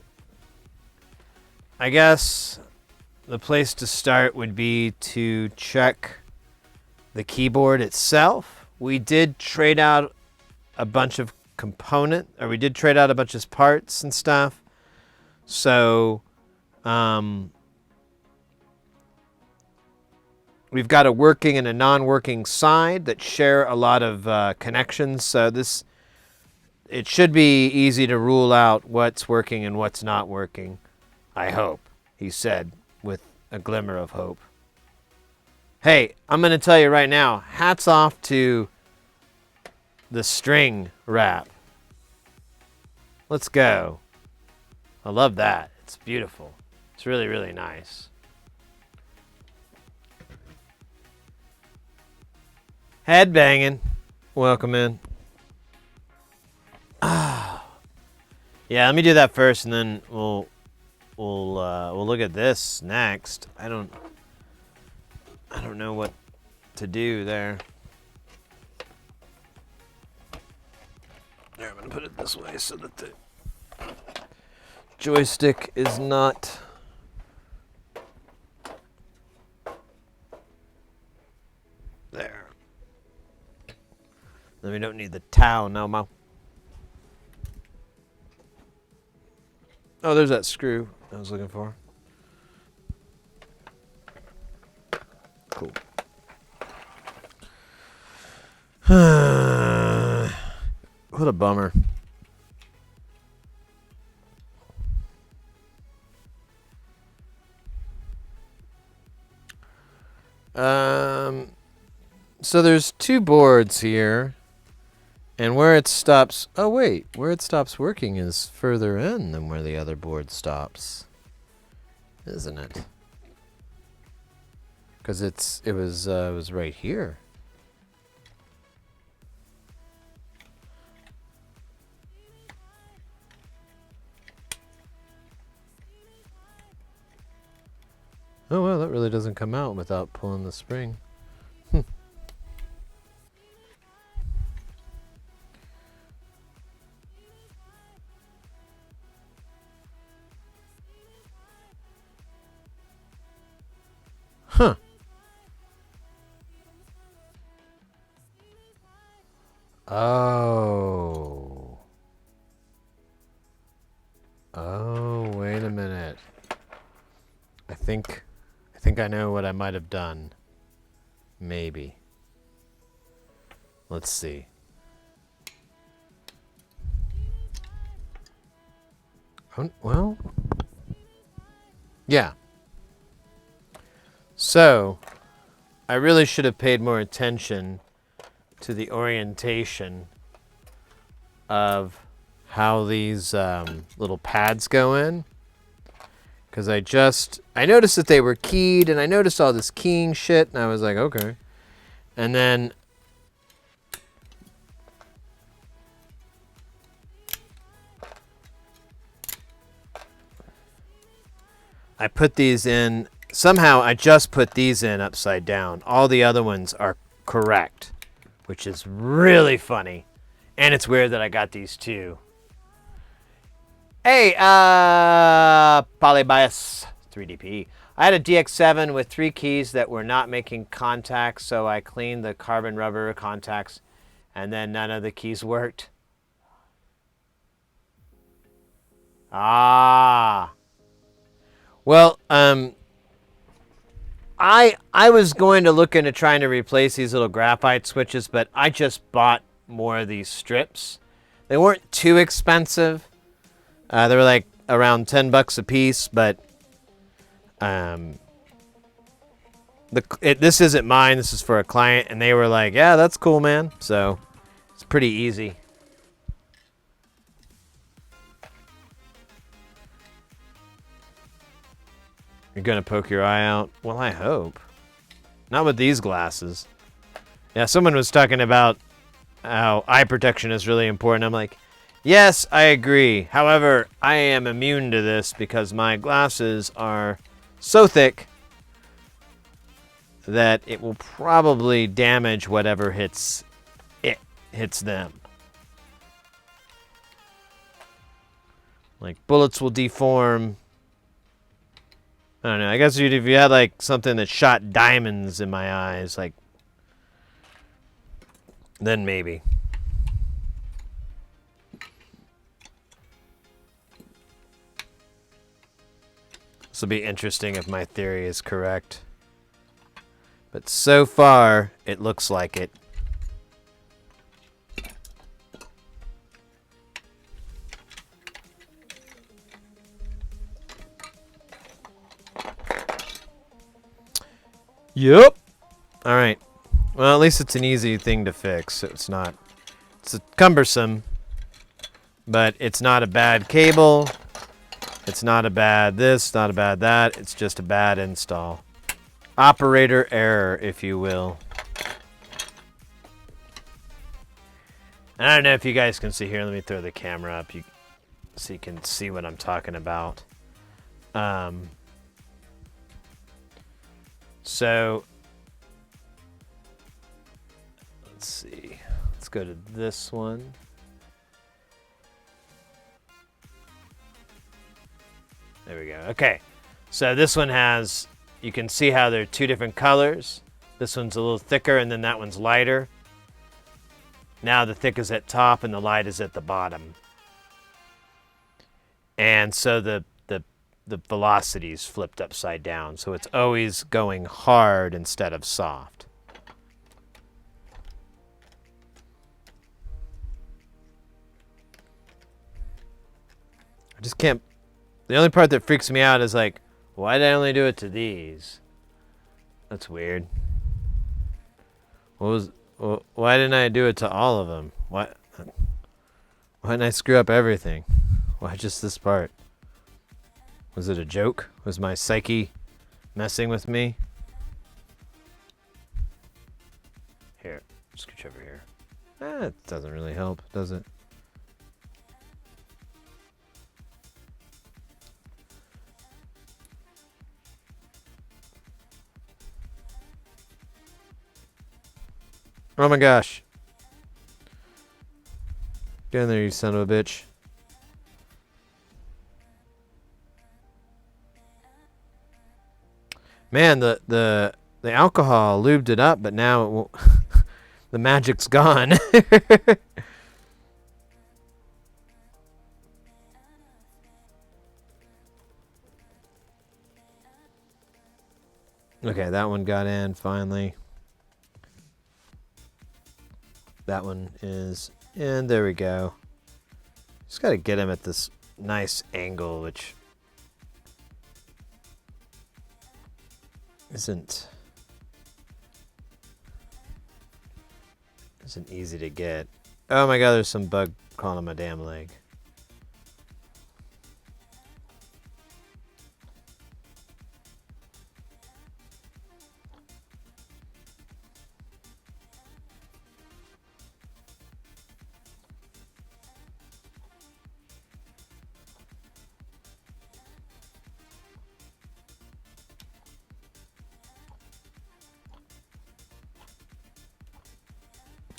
place to start would be to check the keyboard itself. We did trade out a bunch of we did trade out a bunch of parts and stuff. So, we've got a working and a non-working side that share a lot of connections. So it should be easy to rule out what's working and what's not working. I hope, he said with a glimmer of hope. Hey, I'm going to tell you right now, hats off to the string wrap. Let's go. I love that. It's beautiful. It's really, really nice. Head banging. Welcome in. Ah. Yeah, let me do that first, and then we'll look at this next. I don't know what to do there. There, I'm gonna put it this way so that the joystick is not there. Then we don't need the towel no more. Oh, there's that screw I was looking for. Cool. What a bummer. So there's two boards here, and where it stops. Oh wait, where it stops working is further in than where the other board stops, isn't it? Because it was right here. Oh well, that really doesn't come out without pulling the spring. Huh. Oh. Oh, wait a minute. I think I know what I might have done. Maybe. Let's see. Well, yeah. So, I really should have paid more attention to the orientation of how these little pads go in. Because I noticed that they were keyed, and I noticed all this keying shit, and I was like, okay. And then I put these in. Somehow I just put these in upside down. All the other ones are correct, which is really funny. And it's weird that I got these two. Hey, Polybias 3DP. I had a DX7 with 3 keys that were not making contact, so I cleaned the carbon rubber contacts, and then none of the keys worked. Ah. Well, I was going to look into trying to replace these little graphite switches, but I just bought more of these strips. They weren't too expensive. They were like around $10 a piece, but this isn't mine. This is for a client, and they were like, "Yeah, that's cool, man." So it's pretty easy. You're gonna poke your eye out? Well, I hope. Not with these glasses. Yeah, someone was talking about how eye protection is really important. I'm like, yes, I agree. However, I am immune to this because my glasses are so thick that it will probably damage whatever hits them. Like bullets will deform. I don't know. I guess if you had like something that shot diamonds in my eyes, like, then maybe. This will be interesting if my theory is correct. But so far, it looks like it. Yep. All right. Well, at least it's an easy thing to fix. It's not it's cumbersome, but it's not a bad cable. It's not a bad this, not a bad that. It's just a bad install. Operator error, if you will. And I don't know if you guys can see here. Let me throw the camera up so you can see what I'm talking about. So let's see. Let's go to this one. There we go. Okay. So this one has, you can see how they're two different colors. This one's a little thicker and then that one's lighter. Now the thick is at top and the light is at the bottom. And so the velocity is flipped upside down. So it's always going hard instead of soft. I just can't. The only part that freaks me out is like, why did I only do it to these? That's weird. Why didn't I do it to all of them? Why didn't I screw up everything? Why just this part? Was it a joke? Was my psyche messing with me? Here, scooch over here. It doesn't really help, does it? Oh my gosh. Get in there, you son of a bitch. Man, the alcohol lubed it up, but now it won't the magic's gone. Okay, that one got in finally. That one is in. There we go. Just got to get him at this nice angle, which isn't easy to get. Oh my god, there's some bug crawling on my damn leg.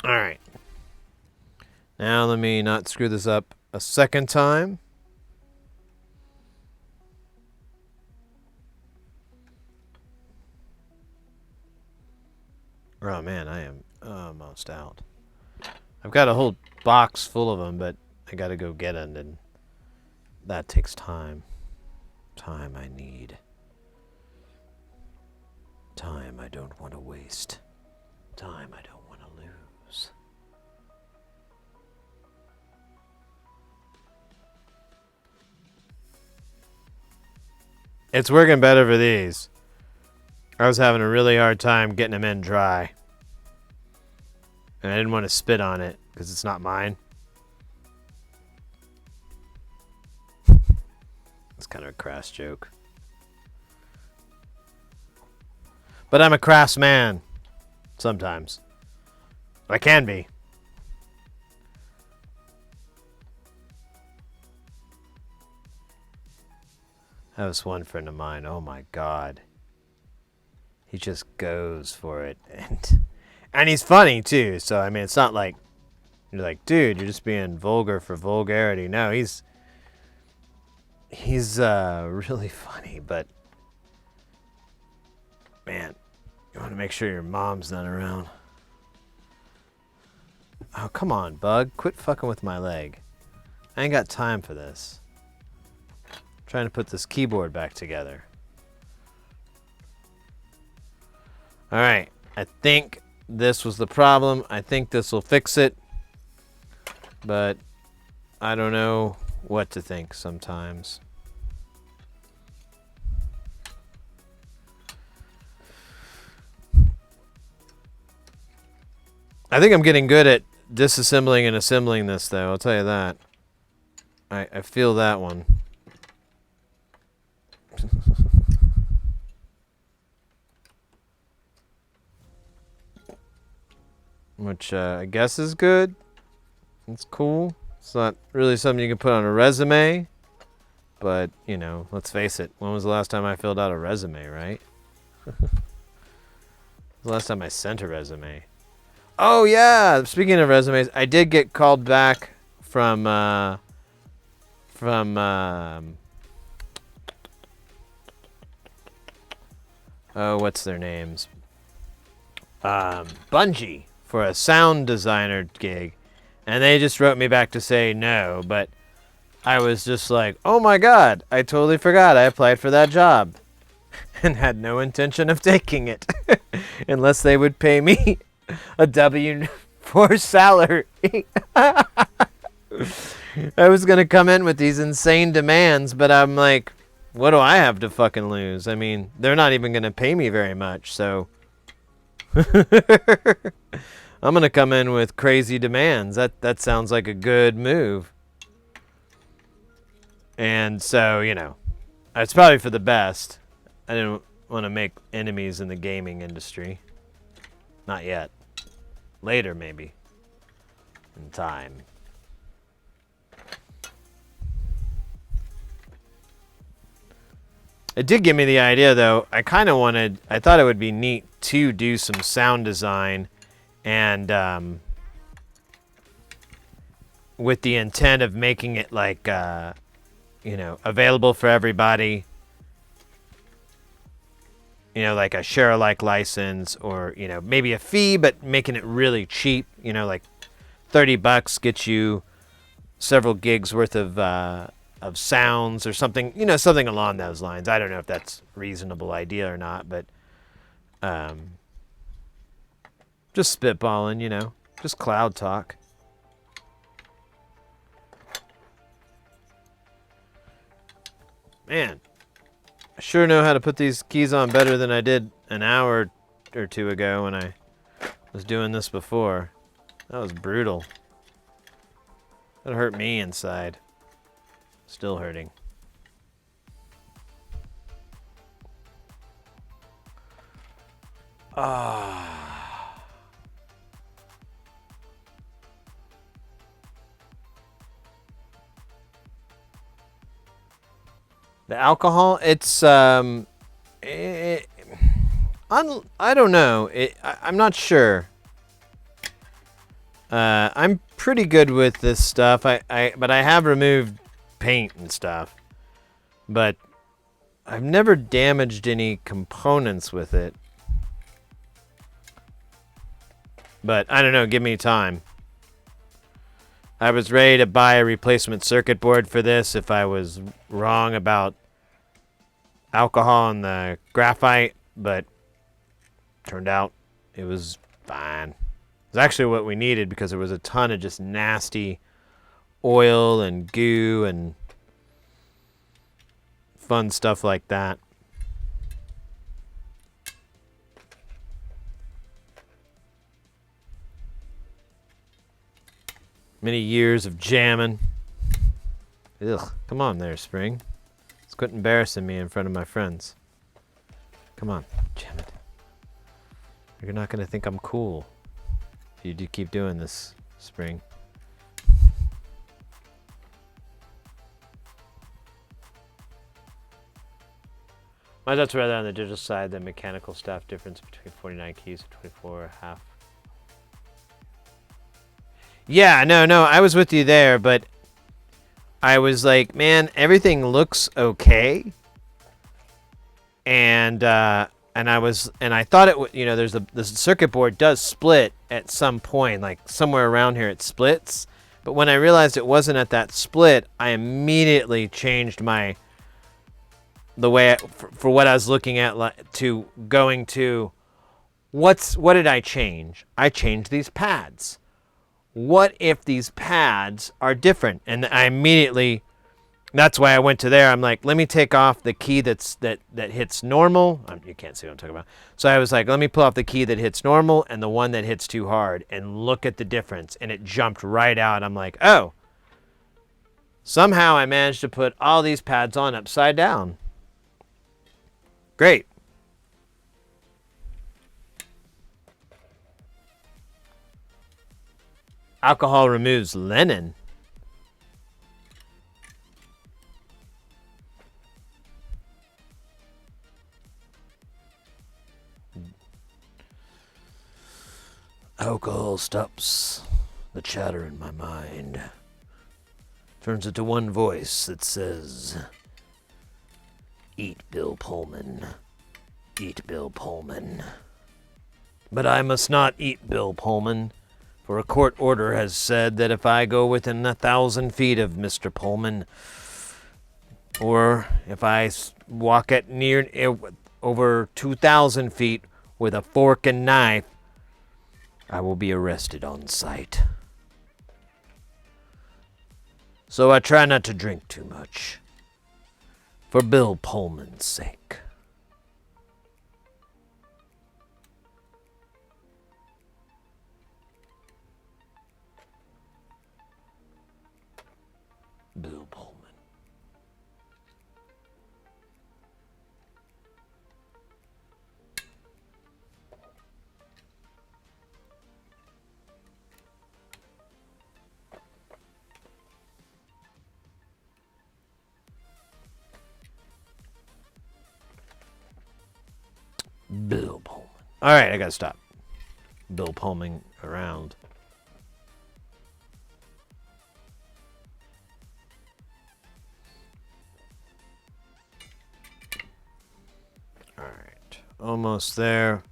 All right. Now let me not screw this up a second time. Oh man, I am almost out. I've got a whole box full of them, but I gotta go get them, and that takes time. Time I need. Time I don't want to waste. Time I don't want to lose. It's working better for these. I was having a really hard time getting them in dry. And I didn't want to spit on it because it's not mine. It's kind of a crass joke. But I'm a crass man. Sometimes. I can be. That was one friend of mine. Oh my god. He just goes for it. And he's funny too. So I mean, it's not like you're like, dude, you're just being vulgar for vulgarity. No, he's really funny, but man, you want to make sure your mom's not around. Oh, come on, bug. Quit fucking with my leg. I ain't got time for this. I'm trying to put this keyboard back together. Alright, I think this was the problem. I think this will fix it. But I don't know what to think sometimes. I think I'm getting good at disassembling and assembling this, though. I'll tell you that. I feel that one. Which I guess is good. It's cool. It's not really something you can put on a resume. But, you know, let's face it. When was the last time I filled out a resume, right? The last time I sent a resume. Oh, yeah. Speaking of resumes, I did get called back from oh, what's their names? Bungie for a sound designer gig. And they just wrote me back to say no, but I was just like, oh my God, I totally forgot I applied for that job and had no intention of taking it unless they would pay me a W-4 salary. I was going to come in with these insane demands, but I'm like, what do I have to fucking lose? I mean, they're not even going to pay me very much, so I'm going to come in with crazy demands. That sounds like a good move. And so, you know, it's probably for the best. I didn't want to make enemies in the gaming industry. Not yet. Later, maybe. In time. It did give me the idea, though. I thought it would be neat to do some sound design and with the intent of making it like, you know, available for everybody. You know, like a share-alike license or, you know, maybe a fee, but making it really cheap. You know, like $30 gets you several gigs worth of sounds or something. You know, something along those lines. I don't know if that's a reasonable idea or not, but just spitballing, you know, just cloud talk. Man, I sure know how to put these keys on better than I did an hour or two ago when I was doing this before. That was brutal. That hurt me inside. Still hurting. Ah. The alcohol, it's I don't know. I'm not sure. I'm pretty good with this stuff. But I have removed paint and stuff. But I've never damaged any components with it. But I don't know, give me time. I was ready to buy a replacement circuit board for this if I was wrong about alcohol and the graphite, but turned out it was fine. It's actually what we needed because there was a ton of just nasty oil and goo and fun stuff like that. Many years of jamming. Ugh, come on there, Spring. Let's quit embarrassing me in front of my friends. Come on, jam it. You're not going to think I'm cool if you do keep doing this, Spring. My thoughts rather on the digital side than mechanical stuff. Difference between 49 keys and 24.5. Yeah, no, I was with you there, but I was like, man, everything looks okay. And I thought it would, you know, the circuit board does split at some point, like somewhere around here it splits. But when I realized it wasn't at that split, I immediately changed the way for what I was looking at to going to what did I change? I changed these pads. What if these pads are different? And I immediately That's why I went to there. I'm like, let me take off the key that hits normal. You can't see what I'm talking about. So I was like, let me pull off the key that hits normal and the one that hits too hard and look at the difference. And it jumped right out. I'm like, oh, somehow I managed to put all these pads on upside down. Great. Alcohol removes linen. Alcohol stops the chatter in my mind. Turns it to one voice that says, "Eat Bill Pullman. Eat Bill Pullman." But I must not eat Bill Pullman, for a court order has said that if I go within 1,000 feet of Mr. Pullman, or if I walk at over 2,000 feet with a fork and knife, I will be arrested on sight. So I try not to drink too much, for Bill Pullman's sake. Bill Pullman. Bill Pullman. All right, I gotta stop. Bill Pullman around. All right, almost there.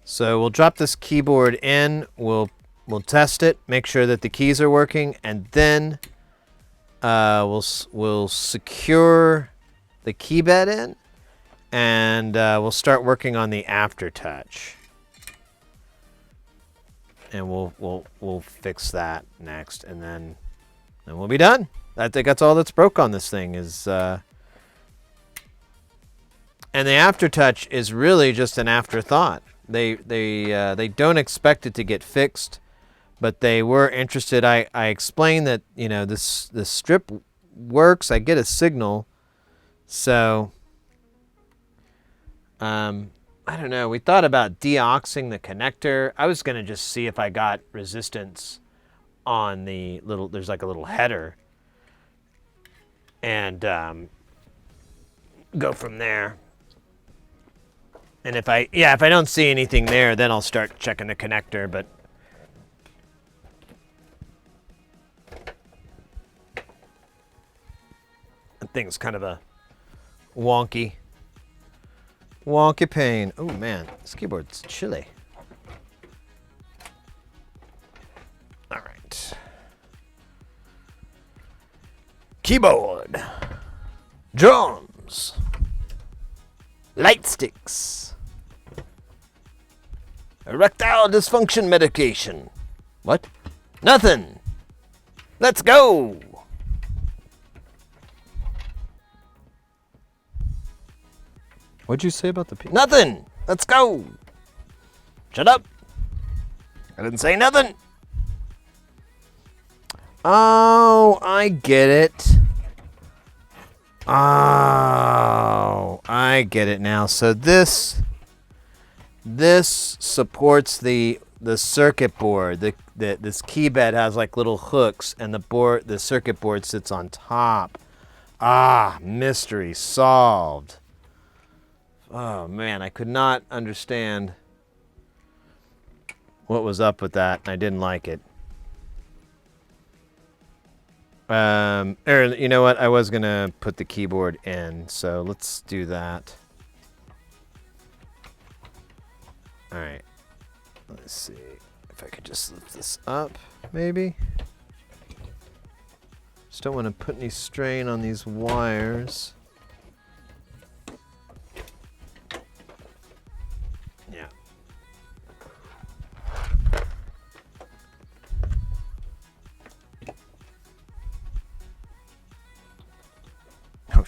So we'll drop this keyboard in. We'll test it, make sure that the keys are working, and then we'll secure the key bed in. And we'll start working on the aftertouch, and we'll fix that next, and then we'll be done. I think that's all that's broke on this thing is, and the aftertouch is really just an afterthought. They don't expect it to get fixed, but they were interested. I explained that this strip works. I get a signal, so. I don't know. We thought about deoxing the connector. I was going to just see if I got resistance on the there's like a little header, and go from there. And if I don't see anything there, then I'll start checking the connector, but that thing's kind of a wonky pain. Oh man, this keyboard's chilly. All right. Keyboard. Drums. Light sticks. Erectile dysfunction medication. What? Nothing. Let's go. What'd you say about the people? Nothing. Let's go. Shut up. I didn't say nothing. Oh, I get it. Oh, I get it now. So this supports the circuit board. This key bed has like little hooks, and the circuit board sits on top. Ah, mystery solved. Oh man, I could not understand what was up with that. I didn't like it. You know what? I was gonna put the keyboard in, so let's do that. All right. Let's see if I could just lift this up, maybe. Just don't want to put any strain on these wires. Yeah.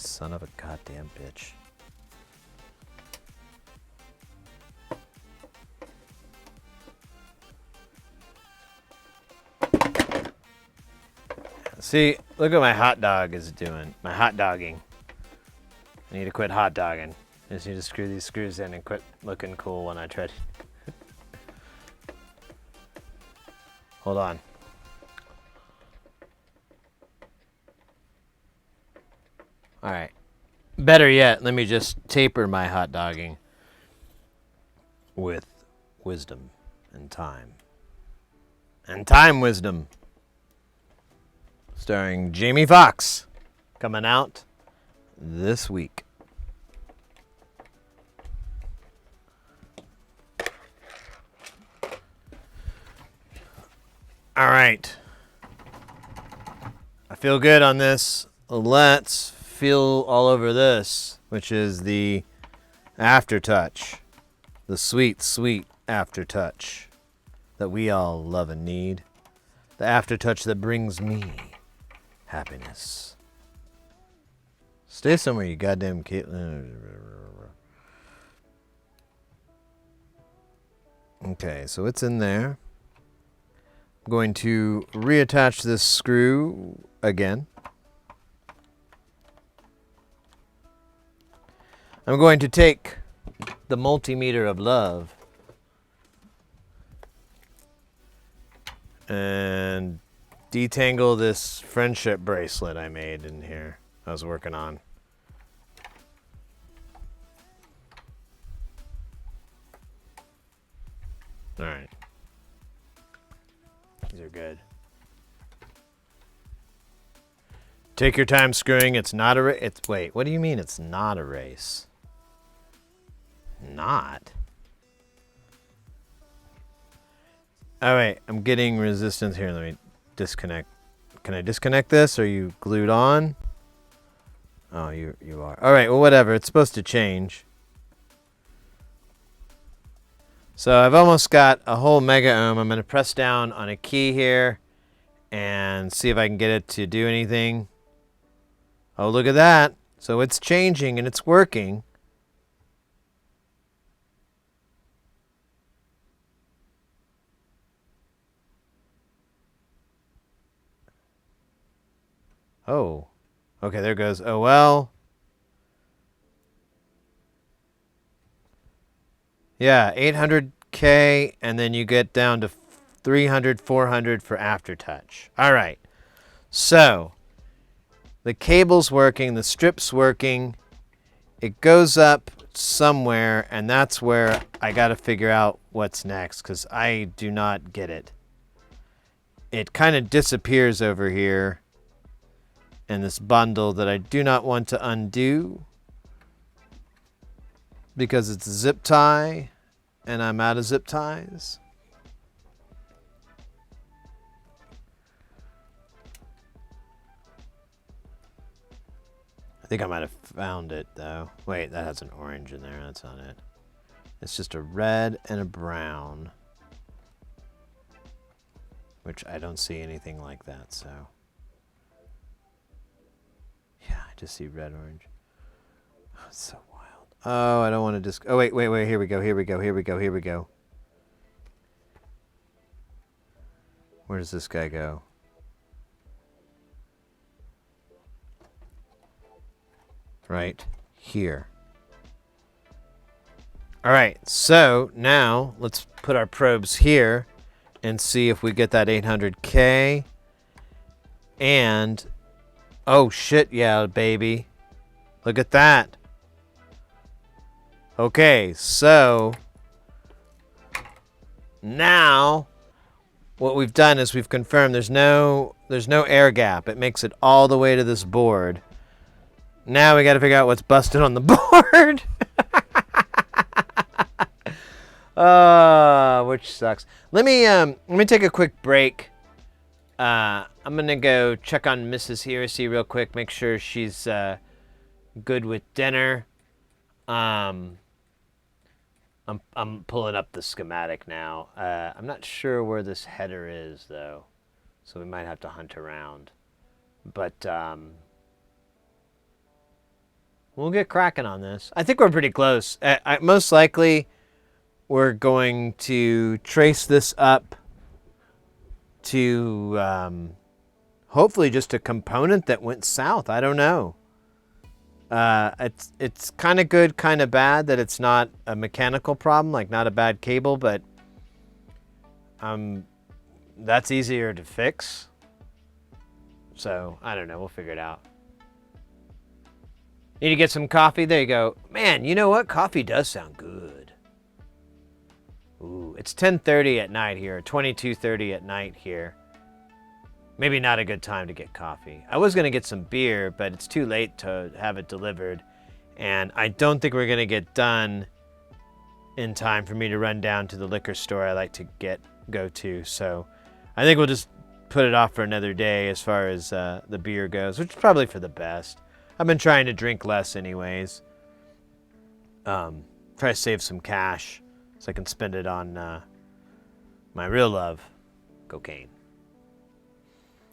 Son of a goddamn bitch. See, look what my hot dog is doing. My hot dogging. I need to quit hot dogging. I just need to screw these screws in and quit looking cool when I try to. Hold on. Alright. Better yet, let me just taper my hot dogging with wisdom and time. And time wisdom. Starring Jamie Foxx. Coming out this week. Alright. I feel good on this. Let's feel all over this, which is the aftertouch. The sweet, sweet aftertouch that we all love and need. The aftertouch that brings me happiness. Stay somewhere, you goddamn kid. Okay, so it's in there. I'm going to reattach this screw again. I'm going to take the multimeter of love and detangle this friendship bracelet I made in here. I was working on. All right. These are good. Take your time screwing. It's not a race. Wait, what do you mean it's not a race? Not? Oh, wait. I'm getting resistance here. Let me disconnect. Can I disconnect this? Are you glued on? Oh, you are. All right, well, whatever. It's supposed to change. So I've almost got a whole mega ohm. I'm going to press down on a key here and see if I can get it to do anything. Oh, look at that. So it's changing and it's working. Oh. Okay, there goes. Oh, well. Yeah, 800K, and then you get down to 300, 400 for aftertouch. All right. So, the cable's working, the strip's working. It goes up somewhere, and that's where I got to figure out what's next, because I do not get it. It kind of disappears over here in this bundle that I do not want to undo because it's a zip tie, and I'm out of zip ties. I think I might have found it, though. Wait, that has an orange in there. That's not it. It's just a red and a brown, which I don't see anything like that, so. Yeah, I just see red, orange. Oh, it's so wild. Oh, I don't want to just. Oh, wait. Here we go. Where does this guy go? Right here. All right, so now let's put our probes here and see if we get that 800K. And, oh shit, yeah, baby. Look at that. Okay, so now what we've done is we've confirmed there's no air gap. It makes it all the way to this board. Now we got to figure out what's busted on the board. Which sucks. Let me take a quick break. I'm gonna go check on Mrs. Heresy real quick, make sure she's good with dinner. I'm pulling up the schematic now. I'm not sure where this header is though, so we might have to hunt around. But We'll get cracking on this. I think we're pretty close. Most likely, we're going to trace this up to hopefully just a component that went south. I don't know. It's kind of good, kind of bad that it's not a mechanical problem, like not a bad cable, but that's easier to fix. So I don't know. We'll figure it out. Need to get some coffee? There you go. Man, you know what? Coffee does sound good. Ooh, it's 10:30 at night here, 22:30 at night here. Maybe not a good time to get coffee. I was going to get some beer, but it's too late to have it delivered. And I don't think we're going to get done in time for me to run down to the liquor store I like to go to. So I think we'll just put it off for another day as far as the beer goes, which is probably for the best. I've been trying to drink less anyways. Try to save some cash so I can spend it on my real love, cocaine.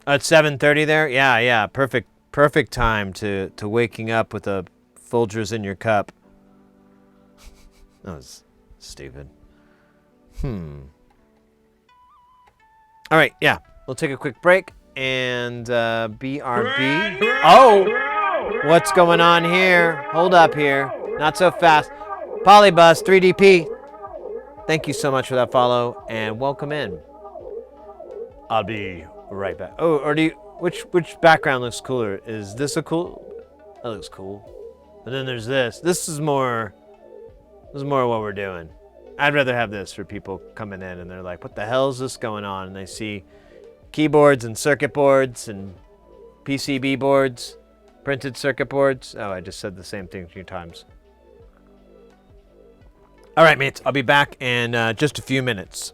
Oh, it's 7:30 there? Yeah. Perfect time to waking up with a Folgers in your cup. That was stupid. All right, yeah. We'll take a quick break and BRB. Oh! What's going on here? Hold up here. Not so fast. Polybus 3DP. Thank you so much for that follow and welcome in. I'll be right back. Oh, or do you, which background looks cooler? Is this a cool? That looks cool. And then there's this. This is more what we're doing. I'd rather have this for people coming in and they're like, what the hell is this going on? And they see keyboards and circuit boards and PCB boards. Printed circuit boards. Oh, I just said the same thing a few times. All right, mates. I'll be back in just a few minutes.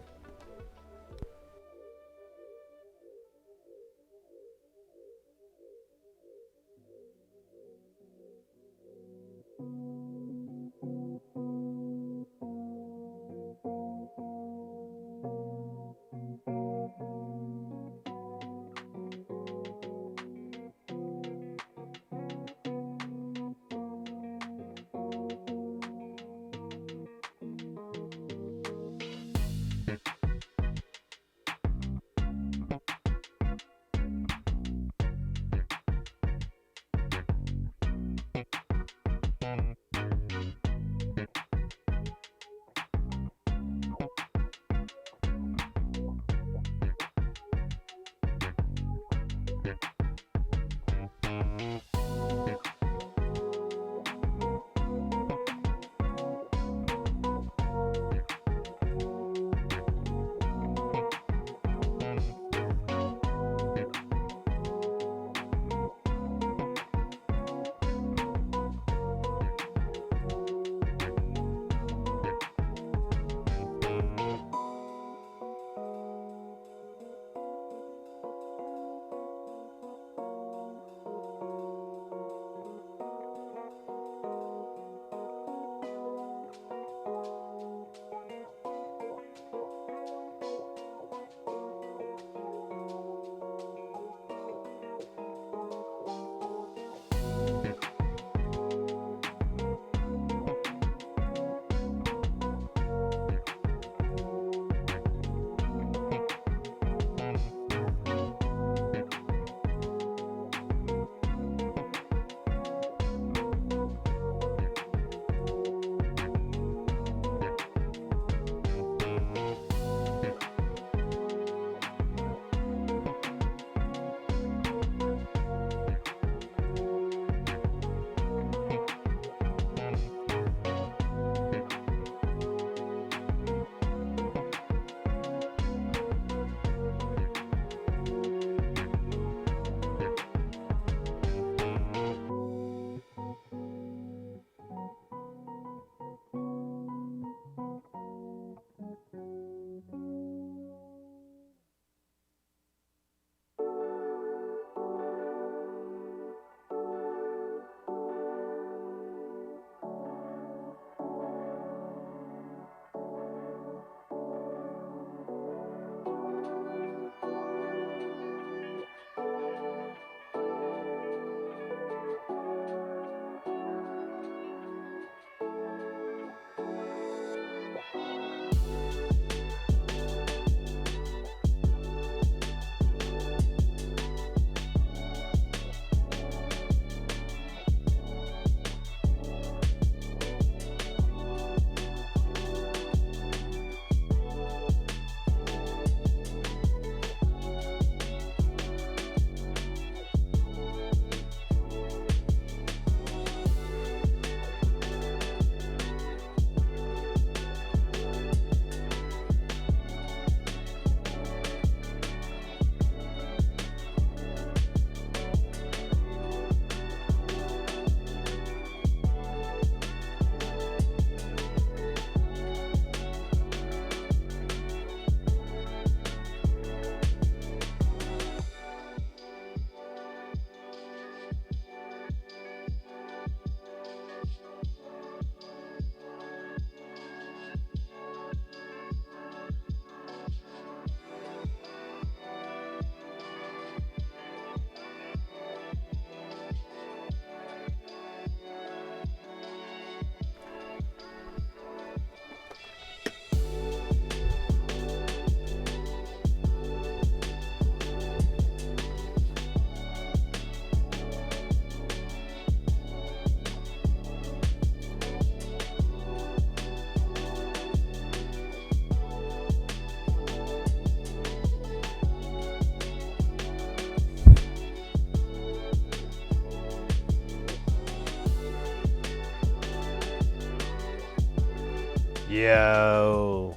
Yo.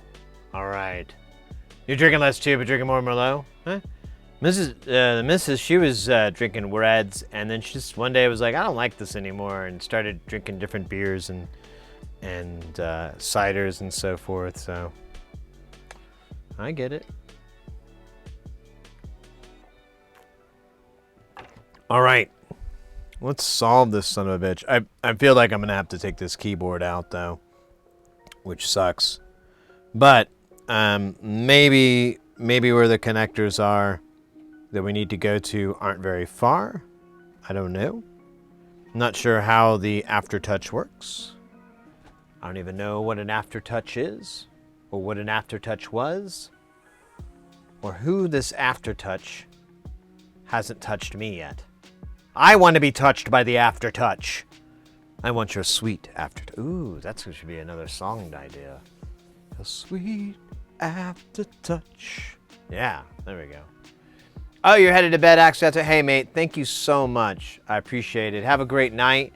All right. You're drinking less too, but drinking more Merlot? Huh? The missus, she was drinking Reds, and then she just one day was like, I don't like this anymore, and started drinking different beers and ciders and so forth. So I get it. All right, let's solve this son of a bitch. I feel like I'm gonna have to take this keyboard out though, which sucks. But maybe where the connectors are that we need to go to aren't very far. I don't know. Not sure how the aftertouch works. I don't even know what an aftertouch is, or what an aftertouch was, or who this aftertouch hasn't touched me yet. I want to be touched by the aftertouch. I want your sweet aftertouch. Ooh, that should be another song idea. A sweet aftertouch. Yeah, there we go. Oh, you're headed to bed, Axel. Hey, mate, thank you so much. I appreciate it. Have a great night.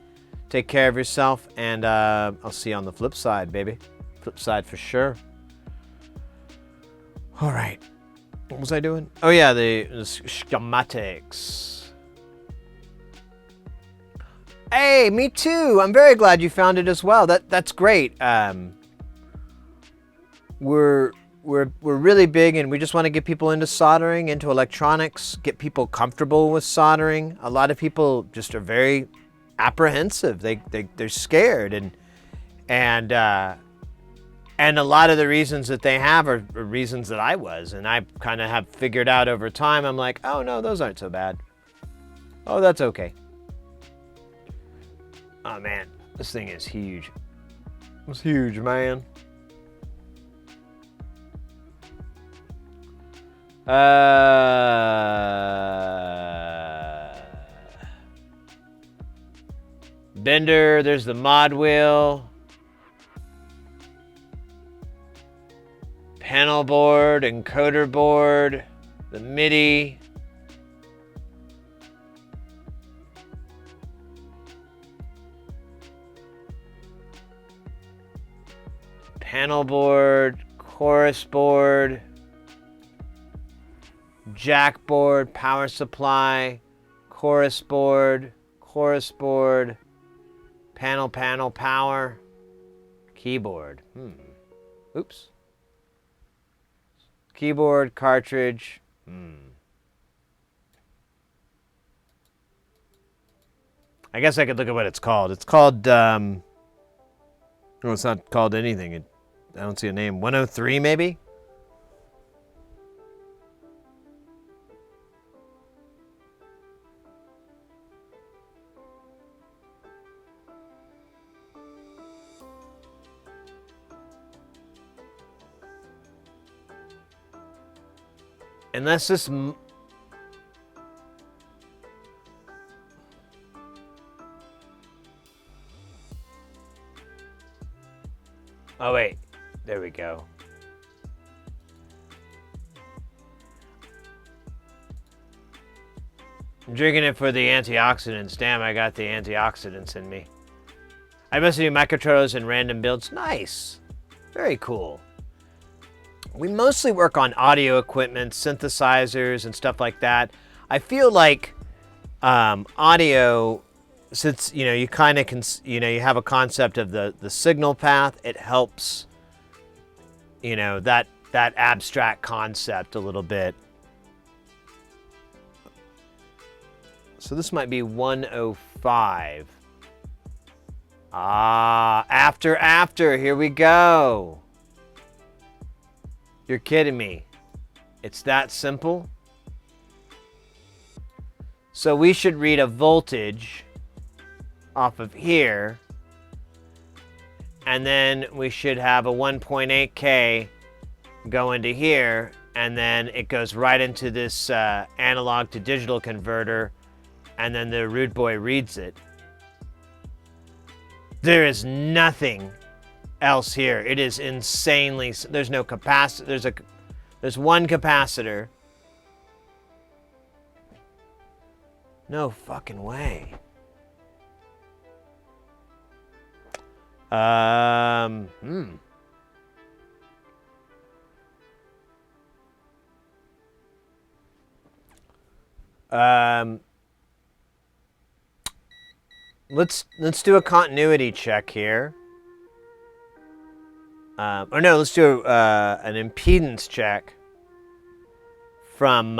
Take care of yourself, and I'll see you on the flip side, baby. Flip side for sure. All right. What was I doing? Oh, yeah, the schematics. Hey, me too. I'm very glad you found it as well. That's great. We're really big, and we just want to get people into soldering, into electronics, get people comfortable with soldering. A lot of people just are very apprehensive. They're scared, and a lot of the reasons that they have are reasons that I was, and I kind of have figured out over time. I'm like, oh no, those aren't so bad. Oh, that's okay. Oh man, this thing is huge. It's huge, man. Bender, there's the mod wheel. Panel board, encoder board, the MIDI. Panel board, chorus board, jack board, power supply, chorus board, panel, power, keyboard. Oops. Keyboard, cartridge. I guess I could look at what it's called. It's called, no, it's not called anything. I don't see a name. 103 maybe? Unless this... Oh, wait. There we go. I'm drinking it for the antioxidants. Damn, I got the antioxidants in me. I mostly do microcontrollers and random builds. Nice. Very cool. We mostly work on audio equipment, synthesizers, and stuff like that. I feel like audio, since you kind of can, you have a concept of the signal path. It helps, that abstract concept a little bit. So this might be 105. Ah, after. Here we go. You're kidding me. It's that simple? So we should read a voltage off of here, and then we should have a 1.8K go into here, and then it goes right into this analog to digital converter, and then the Rude Boy reads it. There is nothing else here. It is insanely... There's no capacitor. There's one capacitor. No fucking way. Let's do a continuity check here. Or no, let's do an impedance check from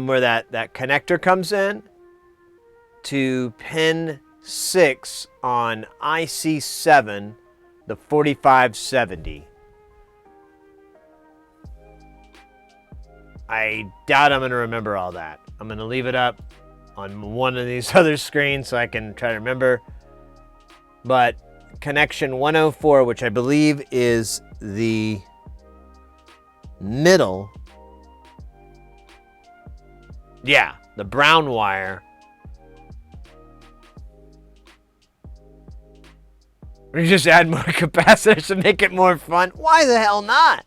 where that connector comes in to pin 6 on IC7, the 4570. I doubt I'm going to remember all that. I'm going to leave it up on one of these other screens so I can try to remember. But connection 104, which I believe is the middle. Yeah, the brown wire. We just add more capacitors to make it more fun. Why the hell not?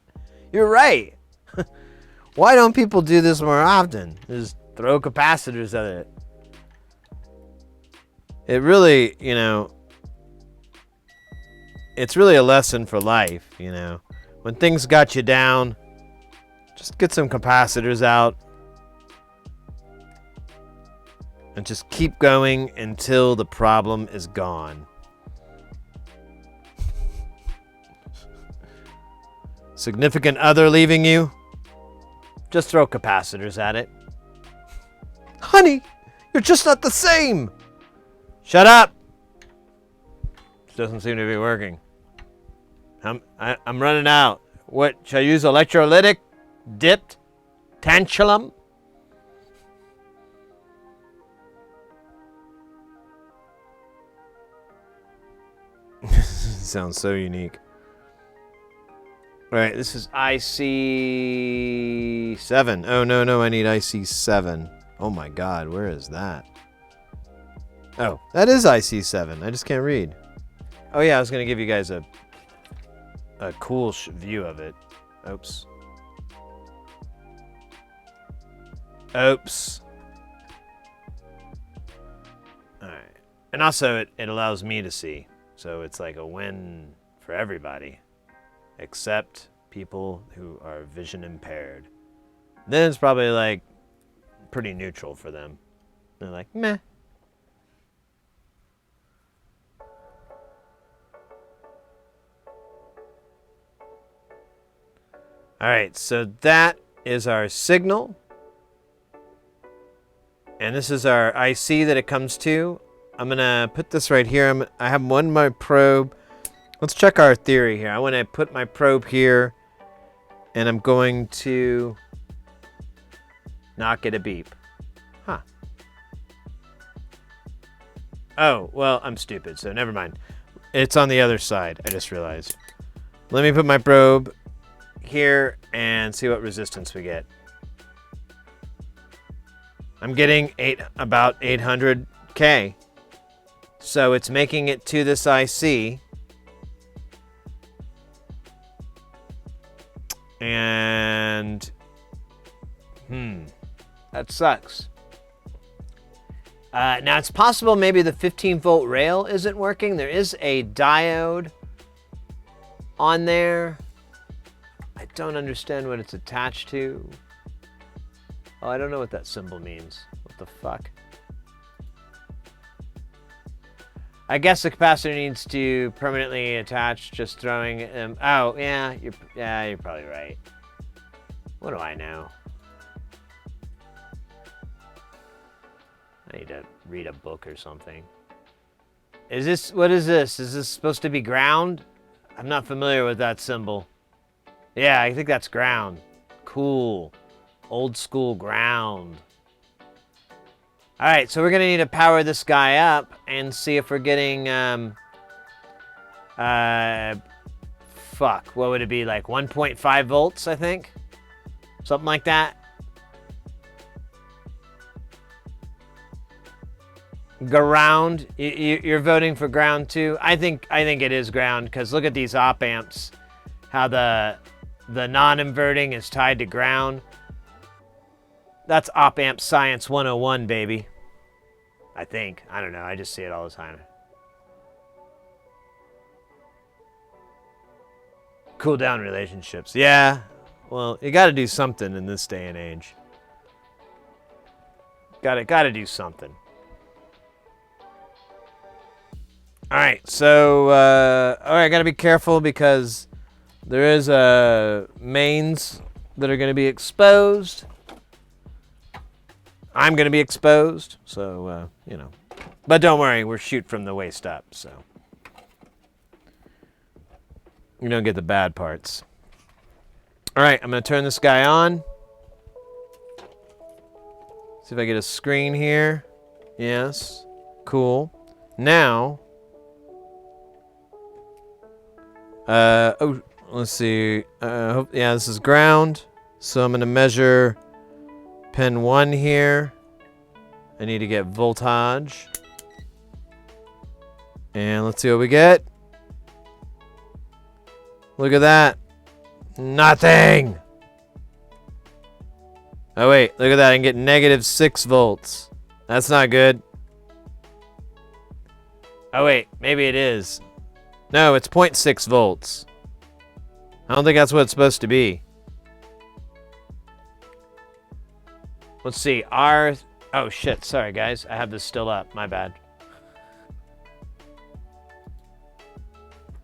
You're right. Why don't people do this more often? Just throw capacitors at it. It really, you know, it's really a lesson for life, you know. When things got you down, just get some capacitors out and just keep going until the problem is gone. Significant other leaving you? Just throw capacitors at it. Honey, you're just not the same. Shut up. This doesn't seem to be working. I'm running out. What, shall I use electrolytic? Dipped? Tantalum? Sounds so unique. All right, this is IC7. Oh, no, I need IC7. Oh my God, where is that? Oh, that is IC7. I just can't read. Oh yeah, I was gonna give you guys a cool view of it. Oops. Oops. All right, and also it allows me to see, so it's like a win for everybody, except people who are vision impaired. Then it's probably like pretty neutral for them. They're like, meh. All right, so that is our signal. And this is our IC that it comes to. I'm going to put this right here. I have my probe. Let's check our theory here. I want to put my probe here, and I'm going to not get a beep. Huh. Oh, well, I'm stupid, so never mind. It's on the other side, I just realized. Let me put my probe here and see what resistance we get. I'm getting about 800K. So it's making it to this IC. And that sucks. Now it's possible maybe the 15-volt rail isn't working. There is a diode on there. I don't understand what it's attached to. Oh, I don't know what that symbol means. What the fuck? I guess the capacitor needs to permanently attach, just throwing them. Oh, yeah, you're probably right. What do I know? I need to read a book or something. What is this? Is this supposed to be ground? I'm not familiar with that symbol. Yeah, I think that's ground. Cool. Old school ground. All right, so we're gonna need to power this guy up and see if we're getting, fuck, what would it be, like 1.5 volts, I think? Something like that. Ground, you're voting for ground too? I think it is ground, because look at these op amps, how the non-inverting is tied to ground. That's op amp science 101, baby. I think. I don't know. I just see it all the time. Cool down relationships. Yeah. Well, you got to do something in this day and age. Gotta do something. All right, so all right, I gotta be careful because there is mains that are gonna be exposed. I'm gonna be exposed, so you know. But don't worry, we're shoot from the waist up, so you don't get the bad parts. All right, I'm gonna turn this guy on. See if I get a screen here. Yes, cool. Now. Oh, let's see. Yeah, this is ground. So I'm going to measure pin 1 here. I need to get voltage. And let's see what we get. Look at that. Nothing. Oh, wait. Look at that. I can get negative 6 volts. That's not good. Oh, wait. Maybe it is. No, it's 0.6 volts. I don't think that's what it's supposed to be. Let's see. Oh, shit. Sorry, guys. I have this still up. My bad.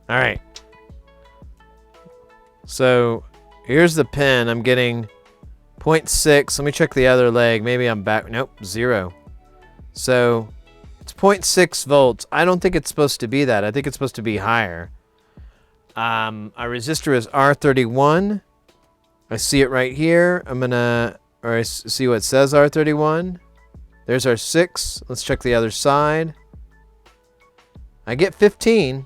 All right. So here's the pin. I'm getting 0.6. Let me check the other leg. Maybe I'm back. Nope, 0. So it's 0.6 volts. I don't think it's supposed to be that. I think it's supposed to be higher. Our resistor is R31. I see it right here. I see what says R31. There's our 6. Let's check the other side. I get 15.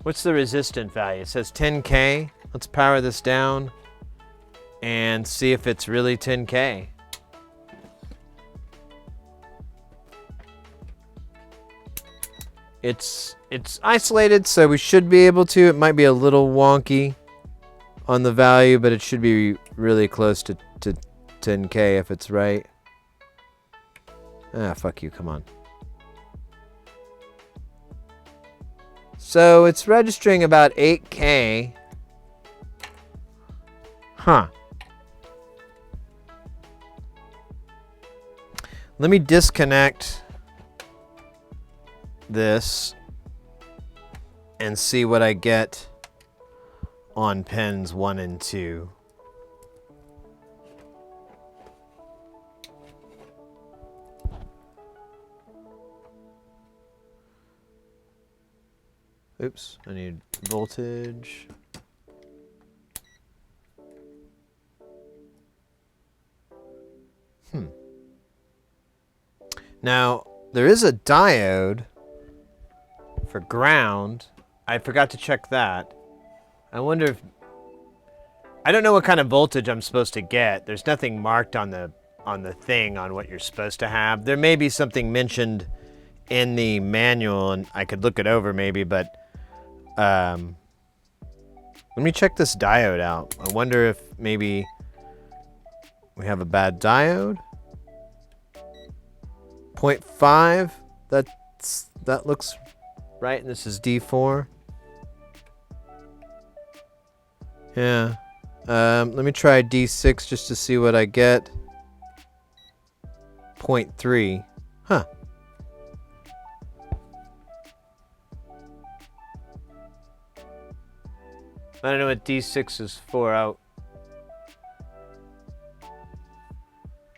What's the resistant value? It says 10K. Let's power this down and see if it's really 10K. It's isolated, so we should be able to. It might be a little wonky on the value, but it should be really close to 10K if it's right. Ah, fuck you, come on. So it's registering about 8K. Huh. Let me disconnect this and see what I get on pins 1 and 2. Oops, I need voltage. Now, there is a diode for ground. I forgot to check that. I wonder if... I don't know what kind of voltage I'm supposed to get. There's nothing marked on the thing on what you're supposed to have. There may be something mentioned in the manual, and I could look it over maybe, but let me check this diode out. I wonder if maybe we have a bad diode. 0.5. That looks right, and this is D4. Yeah. Let me try D6 just to see what I get. 0.3. Huh. I don't know what D6 is for out.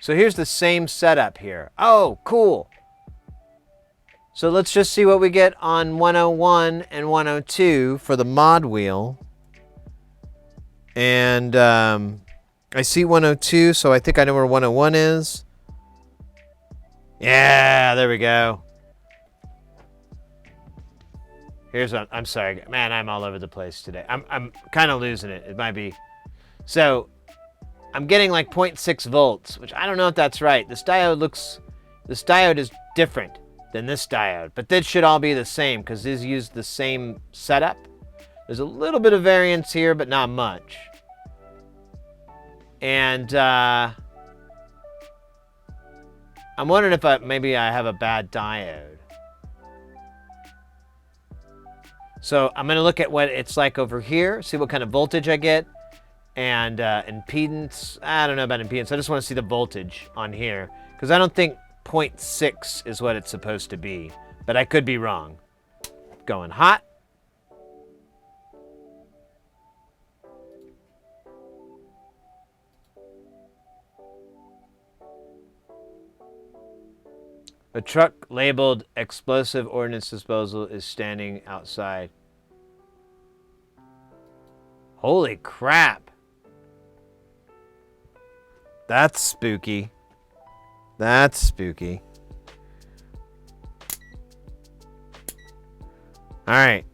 So here's the same setup here. Oh, cool. So let's just see what we get on 101 and 102 for the mod wheel. And I see 102, so I think I know where 101 is. Yeah, there we go. Here's what I'm sorry, man. I'm all over the place today. I'm kind of losing it. It might be. So I'm getting like 0.6 volts, which I don't know if that's right. This diode is different than this diode, but this should all be the same because these use the same setup. There's a little bit of variance here, but not much. And I'm wondering if maybe I have a bad diode. So I'm going to look at what it's like over here, see what kind of voltage I get. And impedance, I don't know about impedance. I just want to see the voltage on here. Because I don't think 0.6 is what it's supposed to be. But I could be wrong. Going hot. A truck labeled explosive ordnance disposal is standing outside. Holy crap. That's spooky. That's spooky. Alright.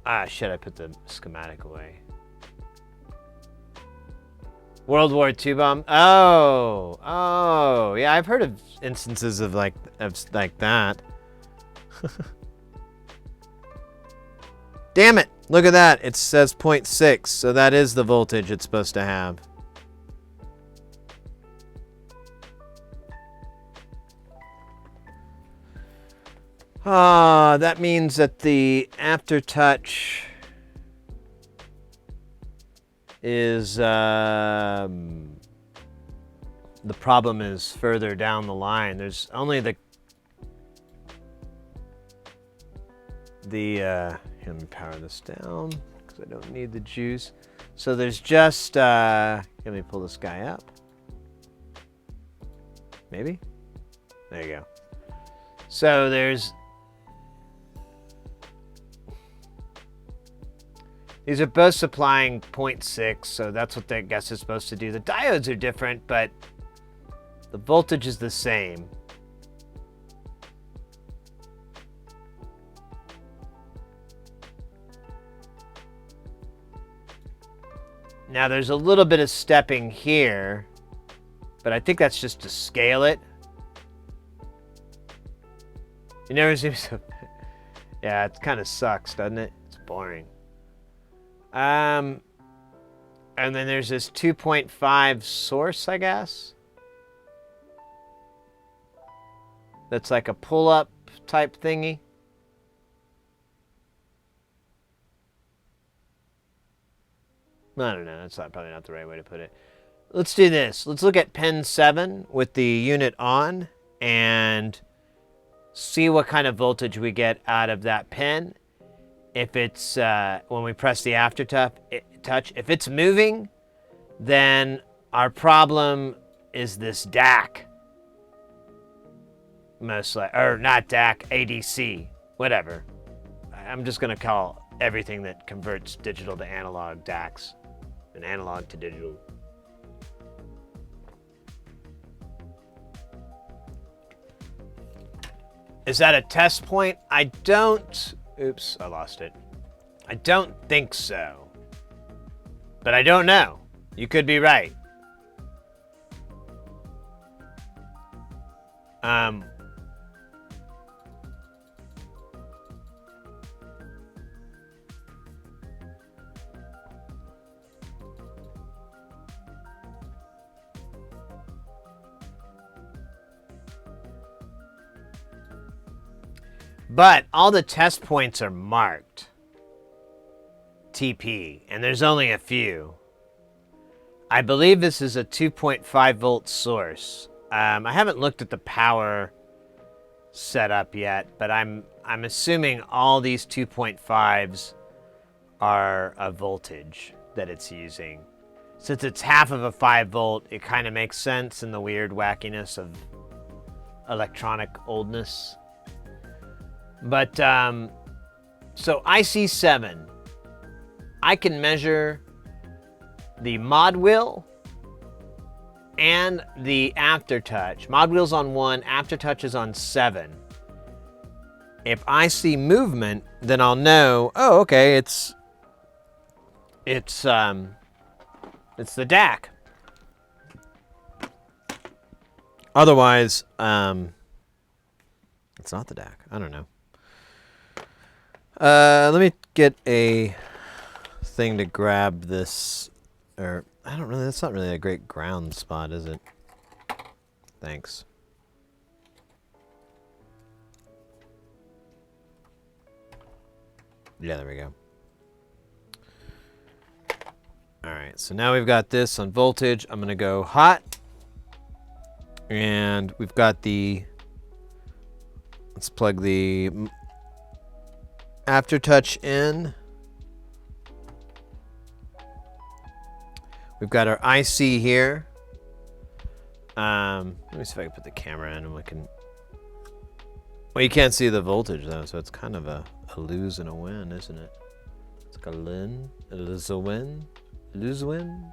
Ah, shit, I put the schematic away. World War II bomb. Oh, yeah. I've heard of instances of like that. Damn it! Look at that. It says 0.6, so that is the voltage it's supposed to have. Ah, that means that the aftertouch is the problem is further down the line. There's only the here, let me power this down because I don't need the juice. So there's just let me pull this guy up. Maybe? There you go. So these are both supplying 0.6, so that's what I guess is supposed to do. The diodes are different, but the voltage is the same. Now there's a little bit of stepping here, but I think that's just to scale it. You never see so... Yeah, it kind of sucks, doesn't it? It's boring. And then there's this 2.5 source, I guess. That's like a pull-up type thingy. I don't know. That's probably not the right way to put it. Let's do this. Let's look at pin 7 with the unit on and see what kind of voltage we get out of that pin. If it's, when we press the aftertouch, if it's moving, then our problem is this DAC. Most likely, or not DAC, ADC, whatever. I'm just going to call everything that converts digital to analog DACs and analog to digital. Is that a test point? I don't... Oops, I lost it. I don't think so. But I don't know. You could be right. But all the test points are marked TP, and there's only a few. I believe this is a 2.5 volt source. I haven't looked at the power setup yet, but I'm assuming all these 2.5s are a voltage that it's using. Since it's half of a 5 volt, it kind of makes sense in the weird wackiness of electronic oldness. But, so IC7, I can measure the mod wheel and the aftertouch. Mod wheel's on 1, aftertouch is on 7. If I see movement, then I'll know, oh, okay, it's the DAC. Otherwise, it's not the DAC. I don't know. Let me get a thing to grab this, or I don't really, that's not really a great ground spot, is it? Thanks. Yeah, there we go. All right, so now we've got this on voltage. I'm gonna go hot. And we've got the, let's plug the aftertouch in. We've got our IC here. Let me see if I can put the camera in and we can, well, you can't see the voltage though, so it's kind of a lose and a win, isn't it? It's like a lose a win, lose win,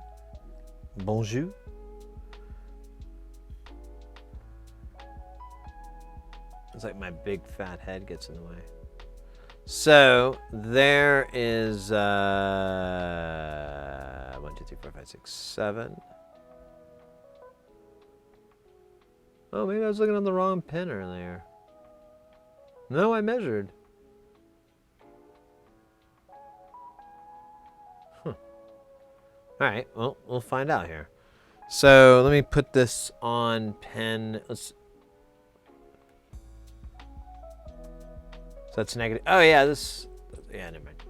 bonjour. It's like my big fat head gets in the way. So there is 1, 2, 3, 4, 5, 6, 7. Oh, maybe I was looking on the wrong pin earlier. No, I measured. Huh. All right, well, we'll find out here. So let me put this on pin. So that's negative. Oh yeah, yeah, never mind.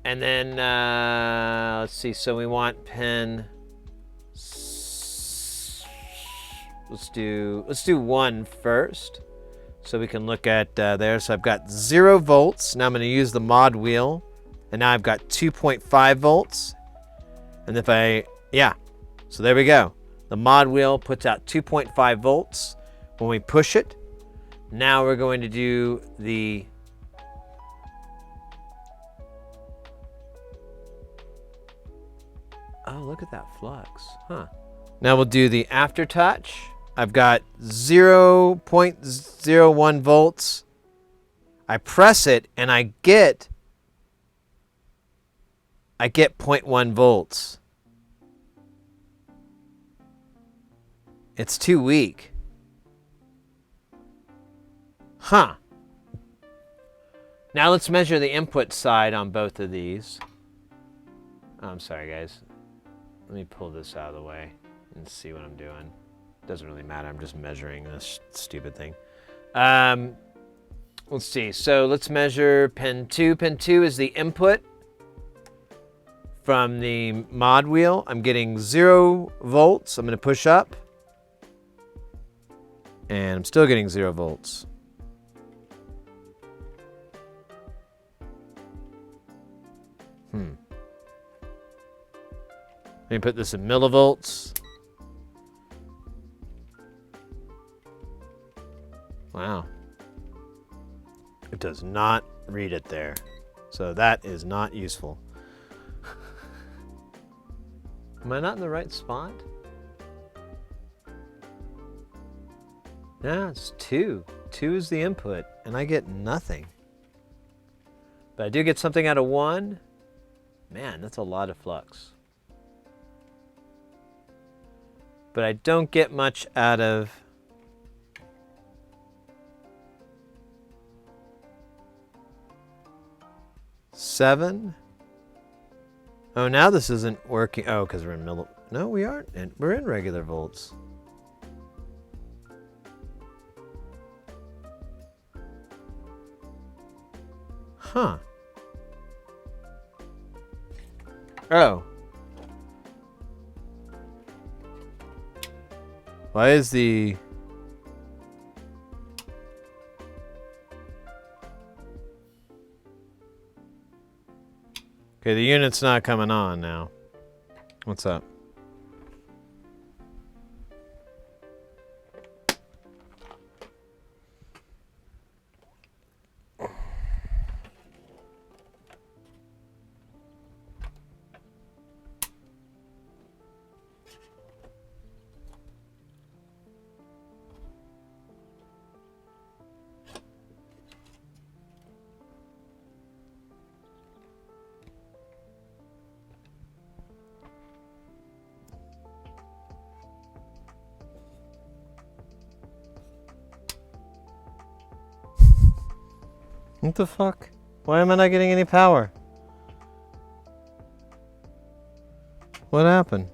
And then let's see. So we want pin. Let's do 1 first, so we can look at there. So I've got 0 volts. Now I'm going to use the mod wheel, and now I've got 2.5 volts. And if so there we go. The mod wheel puts out 2.5 volts when we push it. Now we're going to do the oh, look at that flux, huh? Now we'll do the aftertouch. I've got 0.01 volts. I press it and I get 0.1 volts. It's too weak. Huh. Now let's measure the input side on both of these. Oh, I'm sorry, guys. Let me pull this out of the way and see what I'm doing. Doesn't really matter. I'm just measuring this stupid thing. Let's see. So let's measure pin 2. Pin 2 is the input from the mod wheel. I'm getting 0 volts. I'm going to push up. And I'm still getting 0 volts. Let me put this in millivolts. Wow. It does not read it there. So that is not useful. Am I not in the right spot? Yeah, it's 2. 2 is the input, and I get nothing. But I do get something out of 1. Man, that's a lot of flux. But I don't get much out of seven. Oh, now this isn't working. Oh, because we're in no, we aren't. We're in regular volts. Huh. Oh. Why is the... Okay, the unit's not coming on now. What's up? What the fuck? Why am I not getting any power? What happened?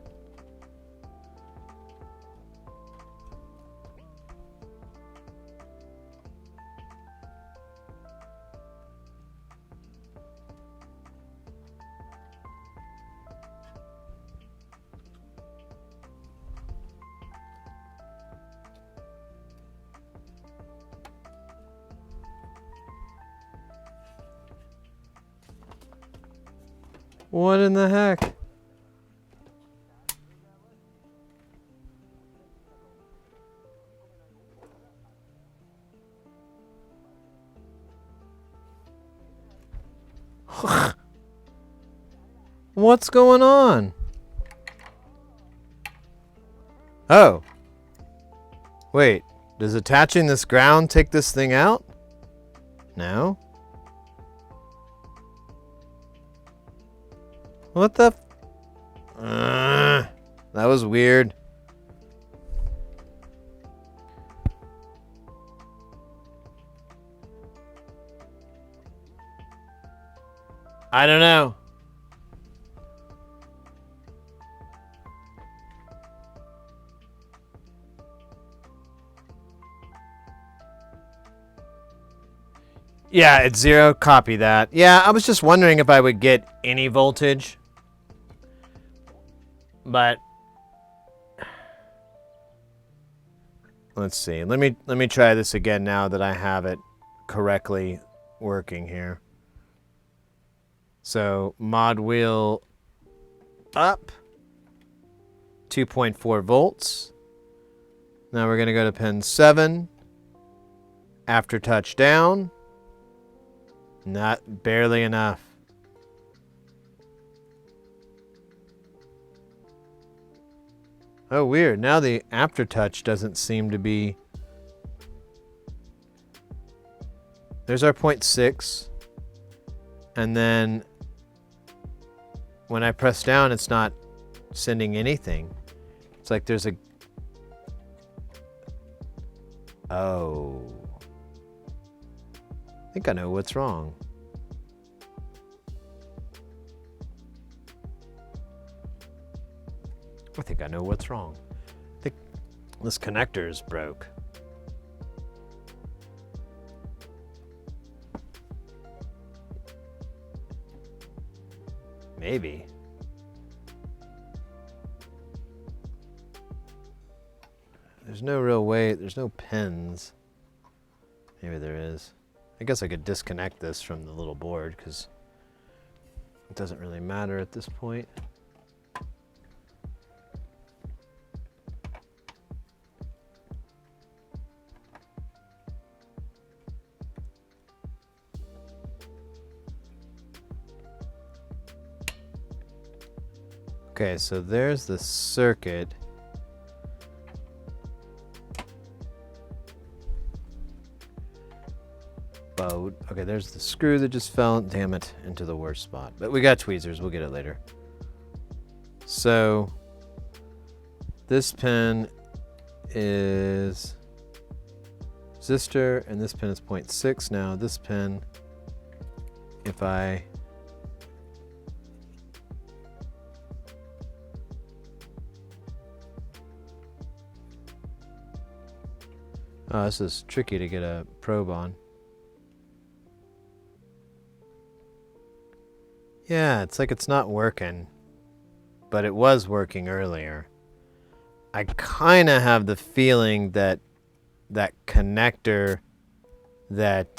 What in the heck? What's going on? Oh. Wait, does attaching this ground take this thing out? No. What the that was weird. I don't know. Yeah, it's 0. Copy that. Yeah, I was just wondering if I would get any voltage. But let's see. Let me try this again now that I have it correctly working here. So, mod wheel up, 2.4 volts. Now we're going to go to pin 7. After touch down. Not barely enough. Oh, weird. Now the aftertouch doesn't seem to be... There's our 0.6. And then when I press down, it's not sending anything. It's like there's a... Oh. I think I know what's wrong. I think I know what's wrong. I think this connector is broke. Maybe. There's no real way, there's no pins. Maybe there is. I guess I could disconnect this from the little board because it doesn't really matter at this point. Okay, so there's the circuit. Okay, there's the screw that just fell, damn it, into the worst spot. But we got tweezers, we'll get it later. So, this pin is resistor, and this pin is 0.6. Now, this pin, if I... Oh, this is tricky to get a probe on. Yeah, it's like it's not working, but it was working earlier. I kind of have the feeling that that connector that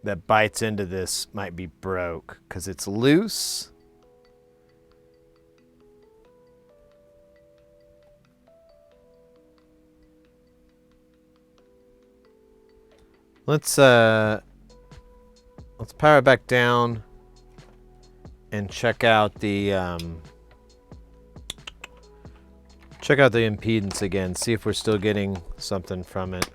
that bites into this might be broke because it's loose. Let's power it back down and check out the impedance again. See if we're still getting something from it.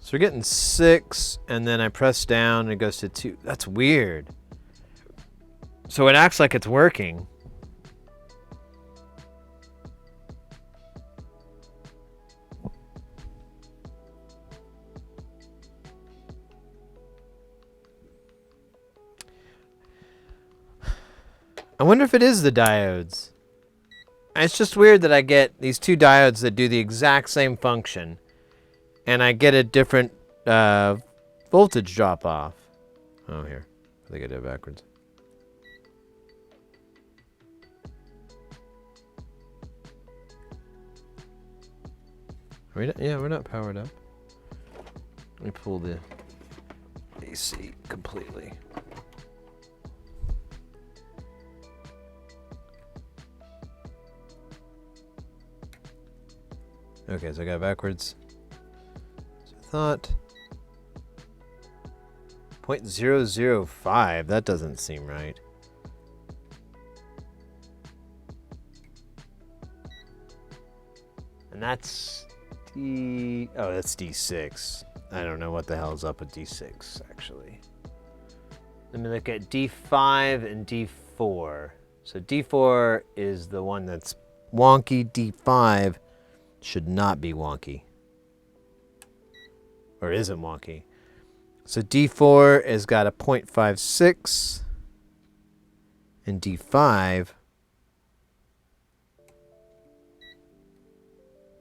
So we're getting 6, and then I press down and it goes to 2. That's weird. So it acts like it's working. I wonder if it is the diodes. It's just weird that I get these 2 diodes that do the exact same function. And I get a different voltage drop off. Oh, here. think I did it backwards. Yeah, we're not powered up. Let me pull the AC completely. Okay, so I got it backwards. So I thought 0.005, that doesn't seem right. And that's that's D6. I don't know what the hell's up with D6, actually. Let me look at D5 and D4. So D4 is the one that's wonky. D5 should not be wonky. Or isn't wonky. So D4 has got a 0.56. And D5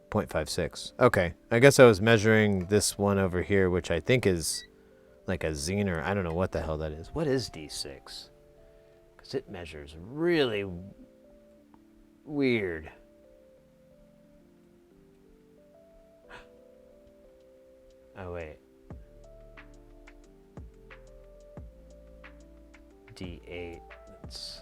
0.56. Okay, I guess I was measuring this one over here, which I think is like a Zener. I don't know what the hell that is. What is D6? Because it measures really weird. Oh, wait. D8. That's...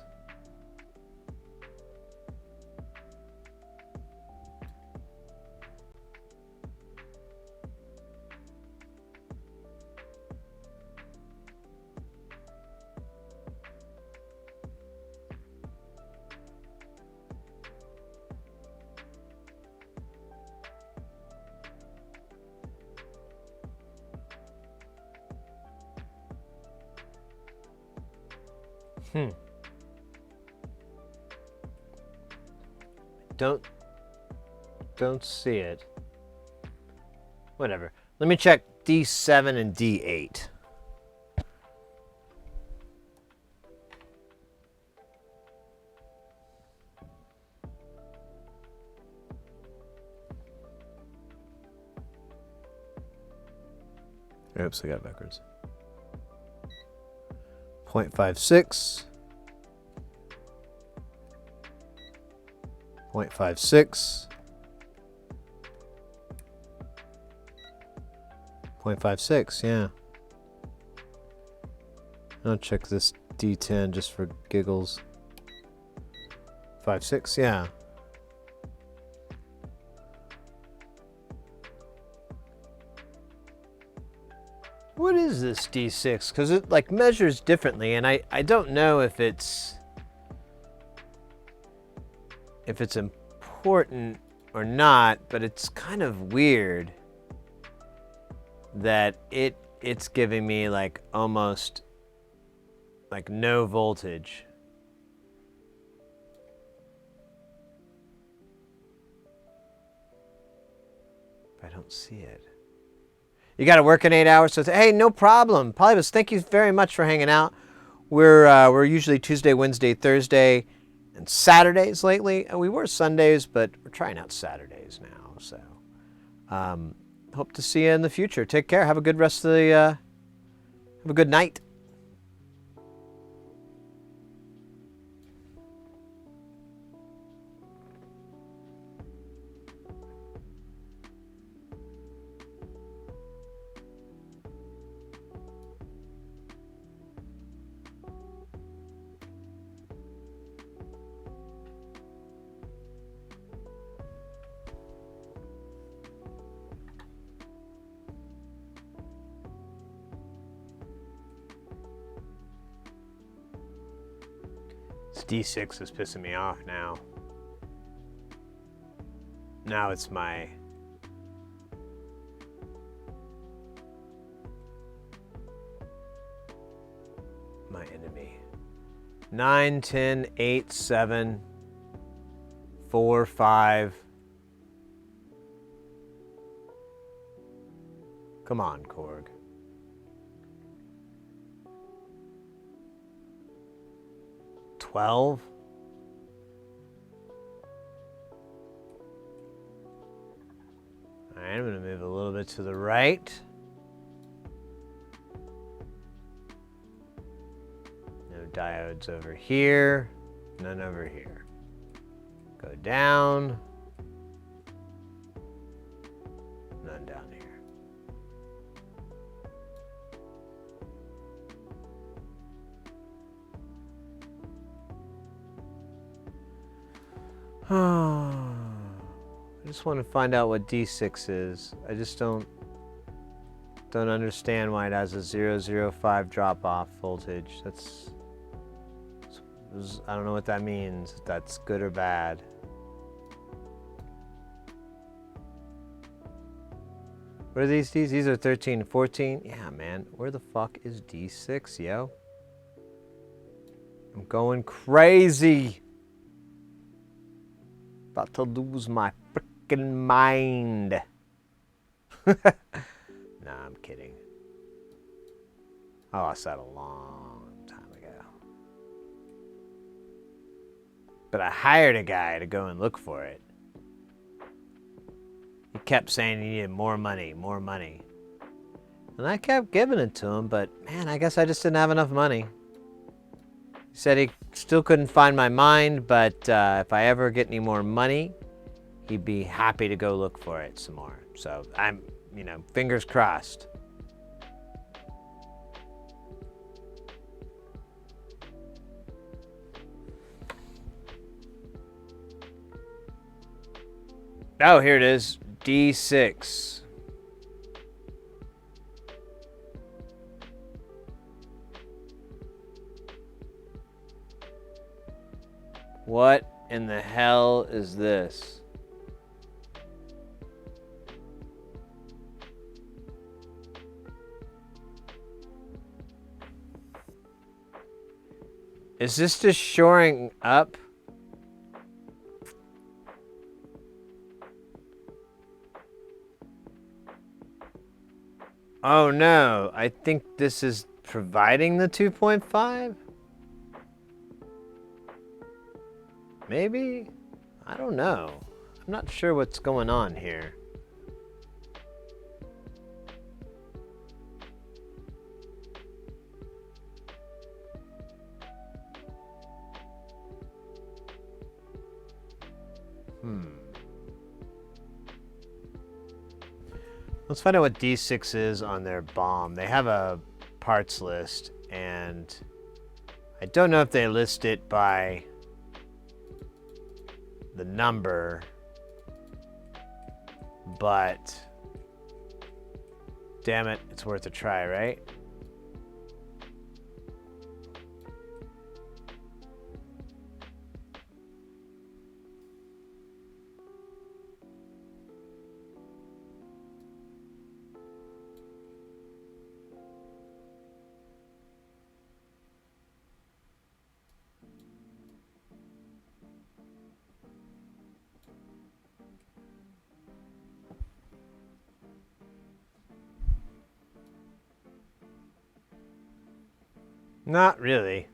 Don't see it. Whatever. Let me check D7 and D8. Oops, I got it backwards. 0.56. 0.56. 0.56, yeah. I'll check this D10 just for giggles. 5.6, yeah. What is this D6? Because it like measures differently, and I don't know if it's important or not, but it's kind of weird that it's giving me like almost like no voltage. I don't see it. You got to work in 8 hours, so hey, no problem. Polybus, thank you very much for hanging out. We're usually Tuesday, Wednesday, Thursday, and Saturdays lately. We were Sundays, but we're trying out Saturdays now. So, hope to see you in the future. Take care. Have a good rest of the. Have a good night. D6 is pissing me off now. Now it's my enemy. 9, 10, 8, 7, 4, 5. Come on, Korg. All right, I'm going to move a little bit to the right. diodes over here, none over here. Go down, none down here. I just want to find out what D6 is. I just don't understand why it has a 005 drop-off voltage. I don't know what that means, if that's good or bad. What are these Ds? These are 13 and 14. Yeah, man. Where the fuck is D6, yo? I'm going crazy. About to lose my freaking mind. Nah, I'm kidding. I lost that a long time ago. But I hired a guy to go and look for it. He kept saying he needed more money, more money. And I kept giving it to him, but man, I guess I just didn't have enough money. He said he still couldn't find my mind, but if I ever get any more money, he'd be happy to go look for it some more. So I'm, fingers crossed. Oh, here it is. D6. What in the hell is this? Is this just shoring up? Oh no, I think this is providing the 2.5? Maybe? I don't know. I'm not sure what's going on here. Let's find out what D6 is on their bomb. They have a parts list, and I don't know if they list it by the number, but damn it, it's worth a try, right? Not really.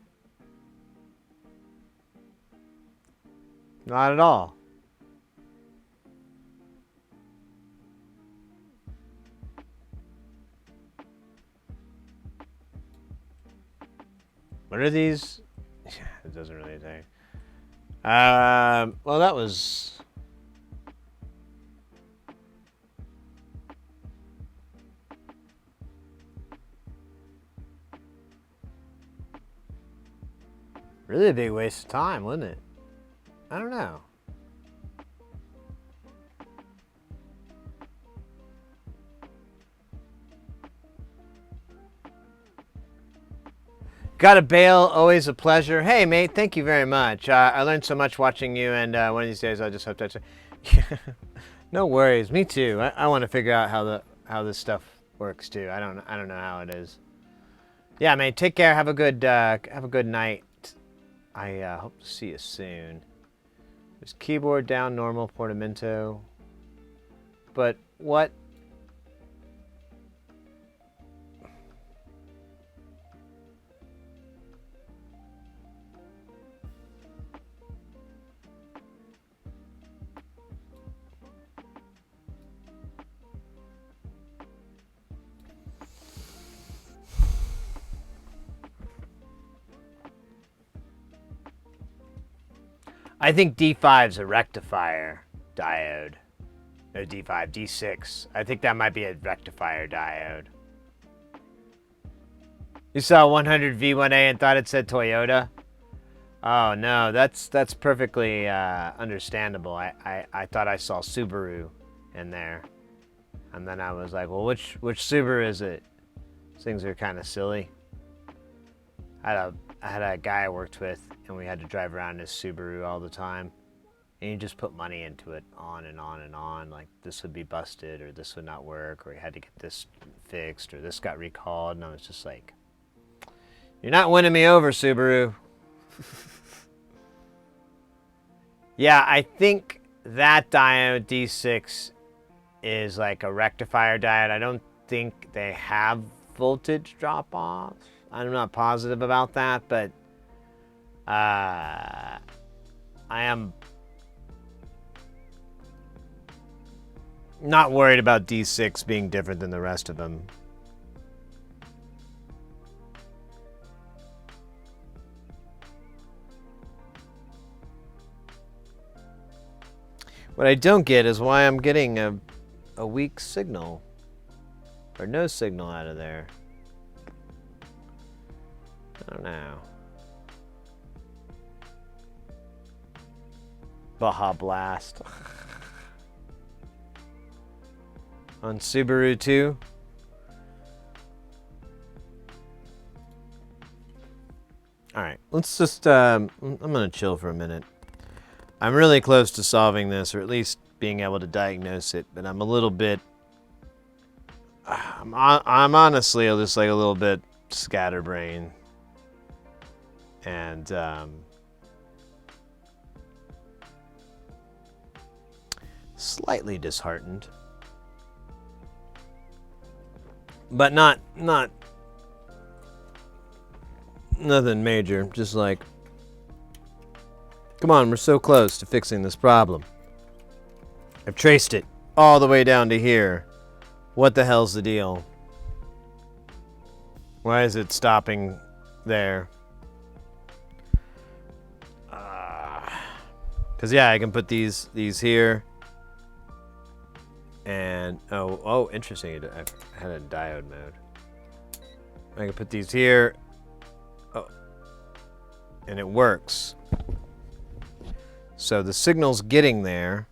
Not at all. What are these? It doesn't really say. Well, that was... really a big waste of time, wasn't it? I don't know. Gotta bail, always a pleasure. Hey, mate, thank you very much. I learned so much watching you, and one of these days I'll just hope to... No worries, me too. I want to figure out how this stuff works too. I don't know how it is. Yeah, mate, take care. Have a good night. I hope to see you soon. There's keyboard down, normal, portamento. But what? I think D5 is a rectifier diode. No, D5, D6. I think that might be a rectifier diode. You saw 100V1A and thought it said Toyota? Oh no, that's perfectly understandable. I thought I saw Subaru in there, and then I was like, well, which Subaru is it? These things are kind of silly. I had a guy I worked with, and we had to drive around his Subaru all the time, and you just put money into it, on and on and on. Like this would be busted, or this would not work, or you had to get this fixed, or this got recalled, and I was just like, you're not winning me over, Subaru. Yeah, I think that diode D6 is like a rectifier diode. I don't think they have voltage drop-off. I'm not positive about that, but I am not worried about D6 being different than the rest of them. What I don't get is why I'm getting a weak signal or no signal out of there. I don't know. Baja Blast. On Subaru too. Alright, let's just, I'm gonna chill for a minute. I'm really close to solving this, or at least being able to diagnose it, but I'm a little bit, I'm honestly just like a little bit scatterbrained. And slightly disheartened. But not nothing major, just like, come on, we're so close to fixing this problem. I've traced it all the way down to here. What the hell's the deal? Why is it stopping there? Because yeah, I can put these here. And, oh, interesting. I had a diode mode. I can put these here. Oh, and it works. So the signal's getting there.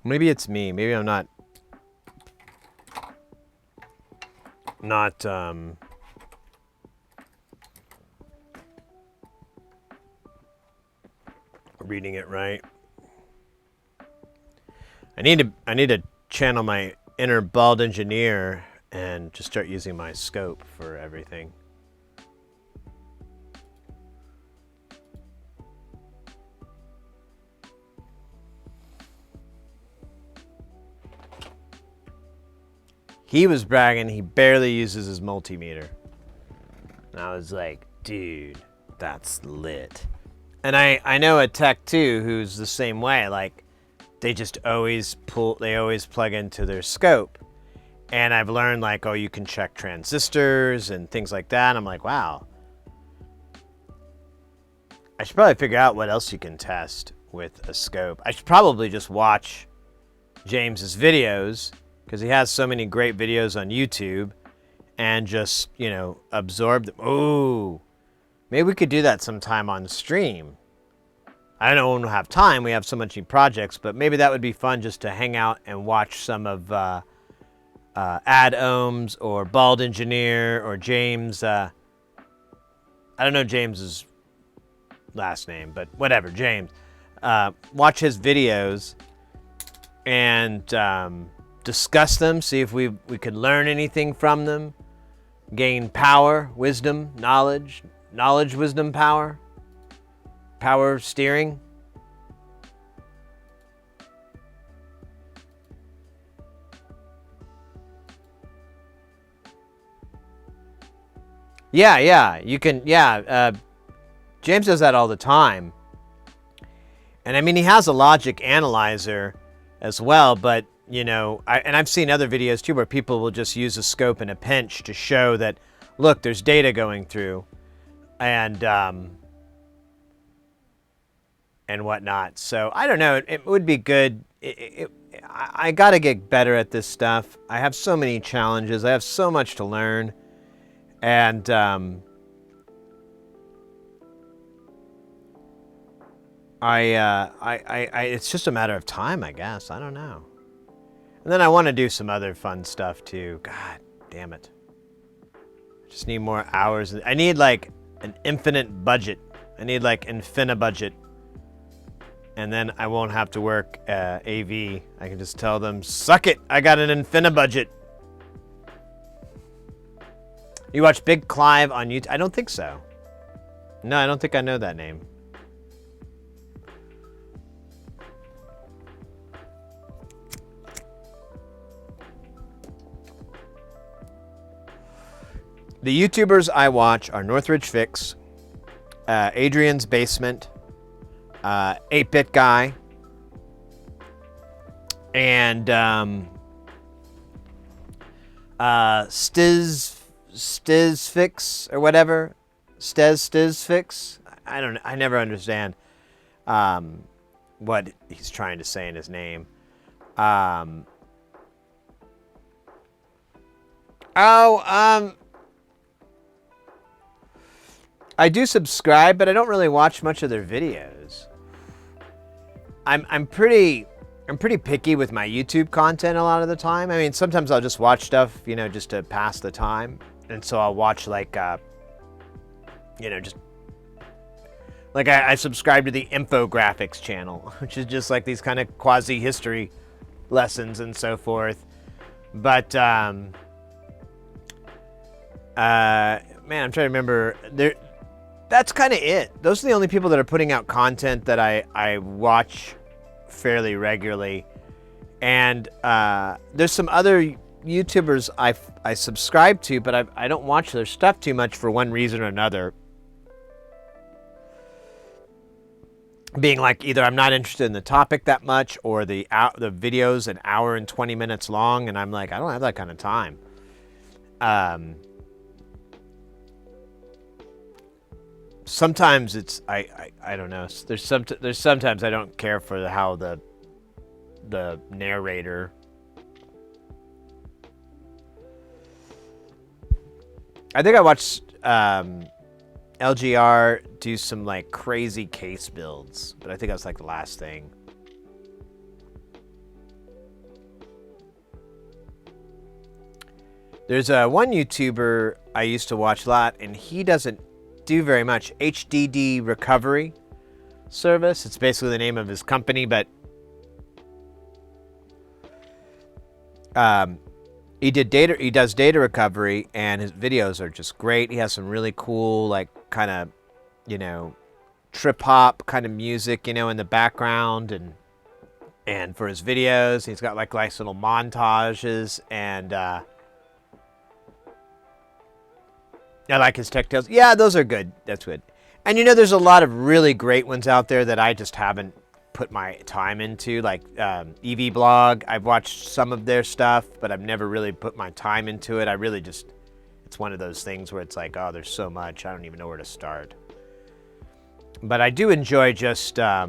Maybe it's me. Maybe I'm not reading it right. I need to channel my inner bald engineer and just start using my scope for everything. He was bragging he barely uses his multimeter. And I was like, dude, that's lit. And I know a tech too who's the same way. Like, they always plug into their scope. And I've learned, like, oh, you can check transistors and things like that. And I'm like, wow. I should probably figure out what else you can test with a scope. I should probably just watch James's videos, because he has so many great videos on YouTube, and just, you know, absorb them. Ooh, maybe we could do that sometime on stream. I don't know when we'll have time. We have so many projects, but maybe that would be fun just to hang out and watch some of Ad Ohms or Bald Engineer or James. I don't know James's last name, but whatever, James. Watch his videos and discuss them, see if we could learn anything from them, gain power, wisdom, knowledge, wisdom, power steering. Yeah, you can, James does that all the time. And I mean, he has a logic analyzer as well, but you know, I've seen other videos too where people will just use a scope and a pinch to show that, look, there's data going through. and whatnot. So I don't know. It would be good. I got to get better at this stuff. I have so many challenges. I have so much to learn, and it's just a matter of time, I guess. I don't know. And then I want to do some other fun stuff too. God damn it. I just need more hours. I need like an infinite budget. I need like budget. And then I won't have to work AV. I can just tell them, suck it, I got an budget. You watch Big Clive on YouTube? I don't think so. No, I don't think I know that name. The YouTubers I watch are Northridge Fix, Adrian's Basement, 8-Bit Guy, and Stiz Fix or whatever. Stiz Fix. I never understand what he's trying to say in his name. I do subscribe, but I don't really watch much of their videos. I'm pretty picky with my YouTube content a lot of the time. I mean, sometimes I'll just watch stuff, you know, just to pass the time. And so I'll watch like, you know, just like I subscribe to the infographics channel, which is just like these kind of quasi-history lessons and so forth. But, man, I'm trying to remember. That's kind of it. Those are the only people that are putting out content that I watch fairly regularly. And there's some other YouTubers I subscribe to, but I don't watch their stuff too much for one reason or another. Being like either I'm not interested in the topic that much, or the video's an hour and 20 minutes long, and I'm like, I don't have that kind of time. Sometimes it's I don't know. There's sometimes I don't care for how the narrator. I think I watched LGR do some like crazy case builds, but I think that was like the last thing. There's one YouTuber I used to watch a lot, and he doesn't do very much. HDD Recovery Service. It's basically the name of his company, but he does data recovery, and his videos are just great. He has some really cool, like, kind of, you know, trip hop kind of music, you know, in the background, and for his videos, he's got like nice little montages, and I like his tech tales. Yeah, those are good. That's good. And you know, there's a lot of really great ones out there that I just haven't put my time into, like EV Blog. I've watched some of their stuff, but I've never really put my time into it. I really just, it's one of those things where it's like, oh, there's so much, I don't even know where to start. But I do enjoy just, I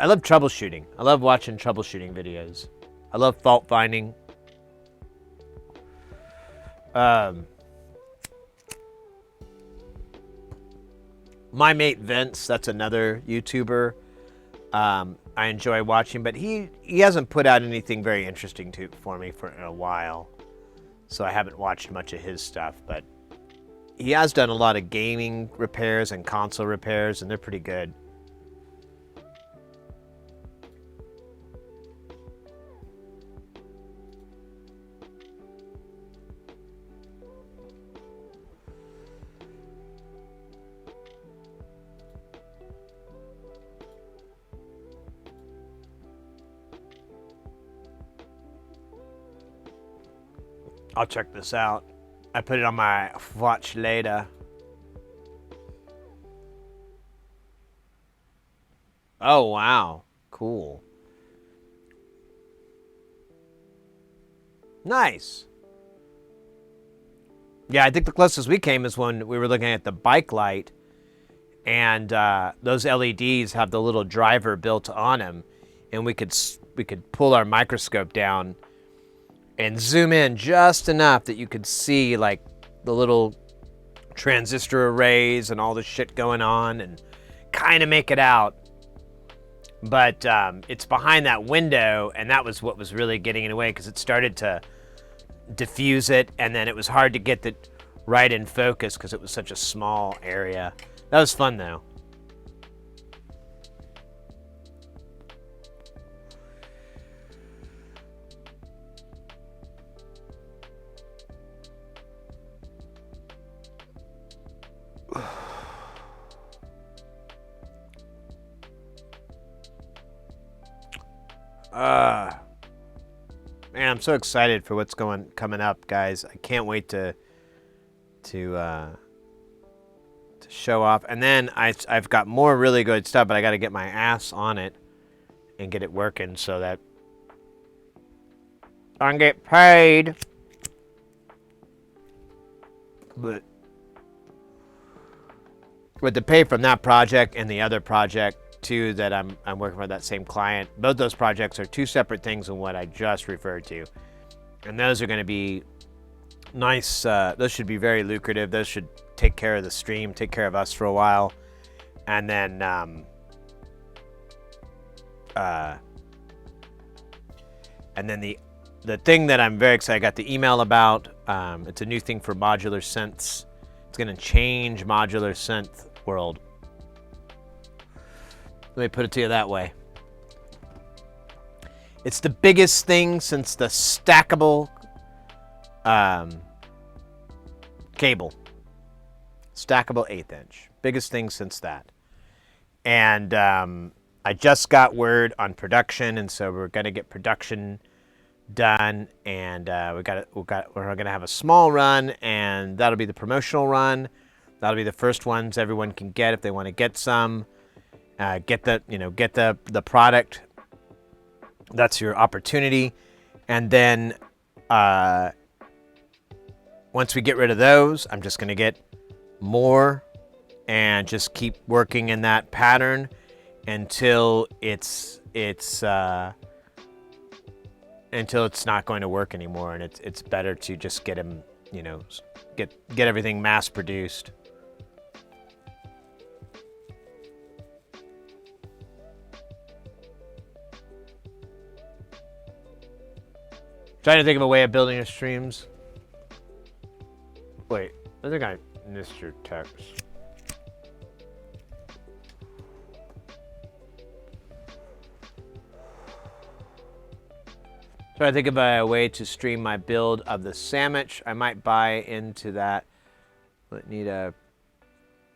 love troubleshooting. I love watching troubleshooting videos. I love fault finding. My Mate Vince, that's another YouTuber I enjoy watching, but he hasn't put out anything very interesting for me for a while, so I haven't watched much of his stuff, but he has done a lot of gaming repairs and console repairs, and they're pretty good. I'll check this out. I put it on my watch later. Oh, wow. Cool. Nice. Yeah, I think the closest we came is when we were looking at the bike light, and those LEDs have the little driver built on them, and we could pull our microscope down and zoom in just enough that you could see like the little transistor arrays and all the shit going on and kind of make it out. But it's behind that window, and that was what was really getting in the way, because it started to diffuse it, and then it was hard to get it right in focus because it was such a small area. That was fun though. Man, I'm so excited for what's coming up, guys. I can't wait to show off. And then I've got more really good stuff, but I got to get my ass on it and get it working so that I can get paid. But the pay from that project and the other project too that I'm working for that same client, both those projects are two separate things than what I just referred to, and those are going to be nice. Those should be very lucrative. Those should take care of the stream, take care of us for a while, and then the thing that I'm very excited, I got the email about. It's a new thing for modular synths. It's going to change modular synth world. Let me put it to you that way. It's the biggest thing since the stackable cable. Stackable 1/8 inch. Biggest thing since that. And I just got word on production, and so we're going to get production done, and we're going to have a small run, and that'll be the promotional run. That'll be the first ones everyone can get if they want to get some. Get the product. That's your opportunity. And then once we get rid of those, I'm just going to get more and just keep working in that pattern until it's not going to work anymore, and it's better to just get them, get everything mass produced. Trying to think of a way of building your streams. Wait, I think I missed your text. Trying to think of a way to stream my build of the sandwich. I might buy into that. Will it need a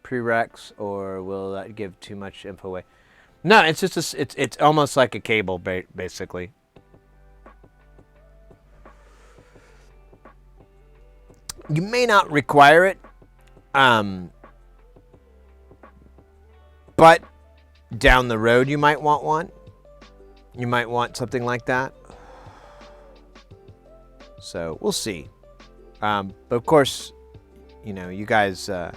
prereqs, or will that give too much info away? No, it's just it's almost like a cable, basically. You may not require it, but down the road you might want one. You might want something like that. So we'll see. But of course, you guys are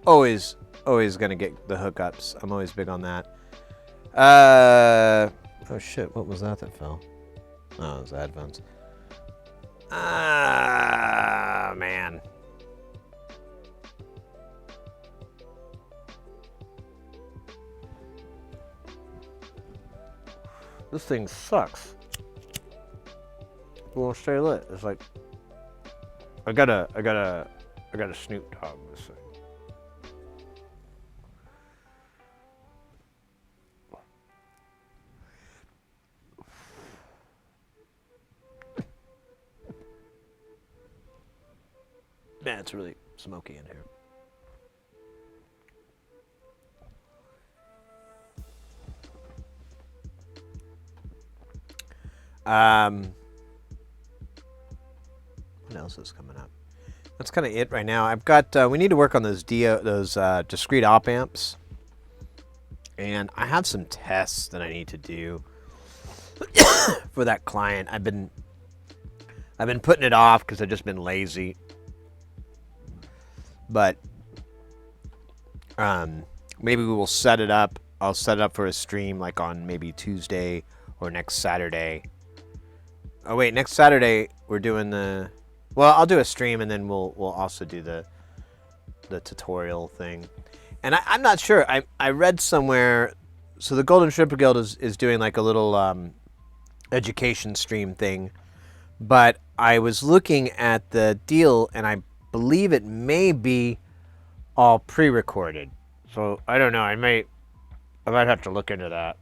always gonna get the hookups. I'm always big on that. Oh shit! What was that fell? Oh, it was the headphones. Man. This thing sucks. It won't stay lit. It's like I gotta Snoop Dogg this thing. Man, it's really smoky in here. What else is coming up? That's kind of it right now. I've got. We need to work on those discrete op amps, and I have some tests that I need to do for that client. I've been I've been putting it off because I've just been lazy. But maybe we will set it up. I'll set it up for a stream like on maybe Tuesday or next Saturday. Oh wait, next Saturday we're doing the. Well, I'll do a stream and then we'll also do the tutorial thing. And I'm not sure. I read somewhere. So the Golden Stripper Guild is doing like a little education stream thing. But I was looking at the deal and I believe it may be all pre-recorded. So I don't know. I might have to look into that.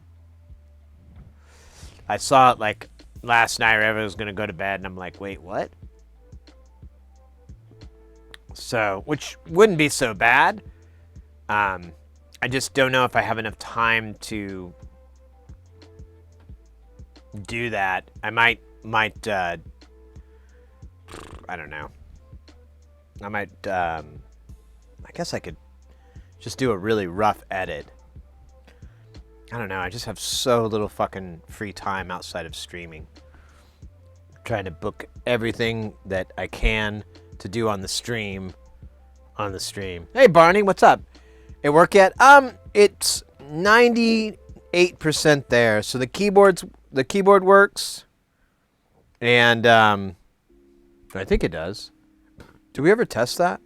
I saw it like last night. Everyone was gonna go to bed, and I'm like, wait, what? So, which wouldn't be so bad. I just don't know if I have enough time to do that. I might. I don't know. I might. I guess I could just do a really rough edit. I don't know. I just have so little fucking free time outside of streaming. I'm trying to book everything that I can to do on the stream. Hey Barney, what's up? It work yet? It's 98% there. So the keyboard works. And I think it does. Do we ever test that?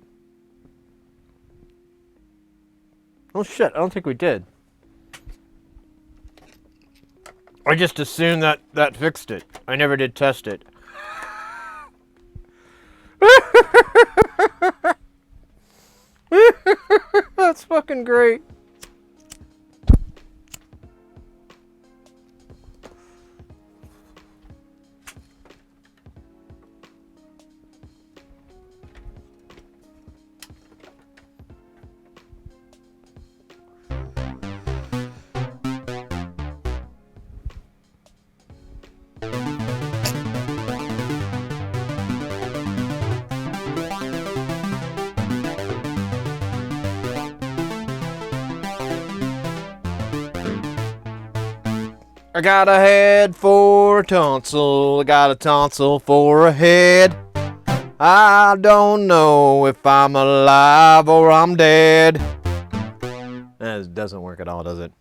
Oh shit, I don't think we did. I just assumed that fixed it. I never did test it. That's fucking great. I got a head for a tonsil, I got a tonsil for a head. I don't know if I'm alive or I'm dead. That doesn't work at all, does it?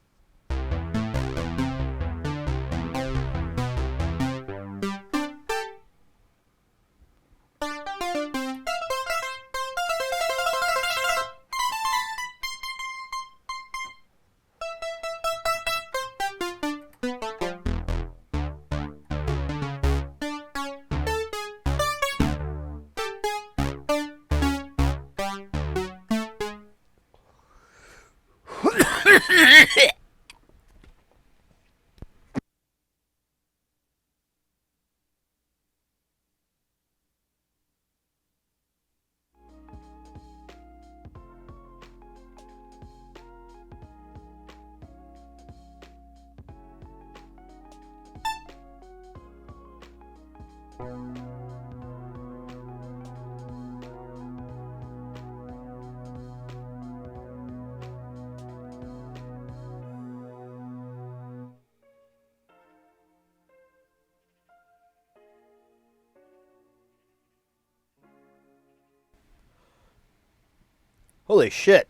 Holy shit.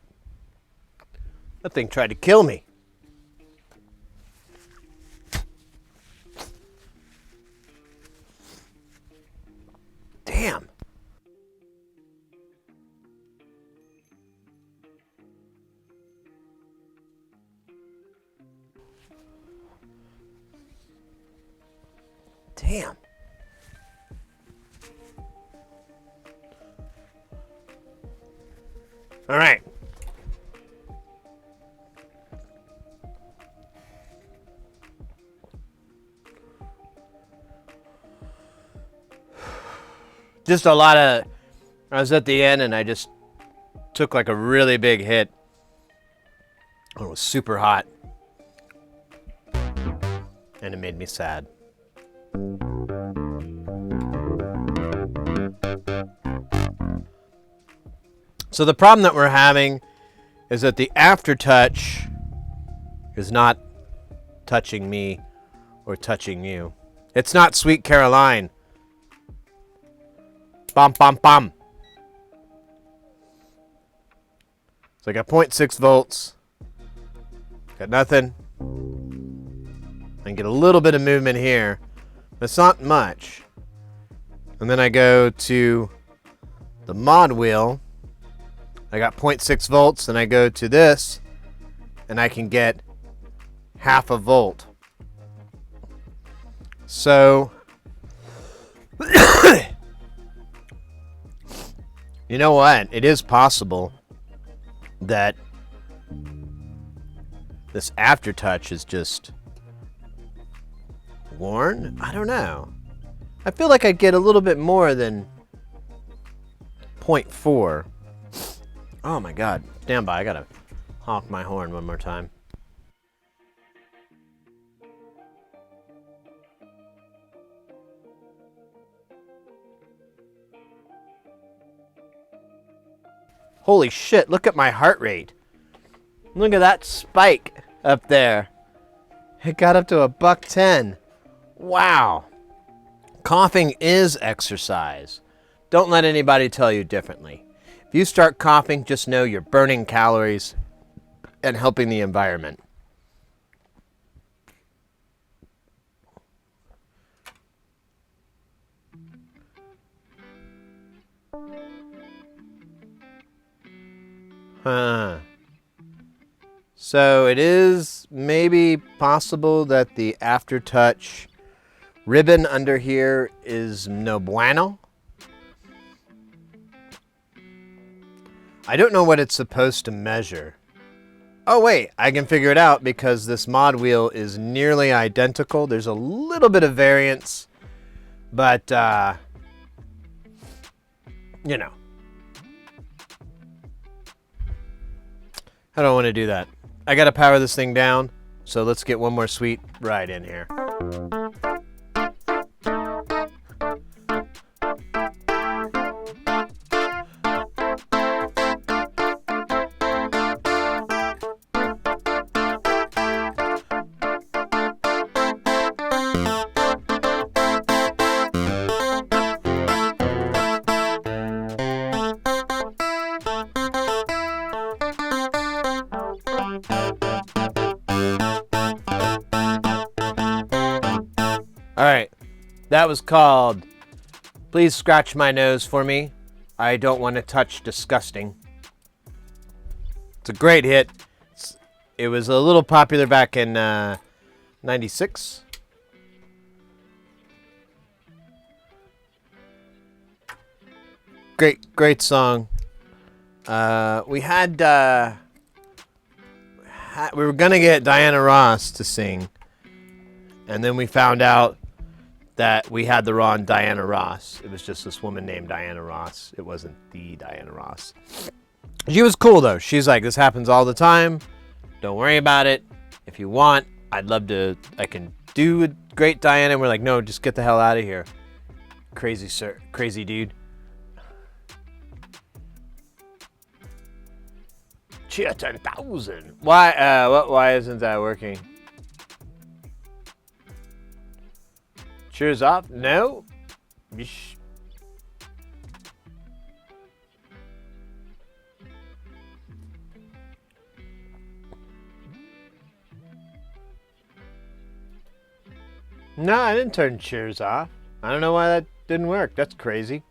That thing tried to kill me. Damn. Damn. All right. Just a lot of, I was at the end and I just took like a really big hit. It was super hot. And it made me sad. So the problem that we're having is that the aftertouch is not touching me or touching you. It's not Sweet Caroline. Bum, bum, bum. So I got 0.6 volts. Got nothing. I can get a little bit of movement here. But it's not much. And then I go to the mod wheel. I got 0.6 volts, and I go to this, and I can get half a volt. So, you know what? It is possible that this aftertouch is just worn. I don't know. I feel like I'd get a little bit more than 0.4. Oh my god. Stand by. I gotta honk my horn one more time. Holy shit, look at my heart rate. Look at that spike up there. It got up to $110. Wow. Coughing is exercise. Don't let anybody tell you differently. If you start coughing, just know you're burning calories and helping the environment. Huh. So it is maybe possible that the aftertouch ribbon under here is no bueno. I don't know what it's supposed to measure. Oh wait, I can figure it out because this mod wheel is nearly identical. There's a little bit of variance, but you know. I don't want to do that. I gotta power this thing down, so let's get one more sweet ride in here. Alright, that was called Please Scratch My Nose for Me. I Don't Want to Touch Disgusting. It's a great hit. It was a little popular back in 96. Great song. We were gonna get Diana Ross to sing, and then we found out that we had the wrong Diana Ross. It was just this woman named Diana Ross. It wasn't the Diana Ross. She was cool though. She's like, this happens all the time. Don't worry about it. If you want, I can do a great Diana. And we're like, no, just get the hell out of here. Crazy dude. Cheer 10,000. Why isn't that working? Cheers off? No? No, I didn't turn cheers off. I don't know why that didn't work. That's crazy.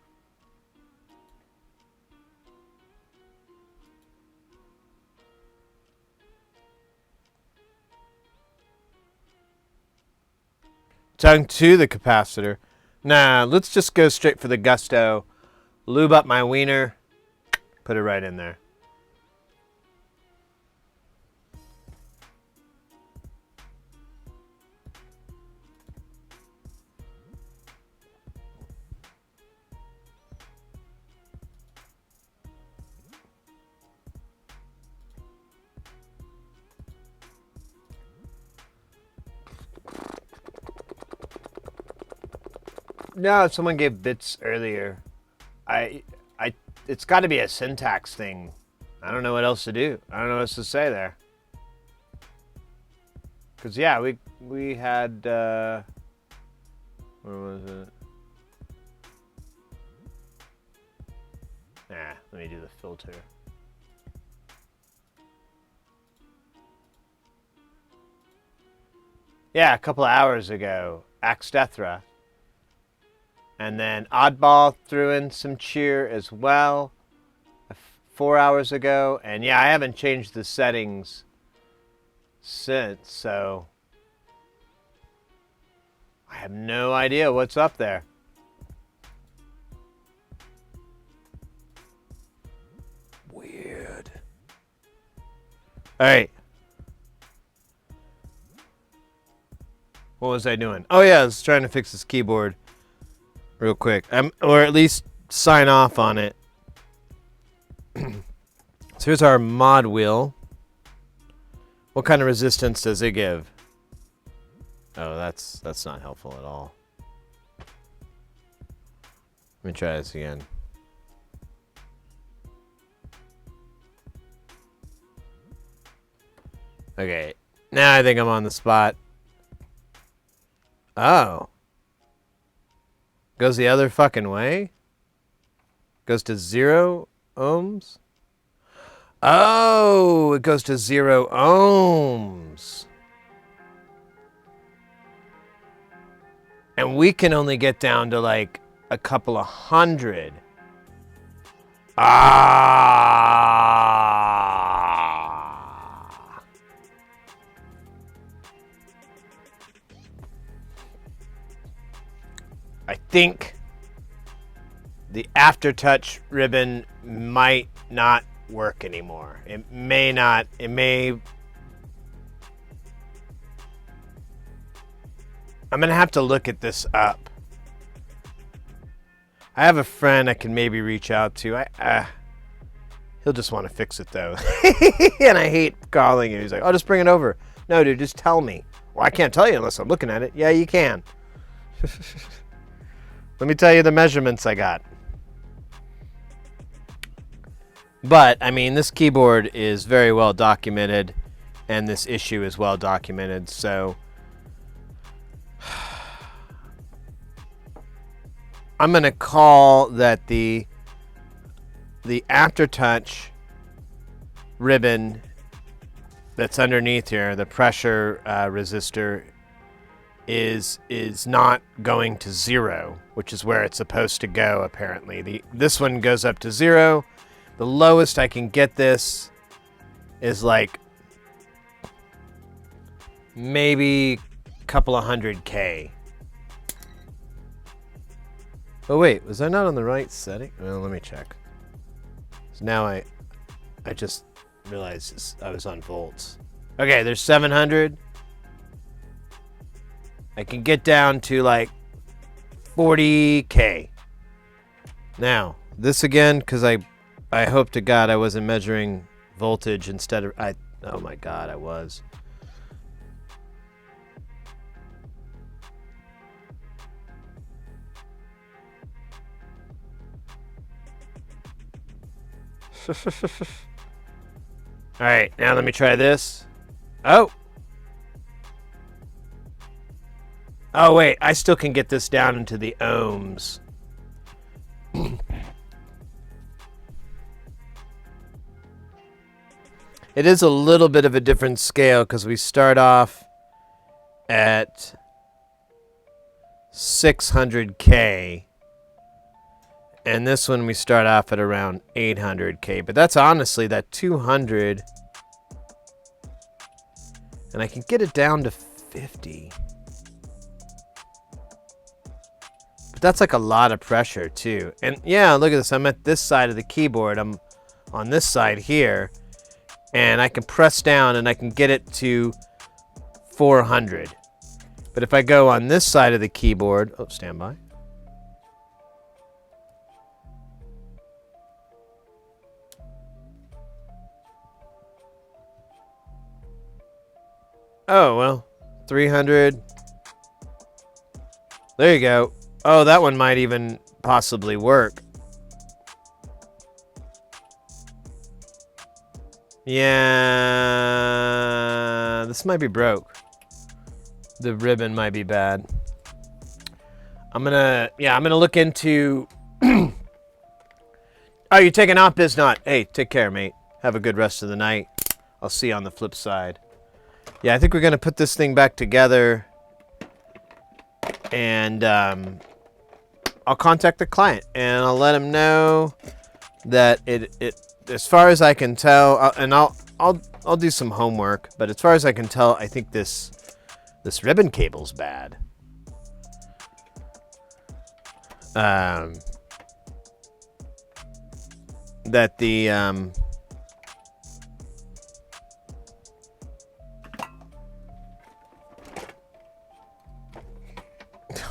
Tongue to the capacitor. Nah, let's just go straight for the gusto. Lube up my wiener. Put it right in there. No, someone gave bits earlier. It's got to be a syntax thing. I don't know what else to do. I don't know what else to say there. Cause yeah, we had where was it? Nah, let me do the filter. Yeah, a couple of hours ago, Axtethra. And then Oddball threw in some cheer as well 4 hours ago. And yeah, I haven't changed the settings since, so I have no idea what's up there. Weird. All right. What was I doing? Oh yeah, I was trying to fix this keyboard real quick. Or at least sign off on it. So here's our mod wheel. What kind of resistance does it give? Oh, that's not helpful at all. Let me try this again. Okay, now I think I'm on the spot. Oh. Goes the other fucking way? Goes to 0 ohms? Oh, it goes to 0 ohms. And we can only get down to like a couple of hundred. Ah. I think the aftertouch ribbon might not work anymore. It may not. It may. I'm going to have to look at this up. I have a friend I can maybe reach out to. He'll just want to fix it, though. And I hate calling him. He's like, oh, just bring it over. No, dude, just tell me. Well, I can't tell you unless I'm looking at it. Yeah, you can. Let me tell you the measurements I got. But, I mean, this keyboard is very well documented, and this issue is well documented, so I'm going to call that the aftertouch ribbon that's underneath here, the pressure resistor, is not going to 0, which is where it's supposed to go, apparently. This one goes up to 0. The lowest I can get this is like maybe a couple of 100K. Oh wait, was I not on the right setting? Well, let me check. So now I just realized I was on volts. Okay, there's 700. I can get down to like 40K. Now, this again, because I hope to God I wasn't measuring voltage instead of... oh my God, I was. Alright, now let me try this. Oh! Oh wait, I still can get this down into the ohms. It is a little bit of a different scale because we start off at 600K. And this one we start off at around 800K. But that's honestly that 200. And I can get it down to 50. But that's like a lot of pressure too. And yeah, look at this. I'm at this side of the keyboard. I'm on this side here. And I can press down and I can get it to 400. But if I go on this side of the keyboard, oh, stand by. Oh, well, 300. There you go. Oh, that one might even possibly work. Yeah, this might be broke. The ribbon might be bad. I'm gonna look into Oh, you're taking off, Biznot. Hey, take care, mate. Have a good rest of the night. I'll see you on the flip side. Yeah, I think we're going to put this thing back together. And I'll contact the client. And I'll let him know that it as far as I can tell, I'll do some homework. But as far as I can tell, I think this ribbon cable's bad. That the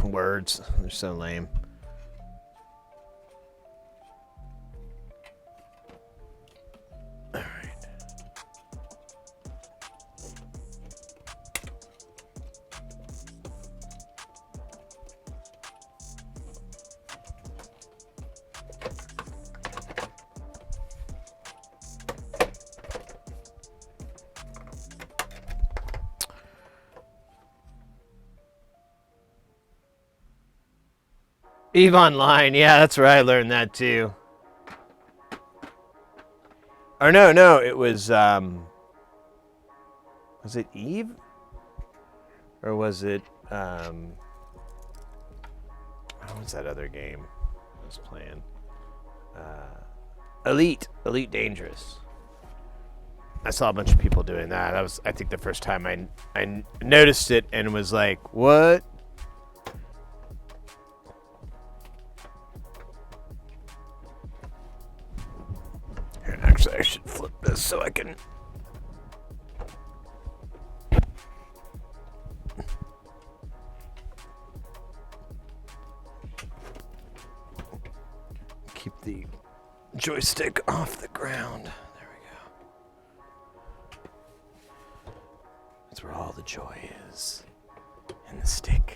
words, they're so lame. All right. Eve Online, yeah, that's where I learned that too. Or no, it was it Eve? Or was it, what was that other game I was playing? Elite Dangerous. I saw a bunch of people doing that. That was, I think, the first time I noticed it and was like, what? Actually, I should flip this so I can... keep the joystick off the ground. There we go. That's where all the joy is. In the stick.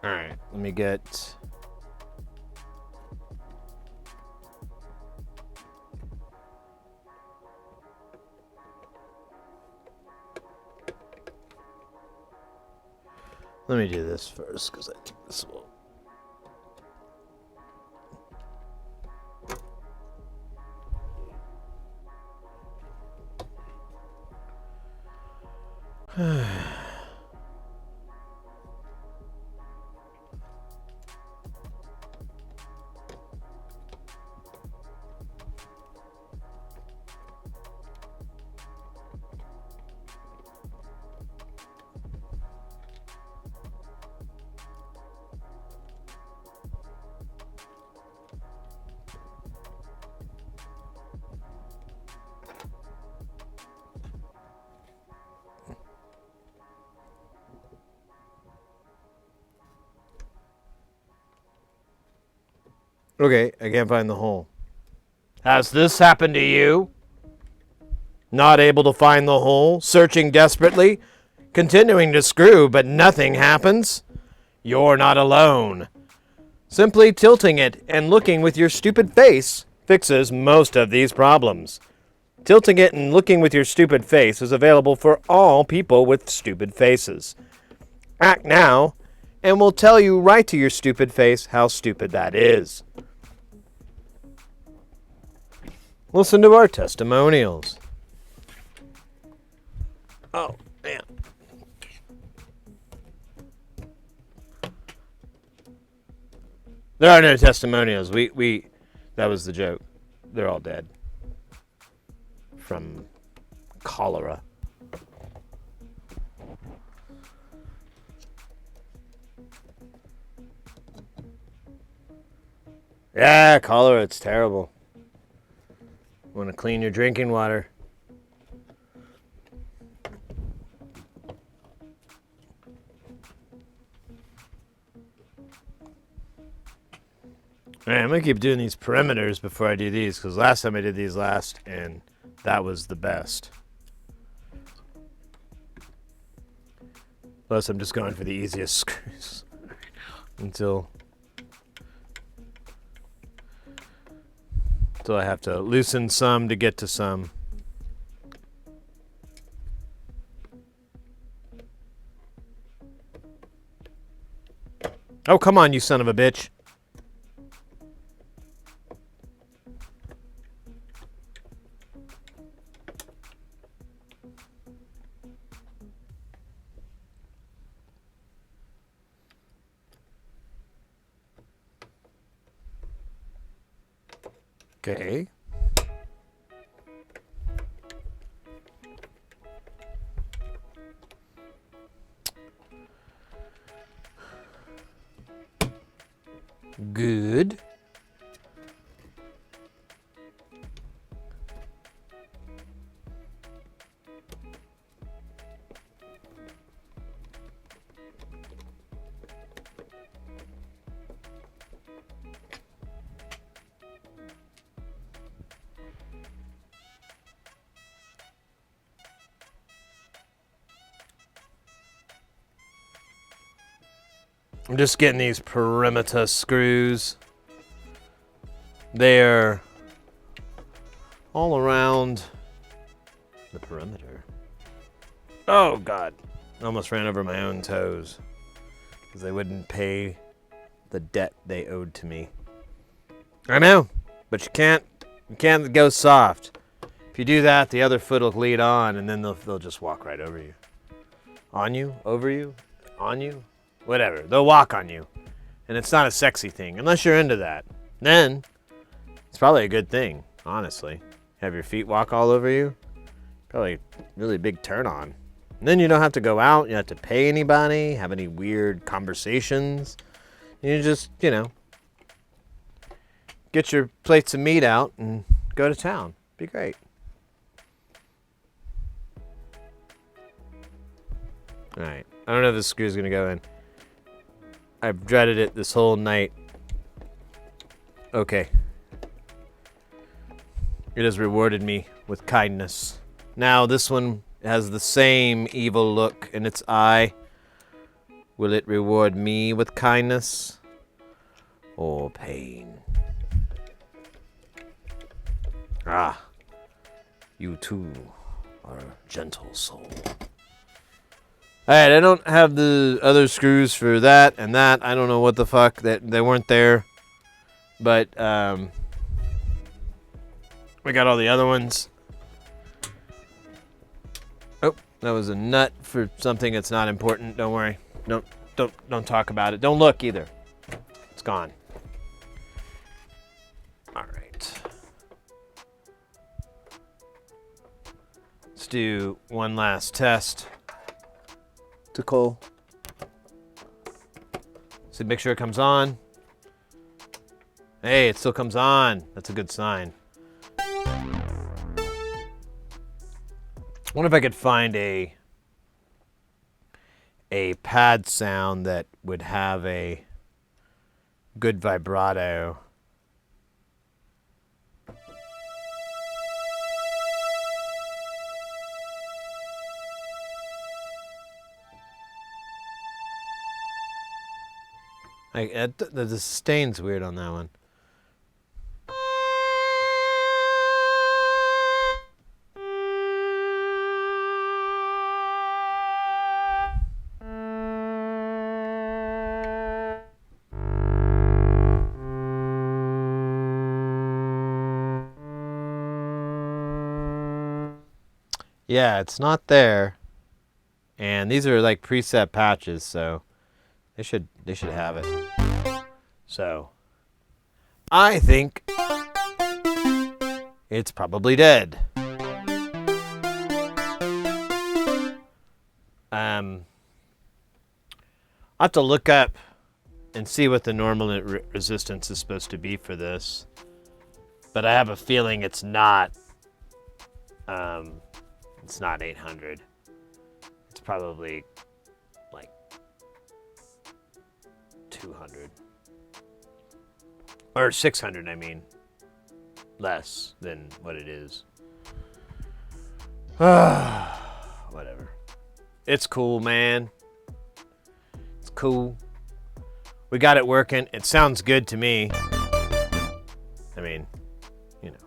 All right, let me get... Let me do this first, because I think this will... Okay, I can't find the hole. Has this happened to you? Not able to find the hole? Searching desperately? Continuing to screw, but nothing happens? You're not alone. Simply tilting it and looking with your stupid face fixes most of these problems. Tilting it and looking with your stupid face is available for all people with stupid faces. Act now, and we'll tell you right to your stupid face how stupid that is. Listen to our testimonials. Oh, man. There are no testimonials. That was the joke. They're all dead. From cholera. Yeah, cholera, it's terrible. Want to clean your drinking water. Alright, I'm going to keep doing these perimeters before I do these, because last time I did these last, and that was the best. Plus, I'm just going for the easiest screws. until I have to loosen some to get to some. Oh, come on, you son of a bitch. Okay. Good. I'm just getting these perimeter screws. They're all around the perimeter. Oh, God. I almost ran over my own toes because they wouldn't pay the debt they owed to me. I know, but you can't go soft. If you do that, the other foot will lead on, and then they'll just walk right over you. On you, over you, on you. Whatever. They'll walk on you. And it's not a sexy thing. Unless you're into that. Then, it's probably a good thing, honestly. Have your feet walk all over you. Probably a really big turn on. And then you don't have to go out. You don't have to pay anybody. Have any weird conversations. You just, get your plates of meat out and go to town. Be great. Alright. I don't know if this screw's going to go in. I've dreaded it this whole night. Okay. It has rewarded me with kindness. Now this one has the same evil look in its eye. Will it reward me with kindness or pain? Ah, you too are a gentle soul. Alright, I don't have the other screws for that and that. I don't know what the fuck. They weren't there. But, we got all the other ones. Oh, that was a nut for something that's not important. Don't worry. Don't talk about it. Don't look either. It's gone. Alright. Let's do one last test. To Cole. So make sure it comes on. Hey, it still comes on. That's a good sign. I wonder if I could find a pad sound that would have a good vibrato. The sustain's weird on that one. Yeah, it's not there. And these are like preset patches, so they should have it. So, I think it's probably dead. I'll have to look up and see what the normal resistance is supposed to be for this. But I have a feeling it's not 800. It's probably like 200. Or 600, I mean. Less than what it is. Whatever. It's cool, man. It's cool. We got it working. It sounds good to me. I mean, you know.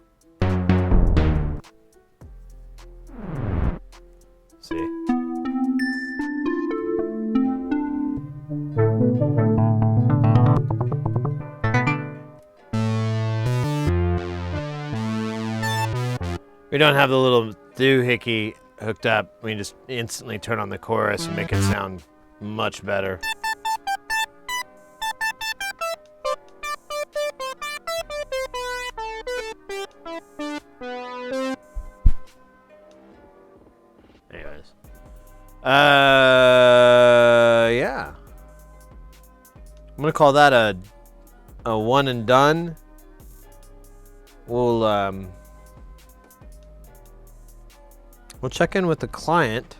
See. We don't have the little doohickey hooked up. We just instantly turn on the chorus and make it sound much better. Anyways. Yeah. I'm gonna call that a one and done. We'll check in with the client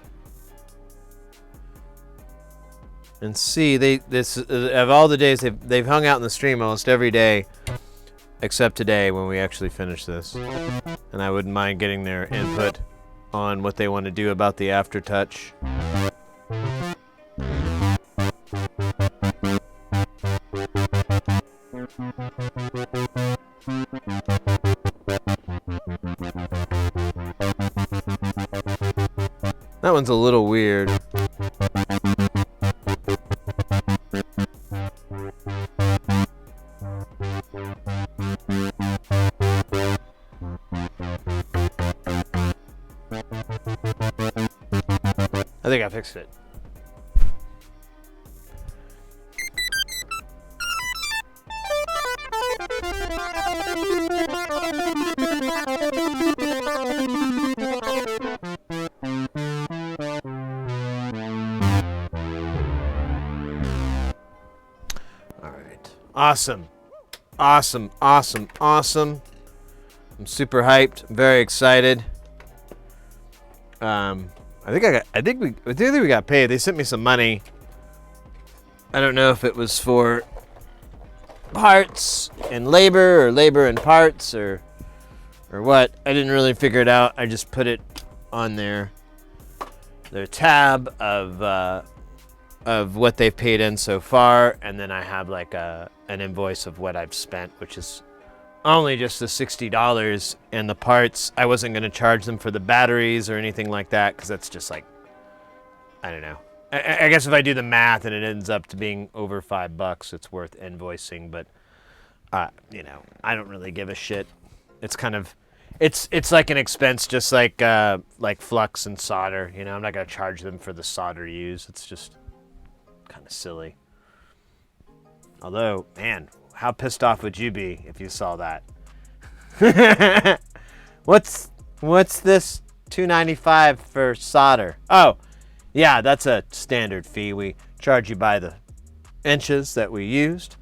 and see. Of all the days they've hung out in the stream almost every day, except today when we actually finish this. And I wouldn't mind getting their input on what they want to do about the aftertouch. That one's a little weird. I think I fixed it. Awesome. Awesome, awesome, awesome. I'm super hyped. I'm very excited. I think we got paid. They sent me some money. I don't know if it was for parts and labor or labor and parts or what. I didn't really figure it out. I just put it on their tab of what they've paid in so far, and then I have like an invoice of what I've spent, which is only just the $60, and the parts I wasn't going to charge them for the batteries or anything like that, because that's just like, I don't know. I guess if I do the math and it ends up to being over $5, it's worth invoicing, but you know, I don't really give a shit. It's kind of, it's like an expense, just like flux and solder. You know, I'm not going to charge them for the solder used. It's just kind of silly. Although, man, how pissed off would you be if you saw that? What's this $2.95 for solder? Oh, yeah, that's a standard fee. We charge you by the inches that we used.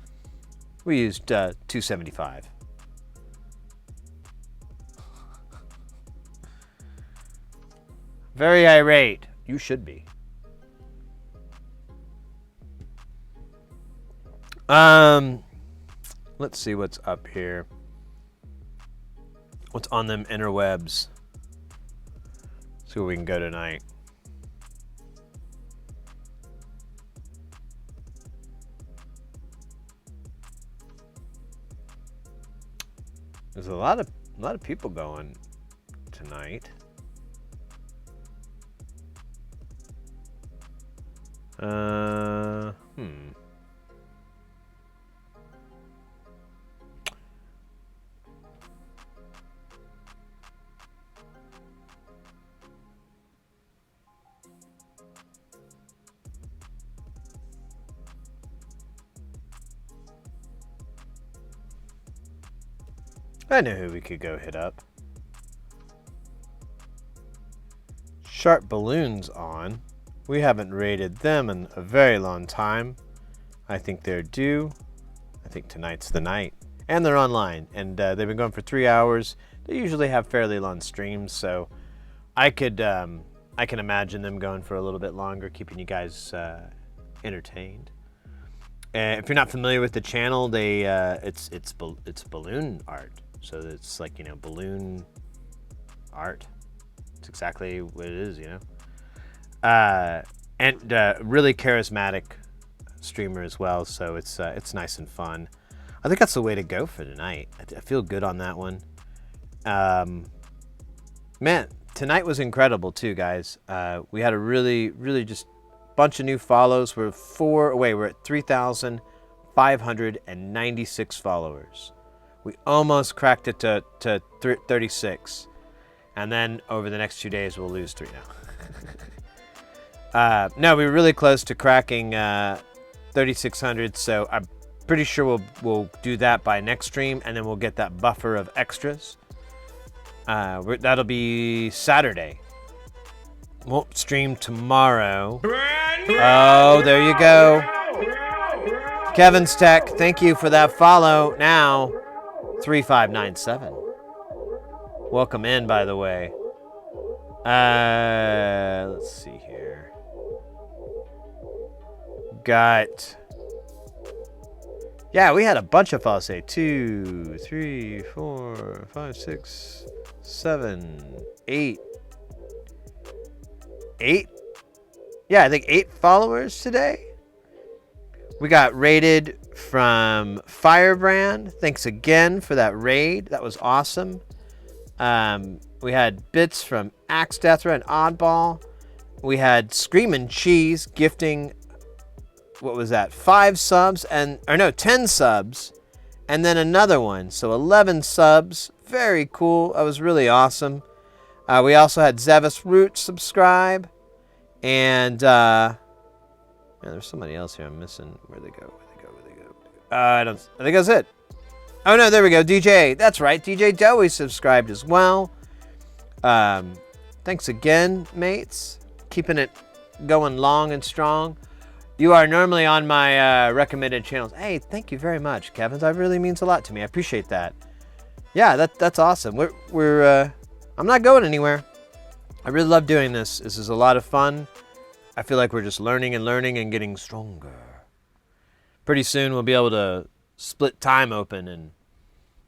We used $2.75. Very irate. You should be. Let's see what's up here. What's on them interwebs? See where we can go tonight. There's a lot of people going tonight. I know who we could go hit up. Sharp Balloons on. We haven't rated them in a very long time. I think they're due. I think tonight's the night. And they're online. And they've been going for 3 hours. They usually have fairly long streams, so I can imagine them going for a little bit longer, keeping you guys entertained. If you're not familiar with the channel, it's balloon art. So it's like, you know, balloon art. It's exactly what it is, you know. And really charismatic streamer as well, so it's nice and fun. I think that's the way to go for tonight. I feel good on that one. Man, tonight was incredible too, guys. We had a really just bunch of new follows. We're at 3,596 followers. We almost cracked it to 36. And then over the next 2 days, we'll lose 3 now. No, we were really close to cracking 3,600, so I'm pretty sure we'll do that by next stream, and then we'll get that buffer of extras. That'll be Saturday. Won't stream tomorrow. Oh, there you go. Kevin's Tech, thank you for that follow. Now, 3597. Welcome in, by the way. Let's see here. Yeah, we had a bunch of follows today. 2, 3, 4, 5, 6, 7, 8. 8? Yeah, I think 8 followers today. We got raided from Firebrand. Thanks again for that raid. That was awesome. We had bits from Axe Deathra and Oddball. We had Screamin' Cheese gifting, what was that? 10 subs, and then another one. So 11 subs. Very cool. That was really awesome. We also had Zevis Root subscribe. And there's somebody else here I'm missing. Where'd they go? I think that's it. Oh no, there we go. DJ. That's right. DJ Dowie subscribed as well. Thanks again, mates. Keeping it going long and strong. You are normally on my recommended channels. Hey, thank you very much, Kevin. That really means a lot to me. I appreciate that. Yeah, that's awesome. I'm not going anywhere. I really love doing this. This is a lot of fun. I feel like we're just learning and getting stronger. Pretty soon we'll be able to split time open and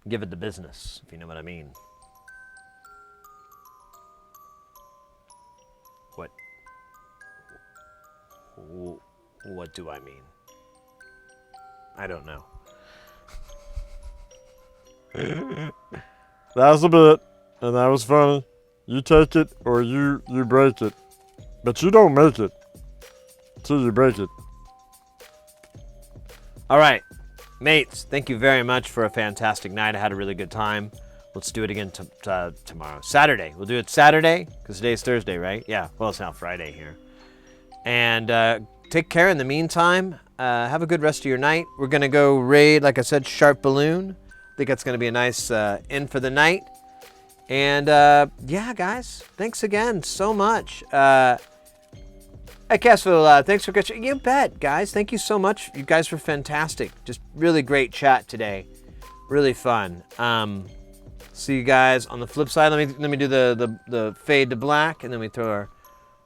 give it the business, if you know what I mean. What do I mean? I don't know. That was a bit, and that was funny. You take it or you break it. But you don't make it till you break it. All right, mates, thank you very much for a fantastic night. I had a really good time. Let's do it again tomorrow. Saturday. We'll do it Saturday, because today's Thursday, right? Yeah, well, it's now Friday here. And take care in the meantime. Have a good rest of your night. We're going to go raid, like I said, Sharp Balloon. I think that's going to be a nice end for the night. And yeah, guys, thanks again so much. Hey, Casville, thanks for catching. You bet, guys. Thank you so much. You guys were fantastic. Just really great chat today. Really fun. See you guys on the flip side. Let me do the fade to black, and then we throw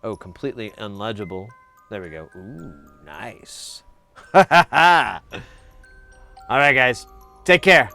our completely unlegible. There we go. Ooh, nice. All right, guys. Take care.